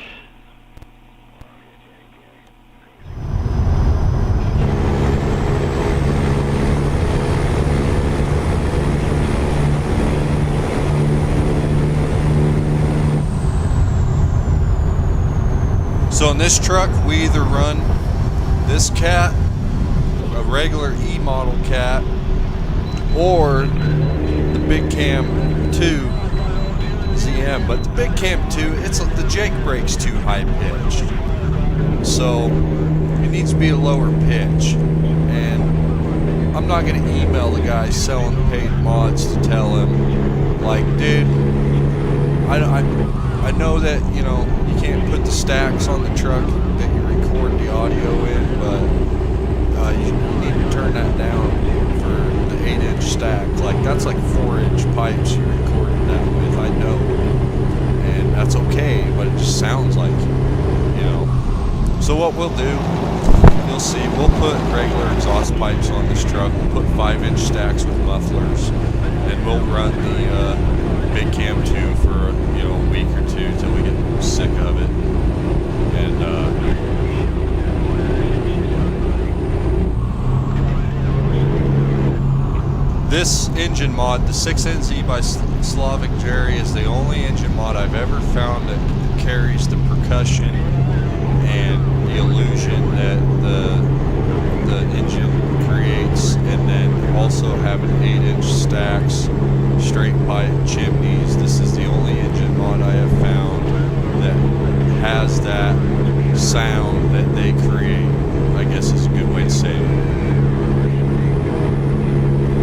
So in this truck, we either run this cat, a regular E model cat, or the Big Cam 2 ZM. But the Big Cam 2, the Jake brake's too high pitched, so it needs to be a lower pitch. And I'm not going to email the guy selling paid mods to tell him, like, dude, I know that, you know, you can't put the stacks on the truck that you record the audio in, but you need to turn that down for the 8-inch stack. Like, that's like 4-inch pipes you recorded that with, I know. And that's okay, but it just sounds like, you know. So what we'll do, you'll see, we'll put regular exhaust pipes on this truck. We'll put 5-inch stacks with mufflers, and we'll run the Big Cam 2 for, you know, a week or two till we get sick of it. And this engine mod, the 6NZ by Slavic Jerry, is the only engine mod I've ever found that carries the percussion and the illusion that the engine creates, and then also having 8-inch stacks, straight pipe chimneys. This is the only engine mod I have found that has that sound that they create, I guess is a good way to say it.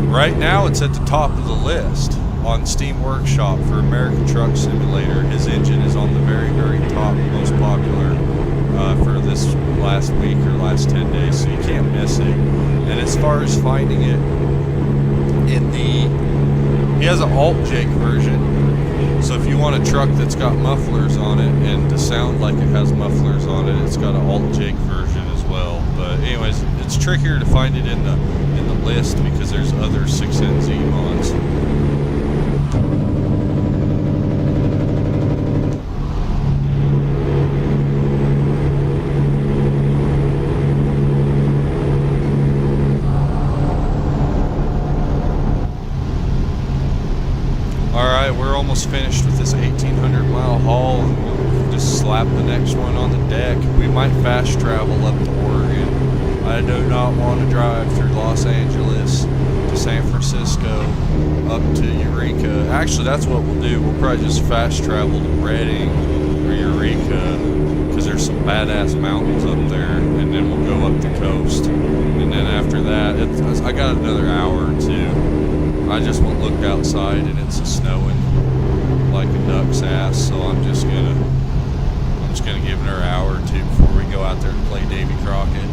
Right now it's at the top of the list on Steam Workshop for American Truck Simulator. His engine is on the very, very top, most popular for this last week or last 10 days, so you can't miss it. And as far as finding it, he has an alt Jake version, so if you want a truck that's got mufflers on it and to sound like it has mufflers on it, it's got an alt Jake version as well. But anyways, it's trickier to find it in the list because there's other 6NZ mods. Alright, we're almost finished with this 1,800-mile haul, and we'll just slap the next one on the deck. We might fast travel up to Oregon. I do not want to drive through Los Angeles to San Francisco up to Eureka. Actually, that's what we'll do. We'll probably just fast travel to Redding or Eureka, because there's some badass mountains up there, and then we'll go up the coast. And then after that, I got another hour or two. I just went looked outside and it's snowing like a duck's ass, so I'm just gonna give it an hour or two before we go out there to play Davy Crockett.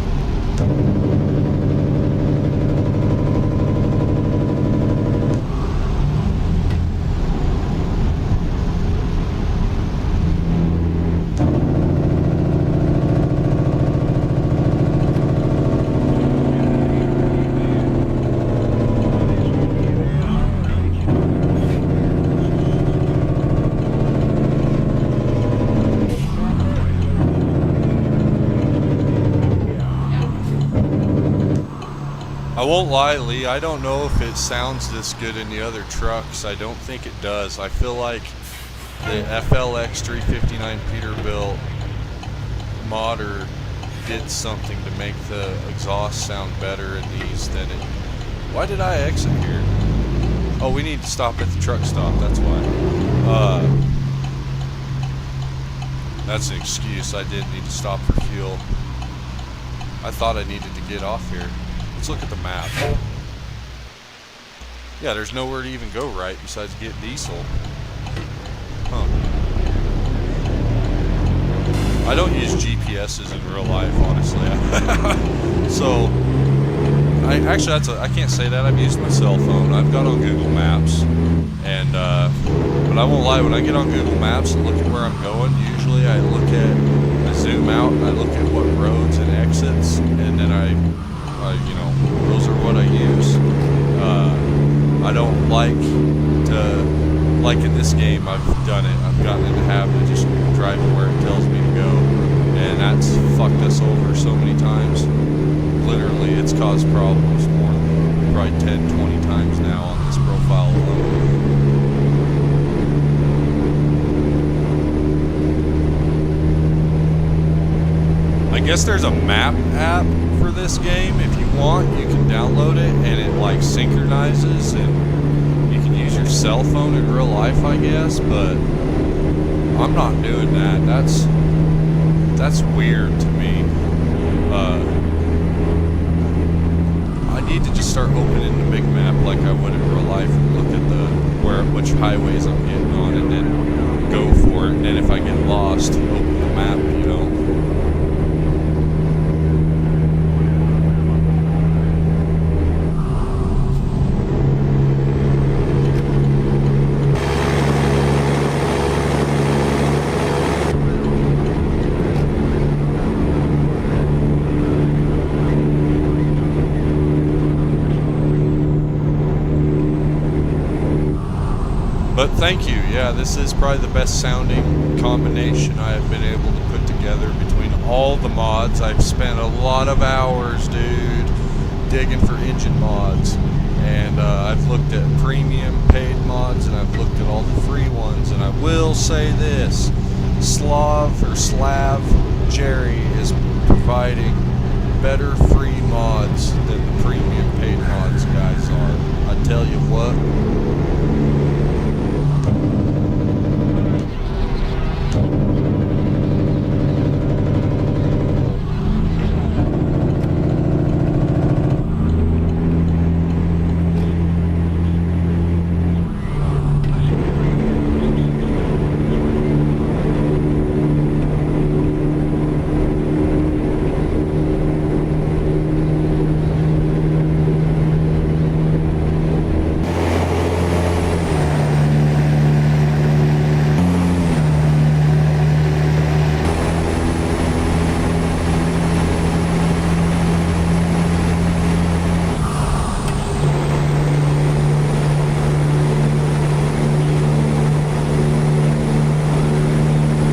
I won't lie, Lee, I don't know if it sounds this good in the other trucks. I don't think it does. I feel like the FLX 359 Peterbilt modder did something to make the exhaust sound better in these than it. Why did I exit here? Oh, we need to stop at the truck stop, that's why. That's an excuse. I did need to stop for fuel. I thought I needed to get off here. Let's look at the map. Yeah, there's nowhere to even go right besides get diesel. Huh. I don't use GPSs in real life, honestly. So, I can't say that. I've used my cell phone. I've got on Google Maps, and but I won't lie. When I get on Google Maps and look at where I'm going, usually I zoom out. And I look at what roads and exits, and then I you know, those are what I use. I don't like in this game, I've done it. I've gotten in the habit of just driving where it tells me to go, and that's fucked us over so many times. Literally, it's caused problems more than probably 10, 20 times now on this profile alone. I guess there's a map app for this game. If you want, you can download it, and it like synchronizes, and you can use your cell phone in real life, I guess. But I'm not doing that. That's weird to me. I need to just start opening the big map like I would in real life and look at which highways I'm getting on, and then go for it. And then if I get lost, open the map, you know. But thank you. Yeah, this is probably the best sounding combination I have been able to put together between all the mods. I've spent a lot of hours, dude, digging for engine mods. And I've looked at premium paid mods, and I've looked at all the free ones. And I will say this, Slav Jerry is providing better free mods than the premium paid mods guys are. I tell you what.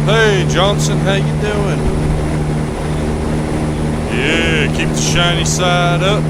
Hey Johnson, how you doing? Yeah, keep the shiny side up.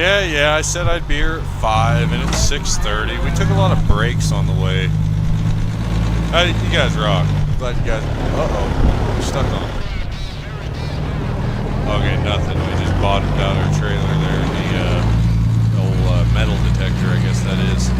Yeah, I said I'd be here at 5 and it's 6:30. We took a lot of breaks on the way. You guys rock. Glad you guys... Uh-oh. We're stuck on it. Okay, nothing. We just bottomed out our trailer there. The old metal detector, I guess that is.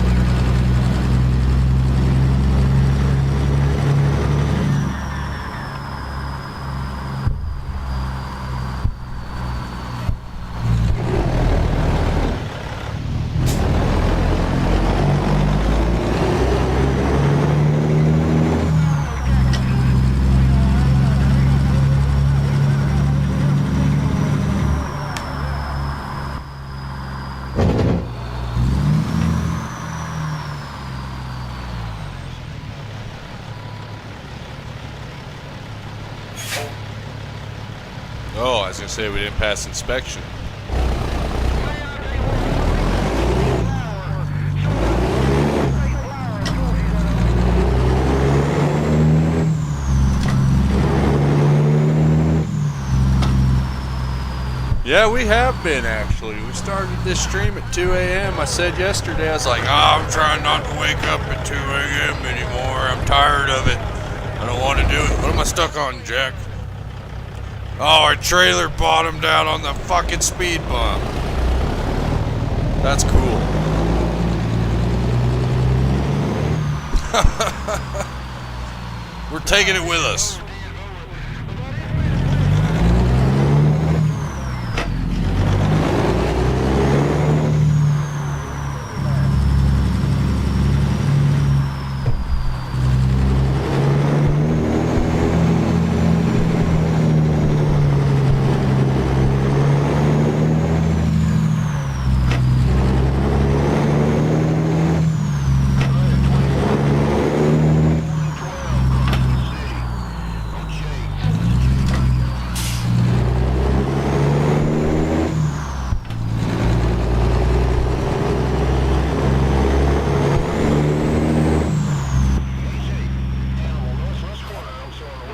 Oh, I was going to say we didn't pass inspection. Yeah, we have been actually. We started this stream at 2 a.m. I said yesterday, I was like, I'm trying not to wake up at 2 a.m. anymore. I'm tired of it. I don't want to do it. What am I stuck on, Jack? Oh, our trailer bottomed out on the fucking speed bump. That's cool. We're taking it with us.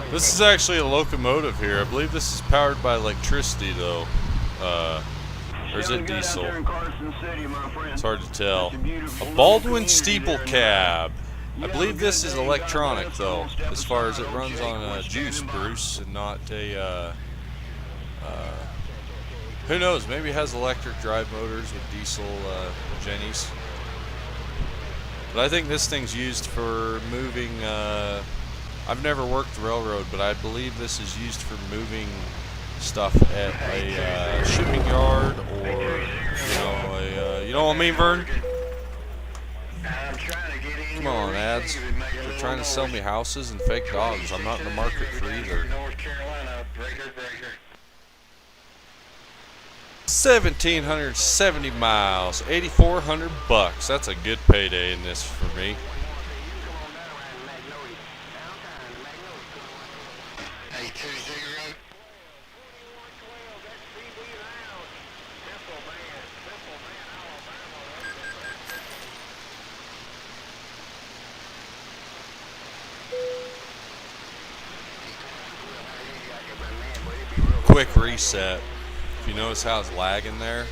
This is actually a locomotive here. I believe this is powered by electricity, though. Or is it diesel? It's hard to tell. A Baldwin steeple cab. I believe this is electronic, though, as far as it runs on juice, Bruce, and not a... who knows? Maybe it has electric drive motors with diesel jennies. But I think this thing's used for moving... I've never worked the railroad, but I believe this is used for moving stuff at a shipping yard, or you know what I mean, Vern? Come on, ads. They're trying to sell me houses and fake dogs. I'm not in the market for either. 1,770 miles, 8,400 bucks. That's a good payday in this for me. Quick reset. If you notice how it's lagging there.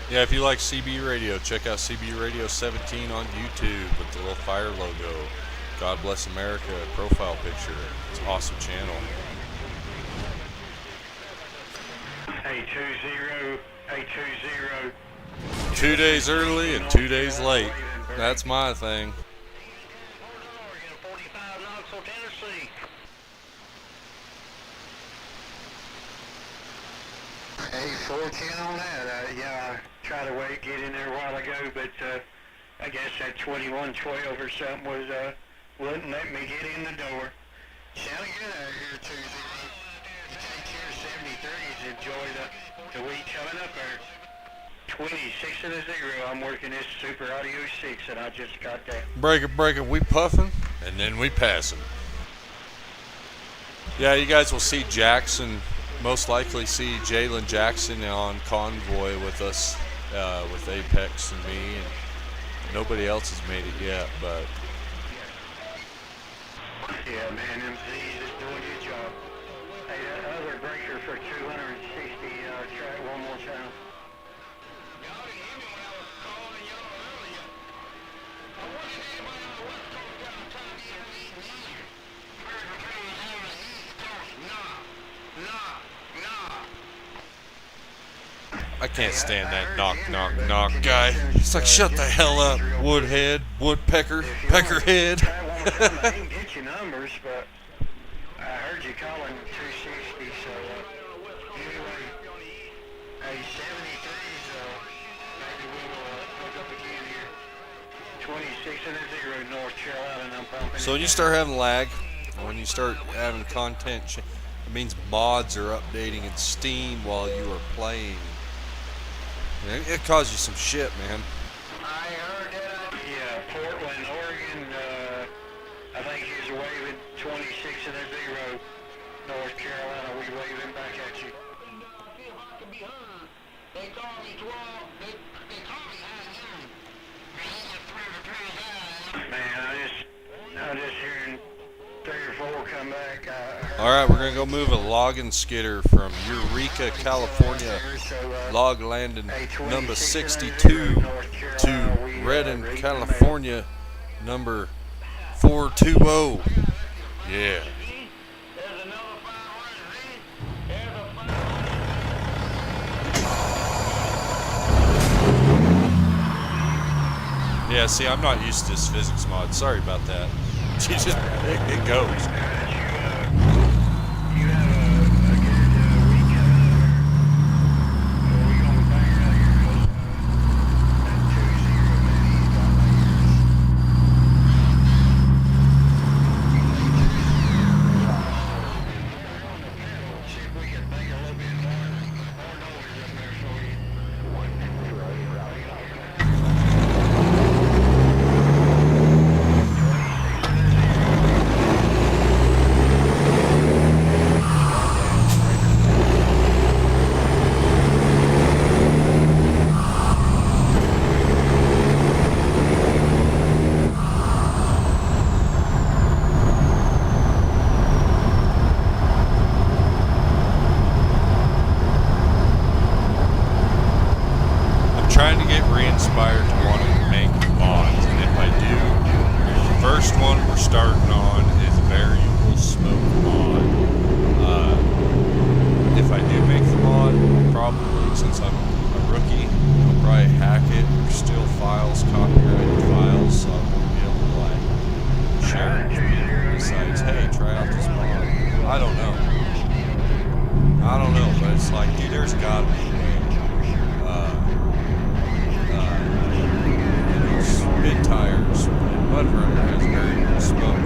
Yeah, if you like CB Radio, check out CB Radio 17 on YouTube with the little fire logo. God Bless America profile picture. It's an awesome channel. 820, 820. 2 days early and 2 days late. That's my thing. Hey, 410 on that. Yeah, I tried to get in there a while ago, but I guess that 2112 or something wouldn't let me get in the door. Sounded good out here, 20. You take care of 7030s, enjoy the week coming up there. 26 and a 0. I'm working this Super Audio 6, and I just got that. Break it. We puffing, and then we passing. Yeah, you guys will see Jackson. Most likely see Jalen Jackson on convoy with us, with Apex and me, and nobody else has made it yet. But Yeah, man, MC's just doing your job. Hey, that other breaker for 260, try it one more time. Y'all didn't hear me when I was calling y'all earlier. I wonder if anybody on the West Coast got a time to hear me either. Heard the trains on the East Coast. Nah. I can't stand that knock, knock, knock guy. It's like, shut the hell up, woodhead, woodpecker, peckerhead. Try it one more time. I didn't get your numbers, but I heard you calling 260, so anyway, hey, 73, so maybe we will hook up again here. 26 and a 0, North Carolina, and I'm pumping. So when you start having lag, when you start having content, it means mods are updating in Steam while you are playing. It caused you some shit, man. I heard that. Yeah, Portland, Oregon, I think he's waving 26 and a 0. North Carolina, we waving back at you. See if I can be heard. They call me 12. They call me high. Man, I just hearing 3 or 4 come back. Alright, we're gonna go move a logging skidder from Eureka, California, log landing number 62 to Redden, California, number 420. Yeah. There's another 500. There's a 500. Yeah, see, I'm not used to this physics mod. Sorry about that. It goes. You have a good week coming up. Or we gonna bang it out here? 'Cause that 2-0, man, he's got my ears. See if we can bang a little bit more noise up there for you. Trying to get re-inspired to want to make mods, and if I do, the first one we're starting on is variable smoke mod. If I do make the mod, probably, since I'm a rookie, I'll probably hack it or steal files, copyrighted files, so I won't be able to like share it with people besides, hey, try out this mod. I don't know, but it's like, dude, there's gotta be a way. Mid tires, mud runner has variable smoke.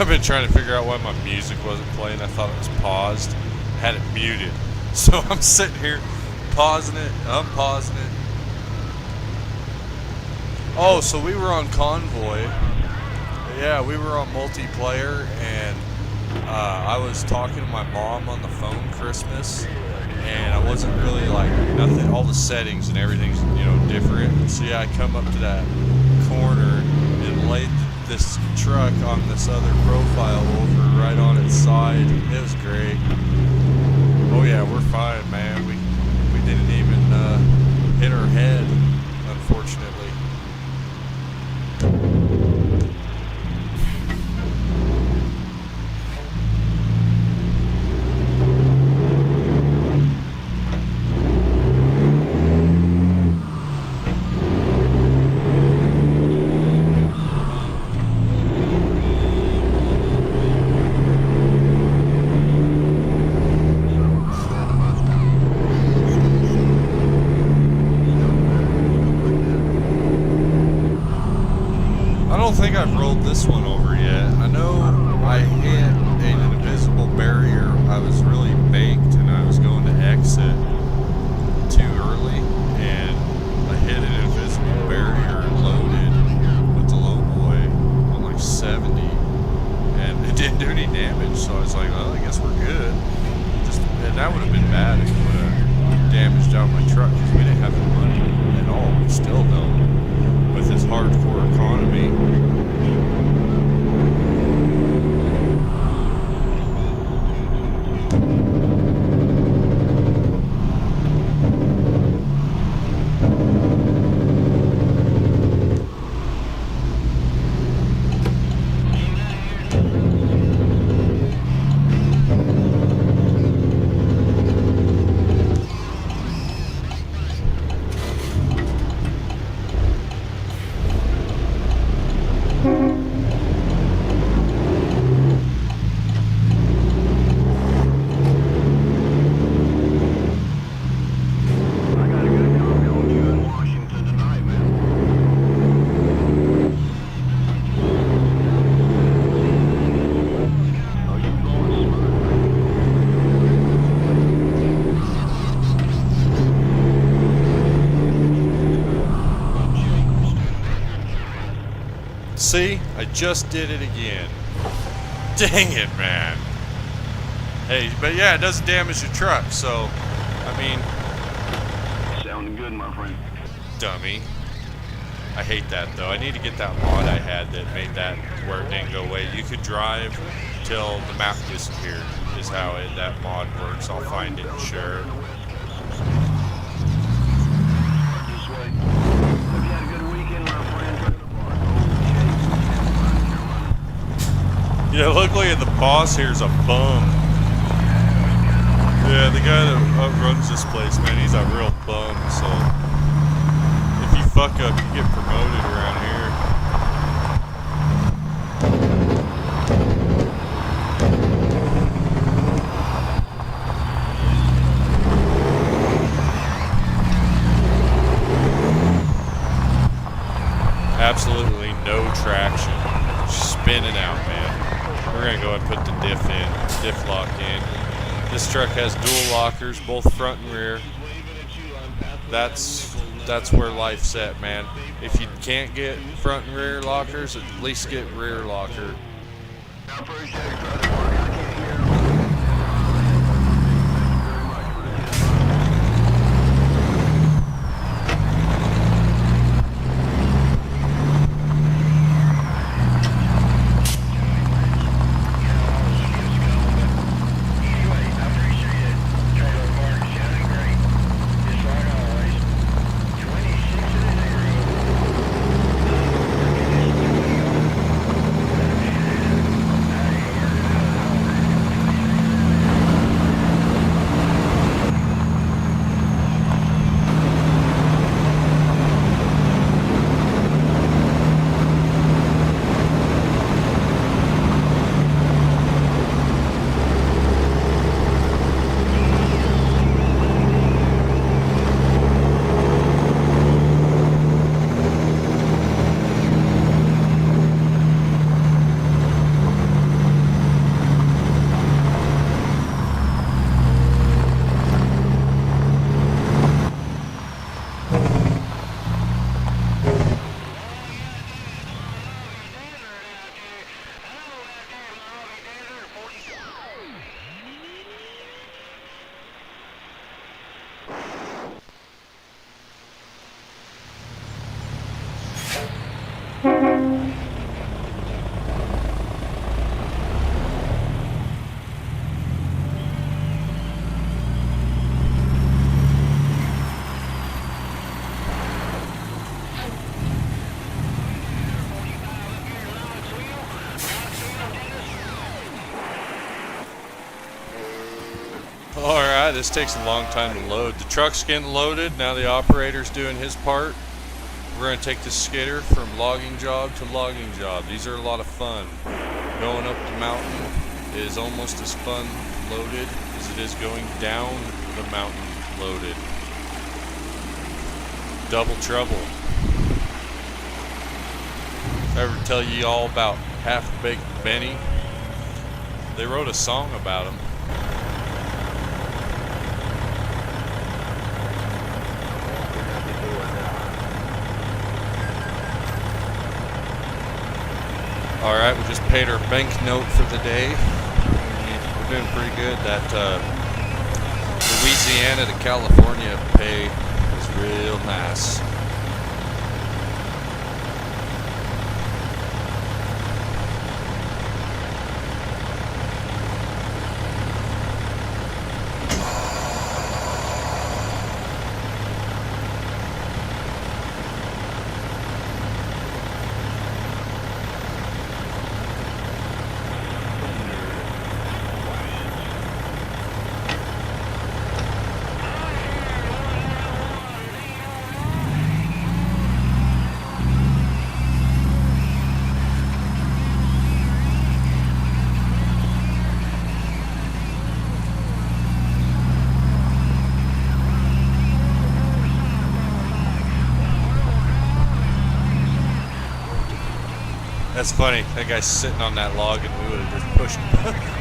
I've been trying to figure out why my music wasn't playing. I thought it was paused. Had it muted. So I'm sitting here pausing it, unpausing it. Oh, so we were on Convoy. Yeah, we were on multiplayer, and I was talking to my mom on the phone Christmas, and I wasn't really like nothing. All the settings and everything's different. So yeah, I come up to that corner and laid this truck on this other profile over right on its side. It was great. Oh yeah, we're fine, man. We didn't even hit our head, unfortunately. I don't think I've rolled this one over yet. I know I hit an invisible barrier. I was really baked and I was going to exit too early, and I hit an invisible barrier loaded with the low boy on like 70, and it didn't do any damage. So I was like, well, I guess we're good. And that would have been bad if it would have damaged out my truck, because we didn't have the money at all. We still don't with this hardcore economy. See, I just did it again. Dang it, man. Hey, but yeah, it doesn't damage the truck, so, I mean... Sounding good, my friend. Dummy. I hate that, though. I need to get that mod I had that made that where it didn't go away. You could drive till the map disappeared, is how that mod works. I'll find it and share it. This way. Hope you had a good weekend, my friend. Yeah, luckily the boss here is a bum. Yeah, the guy that runs this place, man, he's a real bum, so if you fuck up, you get promoted around here. Absolutely no traction. Spinning out, man. We're gonna go and put the diff lock in. This truck has dual lockers, both front and rear. That's where life's at, man. If you can't get front and rear lockers, at least get rear locker. I appreciate it, brother. I can't hear him. Yeah, this takes a long time to load. The truck's getting loaded. Now the operator's doing his part. We're going to take this skidder from logging job to logging job. These are a lot of fun. Going up the mountain is almost as fun loaded as it is going down the mountain loaded. Double trouble. Ever tell you all about Half-Baked Benny? They wrote a song about him. Alright, we just paid our bank note for the day. We're doing pretty good. That Louisiana to California pay was real nice. That's funny. That guy's sitting on that log and we would have just pushed him.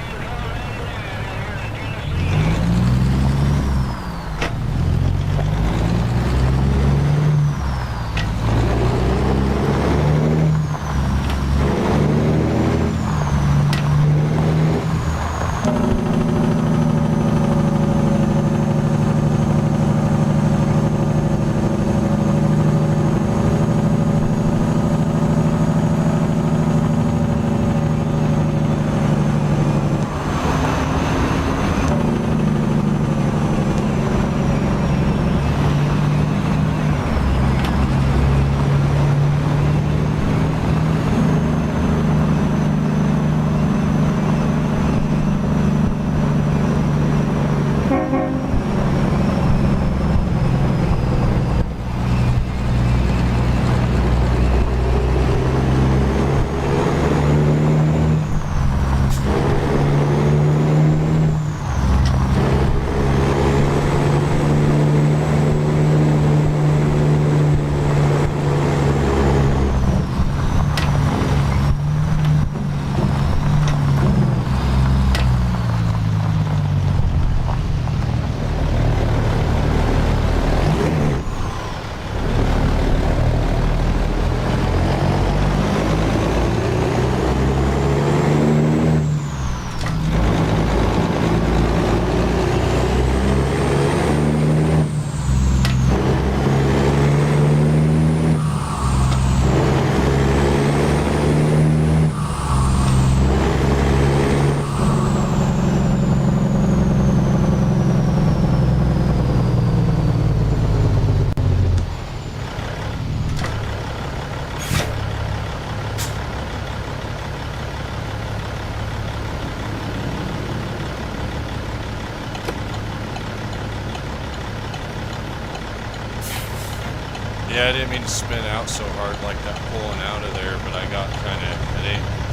Yeah, I didn't mean to spin out so hard like that pulling out of there, but I got kind of,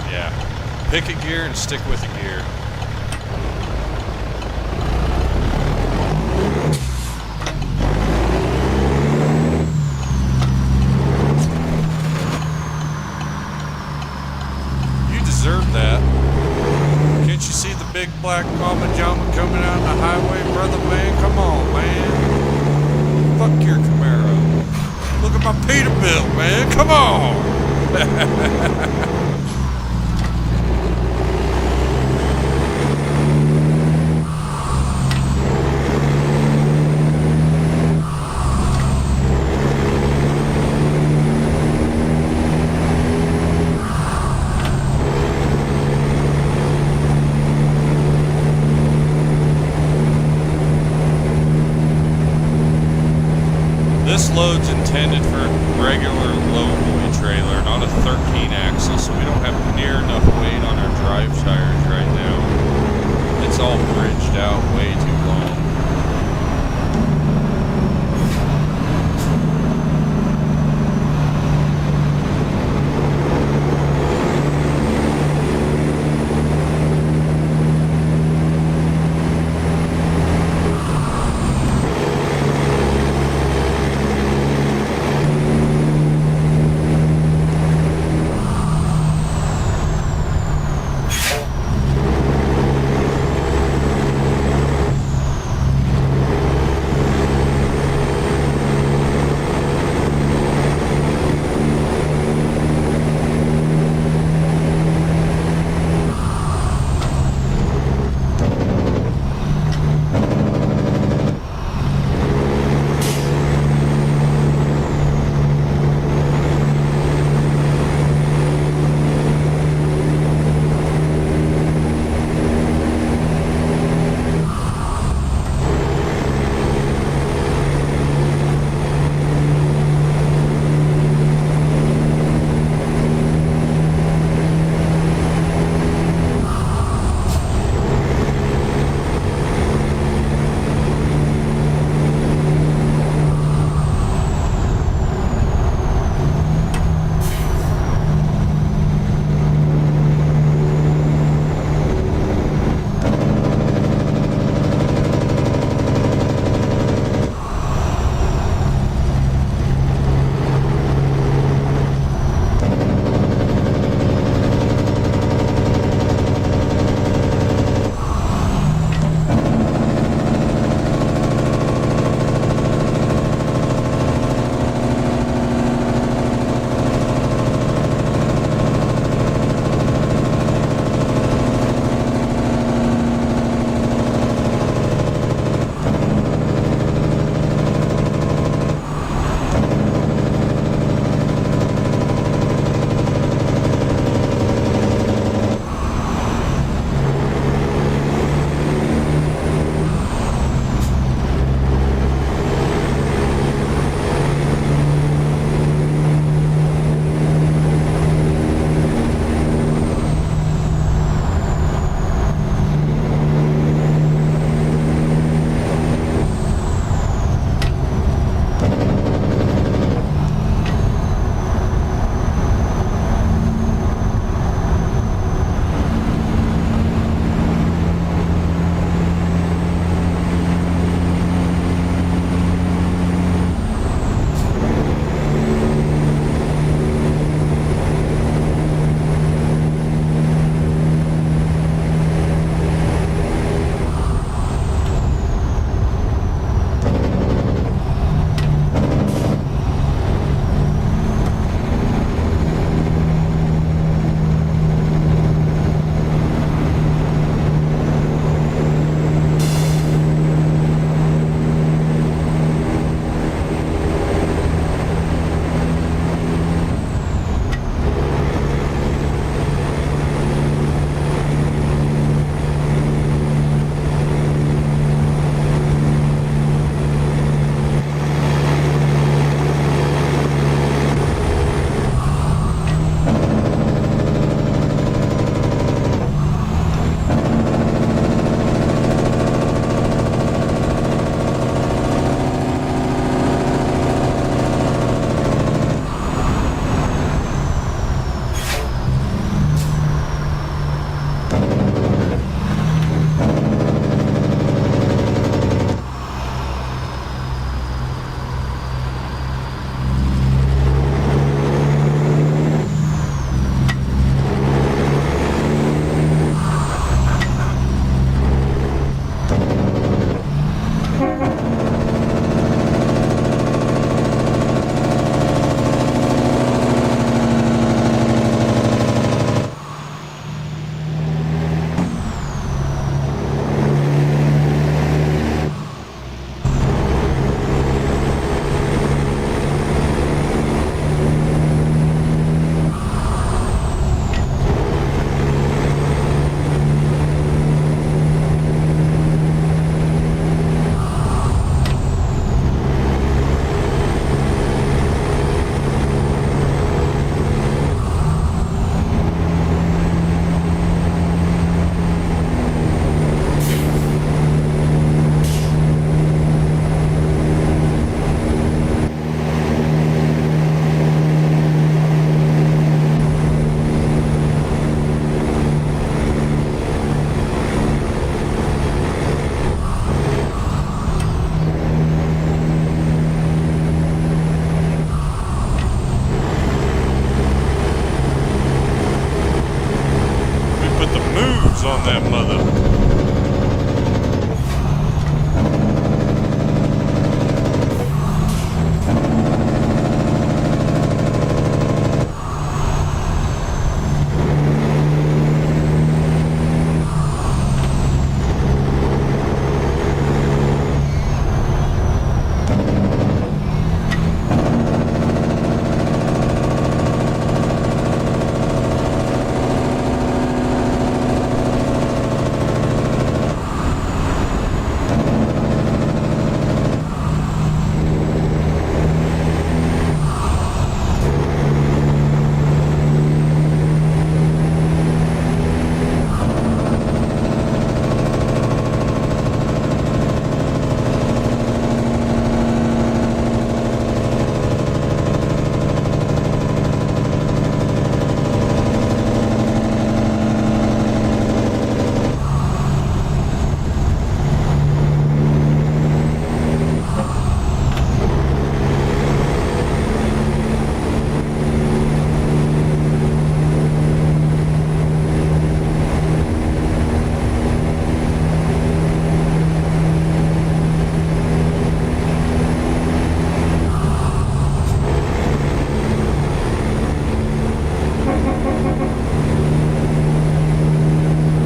yeah. Pick a gear and stick with a gear. You deserve that. Can't you see the big black mama jama coming out the highway, brother man? Come on, man. Fuck your Camaro. Look at my Peterbilt, man. Come on. This load's intended for a regular low-boy trailer, not a 13-axle, so we don't have near enough weight on our drive tires right now. It's all bridged out way too long.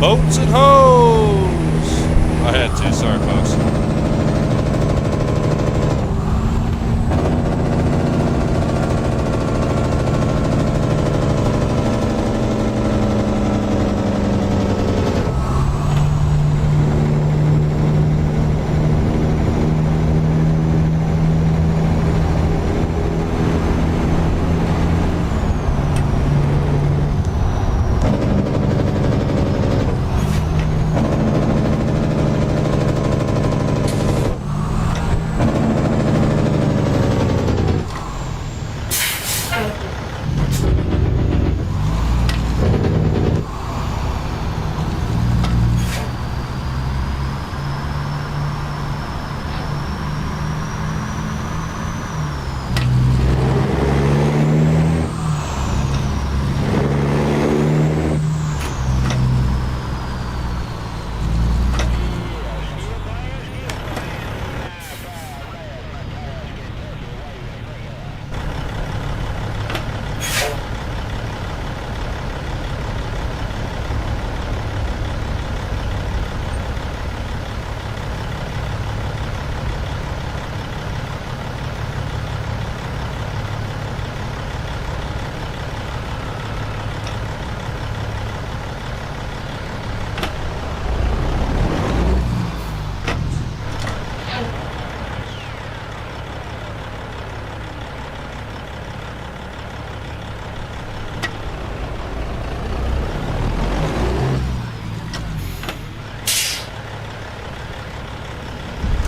Boats and hoes! I had to, sorry folks.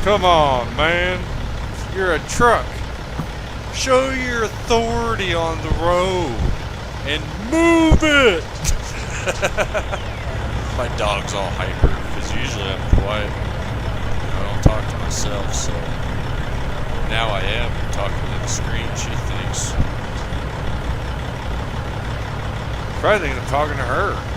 Come on, man. You're a truck. Show your authority on the road and move it. My dog's all hyper because usually I'm quiet. I don't talk to myself, so now I am talking to the screen, she thinks. Probably thinks I'm talking to her.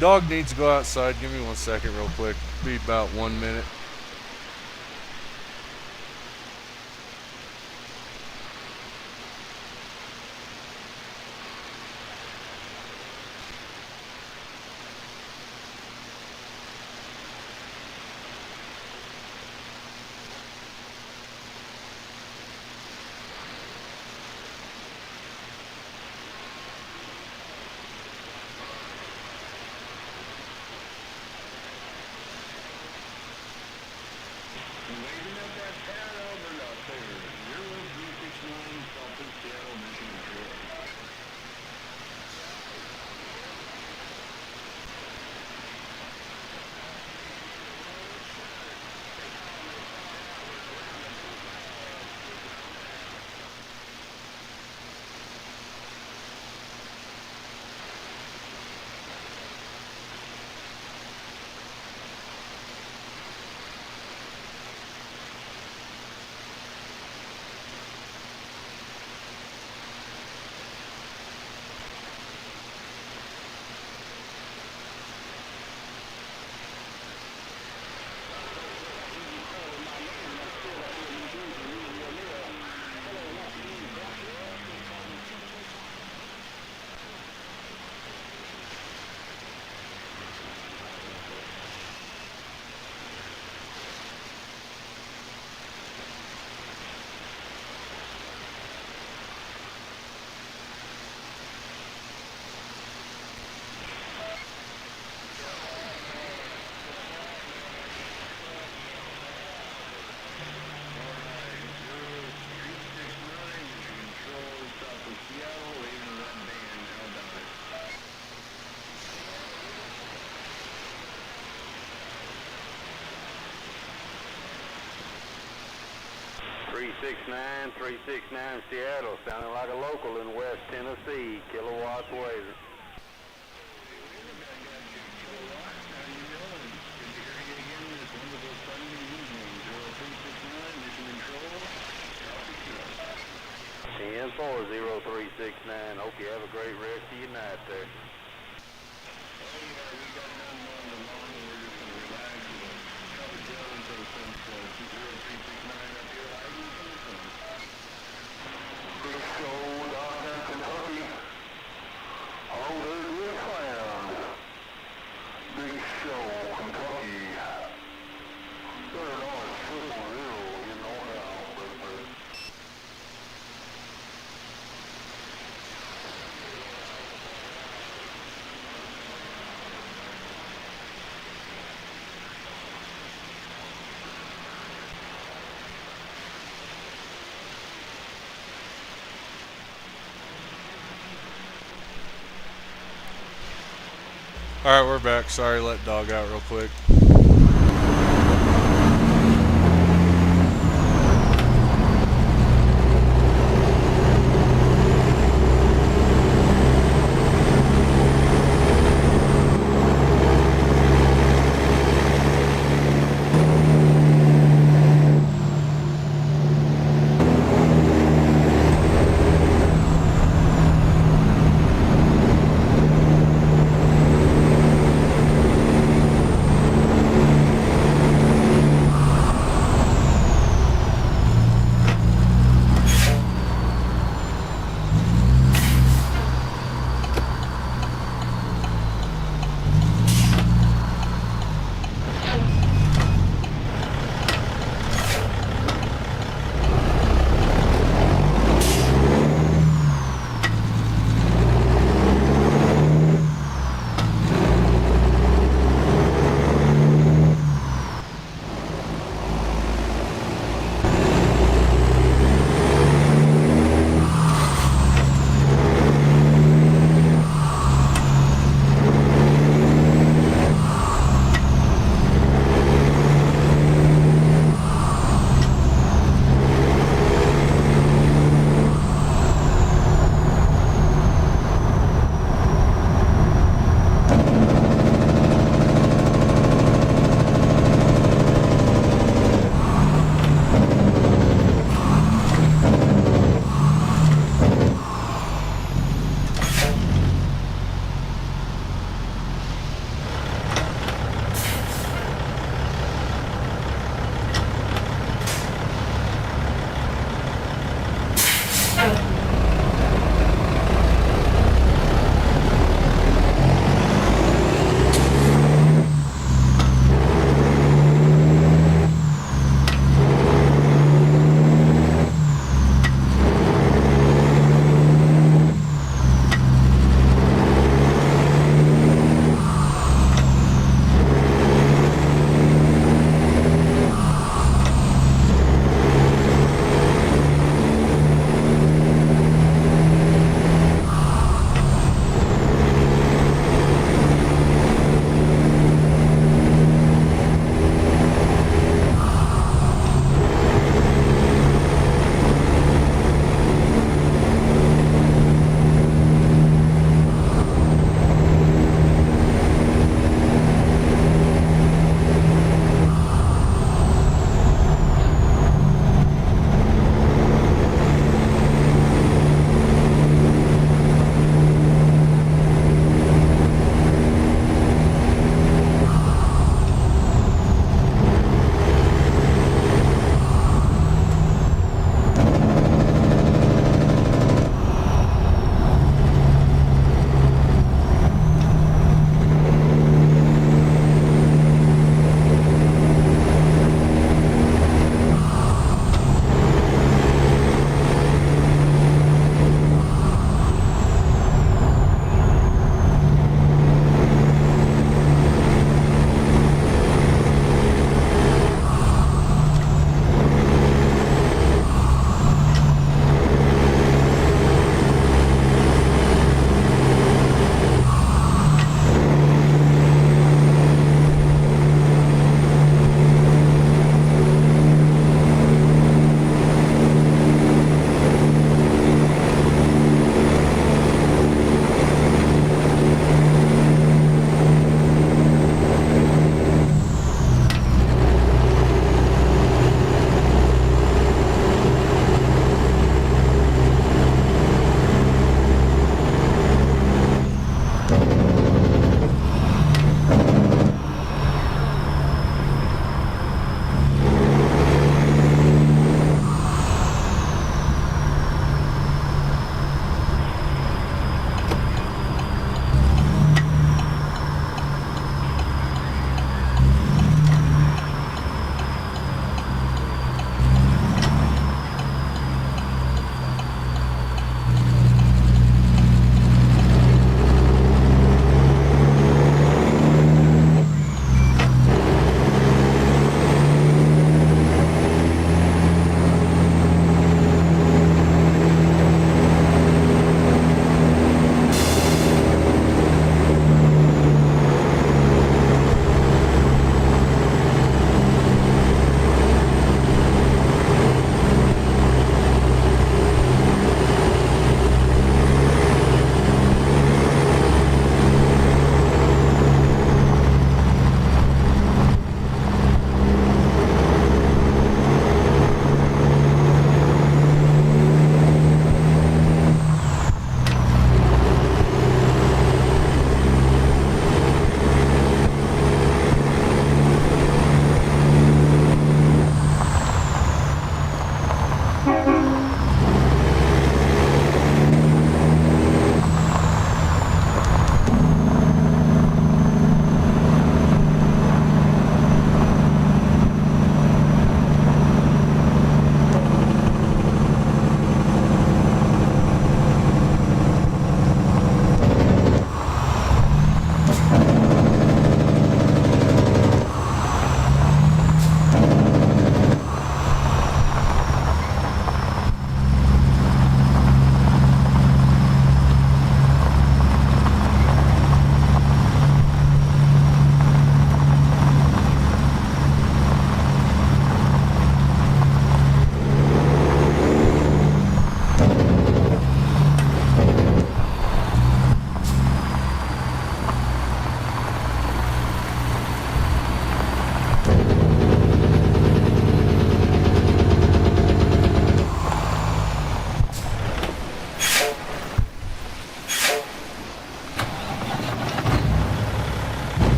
Dog needs to go outside. Give me 1 second real quick. Be about 1 minute. Waving up that town over up there. 0369 Southeast Seattle, Mission Control. Seattle, waving that band. How about it? 369 Seattle, sounding like a local in West Tennessee, kilowatts waving. Ten 40369. Hope you have a great rest of your night there. Big show down in Kentucky. All there we found. Big show, Kentucky. They're on 0, you know now, but Alright, we're back. Sorry, let dog out real quick.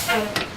State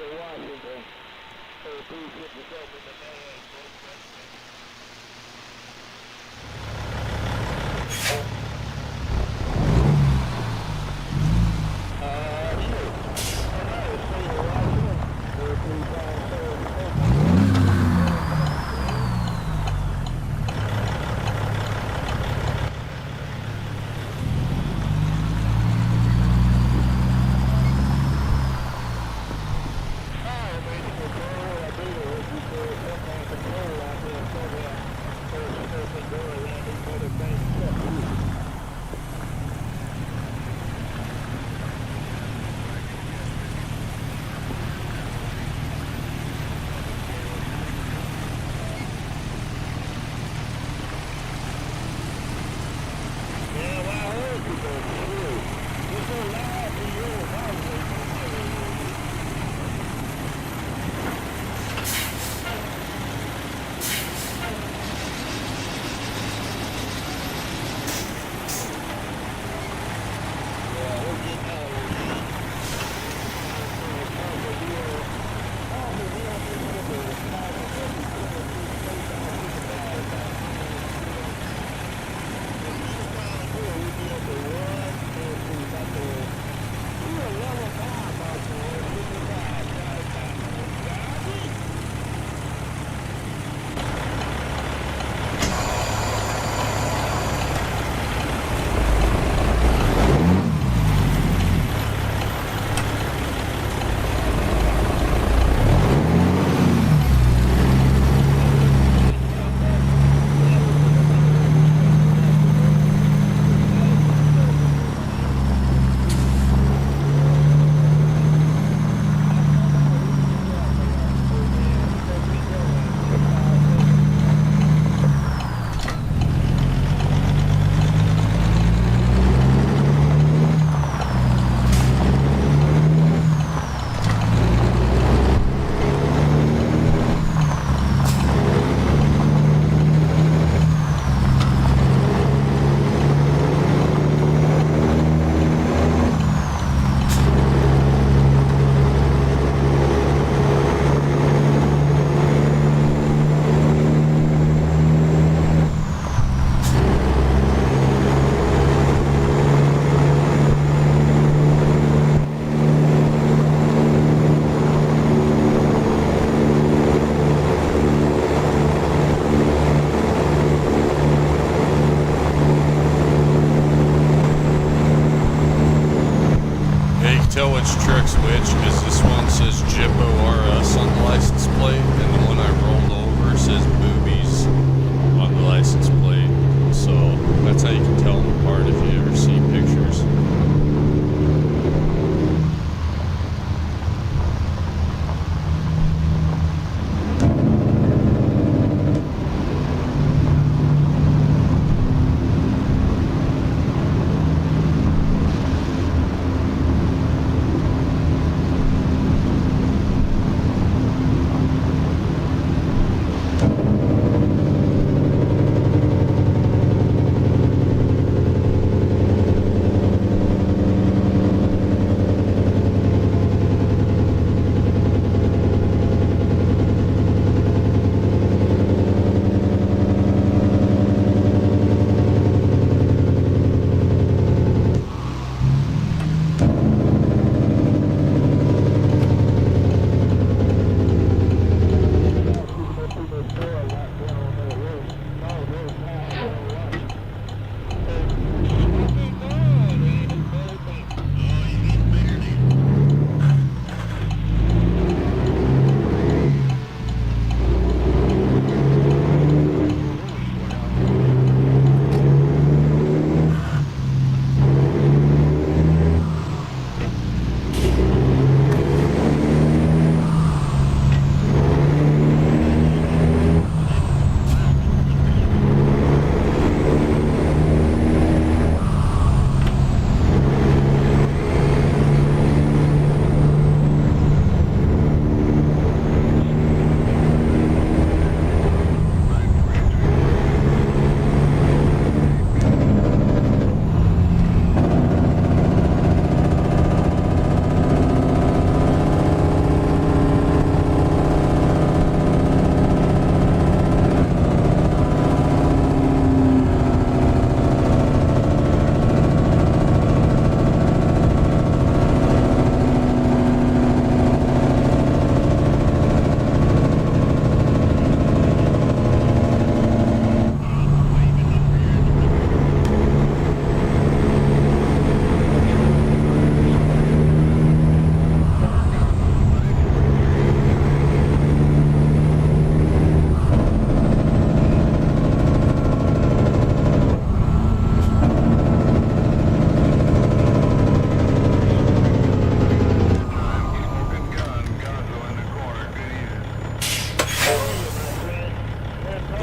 of Washington, 357 in the man. Tell which truck's which because this one says Jippo RS on the license plate and the one I rolled over says Boobies on the license plate. So that's how you can tell them apart if you ever see pictures.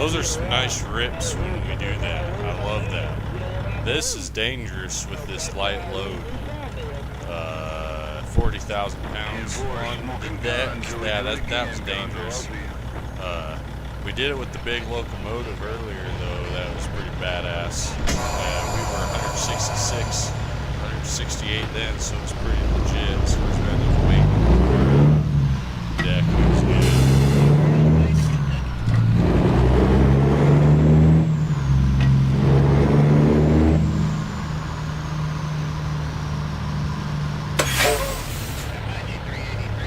Those are some nice rips when we do that. I love that. This is dangerous with this light load. 40,000 pounds on that. Yeah, that was dangerous. We did it with the big locomotive earlier, though. That was pretty badass. We were 166, 168 then, so it's pretty legit. So it's kind of weight. Deck was good.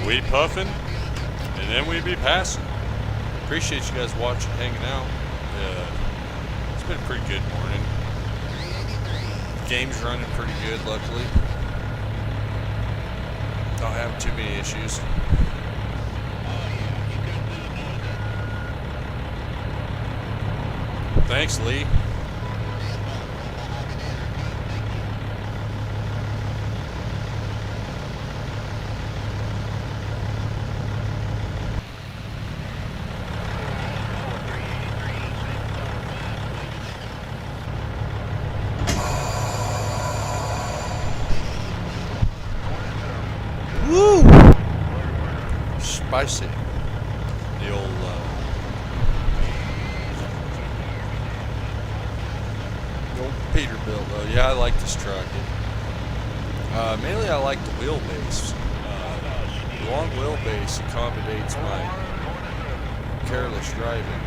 We puffing, and then we be passing. Appreciate you guys watching, hanging out. It's been a pretty good morning. Game's running pretty good, luckily. Don't have too many issues. Thanks, Lee. Woo! Spicy. The old Peterbilt though. Yeah, I like this truck. Mainly I like the wheelbase. The long wheelbase accommodates my careless driving.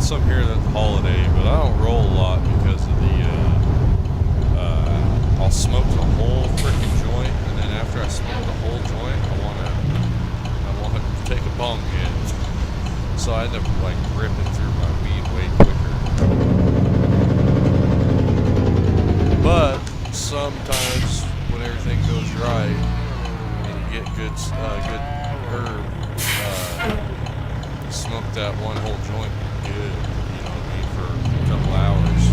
Some here at the holiday, but I don't roll a lot because of the, I'll smoke the whole freaking joint, and then after I smoke the whole joint, I want to take a bong hit. So I end up like ripping through my weed way quicker. But sometimes when everything goes right and you get good herb, smoke that one whole joint good, you know what I mean, for a couple hours.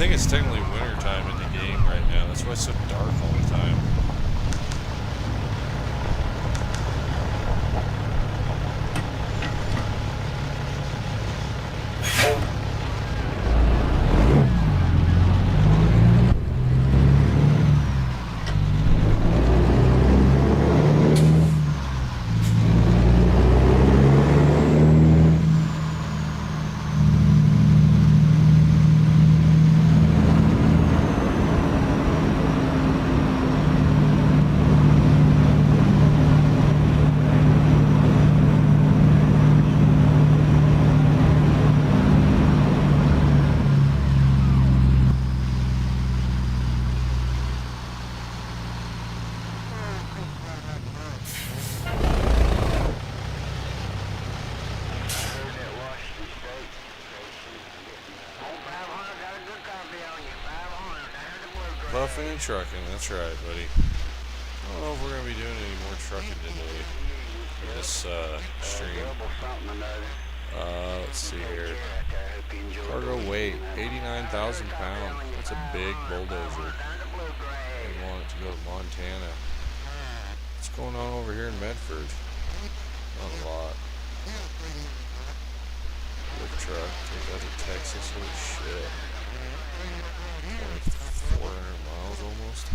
think it's technically winter time in the game right now. That's why it's so dark all the time. Puffing and trucking, that's right, buddy. I don't know if we're going to be doing any more trucking today in this stream. Let's see here. Cargo weight, 89,000 pounds. That's a big bulldozer. They want it to go to Montana. What's going on over here in Medford? Not a lot. Big truck, take that to Texas, holy shit. Only 400 miles almost.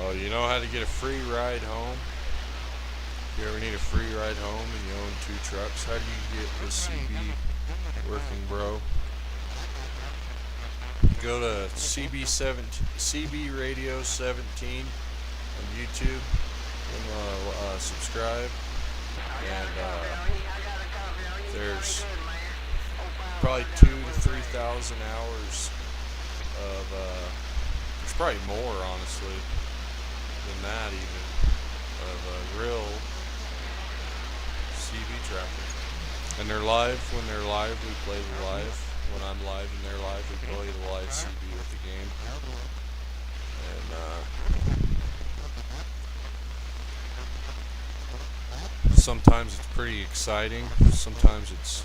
Oh, you know how to get a free ride home? If you ever need a free ride home and you own 2 trucks, how do you get the CB working, bro? Go to CB Radio 17 on YouTube and subscribe. And there's probably 2,000 to 3,000 hours of there's probably more, honestly, than that even, of real CB traffic. And they're live. When they're live, we play the live. When I'm live and they're live, we play the live CB with the game. And sometimes it's pretty exciting. Sometimes it's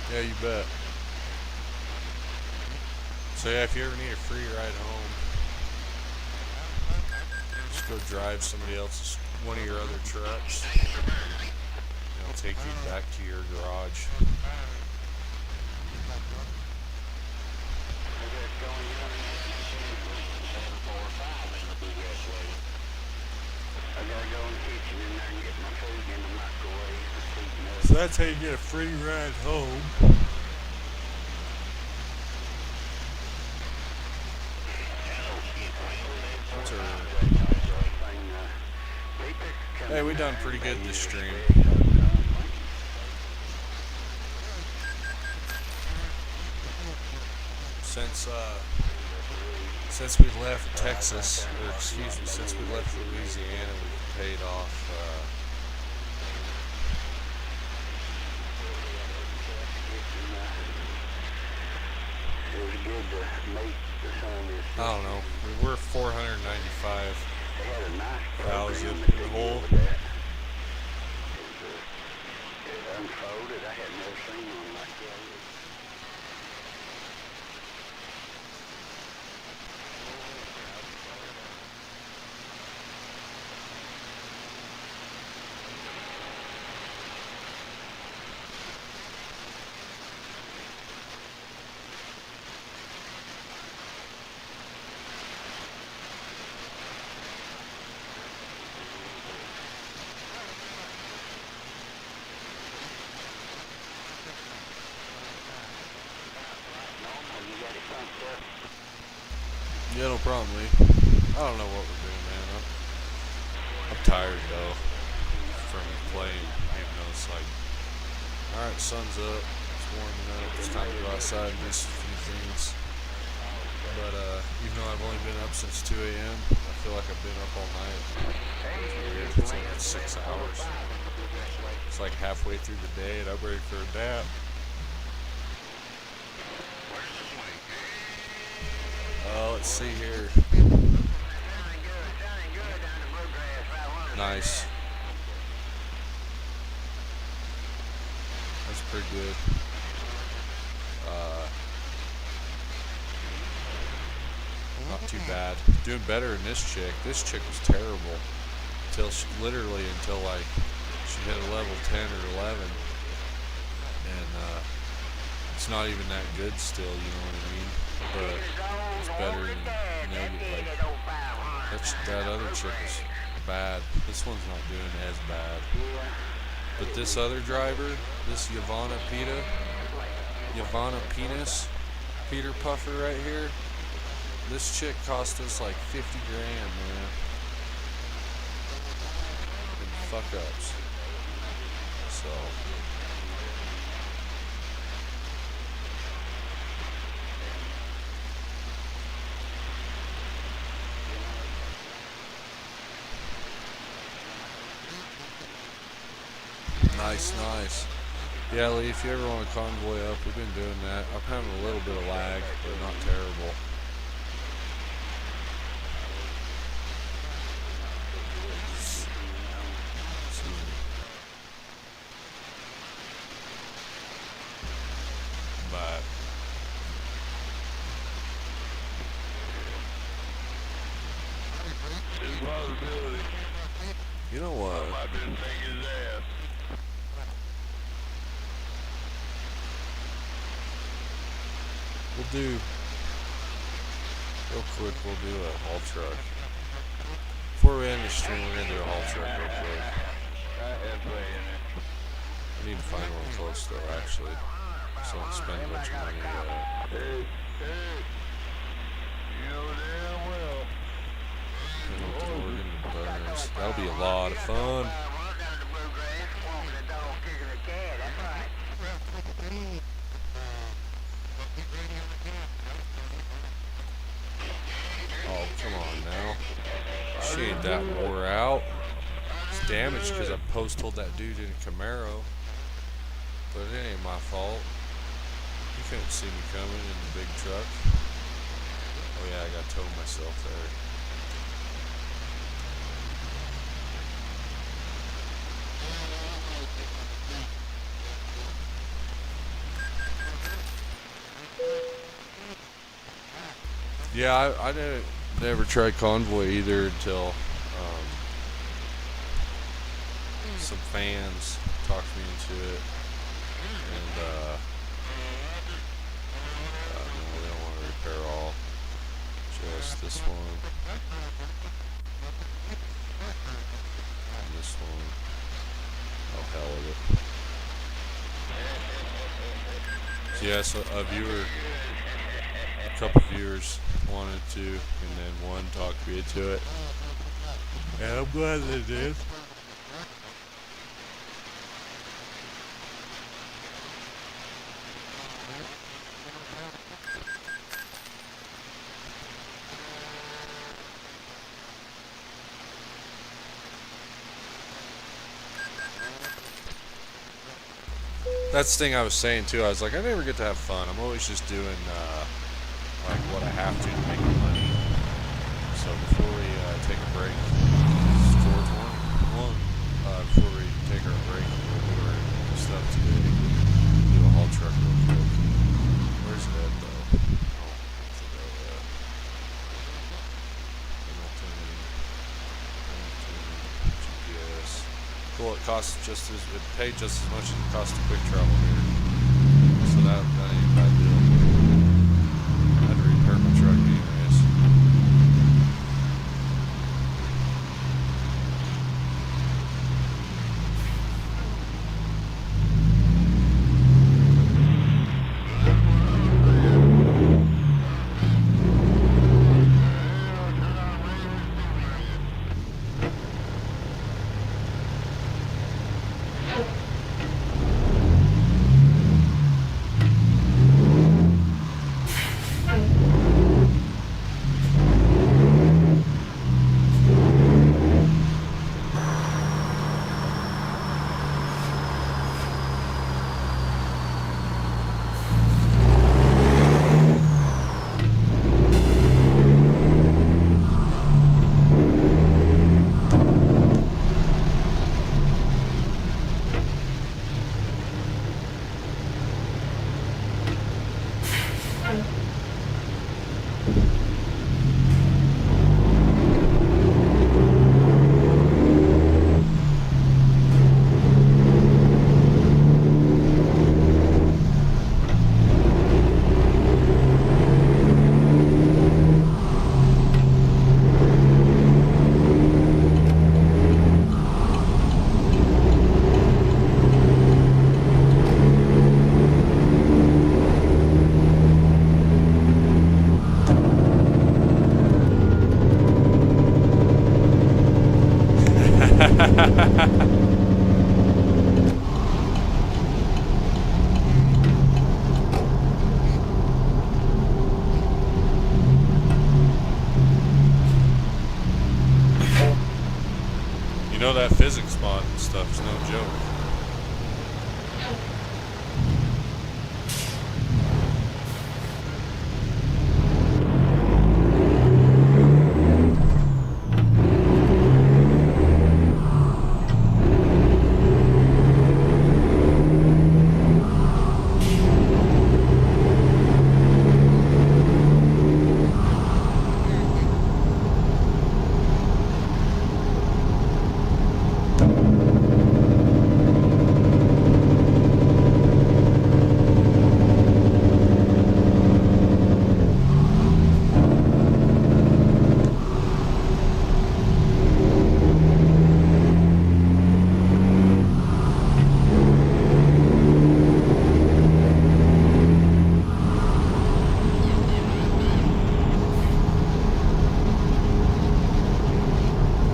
yeah, you bet. So yeah, if you ever need a free ride home, just go drive somebody else's, one of your other trucks. It'll take you back to your garage. So that's how you get a free ride home. Hey, we done pretty good this stream. Since we left Texas, or excuse me, since we left Louisiana, we've paid off I don't know. We were 495,000 in the hole. I had never seen one like that. Yeah, no problem, Lee. I don't know what we're doing, man. I'm tired, though, from playing, even though it's like, alright, sun's up, it's warming up, it's time to go outside and do some few things. But, even though I've only been up since 2 a.m., I feel like I've been up all night. It's weird. It's only 6 hours. It's like halfway through the day, and I'm ready for a nap. Let's see here. Nice. That's pretty good. Not too bad. Doing better than this chick. This chick was terrible until she, literally until like she hit a level 10 or 11, and it's not even that good still. You know what I mean? But it's better than that other chick is bad. This one's not doing as bad. But this other driver, this Yvonne Penis, Peter Puffer right here, this chick cost us like 50 grand, man. And fuck ups. So. Nice. Yeah, Lee, if you ever want to convoy up, we've been doing that. I'm having a little bit of lag, but not terrible. But you know what? We'll do, real quick, we'll do a haul truck. Before we end the stream, we're going to do a haul truck real quick. I need to find one close though, actually, so I don't spend a bunch of money. That'll be a lot of fun. Oh, come on now. She ain't that wore out. It's damaged because I post-told that dude in a Camaro. But it ain't my fault. He couldn't see me coming in the big truck. Oh yeah, I got towed myself there. Yeah, I didn't never try convoy either until some fans talked me into it, and no, they don't want to repair all, just this one and this one. Oh, hell with it. So yeah, so a couple viewers wanted to, and then one talked me into it, and I'm glad they did. That's the thing I was saying too. I was like, I never get to have fun. I'm always just doing like what I have to make money. So before we take a break, before we take our break, we'll do our stuff today. Do a haul truck real quick. Where's it at though? Oh, where's it at? GPS. Cool. It costs just as it paid just as much as it costs to quick travel here. So that ain't a bad deal. I had to repair my truck anyways. You know that physics mod and stuff's no joke.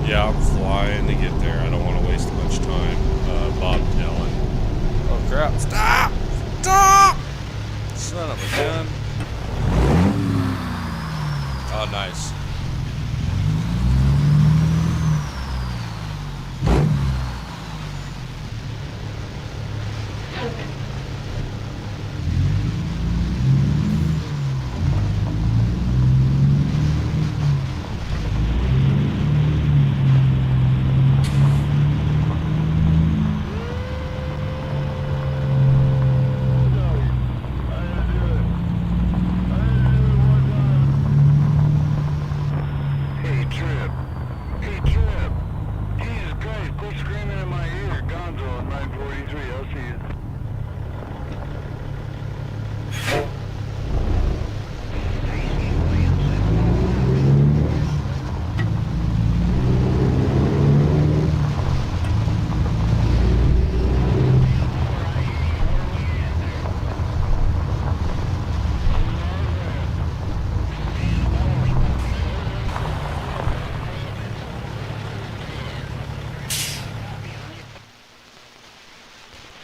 Yeah, I'm flying to get there. I don't want to waste much time. Bob telling. Oh crap! Stop! Stop! Son of a gun! Oh, nice. Hey, Trip. Hey, Trip. Jesus Christ, quit screaming in my ear. Gonzo on 943. I'll see you.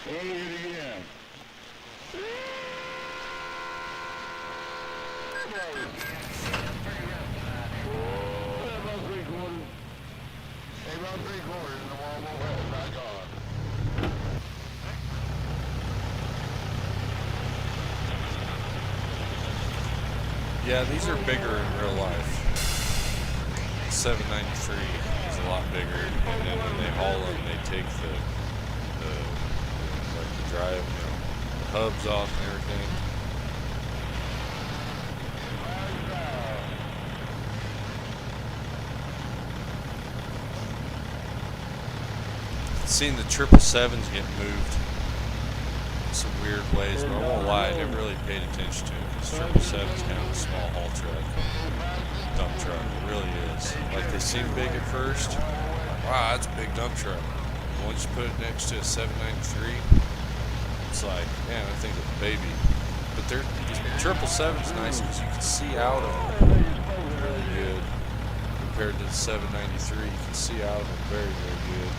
Hey, it again. About 3/4. Hey, about 3/4 in the wall, back on. Yeah, these are bigger in real life. 793 is a lot bigger, and then when they haul them, they take the like the drive, the hubs off and everything. Seen the 777s get moved in some weird ways, but I won't lie, I never really paid attention to it because 777's kind of a small haul truck, dump truck. It really is. Like they seem big at first. Wow, that's a big dump truck. But once you put it next to a 793, it's like, man, I think it's a baby. But the 777's nice because you can see out of them really good compared to the 793. You can see out of them very, very good.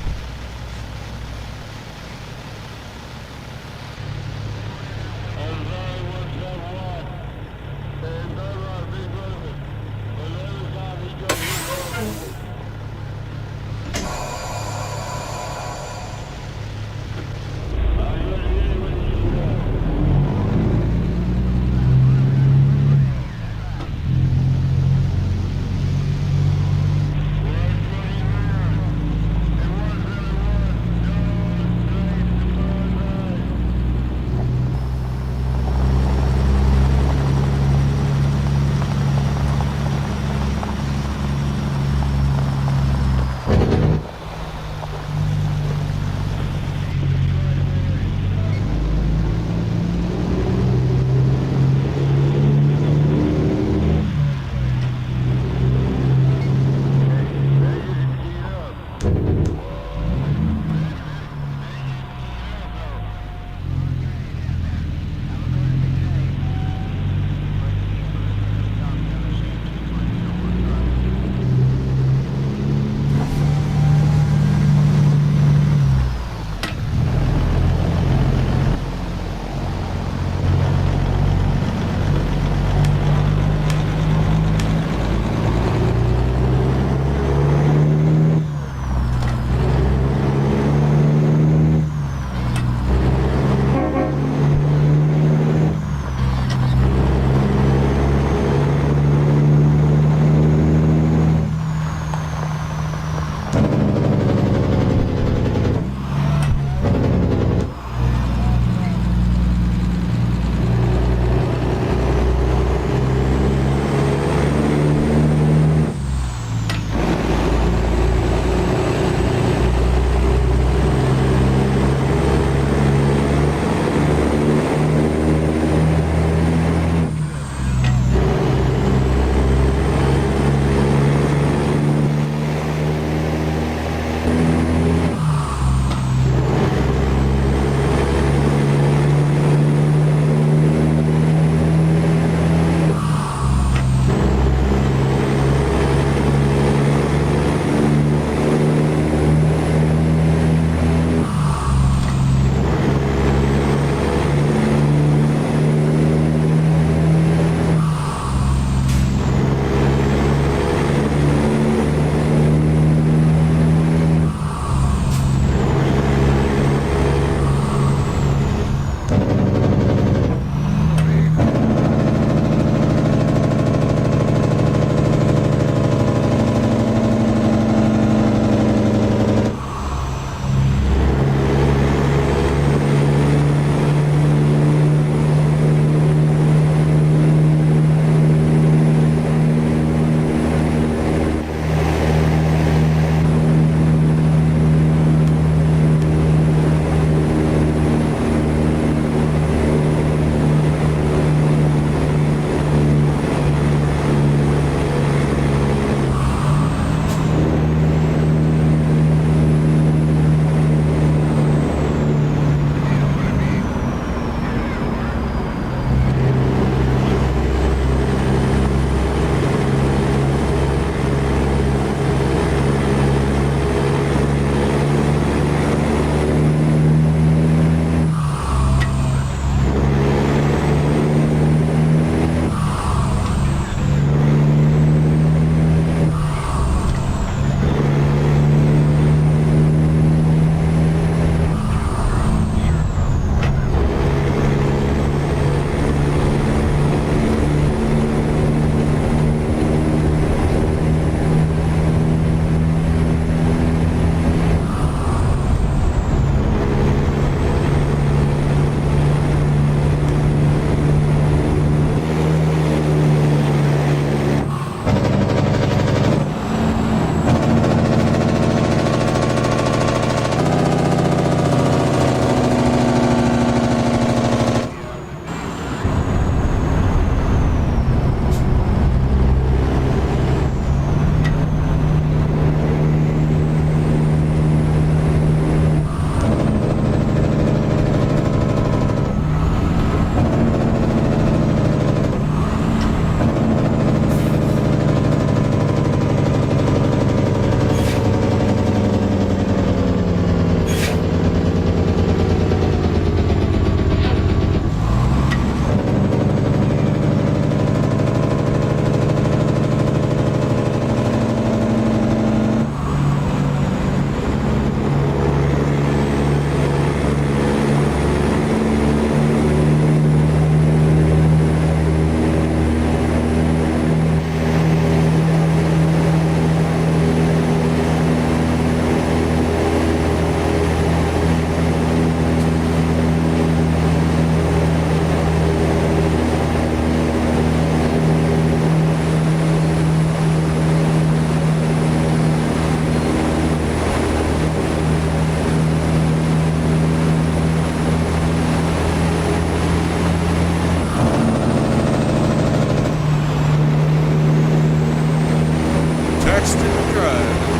Braxton Drive.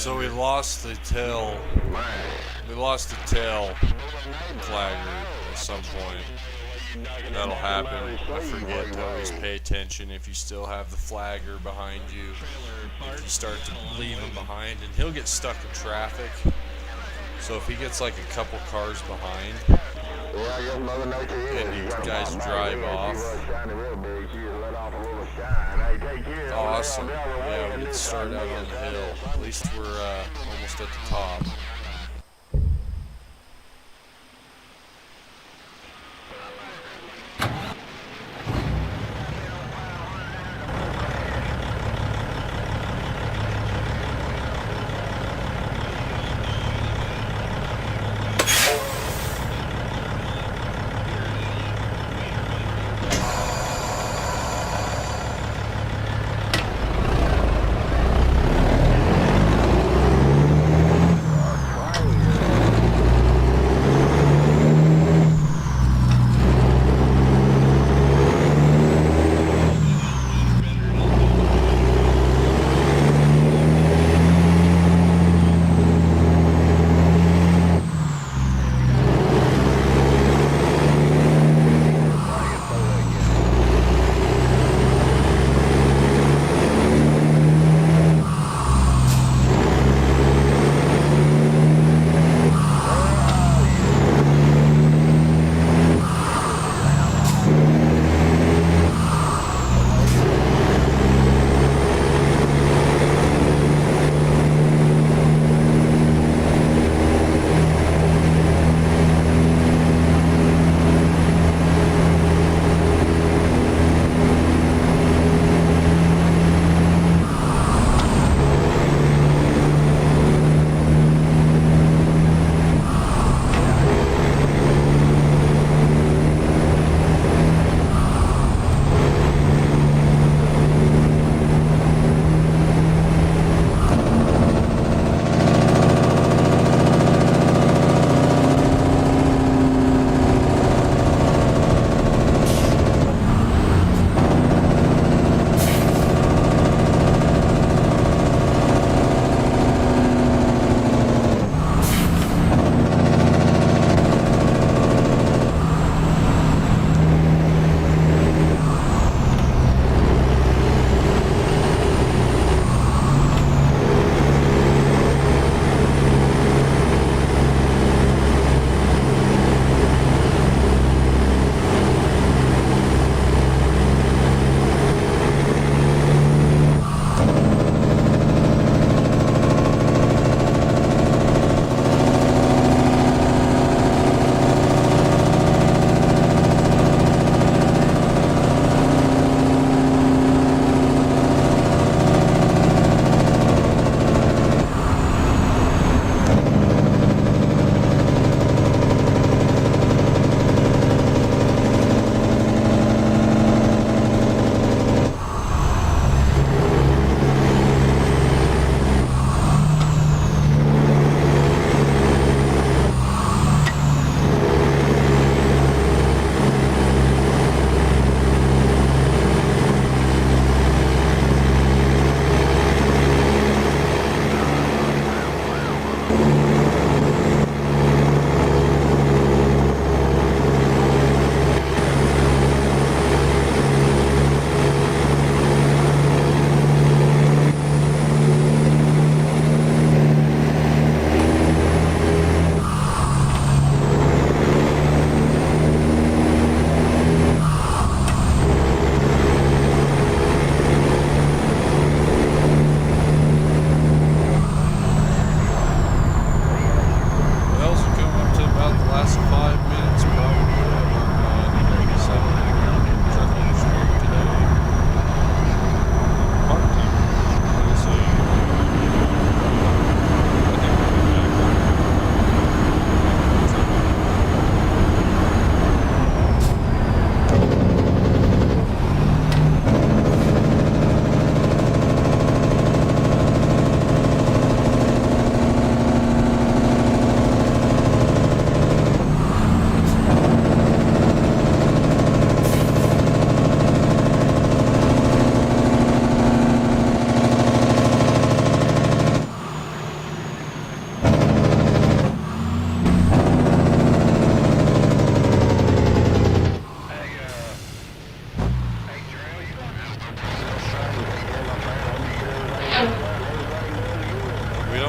So we lost the tail. We lost the tail flagger at some point. That'll happen. I forget to always pay attention if you still have the flagger behind you. If you start to leave him behind, and he'll get stuck in traffic. So if he gets like a couple cars behind, and you guys drive off, awesome. Yeah, we get started out on the hill. At least we're almost at the top.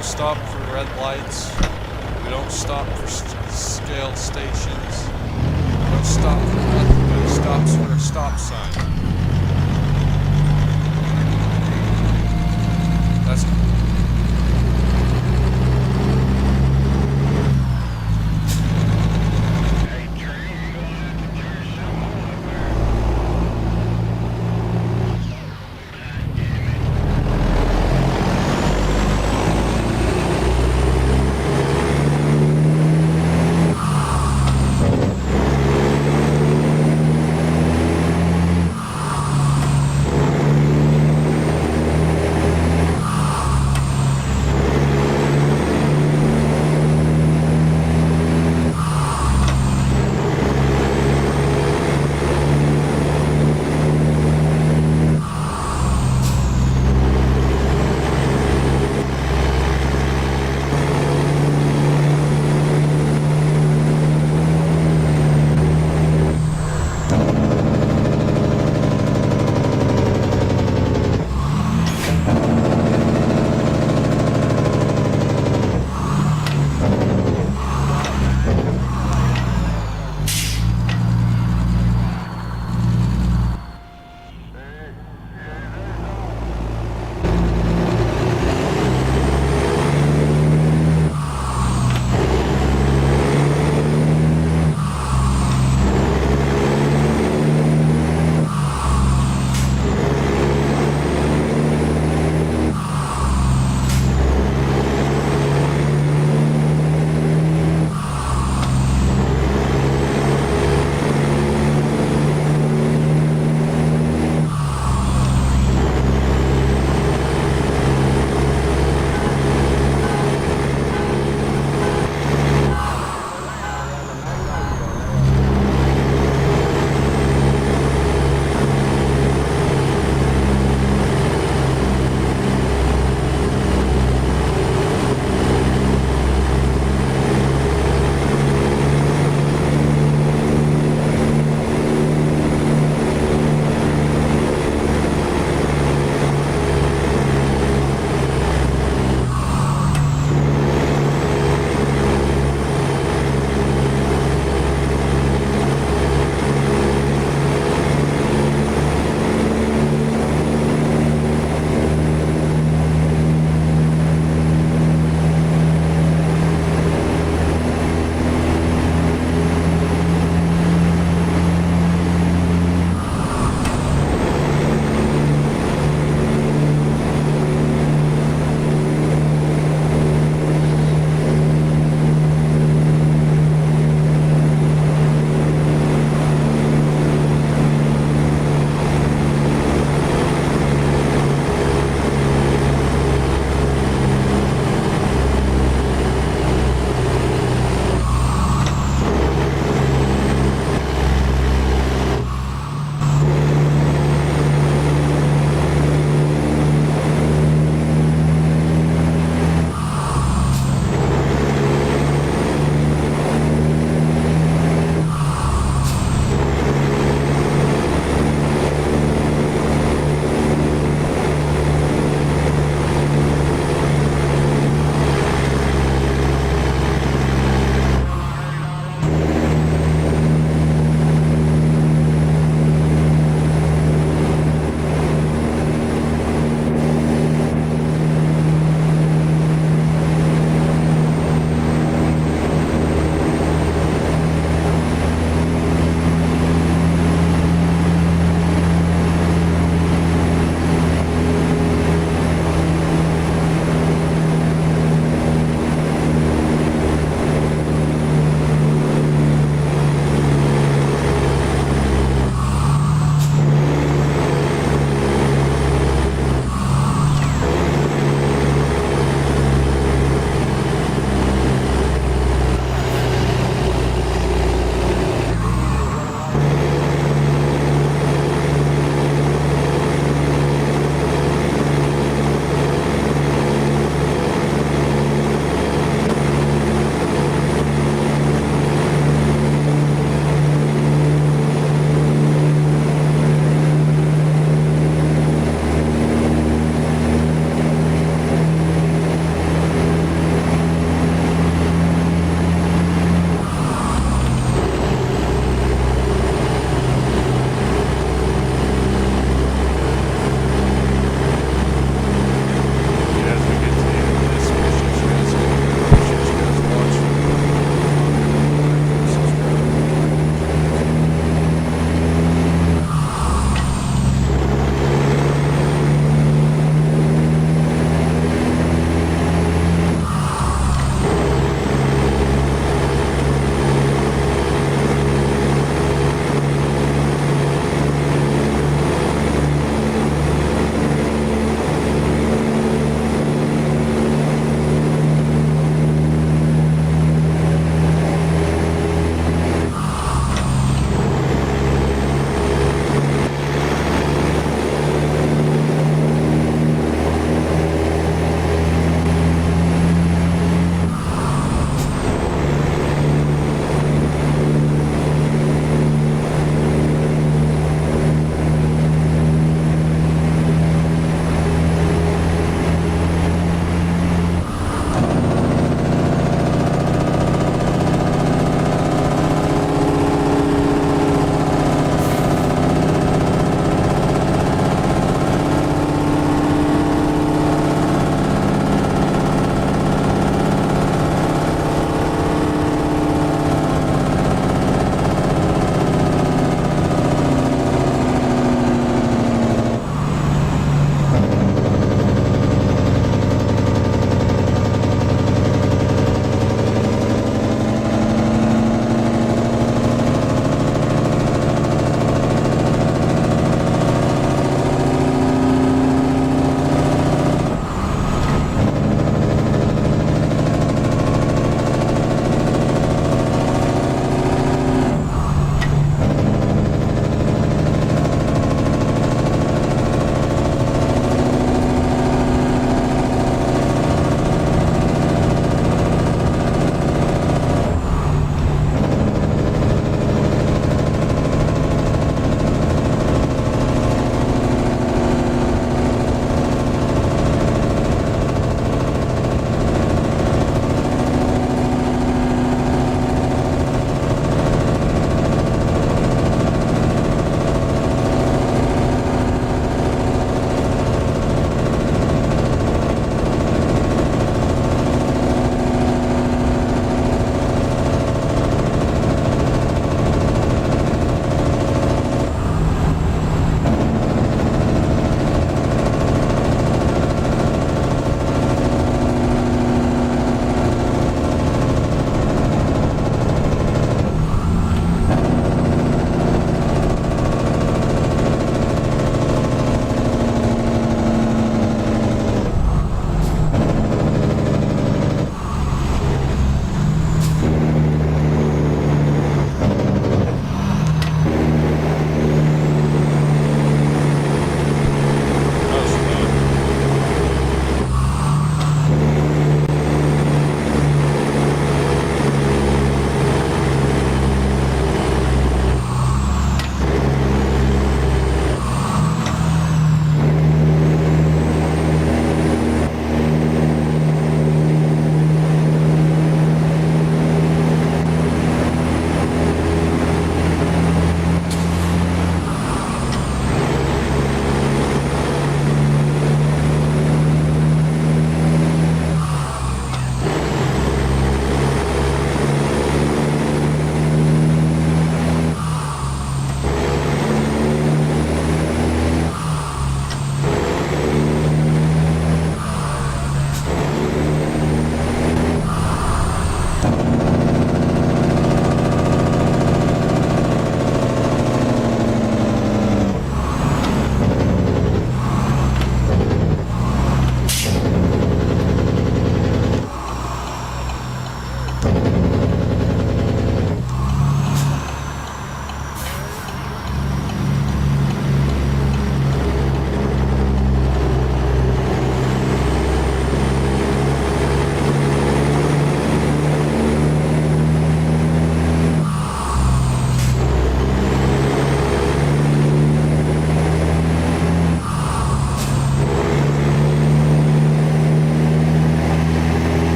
don't stop for red lights. We don't stop for scale stations. We don't stop for nothing, but it stops for a stop sign. That's Hey, Trey, you're gonna have to turn some on up there. God damn it.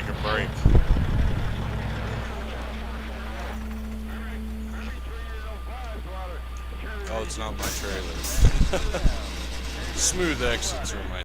take a break. Oh, it's not my trailer. Smooth exit through my